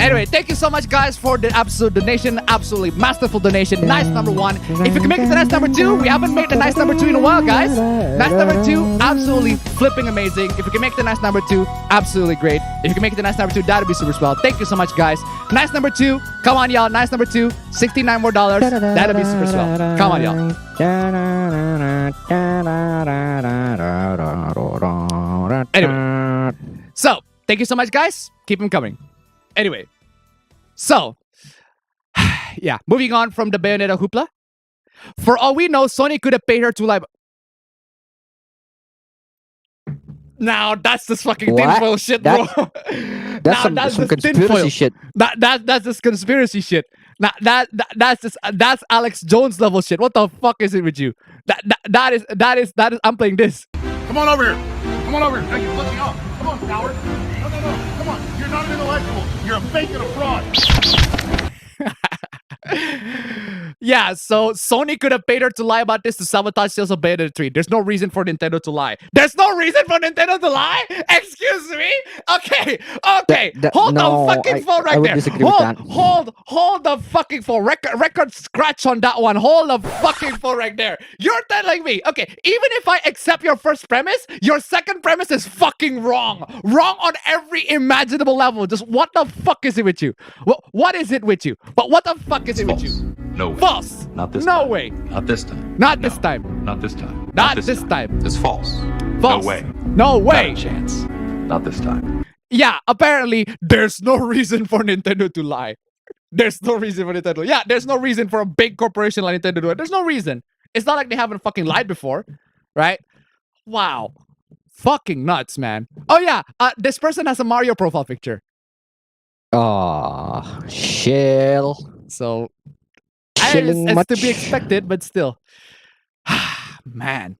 Anyway, thank you so much, guys, for the absolute donation. Absolutely masterful donation. Nice number one. If you can make it to nice number two, we haven't made the nice number two in a while, guys. Nice number two, absolutely flipping amazing. If you can make the nice number two, absolutely great. If you can make it to nice number two, that'd be super swell. Thank you so much, guys. Nice number two. Come on, y'all. Nice number two. $69 more. That'd be super swell. Come on, y'all. Anyway, so thank you so much, guys. Keep them coming. Anyway, so yeah, moving on from the Bayonetta hoopla. For all we know, Sony could have paid her to live. Now that's this fucking tinfoil shit, bro. That's some conspiracy shit. That's this conspiracy shit. Now that's Alex Jones level shit. What the fuck is it with you? That is. I'm playing this. Come on over here. Come on over here. Now you're looking up. Come on, coward. No. Come on. You're not an intellectual. You're a fake and a fraud. Yeah, so Sony could have paid her to lie about this to sabotage sales of Bayonetta 3. There's no reason for Nintendo to lie. There's no reason for Nintendo to lie? Excuse me? Okay. Hold the fucking phone right there. Hold the fucking phone. Record scratch on that one. Hold the fucking phone right there. You're telling me, okay, even if I accept your first premise, your second premise is fucking wrong. Wrong on every imaginable level. Just what the fuck is it with you? What is it with you? But what the fuck is it with you? No way. False. Not this No time. way. Not this time. Not this time. Not this time. Not this time. It's false. False. No way. No way. Not a chance. Not this time. Yeah, apparently there's no reason for Nintendo to lie. There's no reason for Nintendo. Yeah, there's no reason for a big corporation like Nintendo to do it. There's no reason. It's not like they haven't fucking lied before, right? Wow. Fucking nuts, man. Oh yeah, this person has a Mario profile picture. Oh, shell. So it's to be expected, but still. Man.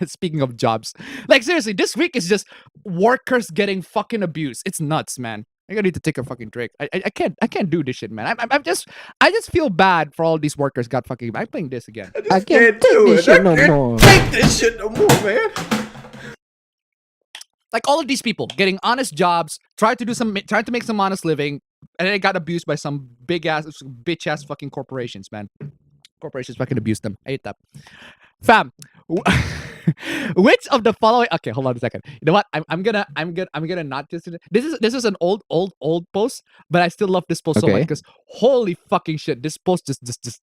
Speaking of jobs, like seriously, this week is just workers getting fucking abused. It's nuts, man. I need to take a fucking drink. I can't do this shit, man. I just feel bad for all these workers got fucking. I'm playing this again. I can't do this shit no more. Take this shit no more, man. Like all of these people getting honest jobs, trying to make some honest living, and then they got abused by some big ass, bitch ass fucking corporations, man. Corporations fucking abused them. I hate that. Fam, which of the following? Okay, hold on a second. You know what? I'm gonna not just. This is an old post, but I still love this post so much because holy fucking shit, this post just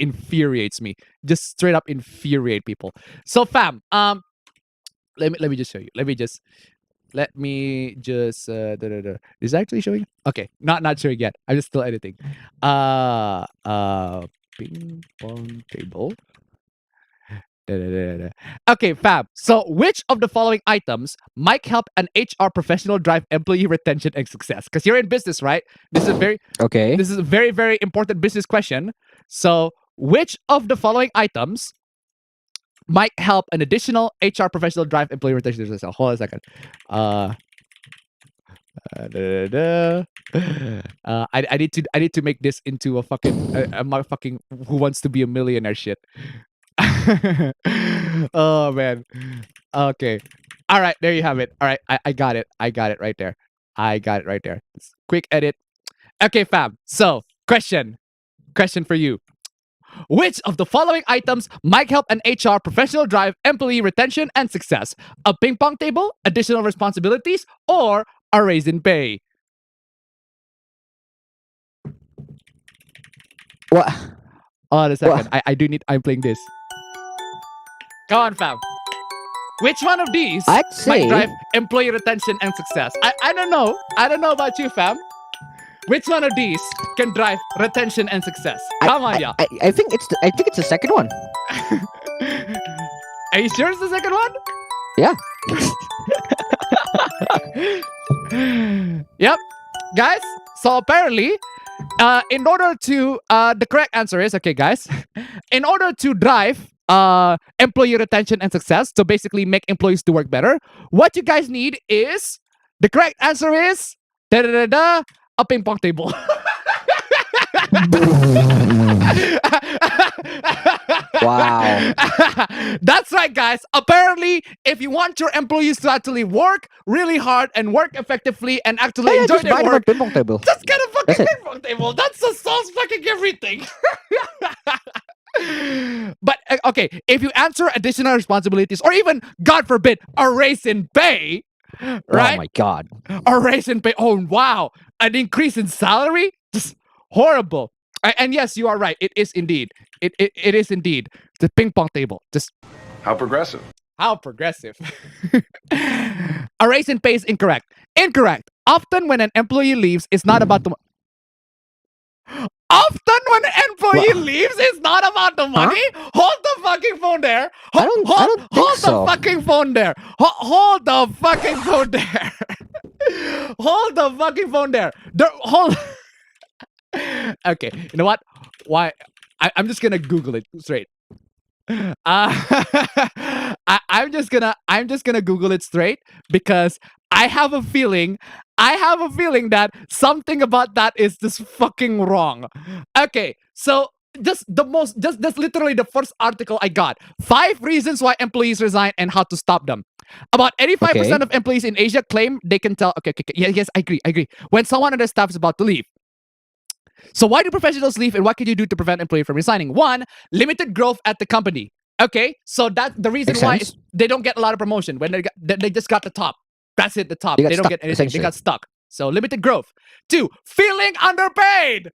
infuriates me. Just straight up infuriate people. So fam, let me just show you. Let me just. Is it actually showing? Okay, not showing yet. I'm just still editing. Ping pong table. Okay, fam. So, which of the following items might help an HR professional drive employee retention and success? Because you're in business, right? This is a very, very important business question. So, which of the following items might help an additional HR professional drive employee retention and success? Hold on a second. I need to make this into a fucking a fucking Who Wants to Be a Millionaire shit. Oh man. Okay. All right, there you have it. All right, I got it. I got it right there. Quick edit. Okay, fam. So, question for you. Which of the following items might help an HR professional drive employee retention and success? A ping pong table, additional responsibilities, or a raise in pay? What? Hold on a second. I'm playing this. Go on, fam. Which one of these might drive employee retention and success? I don't know. I don't know about you, fam. Which one of these can drive retention and success? Come on, yeah. I think it's the second one. Are you sure it's the second one? Yeah. Yep. Guys, so apparently, in order to the correct answer is, okay, guys, in order to drive employee retention and success, so basically make employees to work better, what you guys need is, the correct answer is a ping pong table. Wow. That's right, guys. Apparently, if you want your employees to actually work really hard and work effectively and actually enjoy their work, ping pong table. just get a fucking ping pong table. That's the solves fucking everything. But okay, if you answer additional responsibilities or even, God forbid, a raise in pay, right? Oh my God. A raise in pay. Oh wow, an increase in salary. Just horrible. And yes, you are right. It is indeed. It is indeed the ping pong table. Just How progressive? how progressive. A raise in pay is incorrect. Incorrect. Often when an employee leaves, it's not about the. Often when an employee leaves, it's not about the money. Hold the fucking phone there. Hold the fucking phone there. Hold the fucking phone there. Hold the fucking phone there. Hold. Okay, you know what? Why? I'm just gonna Google it straight. I'm just gonna Google it straight because I have a feeling that something about that is just fucking wrong. Okay, so that's literally the first article I got. 5 reasons why employees resign and how to stop them. About 85% of employees in Asia claim they can tell. Okay. Yes, I agree. When someone on their staff is about to leave. So why do professionals leave, and what can you do to prevent employee from resigning? 1, limited growth at the company. Okay, so that's the reason why they don't get a lot of promotion when they just got the top. That's it, the top. They don't get anything. They got stuck. So limited growth. 2, feeling underpaid.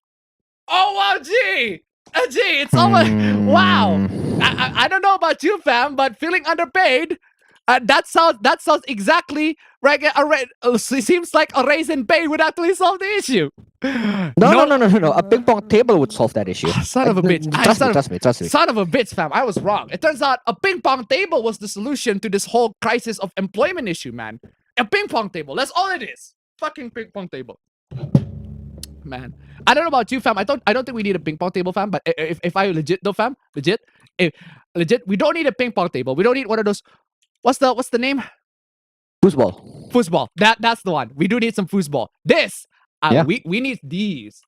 Oh wow, gee, it's almost wow. I don't know about you, fam, but feeling underpaid. That sounds exactly right. Seems like a raise in pay would actually solve the issue. No. A ping pong table would solve that issue. Son of a bitch. Trust me. Son of a bitch, fam. I was wrong. It turns out a ping pong table was the solution to this whole crisis of employment issue, man. A ping pong table. That's all it is. Fucking ping pong table. Man. I don't know about you, fam. I don't think we need a ping pong table, fam. But if I legit though, fam, legit, we don't need a ping pong table. We don't need one of those. What's the name? Foosball. That's the one. We do need some foosball. We need these.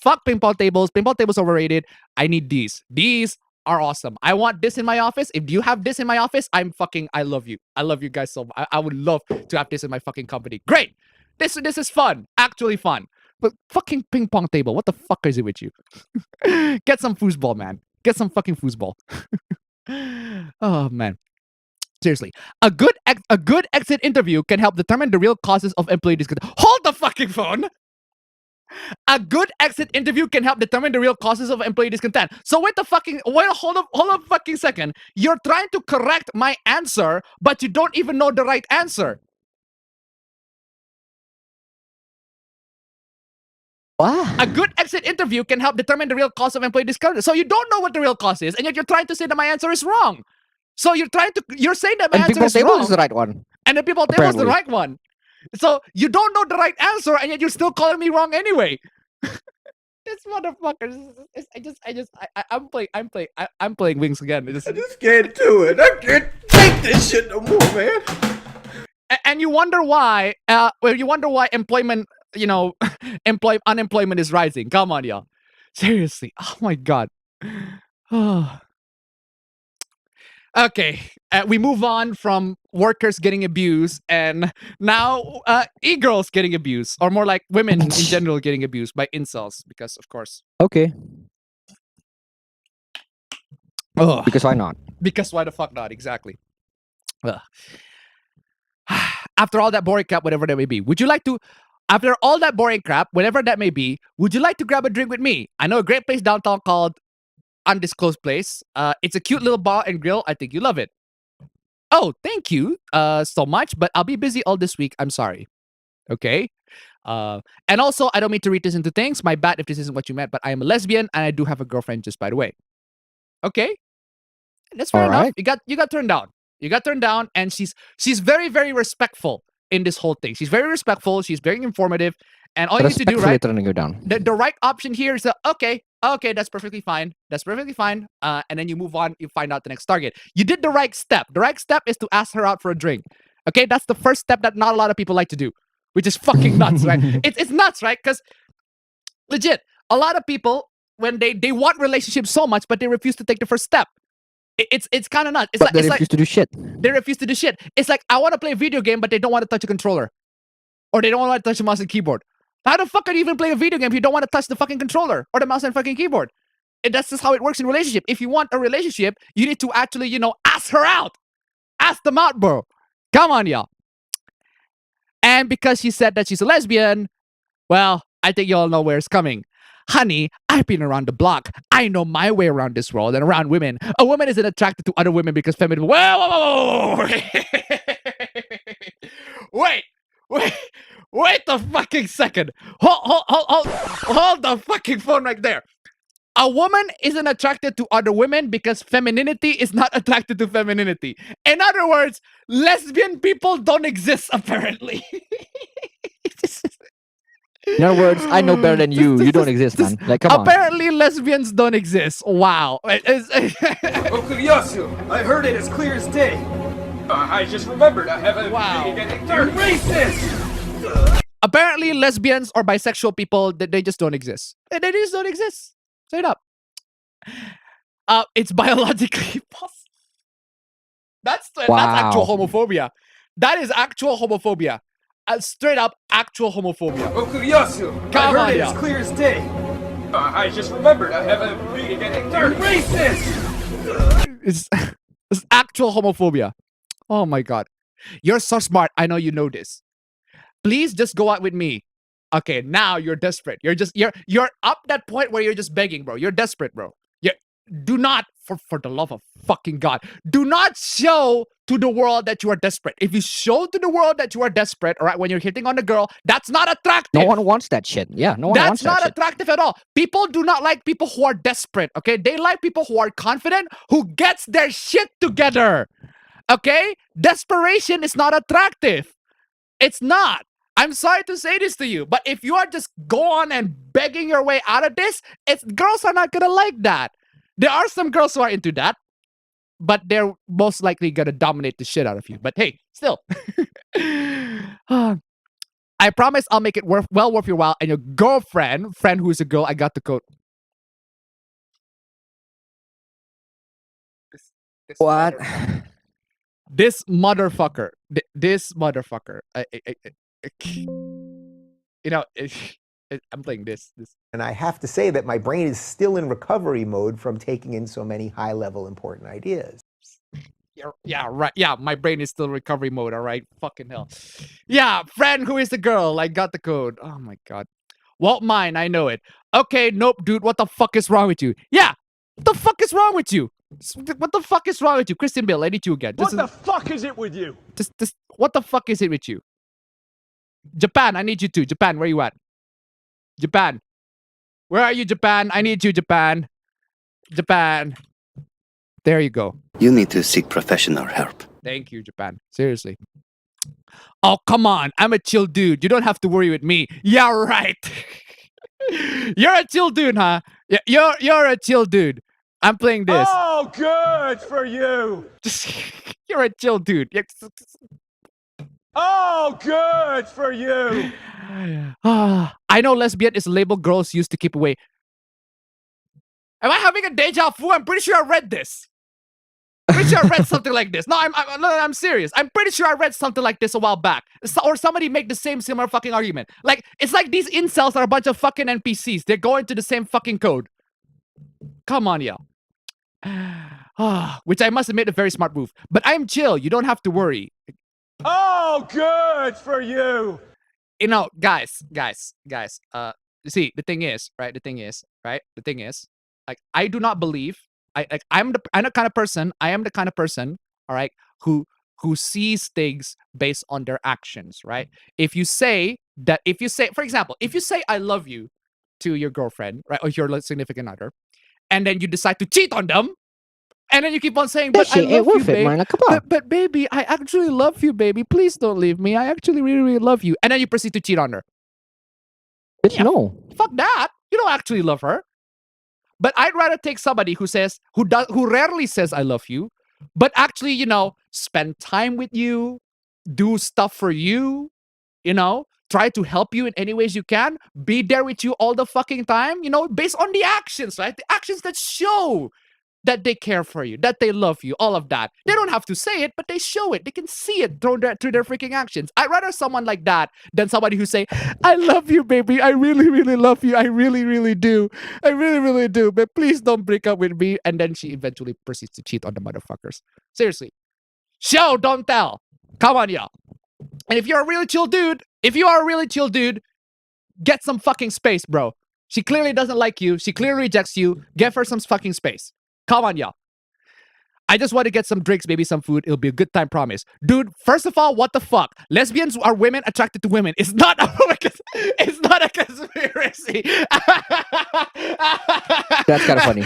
Fuck ping pong tables. Ping pong tables overrated. I need these. These are awesome. I want this in my office. If you have this in my office, I love you. I love you guys so much. I would love to have this in my fucking company. Great. This is fun. Actually fun. But fucking ping pong table. What the fuck is it with you? Get some foosball, man. Get some fucking foosball. Oh man. Seriously, a good exit interview can help determine the real causes of employee discontent. Hold the fucking phone. A good exit interview can help determine the real causes of employee discontent. So hold up a fucking second. You're trying to correct my answer, but you don't even know the right answer. What? A good exit interview can help determine the real cause of employee discontent. So you don't know what the real cause is, and yet you're trying to say that my answer is wrong. So you're saying that my answer is wrong. Is the right one. And the people table is the right one. So you don't know the right answer, and yet you're still calling me wrong anyway. This motherfucker. I'm playing Wings again. I just can't do it. I can't take this shit no more, man. And you wonder why? Employment, unemployment is rising. Come on, y'all. Seriously. Oh my god. Okay, we move on from workers getting abused, and now e-girls getting abused, or more like women in general getting abused by incels, because of course. Okay. Ugh. Because why not? Because why the fuck not? Exactly. After all that boring crap, whatever that may be, would you like to grab a drink with me? I know a great place downtown called Undisclosed Place. It's a cute little bar and grill. I think you love it. Oh, thank you so much, but I'll be busy all this week. I'm sorry. Okay. And also, I don't mean to read this into things. My bad if this isn't what you meant, but I am a lesbian and I do have a girlfriend, just by the way. Okay. That's fair enough. You got turned down. You got turned down, and she's very, very respectful in this whole thing. She's very respectful. She's very informative. And all you need to do, right? Turning you down. The right option here is okay, that's perfectly fine. That's perfectly fine. And then you move on. You find out the next target. You did the right step. The right step is to ask her out for a drink. Okay, that's the first step that not a lot of people like to do, which is fucking nuts, right? It's nuts, right? Because legit, a lot of people, when they want relationships so much, but they refuse to take the first step. It's kind of nuts. They refuse to do shit. They refuse to do shit. It's like, I want to play a video game, but they don't want to touch a controller. Or they don't want to touch a mouse and keyboard. How the fuck can you even play a video game if you don't want to touch the fucking controller or the mouse and fucking keyboard? And that's just how it works in a relationship. If you want a relationship, you need to actually, ask her out. Ask them out, bro. Come on, y'all. And because she said that she's a lesbian, well, I think y'all know where it's coming. Honey, I've been around the block. I know my way around this world and around women. A woman isn't attracted to other women because feminine... Whoa. Wait the fucking second. Hold the fucking phone right there. A woman isn't attracted to other women because femininity is not attracted to femininity. In other words, lesbian people don't exist, apparently. In other words, I know better than you. You don't exist, man. Like, come on. Apparently, lesbians don't exist. Wow. Okuyasu, I heard it as clear as day. I just remembered I haven't been getting dirty. Racist! Apparently, lesbians or bisexual people, they just don't exist. They just don't exist. Straight up. It's biologically possible. That's actual homophobia. That is actual homophobia. Straight up actual homophobia. Okuyasu! I heard it as clear as day. I just remembered I haven't been getting dirty. Racist! It's actual homophobia. Oh my god. You're so smart. I know you know this. Please just go out with me. Okay, now you're desperate. You're up that point where you're just begging, bro. You're desperate, bro. Do not, for the love of fucking God, do not show to the world that you are desperate. If you show to the world that you are desperate, all right, when you're hitting on a girl, that's not attractive. No one wants that shit. Yeah, no one wants that shit. That's not attractive at all. People do not like people who are desperate, okay? They like people who are confident, who gets their shit together, okay? Desperation is not attractive. It's not. I'm sorry to say this to you, but if you are just going and begging your way out of this, girls are not gonna like that. There are some girls who are into that, but they're most likely gonna dominate the shit out of you. But hey, still. I promise I'll make it well worth your while. And your girlfriend, friend who's a girl, I got the code. What? This motherfucker. This motherfucker. You know, I'm playing this. And I have to say that my brain is still in recovery mode from taking in so many high-level important ideas. Yeah, right. Yeah, my brain is still in recovery mode, all right? Fucking hell. Yeah, friend who is the girl. I got the code. Oh my god. Won't mind, I know it. Okay, nope, dude. What the fuck is wrong with you? Yeah, what the fuck is wrong with you? What the fuck is wrong with you? Christian Bale, I need you again. What the fuck is it with you? What the fuck is it with you? Japan, I need you too. Japan, where you at? Japan. Where are you, Japan? I need you, Japan. Japan. There you go. You need to seek professional help. Thank you, Japan. Seriously. Oh, come on. I'm a chill dude. You don't have to worry with me. Yeah, right. You're a chill dude, huh? Yeah, you're a chill dude. I'm playing this. Oh, good for you. You're a chill dude. Oh, good for you. I know lesbian is a label girls used to keep away. Am I having a deja vu? I'm pretty sure I read this. Pretty sure I read something like this. No, I'm serious. I'm pretty sure I read something like this a while back. Or somebody make the same similar fucking argument. Like, it's like these incels are a bunch of fucking NPCs. They're going to the same fucking code. Come on, yo. Which I must admit a very smart move. But I'm chill. You don't have to worry. Oh, good for you. You know, guys. You see, the thing is, like, I do not believe. I'm the kind of person. I am the kind of person, all right, who sees things based on their actions, right? If you say, for example, if you say I love you to your girlfriend, right, or your significant other, and then you decide to cheat on them, and then you keep on saying, but I love you, babe. But baby, I actually love you, baby. Please don't leave me. I actually really, really love you. And then you proceed to cheat on her. No. Fuck that. You don't actually love her. But I'd rather take somebody who rarely says I love you, but actually, you know, spend time with you, do stuff for you, you know, try to help you in any ways you can, be there with you all the fucking time, you know, based on the actions, right? The actions that show that they care for you, that they love you, all of that. They don't have to say it, but they show it. They can see it through their freaking actions. I'd rather someone like that than somebody who say, I love you, baby. I really, really love you. I really, really do. I really, really do. But please don't break up with me. And then she eventually proceeds to cheat on the motherfuckers. Seriously. Show, don't tell. Come on, y'all. And if you're a really chill dude, get some fucking space, bro. She clearly doesn't like you. She clearly rejects you. Give her some fucking space. Come on, y'all. I just want to get some drinks, maybe some food. It'll be a good time, promise. Dude, first of all, what the fuck? Lesbians are women attracted to women. It's not a conspiracy. That's kind of funny.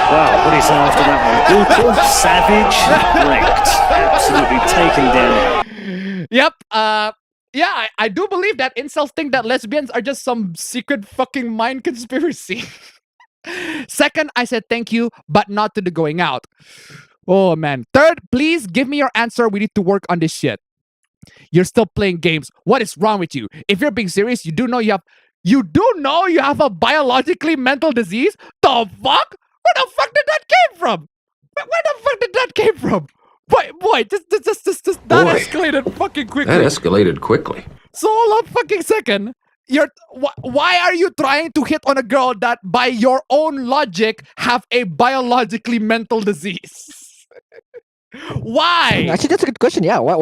Wow, what is after that one? Brutal, savage, wrecked. Absolutely taken down. Yep. Yeah, I do believe that incels think that lesbians are just some secret fucking mind conspiracy. Second, I said thank you, but not to the going out. Oh, man. Third, please give me your answer. We need to work on this shit. You're still playing games. What is wrong with you? If you're being serious, you do know you have a biologically mental disease? The fuck? Where the fuck did that came from? Where the fuck did that came from? Boy, that escalated fucking quickly. That escalated quickly. So hold on fucking second. Why are you trying to hit on a girl that by your own logic have a biologically mental disease? Why? Actually, that's a good question. Yeah, why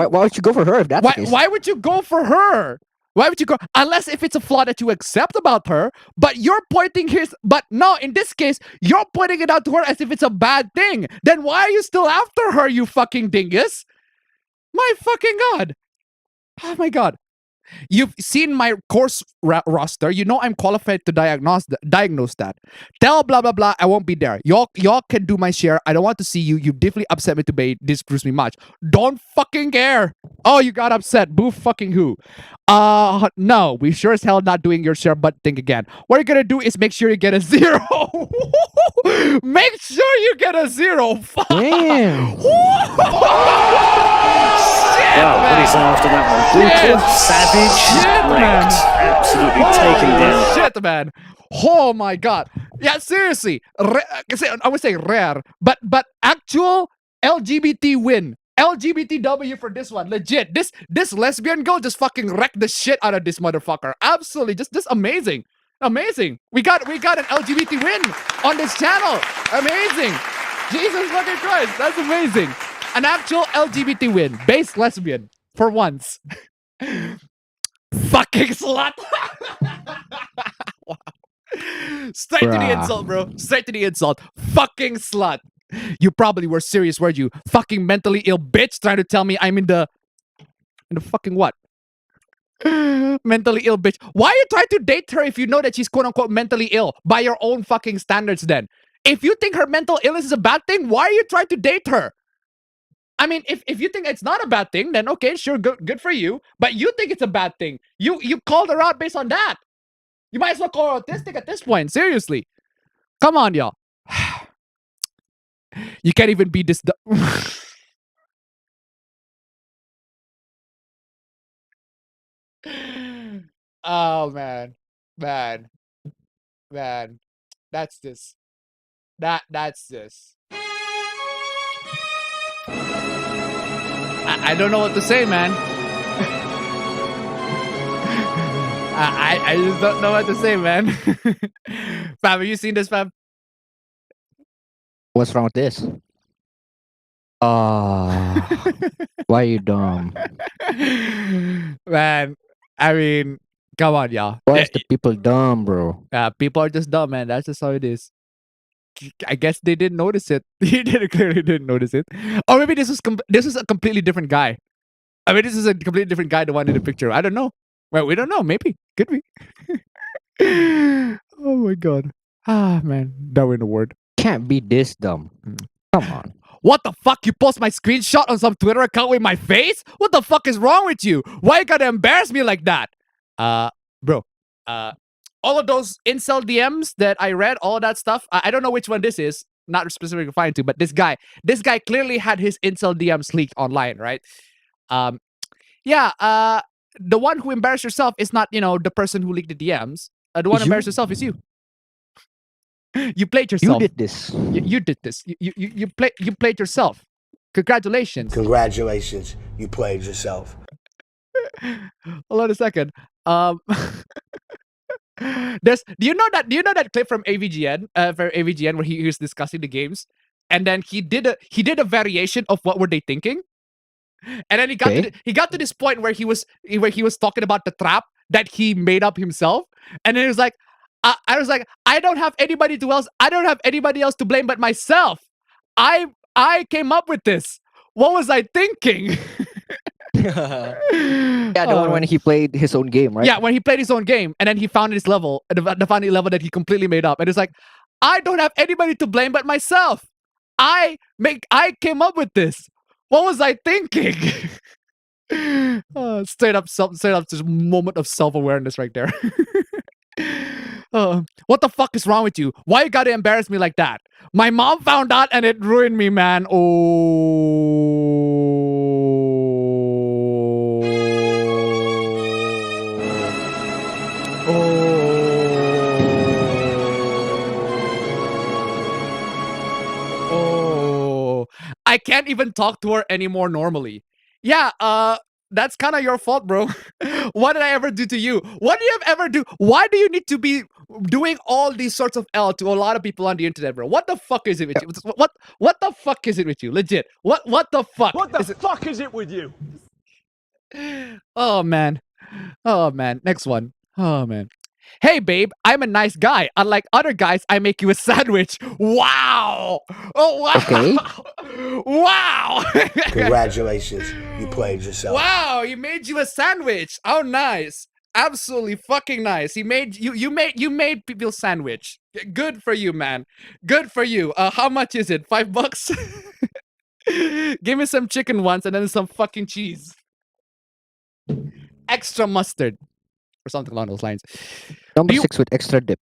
would you go for her if that's the case? Why would you go for her? Why would you go? Unless if it's a flaw that you accept about her, but you're pointing but no, in this case, you're pointing it out to her as if it's a bad thing. Then why are you still after her, you fucking dingus? My fucking God. Oh my God. You've seen my course roster. You know I'm qualified to diagnose that. Tell blah blah blah I won't be there. Y'all can do my share. I don't want to see you. You've definitely upset me today. This proves me much. Don't fucking care. Oh, you got upset. Boo fucking who? No, we sure as hell not doing your share, but think again. What you're gonna do is make sure you get a 0. Make sure you get a 0. Fuck. Damn. Wow, what is after that one? Brutal, savage, wrecked. Absolutely taken down. Shit, man. Oh my God. Yeah, seriously. I would say rare, but actual LGBT win. LGBTW for this one. Legit. This lesbian girl just fucking wrecked the shit out of this motherfucker. Absolutely. Just amazing. Amazing. We got an LGBT win on this channel. Amazing. Jesus fucking Christ. That's amazing. An actual LGBT win. Base lesbian. For once. Fucking slut. Wow. Straight to the insult, bro. Straight to the insult. Fucking slut. You probably were serious, weren't you? Fucking mentally ill bitch trying to tell me I'm in the fucking what? Mentally ill bitch. Why are you trying to date her if you know that she's quote unquote mentally ill? By your own fucking standards then. If you think her mental illness is a bad thing, why are you trying to date her? I mean, if you think it's not a bad thing, then okay, sure, good for you. But you think it's a bad thing. You called her out based on that. You might as well call her autistic at this point. Seriously. Come on, y'all. You can't even be this... Oh, man. Man. That's this. That's this. I don't know what to say, man. I just don't know what to say, man. Fam, have you seen this, fam? What's wrong with this? Why are you dumb? Man, I mean, come on, y'all. Why is the people dumb, bro? People are just dumb, man. That's just how it is. I guess they didn't notice it. He clearly didn't notice it. Or maybe this is a completely different guy. I mean, this is a completely different guy, the one in the picture. I don't know. Well, we don't know. Maybe. Could be. Oh my God. Ah, man. Darwin Award. Can't be this dumb. Come on. What the fuck? You post my screenshot on some Twitter account with my face? What the fuck is wrong with you? Why you gotta embarrass me like that? Bro. All of those incel DMs that I read, all of that stuff, I don't know which one this is. Not specifically referring to, but this guy clearly had his incel DMs leaked online, right? The one who embarrassed yourself is not, the person who leaked the DMs. The one who embarrassed yourself is you. You played yourself. You did this. You did this. You played yourself. Congratulations. Congratulations. You played yourself. Hold on a second. Do you know that clip from AVGN? For AVGN where he was discussing the games, and then he did a variation of what were they thinking, and then he got to this point where he was talking about the trap that he made up himself, and then he was like, I was like, I don't have anybody else to blame but myself. I came up with this. What was I thinking? Yeah, the one when he played his own game, right? Yeah, when he played his own game, and then he found his level, the final level that he completely made up, and it's like, I don't have anybody to blame but myself. I came up with this. What was I thinking? Straight up, just moment of self-awareness right there. What the fuck is wrong with you? Why you gotta embarrass me like that? My mom found out and it ruined me, man. Oh, I can't even talk to her anymore normally. Yeah, that's kind of your fault, bro. What did I ever do to you? What do you ever do? Why do you need to be doing all these sorts of L to a lot of people on the internet, bro? What the fuck is it with you? What the fuck is it with you? Legit. What the fuck? What the fuck is it with you? Oh man. Oh man. Next one. Oh man. Hey babe, I'm a nice guy. Unlike other guys, I make you a sandwich. Wow. Oh wow. Okay. Wow. Congratulations, you played yourself. Wow, he made you a sandwich. Oh nice. Absolutely fucking nice. He made you made people sandwich. Good for you, man. Good for you. How much is it? $5? Give me some chicken once and then some fucking cheese. Extra mustard. Or something along those lines. Number 6 with extra dip.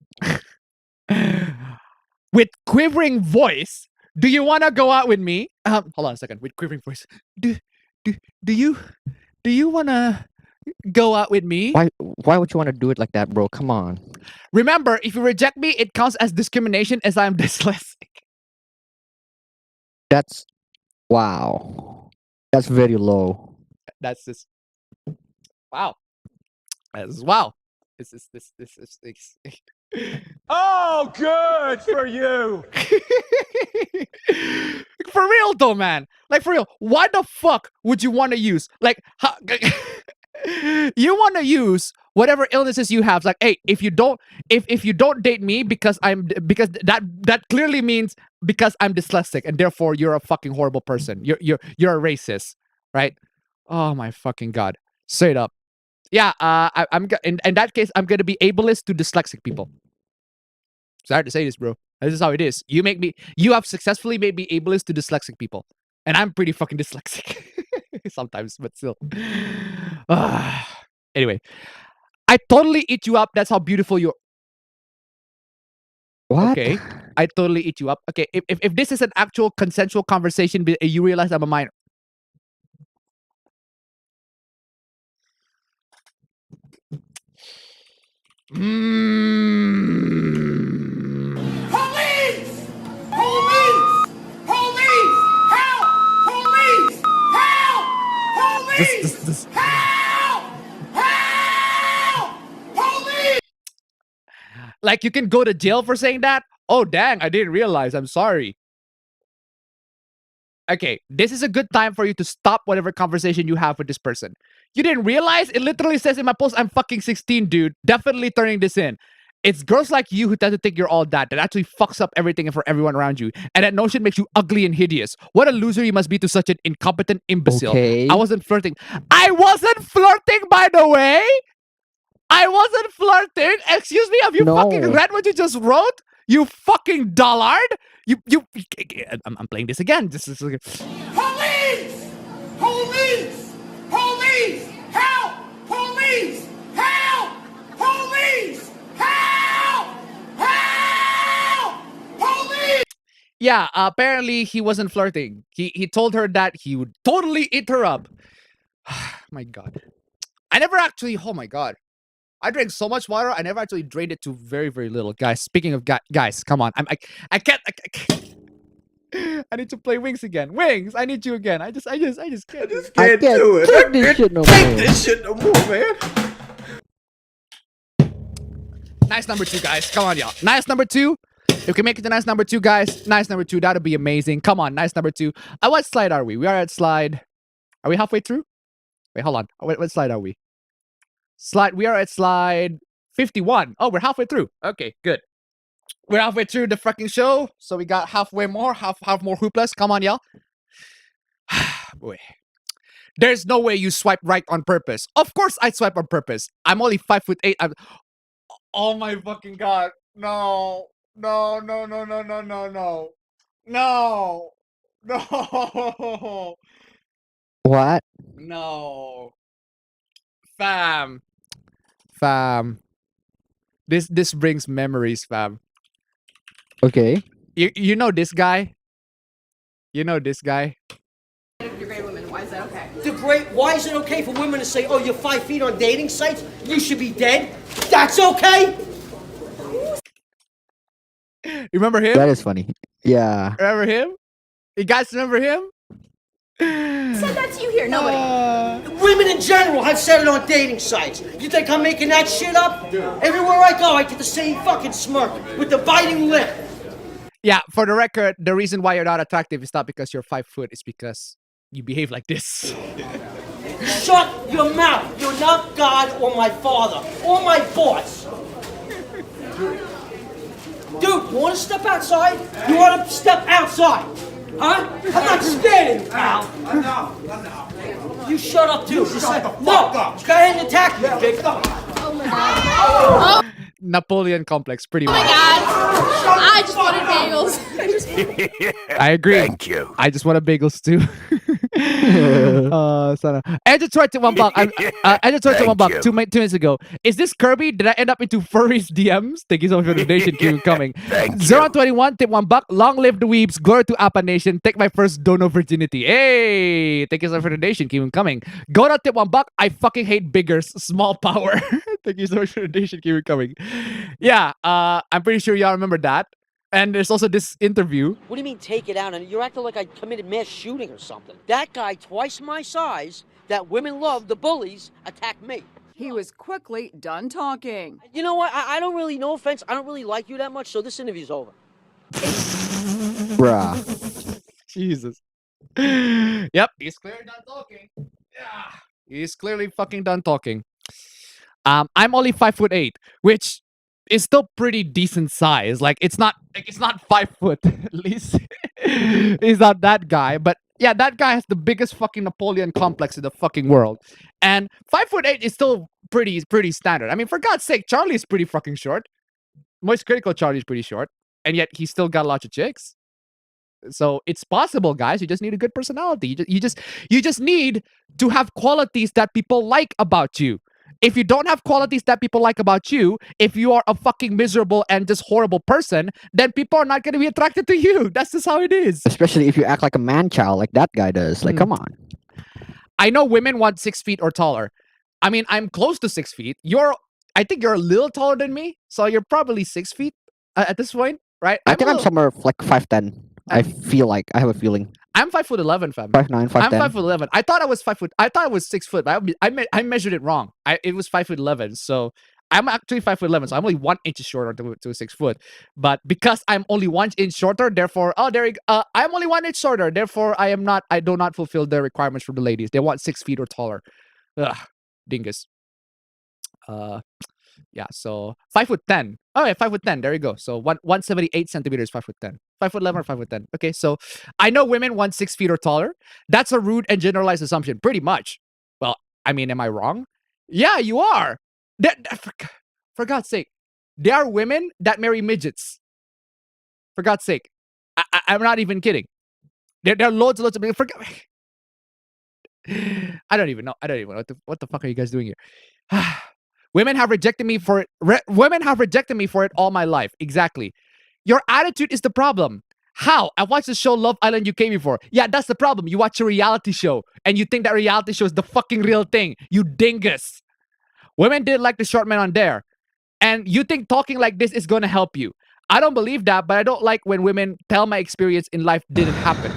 With quivering voice, do you want to go out with me? Hold on a second. With quivering voice, do you want to go out with me? Why would you want to do it like that, bro? Come on. Remember, if you reject me, it counts as discrimination as I'm dyslexic. That's wow. That's very low. That's just wow. That's wow. This is Oh, good for you. For real though, man. Like for real. Why the fuck would you want to use like you want to use whatever illnesses you have? Like, hey, if you don't date me because that clearly means because I'm dyslexic and therefore you're a fucking horrible person. You're a racist, right? Oh my fucking god. Straight up. Yeah, I'm in that case, I'm gonna be ableist to dyslexic people. Sorry to say this, bro. This is how it is. You have successfully made me ableist to dyslexic people, and I'm pretty fucking dyslexic sometimes, but still. Anyway, I totally eat you up. That's how beautiful you're. What? Okay, I totally eat you up. Okay, if this is an actual consensual conversation, you realize I'm a minor. Police! Police! Police! Help! Police! Help! Police! Help! Help! Police! Like you can go to jail for saying that? Oh dang, I didn't realize. I'm sorry. Okay, this is a good time for you to stop whatever conversation you have with this person. You didn't realize? It literally says in my post, I'm fucking 16, dude. Definitely turning this in. It's girls like you who tend to think you're all that actually fucks up everything for everyone around you. And that notion makes you ugly and hideous. What a loser you must be to such an incompetent imbecile. Okay. I wasn't flirting. I wasn't flirting, by the way! I wasn't flirting! Excuse me, have you fucking read what you just wrote? You fucking dullard! I'm playing this again. This is Police! Police! Police! Help! Police! Help! Police! Help! Help! Police! Yeah, apparently he wasn't flirting. He told her that he would totally eat her up. My god. I never actually, oh my god. I drank so much water, I never actually drained it to very, very little. Guys, speaking of guys, come on. I can't. I need to play Wings again. Wings, I need you again. I just can't. I just can't do it. Take this shit no more. Take this shit no more, man. Nice number 2, guys. Come on, y'all. Nice number 2. If we can make it to nice number 2, guys. Nice number 2. That'd be amazing. Come on, nice number 2. What slide are we? We are at slide. Are we halfway through? Wait, hold on. What slide are we? We are at slide 51. Oh, we're halfway through. Okay, good. We're halfway through the fucking show, so we got half more hooplas. Come on, y'all. Boy. There's no way you swipe right on purpose. Of course I swipe on purpose. I'm only 5'8". Oh my fucking god. No. No. What? No. Fam. This brings memories, fam. Okay. You know this guy? You know this guy? You're great women. Why is that okay? Why is it okay for women to say, "Oh, you're 5 feet on dating sites? You should be dead"? That's okay. You remember him? That is funny. Yeah. Remember him? You guys remember him? Said that to you here. Nobody. Women in general have said it on dating sites. You think I'm making that shit up? Everywhere I go, I get the same fucking smirk with the biting lip. Yeah, for the record, the reason why you're not attractive is not because you're 5 foot, it's because you behave like this. Shut your mouth. You're not God or my father or my boss. Dude, you want to step outside? You want to step outside? Huh? I'm not scared of you, pal. No. You shut up, too. Shut the fuck up. Go ahead and attack me, big. Oh, my God. Napoleon complex, pretty Oh, much. my God. I just wanted bagels. I agree. Thank you. I just want a bagels too. Sana. I just tried to $1. I just tried to $1 2 minutes ago. Is this Kirby? Did I end up into Furry's DMs? Thank you so much for the donation. Keep coming. 021 tip $1. Long live the weebs. Glory to Appa Nation. Take my first dono virginity. Hey, thank you so much for the donation. Keep coming. Go to tip $1. I fucking hate biggers. Small power. Thank you so much for the donation. Keep coming. Yeah, I'm pretty sure y'all remember that. And there's also this interview. What do you mean take it out? And you're acting like I committed mass shooting or something. That guy, twice my size, that women love, the bullies, attacked me. He was quickly done talking. You know what? I don't really, no offense, I don't really like you that much, so this interview's over. Bruh. Jesus. Yep, he's clearly done talking. Yeah, he's clearly fucking done talking. I'm only 5'8", which is still pretty decent size. Like it's not 5 foot at least. He's not that guy, but yeah, that guy has the biggest fucking Napoleon complex in the fucking world. And 5'8" is still pretty standard. I mean, for God's sake, Charlie is pretty fucking short. Most critical Charlie is pretty short, and yet he's still got lots of chicks. So it's possible, guys. You just need a good personality. You just need to have qualities that people like about you. If you don't have qualities that people like about you, if you are a fucking miserable and just horrible person, then people are not going to be attracted to you. That's just how it is. Especially if you act like a man-child like that guy does. Like, come on. I know women want 6 feet or taller. I mean, I'm close to 6 feet. I think you're a little taller than me, so you're probably 6 feet at this point, right? I think I'm somewhere like 5'10". I feel like I have a feeling. I'm 5'11", fam. 5'9", 5'10". I'm 5'11". I thought I was 5 foot. I thought I was 6 foot, but I measured it wrong. It was 5'11". So I'm actually 5'11". So I'm only 1 inch shorter to 6 foot. But because I'm only 1 inch shorter, therefore, I'm only 1 inch shorter. Therefore, I do not fulfill the requirements for the ladies. They want 6 feet or taller. Ugh, dingus. Yeah, so 5'10". Oh yeah, 5'10". There you go. So 178 centimeters, 5'10". 5'11" or 5'10". Okay, so I know women want 6 feet or taller. That's a rude and generalized assumption, pretty much. Well, I mean, am I wrong? Yeah, you are. For God's sake, there are women that marry midgets. For God's sake, I'm not even kidding. There are loads of people. I don't even know. What the fuck are you guys doing here? Women have rejected me for it. Women have rejected me for it all my life. Exactly. Your attitude is the problem. How? I watched the show Love Island UK before. Yeah, that's the problem. You watch a reality show and you think that reality show is the fucking real thing. You dingus. Women didn't like the short man on there. And you think talking like this is going to help you. I don't believe that, but I don't like when women tell my experience in life didn't happen.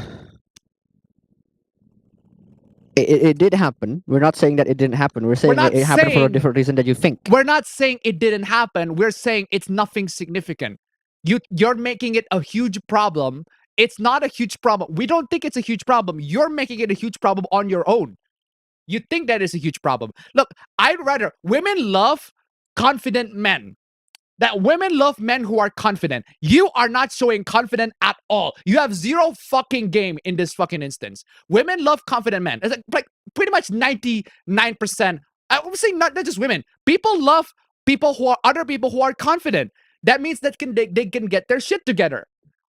It did happen. We're not saying that it didn't happen. We're saying it happened for a different reason that you think. We're not saying it didn't happen. We're saying it's nothing significant. You're making it a huge problem. It's not a huge problem. We don't think it's a huge problem. You're making it a huge problem on your own. You think that is a huge problem. Look, I'd rather women love confident men. That women love men who are confident. You are not showing confident at all. You have zero fucking game in this fucking instance. Women love confident men. It's like pretty much 99%. I would say not just women. People love other people who are confident. That means that they can get their shit together.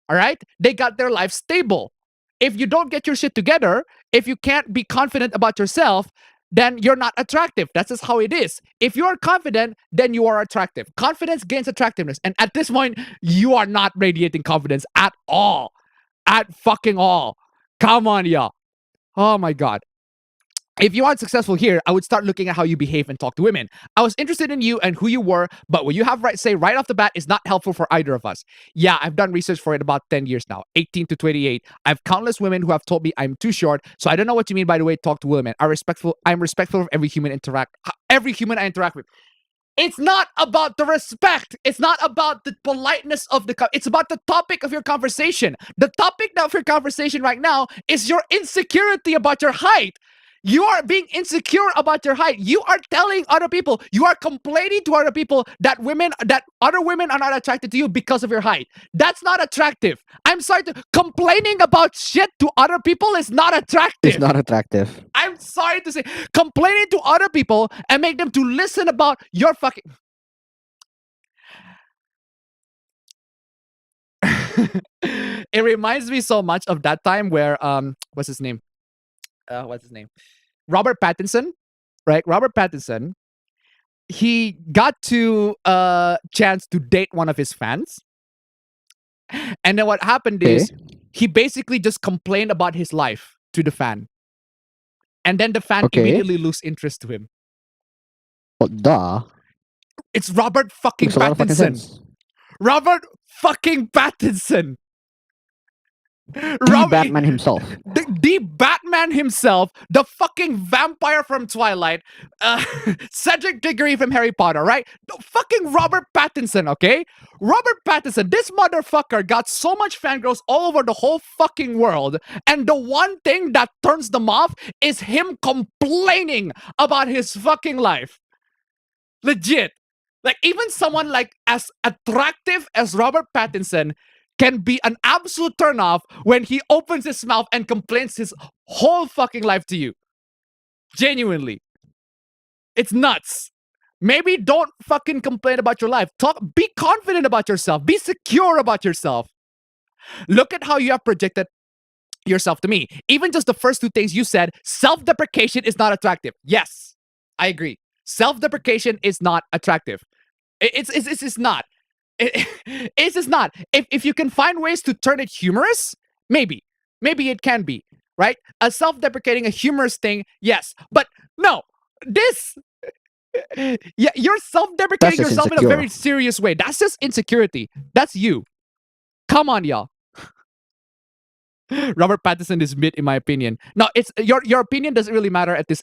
All right? They got their life stable. If you don't get your shit together, if you can't be confident about yourself, then you're not attractive. That's just how it is. If you're confident, then you are attractive. Confidence gains attractiveness. And at this point, you are not radiating confidence at all. At fucking all. Come on, y'all. Oh my God. If you aren't successful here, I would start looking at how you behave and talk to women. I was interested in you and who you were, but what you have say right off the bat is not helpful for either of us. Yeah, I've done research for it about 10 years now, 18 to 28. I have countless women who have told me I'm too short, so I don't know what you mean by the way talk to women. I'm respectful of every human I interact with. It's not about the respect. It's not about the politeness of it's about the topic of your conversation. The topic of your conversation right now is your insecurity about your height. You are being insecure about your height. You are telling other people, you are complaining to other people that other women are not attracted to you because of your height. That's not attractive. I'm sorry, complaining about shit to other people is not attractive. It's not attractive. I'm sorry to say, complaining to other people and make them to listen about your fucking... It reminds me so much of that time where, what's his name? Robert Pattinson, right? Robert Pattinson, he got to chance to date one of his fans. And then what happened is he basically just complained about his life to the fan. And then the fan immediately lose interest to him. Well, duh. It's Robert fucking Pattinson. Robert fucking Pattinson. The Batman himself. The Batman himself, the fucking vampire from Twilight, Cedric Diggory from Harry Potter, right? Fucking Robert Pattinson, okay? Robert Pattinson, this motherfucker got so much fangirls all over the whole fucking world, and the one thing that turns them off is him complaining about his fucking life. Legit. Like, even someone like as attractive as Robert Pattinson can be an absolute turnoff when he opens his mouth and complains his whole fucking life to you. Genuinely. It's nuts. Maybe don't fucking complain about your life. Be confident about yourself. Be secure about yourself. Look at how you have projected yourself to me. Even just the first two things you said, self-deprecation is not attractive. Yes, I agree. Self-deprecation is not attractive. It's not. It's just not. If you can find ways to turn it humorous, maybe it can be, right? A self-deprecating, a humorous thing, yes. But no, this, yeah, you're self-deprecating yourself in a very serious way. That's just insecurity. That's you. Come on, y'all. Robert Pattinson is mid, in my opinion. No, it's your opinion doesn't really matter at this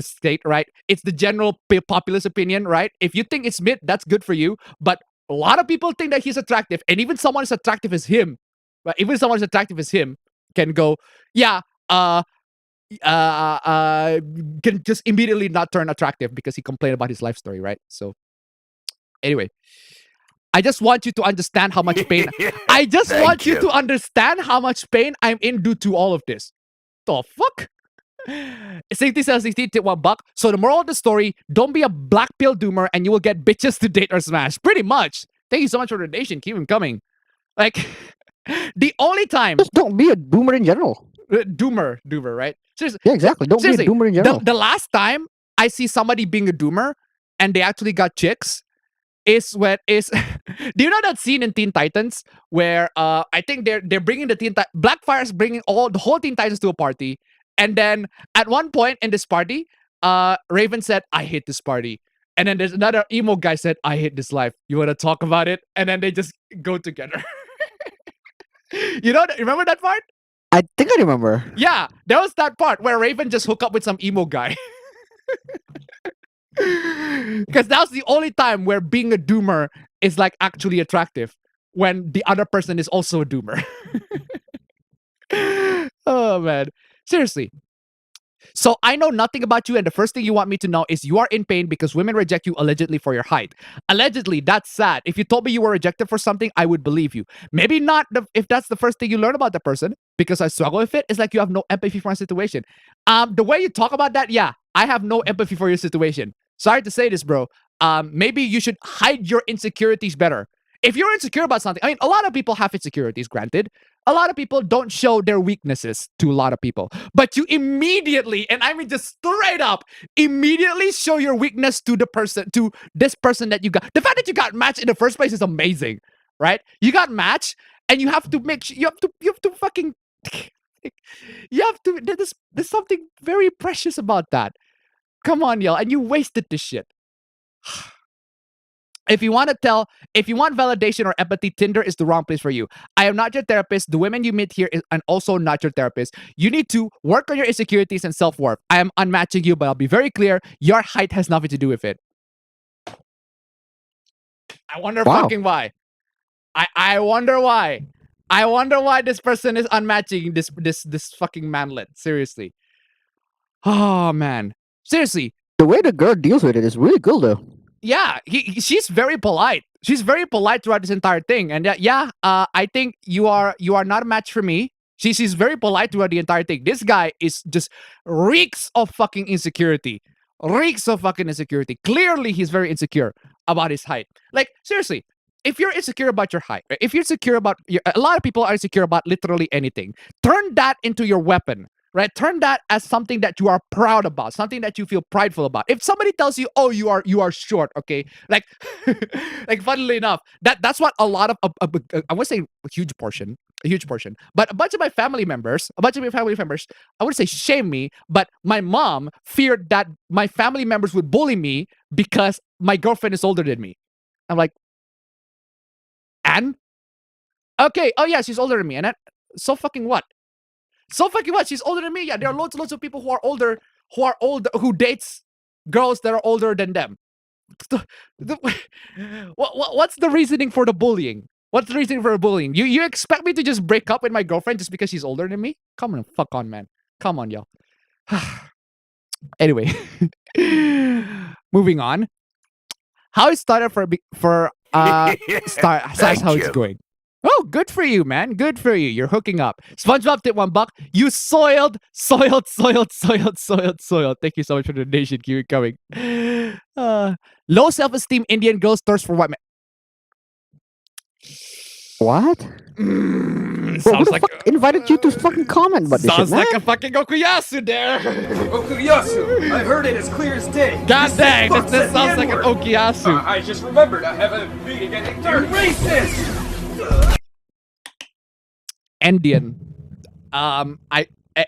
state, right? It's the general populace opinion, right? If you think it's mid, that's good for you. But a lot of people think that he's attractive, and even someone as attractive as him, right? Even someone as attractive as him can go, yeah, can just immediately not turn attractive because he complained about his life story, right? So, anyway, I just want you to understand how much pain. I just want you to understand how much pain I'm in due to all of this. The fuck? 60 cells, 60 tip $1. So the moral of the story, don't be a black pill doomer and you will get bitches to date or smash. Pretty much. Thank you so much for the donation. Keep them coming. Like, the only time... Just don't be a doomer in general. Doomer, right? Seriously, yeah, exactly. Don't be a doomer in general. The last time I see somebody being a doomer and they actually got chicks is when... Do you know that scene in Teen Titans where I think they're bringing the Blackfire's bringing the whole Teen Titans to a party. And then at one point in this party, Raven said, I hate this party. And then there's another emo guy said, I hate this life. You want to talk about it? And then they just go together. Remember that part? I think I remember. Yeah, there was that part where Raven just hooked up with some emo guy. Because that was the only time where being a doomer is like actually attractive. When the other person is also a doomer. Oh, man. Seriously. So I know nothing about you, and the first thing you want me to know is you are in pain because women reject you allegedly for your height. Allegedly, that's sad. If you told me you were rejected for something, I would believe you. Maybe not if that's the first thing you learn about the person, because I struggle with it. It's like you have no empathy for my situation. The way you talk about that, yeah, I have no empathy for your situation. Sorry to say this, bro. Maybe you should hide your insecurities better. If you're insecure about something, I mean, a lot of people have insecurities, granted. a lot of people don't show their weaknesses to a lot of people. But you immediately, and I mean just straight up, immediately show your weakness to this person that you got. The fact that you got matched in the first place is amazing, right? You got matched, and you have to make sure, you have to fucking, there's something very precious about that. Come on, y'all, and you wasted this shit. If you want validation or empathy, Tinder is the wrong place for you. I am not your therapist. The women you meet here are also not your therapist. You need to work on your insecurities and self-worth. I am unmatching you, but I'll be very clear. Your height has nothing to do with it. I wonder fucking why. I wonder why. I wonder why this person is unmatching this fucking manlet. Seriously. Oh, man. Seriously. The way the girl deals with it is really cool, though. Yeah, she's very polite. She's very polite throughout this entire thing. And I think you are not a match for me. She's very polite throughout the entire thing. This guy is just reeks of fucking insecurity. Reeks of fucking insecurity. Clearly, he's very insecure about his height. Like, seriously, if you're insecure about your height, if you're insecure about a lot of people are insecure about literally anything. Turn that into your weapon. Right? Turn that as something that you are proud about, something that you feel prideful about. If somebody tells you, "Oh, you are short," okay, like, like funnily enough, that's what a lot of I would say a huge portion, but a bunch of my family members, I would say shame me, but my mom feared that my family members would bully me because my girlfriend is older than me. I'm like, and okay, oh yeah, she's older than me, and so fucking what? So fucking what? She's older than me. Yeah, there are lots of people who are older, who dates girls that are older than them. What's the reasoning for the bullying? What's the reasoning for the bullying? You expect me to just break up with my girlfriend just because she's older than me? Come on, fuck on, man. Come on, y'all. Anyway, moving on. How it started for how it's going. Oh, good for you, man. Good for you. You're hooking up. SpongeBob tip $1. You soiled. Thank you so much for the donation. Keep it coming. Low self-esteem Indian girls thirst for white men. What? Sounds like invited you to fucking comment about this shit, sounds like a fucking Okuyasu there. Okuyasu! I heard it as clear as day. God dang, this sounds like an Okuyasu. I just remembered I haven't been getting dirty. Racist! Indian.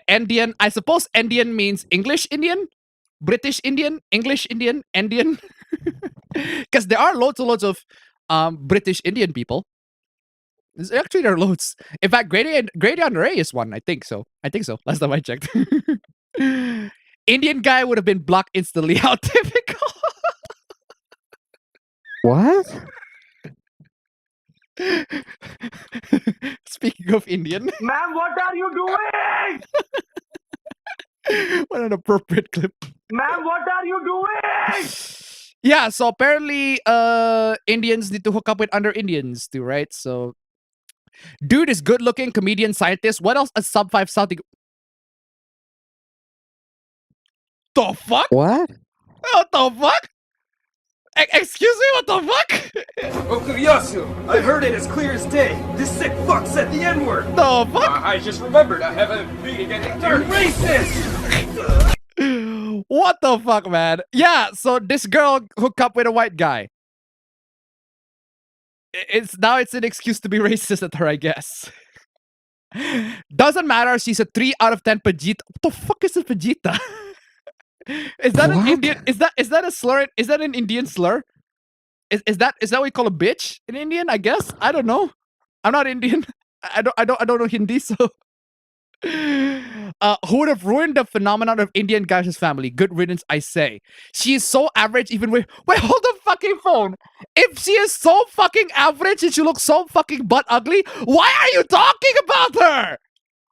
Indian. I suppose Indian means English Indian, British Indian, English Indian, Indian. Because there are loads of British Indian people. Actually, there are loads. In fact, Grady Ray is one. I think so. Last time I checked. Indian guy would have been blocked instantly. How typical. What? Speaking of Indian. Man, what are you doing? What an appropriate clip. Man, what are you doing? Yeah, so apparently Indians need to hook up with other Indians too, right? So dude is good looking, comedian, scientist. What else? A sub 5 Saudi. The fuck? What? What the fuck? Excuse me, what the fuck? Okuyasu, I heard it as clear as day. This sick fuck said the N-word. The fuck? I just remembered I haven't been getting dirty. Racist! What the fuck, man? Yeah, so this girl hooked up with a white guy. It's an excuse to be racist at her, I guess. Doesn't matter, she's a 3 out of 10 Pajita. What the fuck is a Pajita? Is that an Indian? Is that a slur? Is that an Indian slur? Is that what you call a bitch in Indian? I guess. I don't know. I'm not Indian. I don't know Hindi, so who would have ruined the phenomenon of Indian guys' family? Good riddance, I say. She is so average even with wait, hold the fucking phone. If she is so fucking average and she looks so fucking butt ugly, why are you talking about her?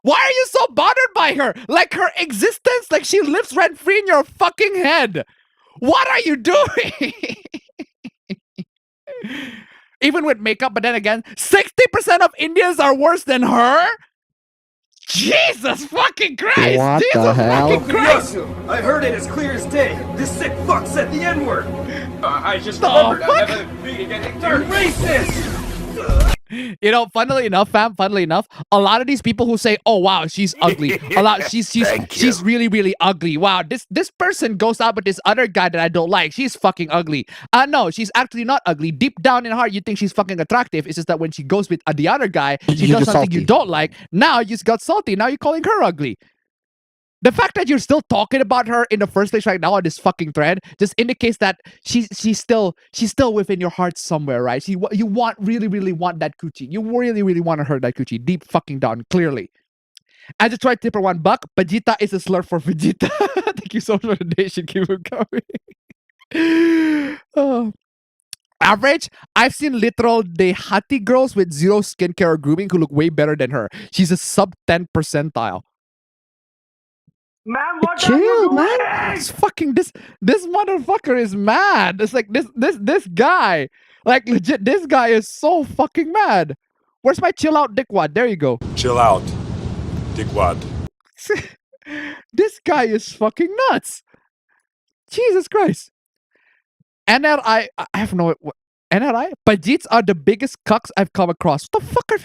Why are you so bothered by her? Like her existence, like she lives rent-free in your fucking head. What are you doing? Even with makeup, but then again, 60% of Indians are worse than her? Jesus fucking Christ! What Jesus the hell? fucking Christ! I heard it as clear as day. This sick fuck said the N-word. I just remembered I haven't been getting dirty. Racist! You know, funnily enough, a lot of these people who say, "Oh wow, she's ugly," she's really really ugly. Wow, this person goes out with this other guy that I don't like. She's fucking ugly. No, she's actually not ugly. Deep down in her heart, you think she's fucking attractive. It's just that when she goes with the other guy, she does something you don't like. Now you just got salty. Now you're calling her ugly. The fact that you're still talking about her in the first place right now on this fucking thread just indicates that she's still within your heart somewhere, right? You really want that coochie. You really want to hurt that coochie deep fucking down, clearly. I just tried tipper $1. Vegeta is a slur for Vegeta. Thank you so much for the donation. Keep it coming. Oh. Average, I've seen literal Dehati girls with zero skincare or grooming who look way better than her. She's a sub 10 percentile. Man, what Chill, man. It's fucking this motherfucker is mad. It's like this guy. Like legit, this guy is so fucking mad. Where's my chill out dickwad? There you go. Chill out, dickwad. This guy is fucking nuts. Jesus Christ. NRI, I have no NRI? Pajits are the biggest cucks I've come across. What the fuck are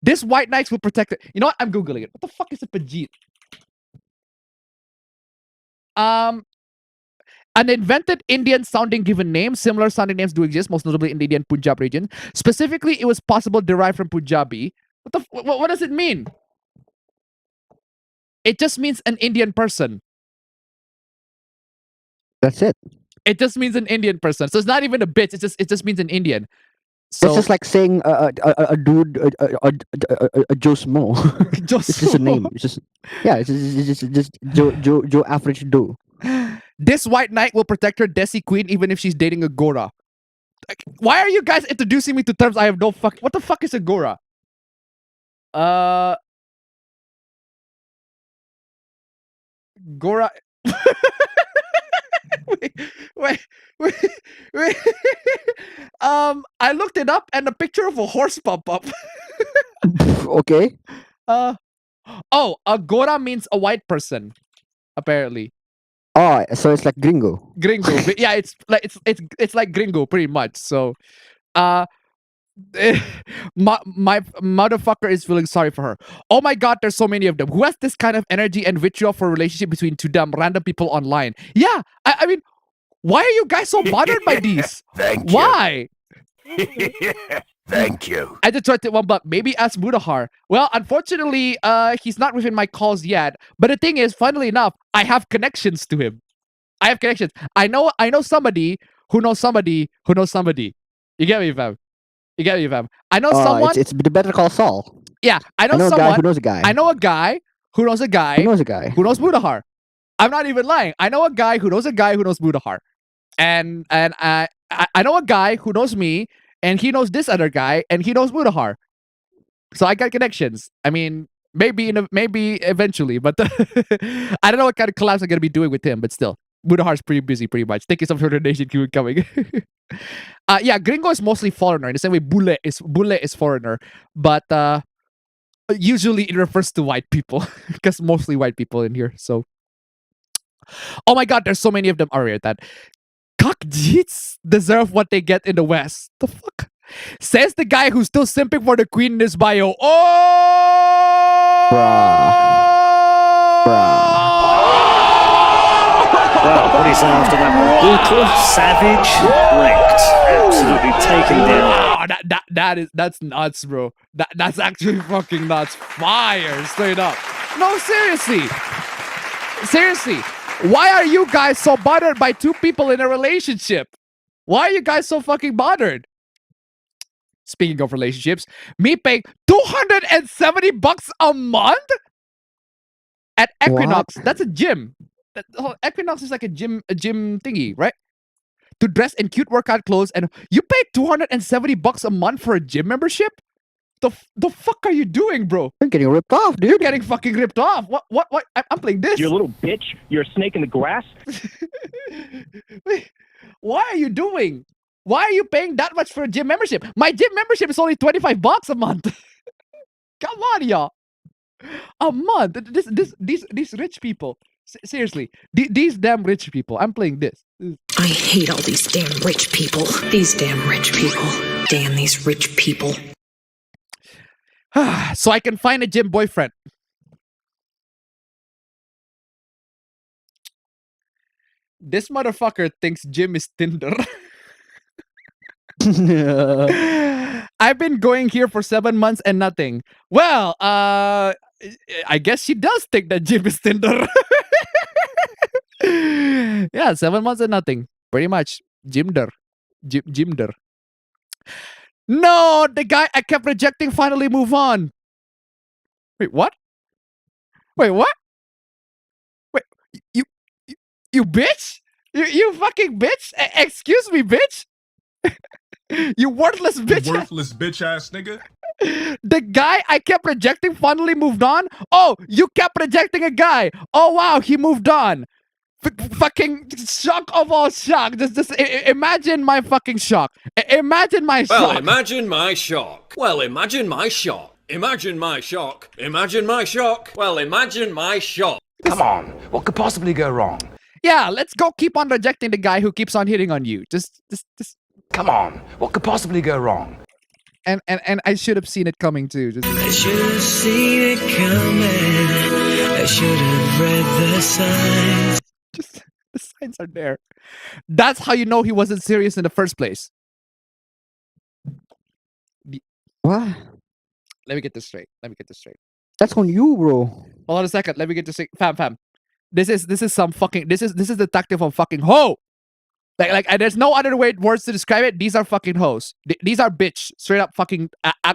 this white knights will protect it? You know what? I'm googling it. What the fuck is a pajit? An invented Indian sounding given name. Similar sounding names do exist, most notably in the Indian Punjab region. Specifically, it was possible derived from Punjabi. What does it mean? It just means an Indian person. That's it. It just means an Indian person. So it's not even a bitch. It just means an Indian. So it's just like saying a dude, a Joe Smo. It's just a name. It's just it's just Joe average Joe. This white knight will protect her Desi queen even if she's dating a Gora. Like, why are you guys introducing me to terms I have no fuck? What the fuck is a Gora? Gora. wait. I looked it up and a picture of a horse pop up. Okay. A Gora means a white person, apparently. Oh, so it's like gringo. Gringo. Yeah, it's like gringo pretty much. So my motherfucker is feeling sorry for her. Oh my god, there's so many of them. Who has this kind of energy and vitriol for a relationship between two dumb random people online? Yeah, I mean, why are you guys so bothered by these? Thank you. Why? Thank you. I just tried to $1. Maybe ask Mudahar. Well, unfortunately, he's not within my calls yet. But the thing is, funnily enough, I have connections to him. I have connections. I know somebody who knows somebody who knows somebody. You get me, fam? You get me, fam? I know someone. It's Better Call Saul. Yeah, I know a someone guy who knows a guy. I know a guy who knows a guy who knows a guy who knows Mudahar. I'm not even lying. I know a guy who knows a guy who knows Mudahar. And I know a guy who knows me, and he knows this other guy, and he knows Mudahar. So I got connections. I mean, maybe eventually, but I don't know what kind of collabs I'm gonna be doing with him. But still, Mudahar's pretty busy, pretty much. Thank you so much for the donation. Keep it coming. Yeah, Gringo is mostly foreigner. In the same way, Bule is foreigner, but usually it refers to white people because mostly white people in here. So, oh my god, there's so many of them. Alright, that. Cockjeets deserve what they get in the West. The fuck? Says the guy who's still simping for the queen in his bio. Oh! Bruh. Well, what do you say after that one? Brutal, savage, wrecked. Absolutely taken down. Wow, that's nuts, bro. That's actually fucking nuts. Fire, straight up. No, seriously. Seriously. Why are you guys so bothered by two people in a relationship? Why are you guys so fucking bothered? Speaking of relationships, me paying $270 a month at Equinox. What? That's a gym. Equinox is like a gym thingy, right? To dress in cute workout clothes, and you pay $270 a month for a gym membership? The fuck are you doing, bro? You're getting ripped off, dude. You're getting fucking ripped off. What? I'm playing this. You little bitch. You're a snake in the grass. Wait, what are you doing? Why are you paying that much for a gym membership? My gym membership is only $25 a month. Come on, y'all. A month. These rich people. Seriously, these damn rich people. I'm playing this. I hate all these damn rich people. These damn rich people. Damn these rich people. So I can find a gym boyfriend. This motherfucker thinks gym is Tinder. I've been going here for 7 months and nothing. Well, I guess she does think that gym is Tinder. Yeah, 7 months and nothing. Pretty much. Gymder. Gymder. No, the guy I kept rejecting finally moved on. Wait, what? Wait, what? Wait, you bitch? You fucking bitch? Excuse me, bitch? You worthless bitch. You worthless bitch ass nigga. The guy I kept rejecting finally moved on? Oh, you kept rejecting a guy. Oh, wow, he moved on. Fucking shock of all shock. Just imagine my fucking shock. Imagine my shock. Well, imagine my shock. Well, imagine my shock. Imagine my shock. Imagine my shock. Well, imagine my shock. Come on, what could possibly go wrong? Yeah, let's go keep on rejecting the guy who keeps on hitting on you. Just. Come on, what could possibly go wrong? And I should have seen it coming too. I should have seen it coming. I should have read the signs. Just the signs are there. That's how you know he wasn't serious in the first place. What? Let me get this straight. That's on you, bro. Hold on a second. Let me get this straight. Fam. This is some fucking. This is the tactic of fucking hoe. Like, there's no other words to describe it. These are fucking hoes. These are bitch. Straight up fucking.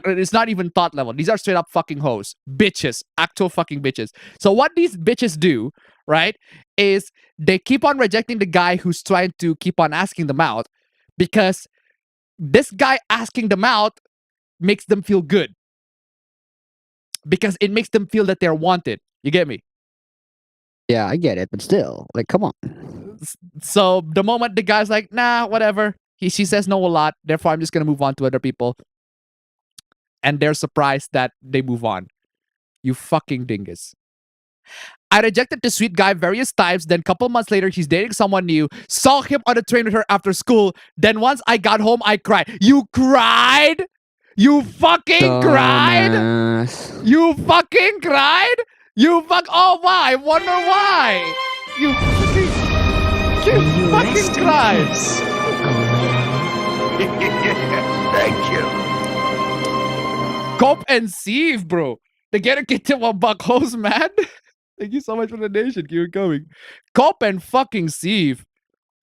It's not even thought level. These are straight up fucking hoes. Bitches. Actual fucking bitches. So what these bitches do, right, is they keep on rejecting the guy who's trying to keep on asking them out, because this guy asking them out makes them feel good. Because it makes them feel that they're wanted. You get me? Yeah, I get it, but still, like, come on. So the moment the guy's like, nah, whatever. She says no a lot. Therefore, I'm just gonna move on to other people. And they're surprised that they move on. You fucking dingus. I rejected the sweet guy various times. Then a couple months later, he's dating someone new. Saw him on the train with her after school. Then once I got home, I cried. You cried? You fucking cried? You fucking cried? Oh, why? I wonder why. You fucking cried. Thank you. Cope and Sieve, bro. They get to $1 host, man. Thank you so much for the donation. Keep it coming. Cope and fucking Sieve.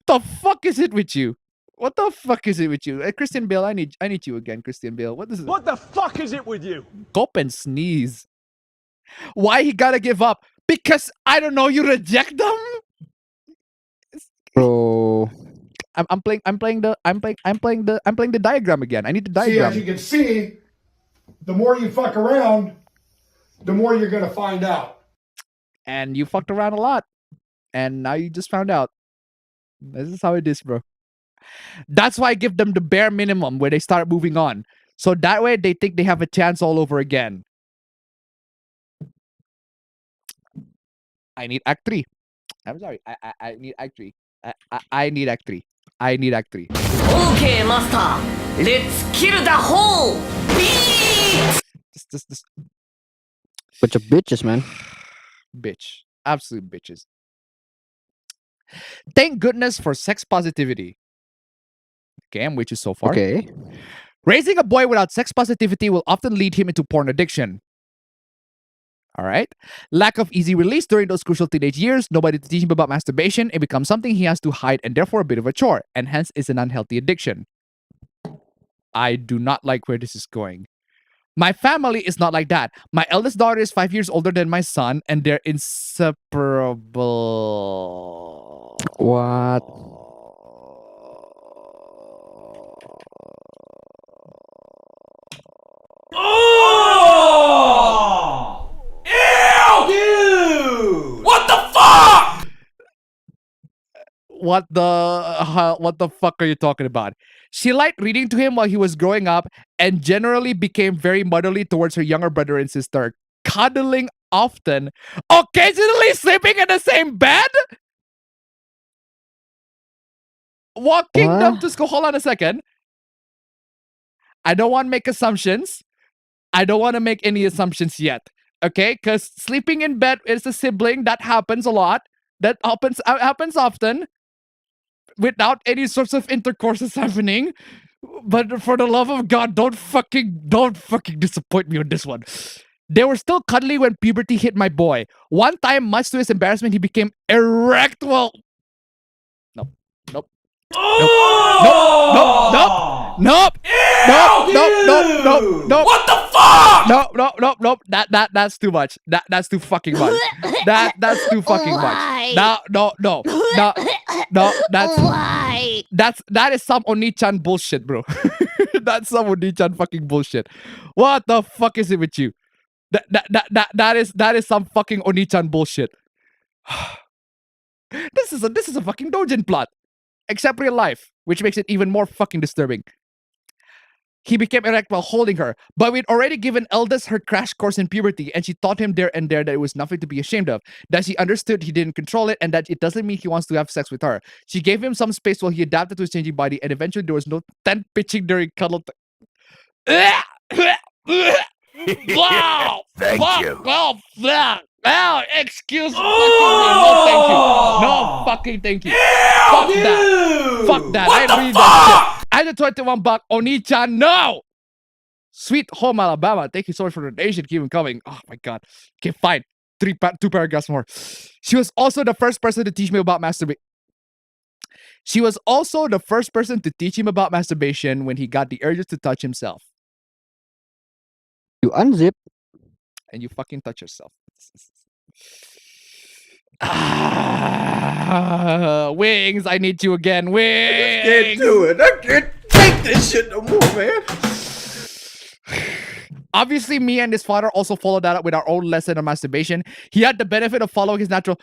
What the fuck is it with you? What the fuck is it with you? Christian Bale, I need you again, Christian Bale. What is it? What the fuck is it with you? Cope and Sneeze. Why he gotta give up? Because I don't know, you reject them? Bro. I'm playing the diagram again. I need the See, diagram. as you can see, the more you fuck around, the more you're gonna find out. And you fucked around a lot. And now you just found out. This is how it is, bro. That's why I give them the bare minimum where they start moving on. So that way they think they have a chance all over again. I need Act 3. I'm sorry. I need Act 3. I need Act 3. I need Act 3. Okay, master. Let's kill the whole beast. This. Bunch of bitches, man. Bitch. Absolute bitches. Thank goodness for sex positivity. Okay, I'm with you so far. Okay. Raising a boy without sex positivity will often lead him into porn addiction. All right. Lack of easy release during those crucial teenage years. Nobody to teach him about masturbation. It becomes something he has to hide and therefore a bit of a chore, and hence is an unhealthy addiction. I do not like where this is going. My family is not like that. My eldest daughter is 5 years older than my son, and they're inseparable. What? Oh! Ew! Dude! What the fuck? What the fuck are you talking about? She liked reading to him while he was growing up and generally became very motherly towards her younger brother and sister, cuddling often, occasionally sleeping in the same bed, walking them to school. Hold on a second. I don't want to make assumptions, I don't want to make any assumptions yet. Okay, because sleeping in bed is a sibling that happens a lot. That happens often without any sorts of intercourses happening. But for the love of God, don't fucking disappoint me on this one. They were still cuddly when puberty hit my boy. One time, much to his embarrassment, he became erect. Well, nope. Nope. What the fuck? Nope. That's too much. That's too fucking much. That's too fucking much. No. That is some Oni-chan bullshit, bro. That's some Oni-chan fucking bullshit. What the fuck is it with you? That is some fucking Oni-chan bullshit. This is a fucking doujin plot. Except real life, which makes it even more fucking disturbing. He became erect while holding her, but we'd already given Eldest her crash course in puberty, and she taught him there and there that it was nothing to be ashamed of, that she understood he didn't control it, and that it doesn't mean he wants to have sex with her. She gave him some space while he adapted to his changing body, and eventually there was no tent pitching during cuddle. Wow! Thank you. Oh, excuse me. No, thank you. No fucking thank you. Fuck that. Fuck that. I ain't read that shit. I had 21 buck. Oni-chan, no. Sweet home Alabama. Thank you so much for the donation. Keep them coming. Oh my god. Okay, fine. Two paragraphs more. She was also the first person to teach me about masturbation. She was also the first person to teach him about masturbation when he got the urges to touch himself. You unzip. And you fucking touch yourself. Wings, I need you again. Wings. I can't do it. I can't take this shit no more, man. Obviously, me and his father also followed that up with our own lesson on masturbation. He had the benefit of following his natural.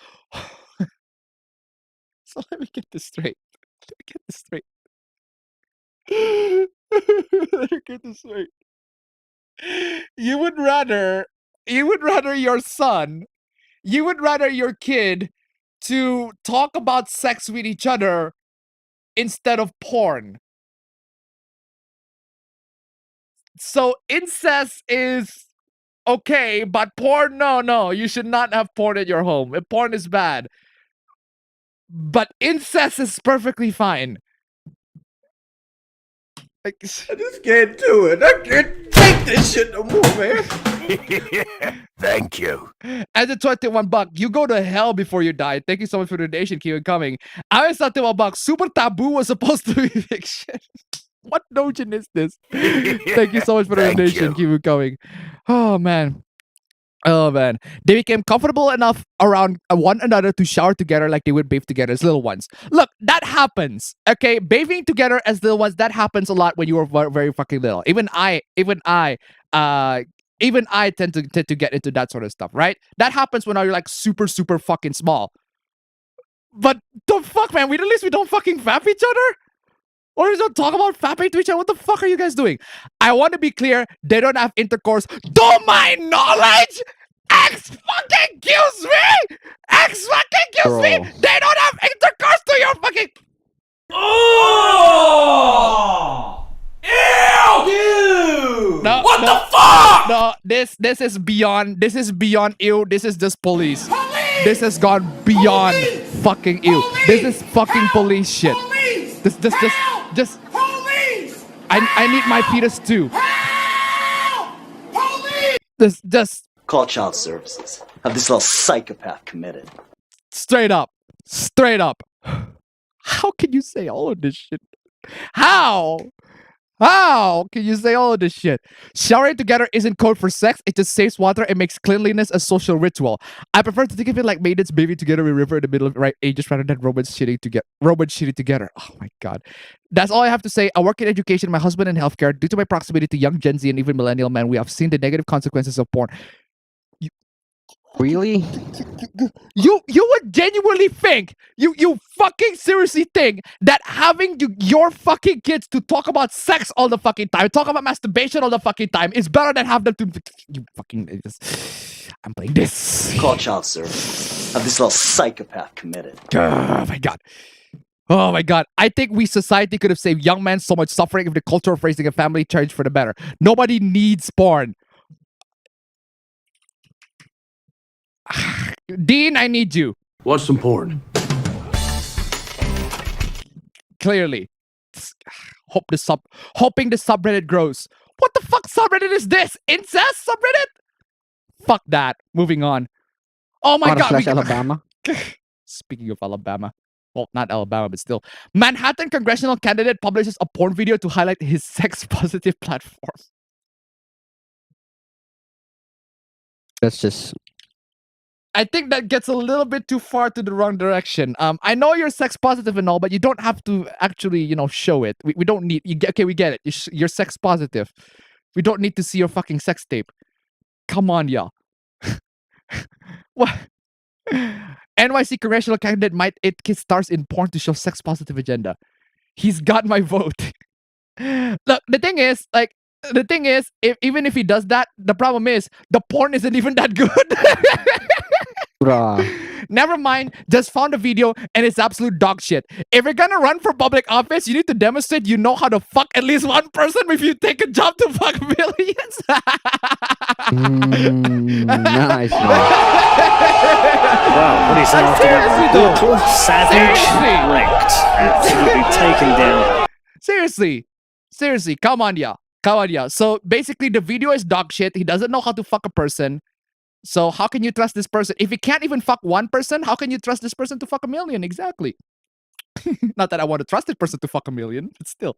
So let me get this straight. Let me get this straight. You would rather your son, you would rather your kid to talk about sex with each other instead of porn. So incest is okay, but porn, no, you should not have porn at your home. If porn is bad. But incest is perfectly fine. I just can't do it. I can't take this shit no more, man. Thank you. As a 21 buck, you go to hell before you die. Thank you so much for the donation. Keep it coming. I was 21 buck. Super taboo was supposed to be fiction. What notion is this? Thank you so much for the donation. Keep it coming. Oh man. They became comfortable enough around one another to shower together like they would bathe together as little ones. Look, that happens. Okay, bathing together as little ones, that happens a lot when you were very fucking little. Even I tend to get into that sort of stuff, right? That happens when you're like super fucking small. But the fuck, man, at least we don't fucking fap each other? Or is don't talk about fapping to each other? What the fuck are you guys doing? I want to be clear, they don't have intercourse. To my knowledge, excuse me! They don't have intercourse to your fucking... Oh! Ew! No, what the fuck? No, this is beyond ew. This is just police. This has gone beyond fucking ew. This is fucking police shit. Just I need my fetus too. Just call child services. Have this little psychopath committed. Straight up. How can you say all of this shit? How can you say all of this shit? Showering together isn't code for sex. It just saves water and makes cleanliness a social ritual. I prefer to think of it like maidens bathing together with river in the middle of right ages rather than robots shitting together. Oh my god. That's all I have to say. I work in education, my husband in healthcare. Due to my proximity to young Gen Z and even millennial men, we have seen the negative consequences of porn. Really? You would genuinely think, you fucking seriously think that having your fucking kids to talk about sex all the fucking time, talk about masturbation all the fucking time is better than have them to... You fucking... I'm playing this. Call child services. Have this little psychopath committed. Oh my god. I think we society could have saved young men so much suffering if the culture of raising a family changed for the better. Nobody needs porn. Dean, I need you. Watch some porn. Clearly. Hoping the subreddit grows. What the fuck subreddit is this? Incest subreddit? Fuck that. Moving on. Oh my god. Alabama. Speaking of Alabama. Well, not Alabama, but still. Manhattan congressional candidate publishes a porn video to highlight his sex-positive platform. That's just... I think that gets a little bit too far to the wrong direction. I know you're sex positive and all, but you don't have to actually, you know, show it. We don't need. Okay, we get it. You're sex positive. We don't need to see your fucking sex tape. Come on, y'all. What? NYC congressional candidate might it kiss stars in porn to show sex positive agenda. He's got my vote. Look, the thing is, even if he does that, the problem is the porn isn't even that good. Never mind, just found a video and it's absolute dog shit. If you're gonna run for public office, you need to demonstrate you know how to fuck at least one person if you take a job to fuck millions. Nice. Wow, what is after that? Brutal, savage, wrecked. Absolutely taken down. Seriously, come on, yeah. So basically, the video is dog shit. He doesn't know how to fuck a person. So how can you trust this person? If he can't even fuck one person, how can you trust this person to fuck a million? Exactly. Not that I want to trust this person to fuck a million, but still.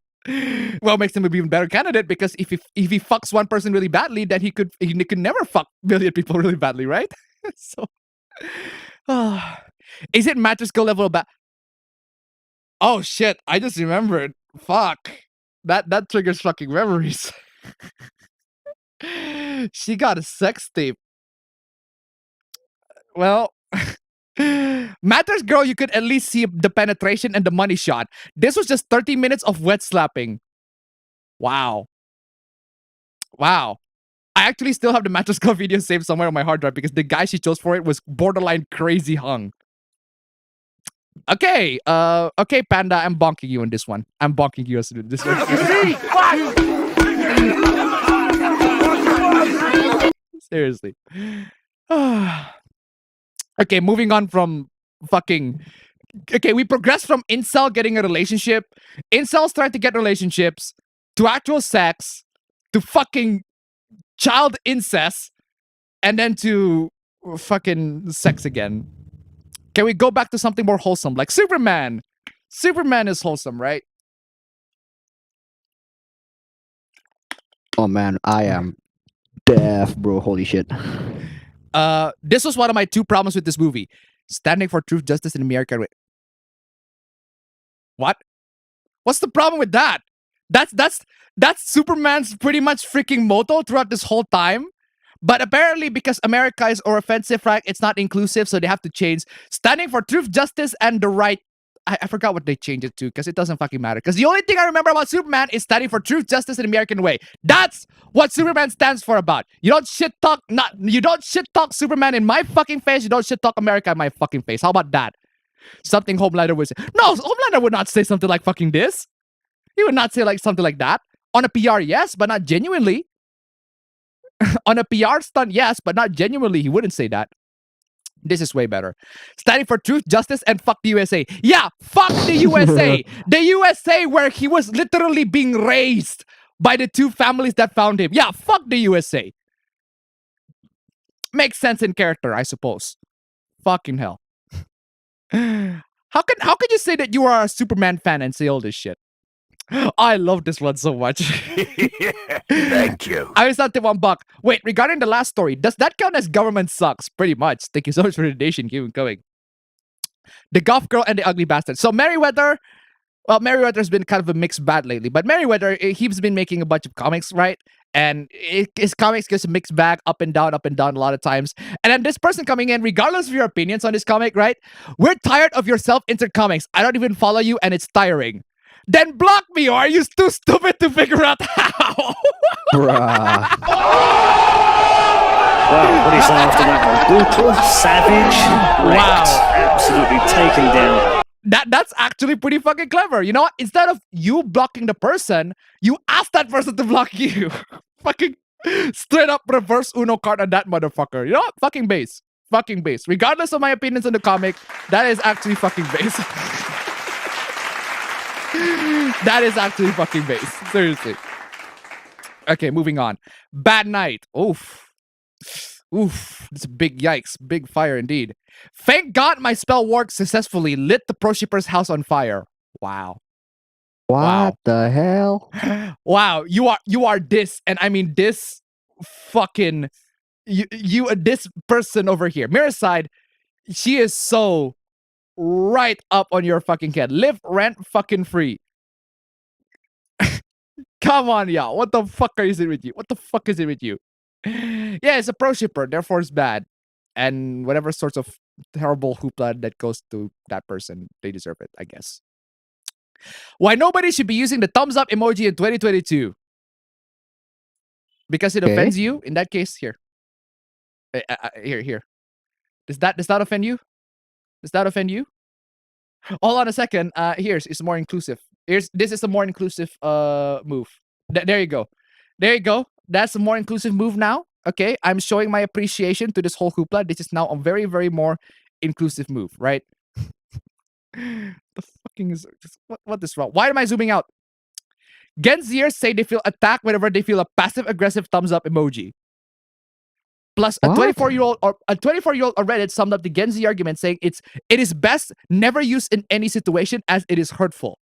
Well, it makes him an even better candidate because if he fucks one person really badly, then he could never fuck a million people really badly, right? So, is it mattress skill level bad? Oh shit! I just remembered. Fuck. That triggers fucking memories. She got a sex tape. Well, Matters Girl, you could at least see the penetration and the money shot. This was just 30 minutes of wet slapping. Wow. I actually still have the Mattress Girl video saved somewhere on my hard drive because the guy she chose for it was borderline crazy hung. Okay, okay, Panda, I'm bonking you on this one. I'm bonking you as this one. Seriously. Okay, moving on from fucking... Okay, we progressed from incel getting a relationship, incels trying to get relationships, to actual sex, to fucking child incest, and then to fucking sex again. Can we go back to something more wholesome, like Superman? Superman is wholesome, right? Oh man, I am deaf, bro. Holy shit. This was one of my two problems with this movie. Standing for truth, justice, and American way. What? What's the problem with that? That's Superman's pretty much freaking motto throughout this whole time. But apparently, because America is or offensive, right? It's not inclusive, so they have to change standing for truth, justice, and the right. I forgot what they changed it to because it doesn't fucking matter. Because the only thing I remember about Superman is standing for truth, justice, and the American way. That's what Superman stands for about. You don't shit talk Superman in my fucking face. You don't shit talk America in my fucking face. How about that? Something Homelander would say. No, Homelander would not say something like fucking this. He would not say like something like that. On a PR, yes, but not genuinely. On a PR stunt, yes, but not genuinely. He wouldn't say that. This is way better. Standing for truth, justice, and fuck the USA. Yeah, fuck the USA. The USA where he was literally being raised by the two families that found him. Yeah, fuck the USA. Makes sense in character, I suppose. Fucking hell. How can you say that you are a Superman fan and say all this shit? I love this one so much. Thank you. I was not the $1. Wait, regarding the last story, does that count as government sucks? Pretty much. Thank you so much for the donation. Keep it going. The Golf Girl and the Ugly Bastard. So Merriweather, well, Merriweather's been kind of a mixed bag lately, but Merriweather, he's been making a bunch of comics, right? And his comics gets a mixed bag, up and down a lot of times. And then this person coming in, regardless of your opinions on this comic, right? We're tired of your self-insert comics. I don't even follow you and it's tiring. Then block me, or are you too stupid to figure out how? Bruh. Wow, what is after that one? Brutal, savage, wrecked. Absolutely taken down. That's actually pretty fucking clever. You know what? Instead of you blocking the person, you ask that person to block you. Fucking straight up reverse Uno card on that motherfucker. You know what? Fucking base. fucking base. Regardless of my opinions on the comic, that is actually fucking base. That is actually fucking base. Seriously. Okay, moving on. Bad night. Oof. Oof. It's a big yikes. Big fire indeed. Thank God my spell worked successfully. Lit the pro shipper's house on fire. Wow. What the hell? Wow. You are this, and I mean this fucking this person over here. Mirror side, she is so right up on your fucking head. Live rent fucking free. Come on, y'all. What the fuck is it with you? What the fuck is it with you? Yeah, it's a pro shipper, therefore it's bad. And whatever sorts of terrible hoopla that goes to that person, they deserve it, I guess. Why nobody should be using the thumbs up emoji in 2022? Because it offends you? In that case, here. Here. Does that offend you? Does that offend you? Hold on a second. It's more inclusive. This is a more inclusive move. There you go. There you go. That's a more inclusive move now. Okay, I'm showing my appreciation to this whole hoopla. This is now a very, very more inclusive move, right? The fucking is what is wrong? Why am I zooming out? Genziers say they feel attacked whenever they feel a passive aggressive thumbs up emoji. Plus, a 24-year-old on Reddit summed up the Gen Z argument saying it is best never used in any situation as it is hurtful.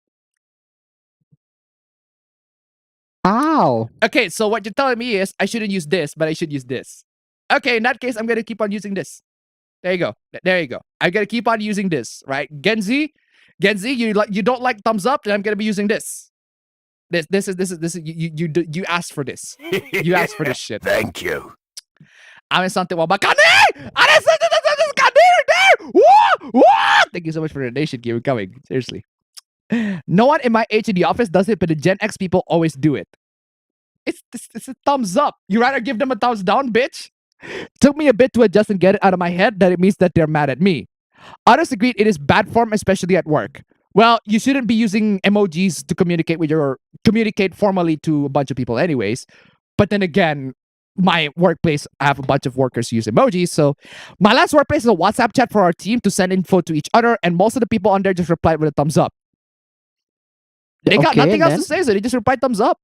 Ow. Okay, so what you're telling me is I shouldn't use this, but I should use this. Okay, in that case, I'm gonna keep on using this. There you go. There you go. I'm gonna keep on using this, right? Gen Z, you don't like thumbs up, then I'm gonna be using this. This is you asked for this. You asked for this shit. Thank you. I'm something about Thank you so much for the donation. Keep it coming. Seriously. No one in my age in the office does it, but the Gen X people always do it. It's a thumbs up. You rather give them a thumbs down, bitch? Took me a bit to adjust and get it out of my head that it means that they're mad at me. Others agreed it is bad form, especially at work. Well, you shouldn't be using emojis to communicate formally to a bunch of people anyways. But then again, my workplace, I have a bunch of workers who use emojis. So my last workplace is a WhatsApp chat for our team to send info to each other. And most of the people on there just replied with a thumbs up. They got nothing else to say, so they just replied thumbs up.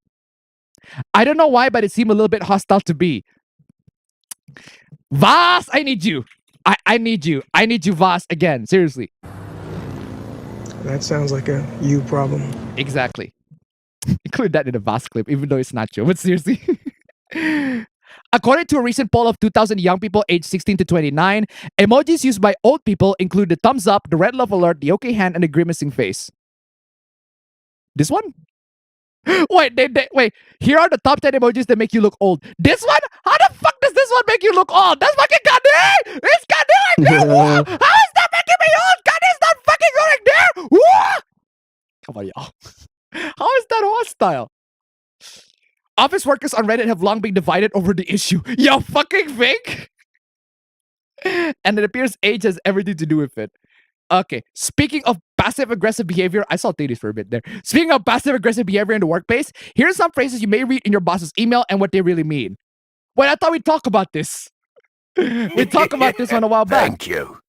I don't know why, but it seemed a little bit hostile to me. Vas, I need you. I need you. I need you, Vas, again. Seriously. That sounds like a you problem. Exactly. Include that in a Vas clip, even though it's not you. But seriously. According to a recent poll of 2,000 young people aged 16 to 29, emojis used by old people include the thumbs up, the red love alert, the okay hand, and the grimacing face. This one? Wait, wait. Here are the top 10 emojis that make you look old. This one? How the fuck does this one make you look old? That's fucking goddamn! It's goddamn! How is that making me old? Goddamn, not fucking going there! Whoa! Come on, y'all. How is that hostile? Office workers on Reddit have long been divided over the issue. Yo, fucking fake! And it appears age has everything to do with it. Okay, speaking of passive-aggressive behavior, I saw titties for a bit there. Speaking of passive-aggressive behavior in the workplace, here's some phrases you may read in your boss's email and what they really mean. Wait, I thought we'd talk about this. We talked about this one a while back. Thank you.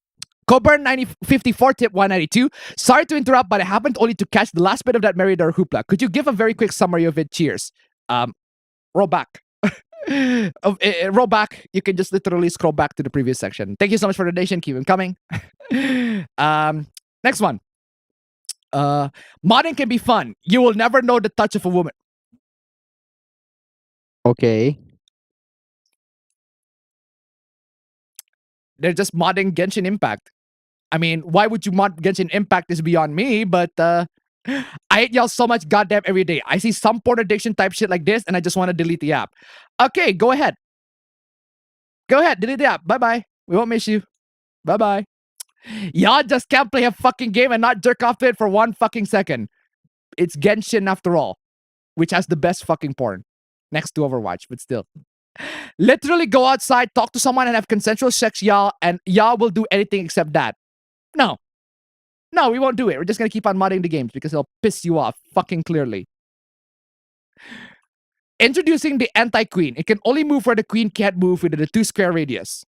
Coburn 9054 tip 192. Sorry to interrupt, but I happened only to catch the last bit of that Merida hoopla. Could you give a very quick summary of it? Cheers. Roll back. Roll back. You can just literally scroll back to the previous section. Thank you so much for the donation. Keep them coming. Next one. Modding can be fun. You will never know the touch of a woman. Okay. They're just modding Genshin Impact. I mean, why would you mod Genshin Impact is beyond me, but I hate y'all so much goddamn every day. I see some porn addiction type shit like this and I just want to delete the app. Okay, go ahead. Go ahead, delete the app. Bye-bye. We won't miss you. Bye-bye. Y'all just can't play a fucking game and not jerk off to it for 1 fucking second. It's Genshin after all, which has the best fucking porn. Next to Overwatch, but still. Literally go outside, talk to someone and have consensual sex, y'all, and y'all will do anything except that. No. No, we won't do it. We're just gonna keep on modding the games because it'll piss you off fucking clearly. Introducing the anti-queen. It can only move where the queen can't move within a 2 square radius.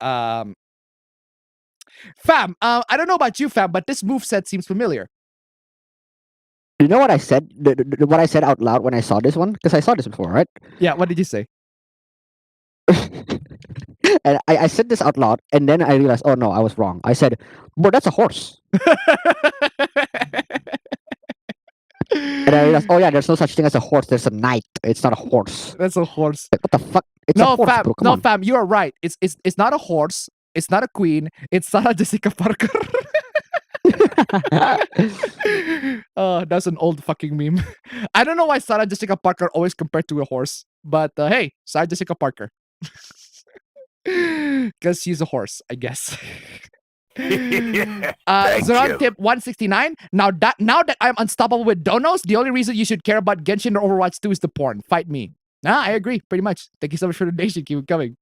Fam, I don't know about you, fam, but this moveset seems familiar. You know what I said? What I said out loud when I saw this one? Because I saw this before, right? Yeah, what did you say? And I said this out loud, and then I realized, oh no, I was wrong. I said, bro, that's a horse. And I realized, oh yeah, there's no such thing as a horse. There's a knight. It's not a horse. That's a horse. Like, what the fuck? It's No, a horse, fam. bro. Come No, on. fam. You are right. It's not a horse. It's not a queen. It's Sarah Jessica Parker. That's an old fucking meme. I don't know why Sarah Jessica Parker always compared to a horse, but hey, Sarah Jessica Parker. Because she's a horse, I guess. Zoran tip 169. Now that I'm unstoppable with donos, the only reason you should care about Genshin or Overwatch 2 is the porn. Fight me. I agree, pretty much. Thank you so much for the donation. Keep it coming.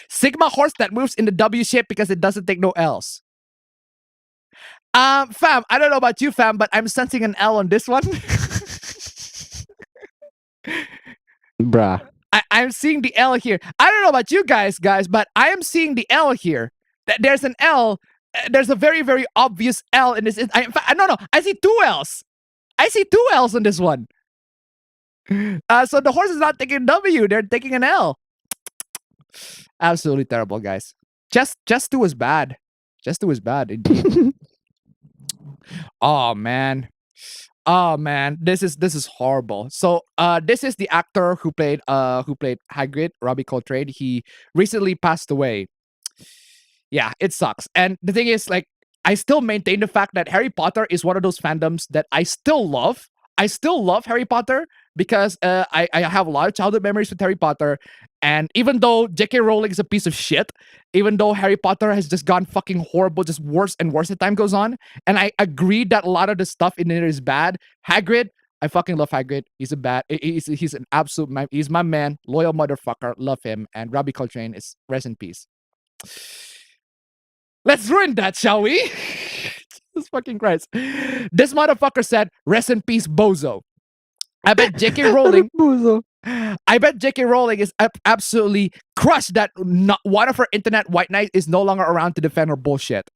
Sigma horse that moves in the W shape because it doesn't take no L's. Fam, I don't know about you, fam, but I'm sensing an L on this one. Bruh. I'm seeing the L here. I don't know about you guys, but I am seeing the L here. There's an L. There's a very, very obvious L in this. No. I see two L's. I see two L's on this one. So the horse is not taking W. They're taking an L. Absolutely terrible, guys. Just 2 is bad. Just 2 is bad. Indeed. Oh man, this is horrible. So this is the actor who played Hagrid, Robbie Coltrane. He recently passed away. Yeah, it sucks. And the thing is, like, I still maintain the fact that Harry Potter is one of those fandoms that I still love. I still love Harry Potter because I have a lot of childhood memories with Harry Potter. And even though J.K. Rowling is a piece of shit, even though Harry Potter has just gone fucking horrible, just worse and worse as time goes on, and I agree that a lot of the stuff in there is bad. Hagrid, I fucking love Hagrid. He's an absolute man. He's my man, loyal motherfucker. Love him. And Robbie Coltrane is rest in peace. Let's ruin that, shall we? Jesus fucking Christ. This motherfucker said, rest in peace, bozo. I bet J.K. Rowling. I bet J.K. Rowling is absolutely crushed that one of her internet white knights is no longer around to defend her bullshit.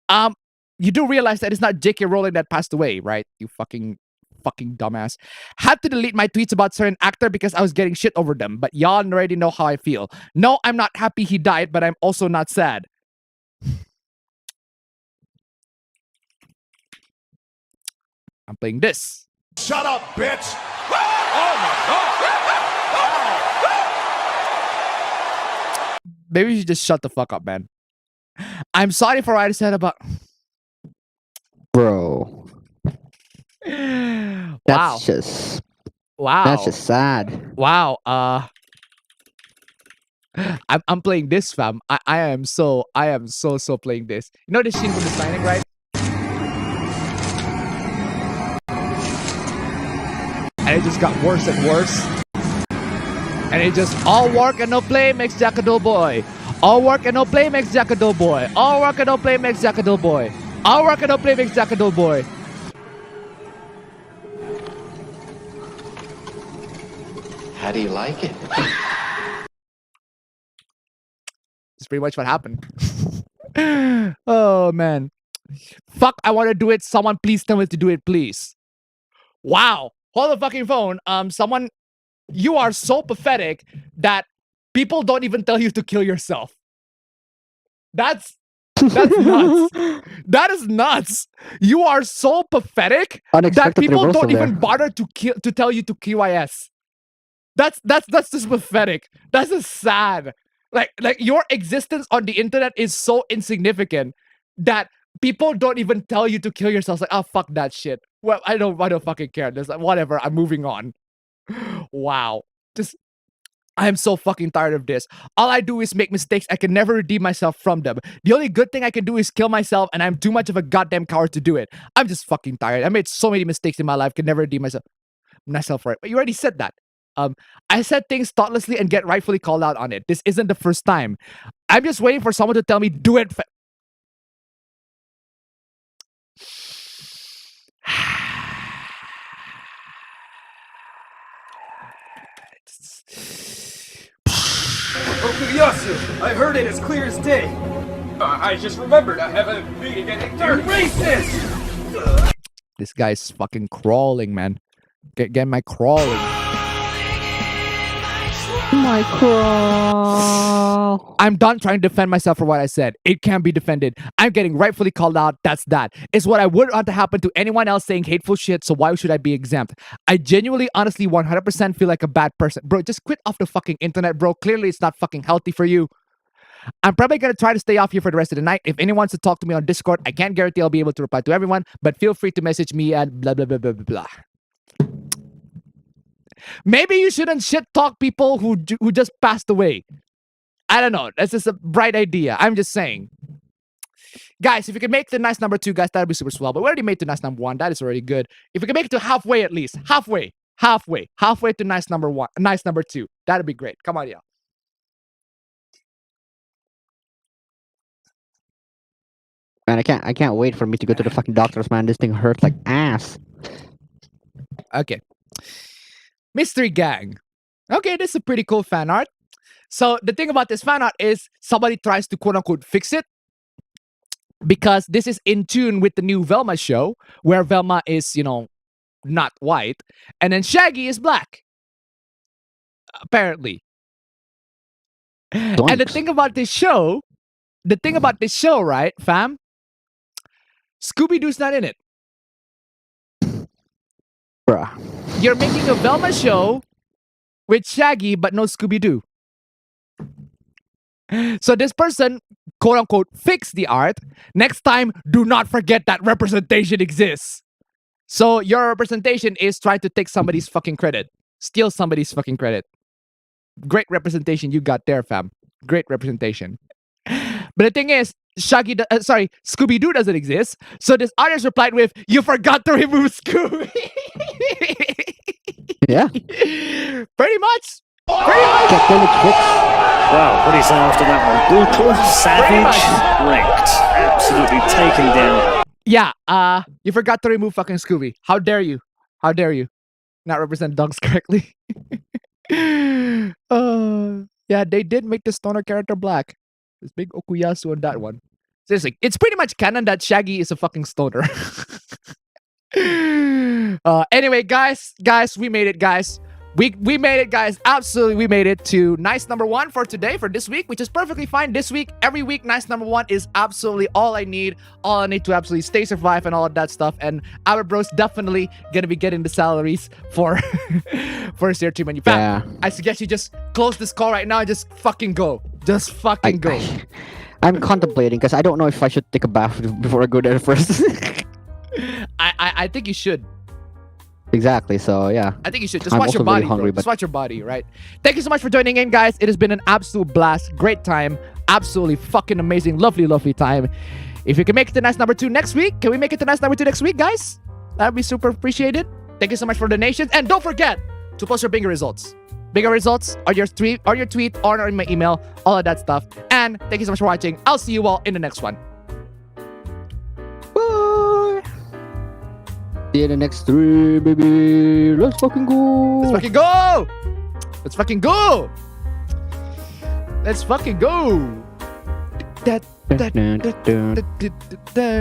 You do realize that it's not J.K. Rowling that passed away, right? You fucking dumbass. Had to delete my tweets about certain actor because I was getting shit over them, but y'all already know how I feel. No, I'm not happy he died, but I'm also not sad. I'm playing this. Shut up, bitch! Oh my god! Maybe you should just shut the fuck up, man. I'm sorry for what I said about... Bro. Wow. That's just... Wow. That's just sad. Wow. I'm playing this, fam. I am so playing this. You know this scene from The Signing, right? And it just got worse and worse. And it just all work and no play makes Jack a dull boy. All work and no play makes Jack a dull boy. All work and no play makes Jack a dull boy. All work and no play makes Jack a dull boy. How do you like it? That's pretty much what happened. Oh man. Fuck, I want to do it. Someone please tell me to do it, please. Wow. Hold the fucking phone. Someone, you are so pathetic that people don't even tell you to kill yourself. That's nuts. That is nuts. You are so pathetic that people don't even bother to tell you to QIS. That's just pathetic. That's just sad. Like your existence on the internet is so insignificant that people don't even tell you to kill yourself. Like, oh, fuck that shit. Well, I don't fucking care. There's like, whatever. I'm moving on. Wow. I'm so fucking tired of this. All I do is make mistakes. I can never redeem myself from them. The only good thing I can do is kill myself, and I'm too much of a goddamn coward to do it. I'm just fucking tired. I made so many mistakes in my life. Can never redeem myself for it. But you already said that. I said things thoughtlessly and get rightfully called out on it. This isn't the first time. I'm just waiting for someone to tell me, do it. Okuyasu! I heard it as clear as day. I just remembered I haven't beat again. You're racist! This guy's fucking crawling, man. Get my crawling. My crawl. I'm done trying to defend myself for what I said. It can't be defended. I'm getting rightfully called out. That's that. It's what I wouldn't want to happen to anyone else saying hateful shit, so why should I be exempt? I genuinely, honestly, 100% feel like a bad person. Bro, just quit off the fucking internet, bro. Clearly, it's not fucking healthy for you. I'm probably going to try to stay off here for the rest of the night. If anyone wants to talk to me on Discord, I can't guarantee I'll be able to reply to everyone, but feel free to message me at blah, blah, blah, blah, blah, blah. Maybe you shouldn't shit talk people who just passed away. I don't know. That's just a bright idea. I'm just saying. Guys, if you can make the nice number 2, guys, that would be super swell. But we already made the nice number 1. That is already good. If we can make it to halfway at least. Halfway to nice number 1. Nice number 2. That'd be great. Come on, y'all. Man, I can't wait for me to go to the fucking doctors, man. This thing hurts like ass. Okay. Mystery Gang. Okay, this is a pretty cool fan art. So the thing about this fan art is somebody tries to quote-unquote fix it because this is in tune with the new Velma show where Velma is, you know, not white and then Shaggy is black. Apparently. Doinks. And the thing about this show, right, fam? Scooby-Doo's not in it. Bruh. You're making a Velma show with Shaggy, but no Scooby-Doo. So this person, quote-unquote, fixed the art. Next time, do not forget that representation exists. So your representation is trying to take somebody's fucking credit. Steal somebody's fucking credit. Great representation you got there, fam. Great representation. But the thing is, Scooby-Doo doesn't exist. So this artist replied with, "You forgot to remove Scooby." Yeah. Pretty much. Wow, what do you say after that one? Brutal, savage, wrecked. Absolutely taken down. Yeah, you forgot to remove fucking Scooby. How dare you? How dare you not represent dogs correctly? Yeah, they did make the stoner character black. There's big Okuyasu on that one. Seriously, it's pretty much canon that Shaggy is a fucking stoner. Anyway, guys, we made it, guys. We made it, guys. Absolutely, we made it to nice number 1 for today, for this week, which is perfectly fine. This week, every week, nice number 1 is absolutely all I need. All I need to absolutely stay, survive, and all of that stuff. And our bros definitely gonna be getting the salaries for first year treatment. Yeah. I suggest you just close this call right now and just fucking go. Just fucking go. I'm contemplating because I don't know if I should take a bath before I go there first. I think you should. Exactly, so yeah. I think you should. Just watch your body, hungry, bro. Just watch your body, right? Thank you so much for joining in, guys. It has been an absolute blast. Great time. Absolutely fucking amazing. Lovely, lovely time. If you can make it to nice number 2 next week, can we make it to nice number 2 next week, guys? That'd be super appreciated. Thank you so much for donations. And don't forget to post your bingo results. Bingo results on your tweet or in my email. All of that stuff. And thank you so much for watching. I'll see you all in the next one. Bye. See you in the next 3, baby. Let's fucking go. Let's fucking go. Let's fucking go. Let's fucking go.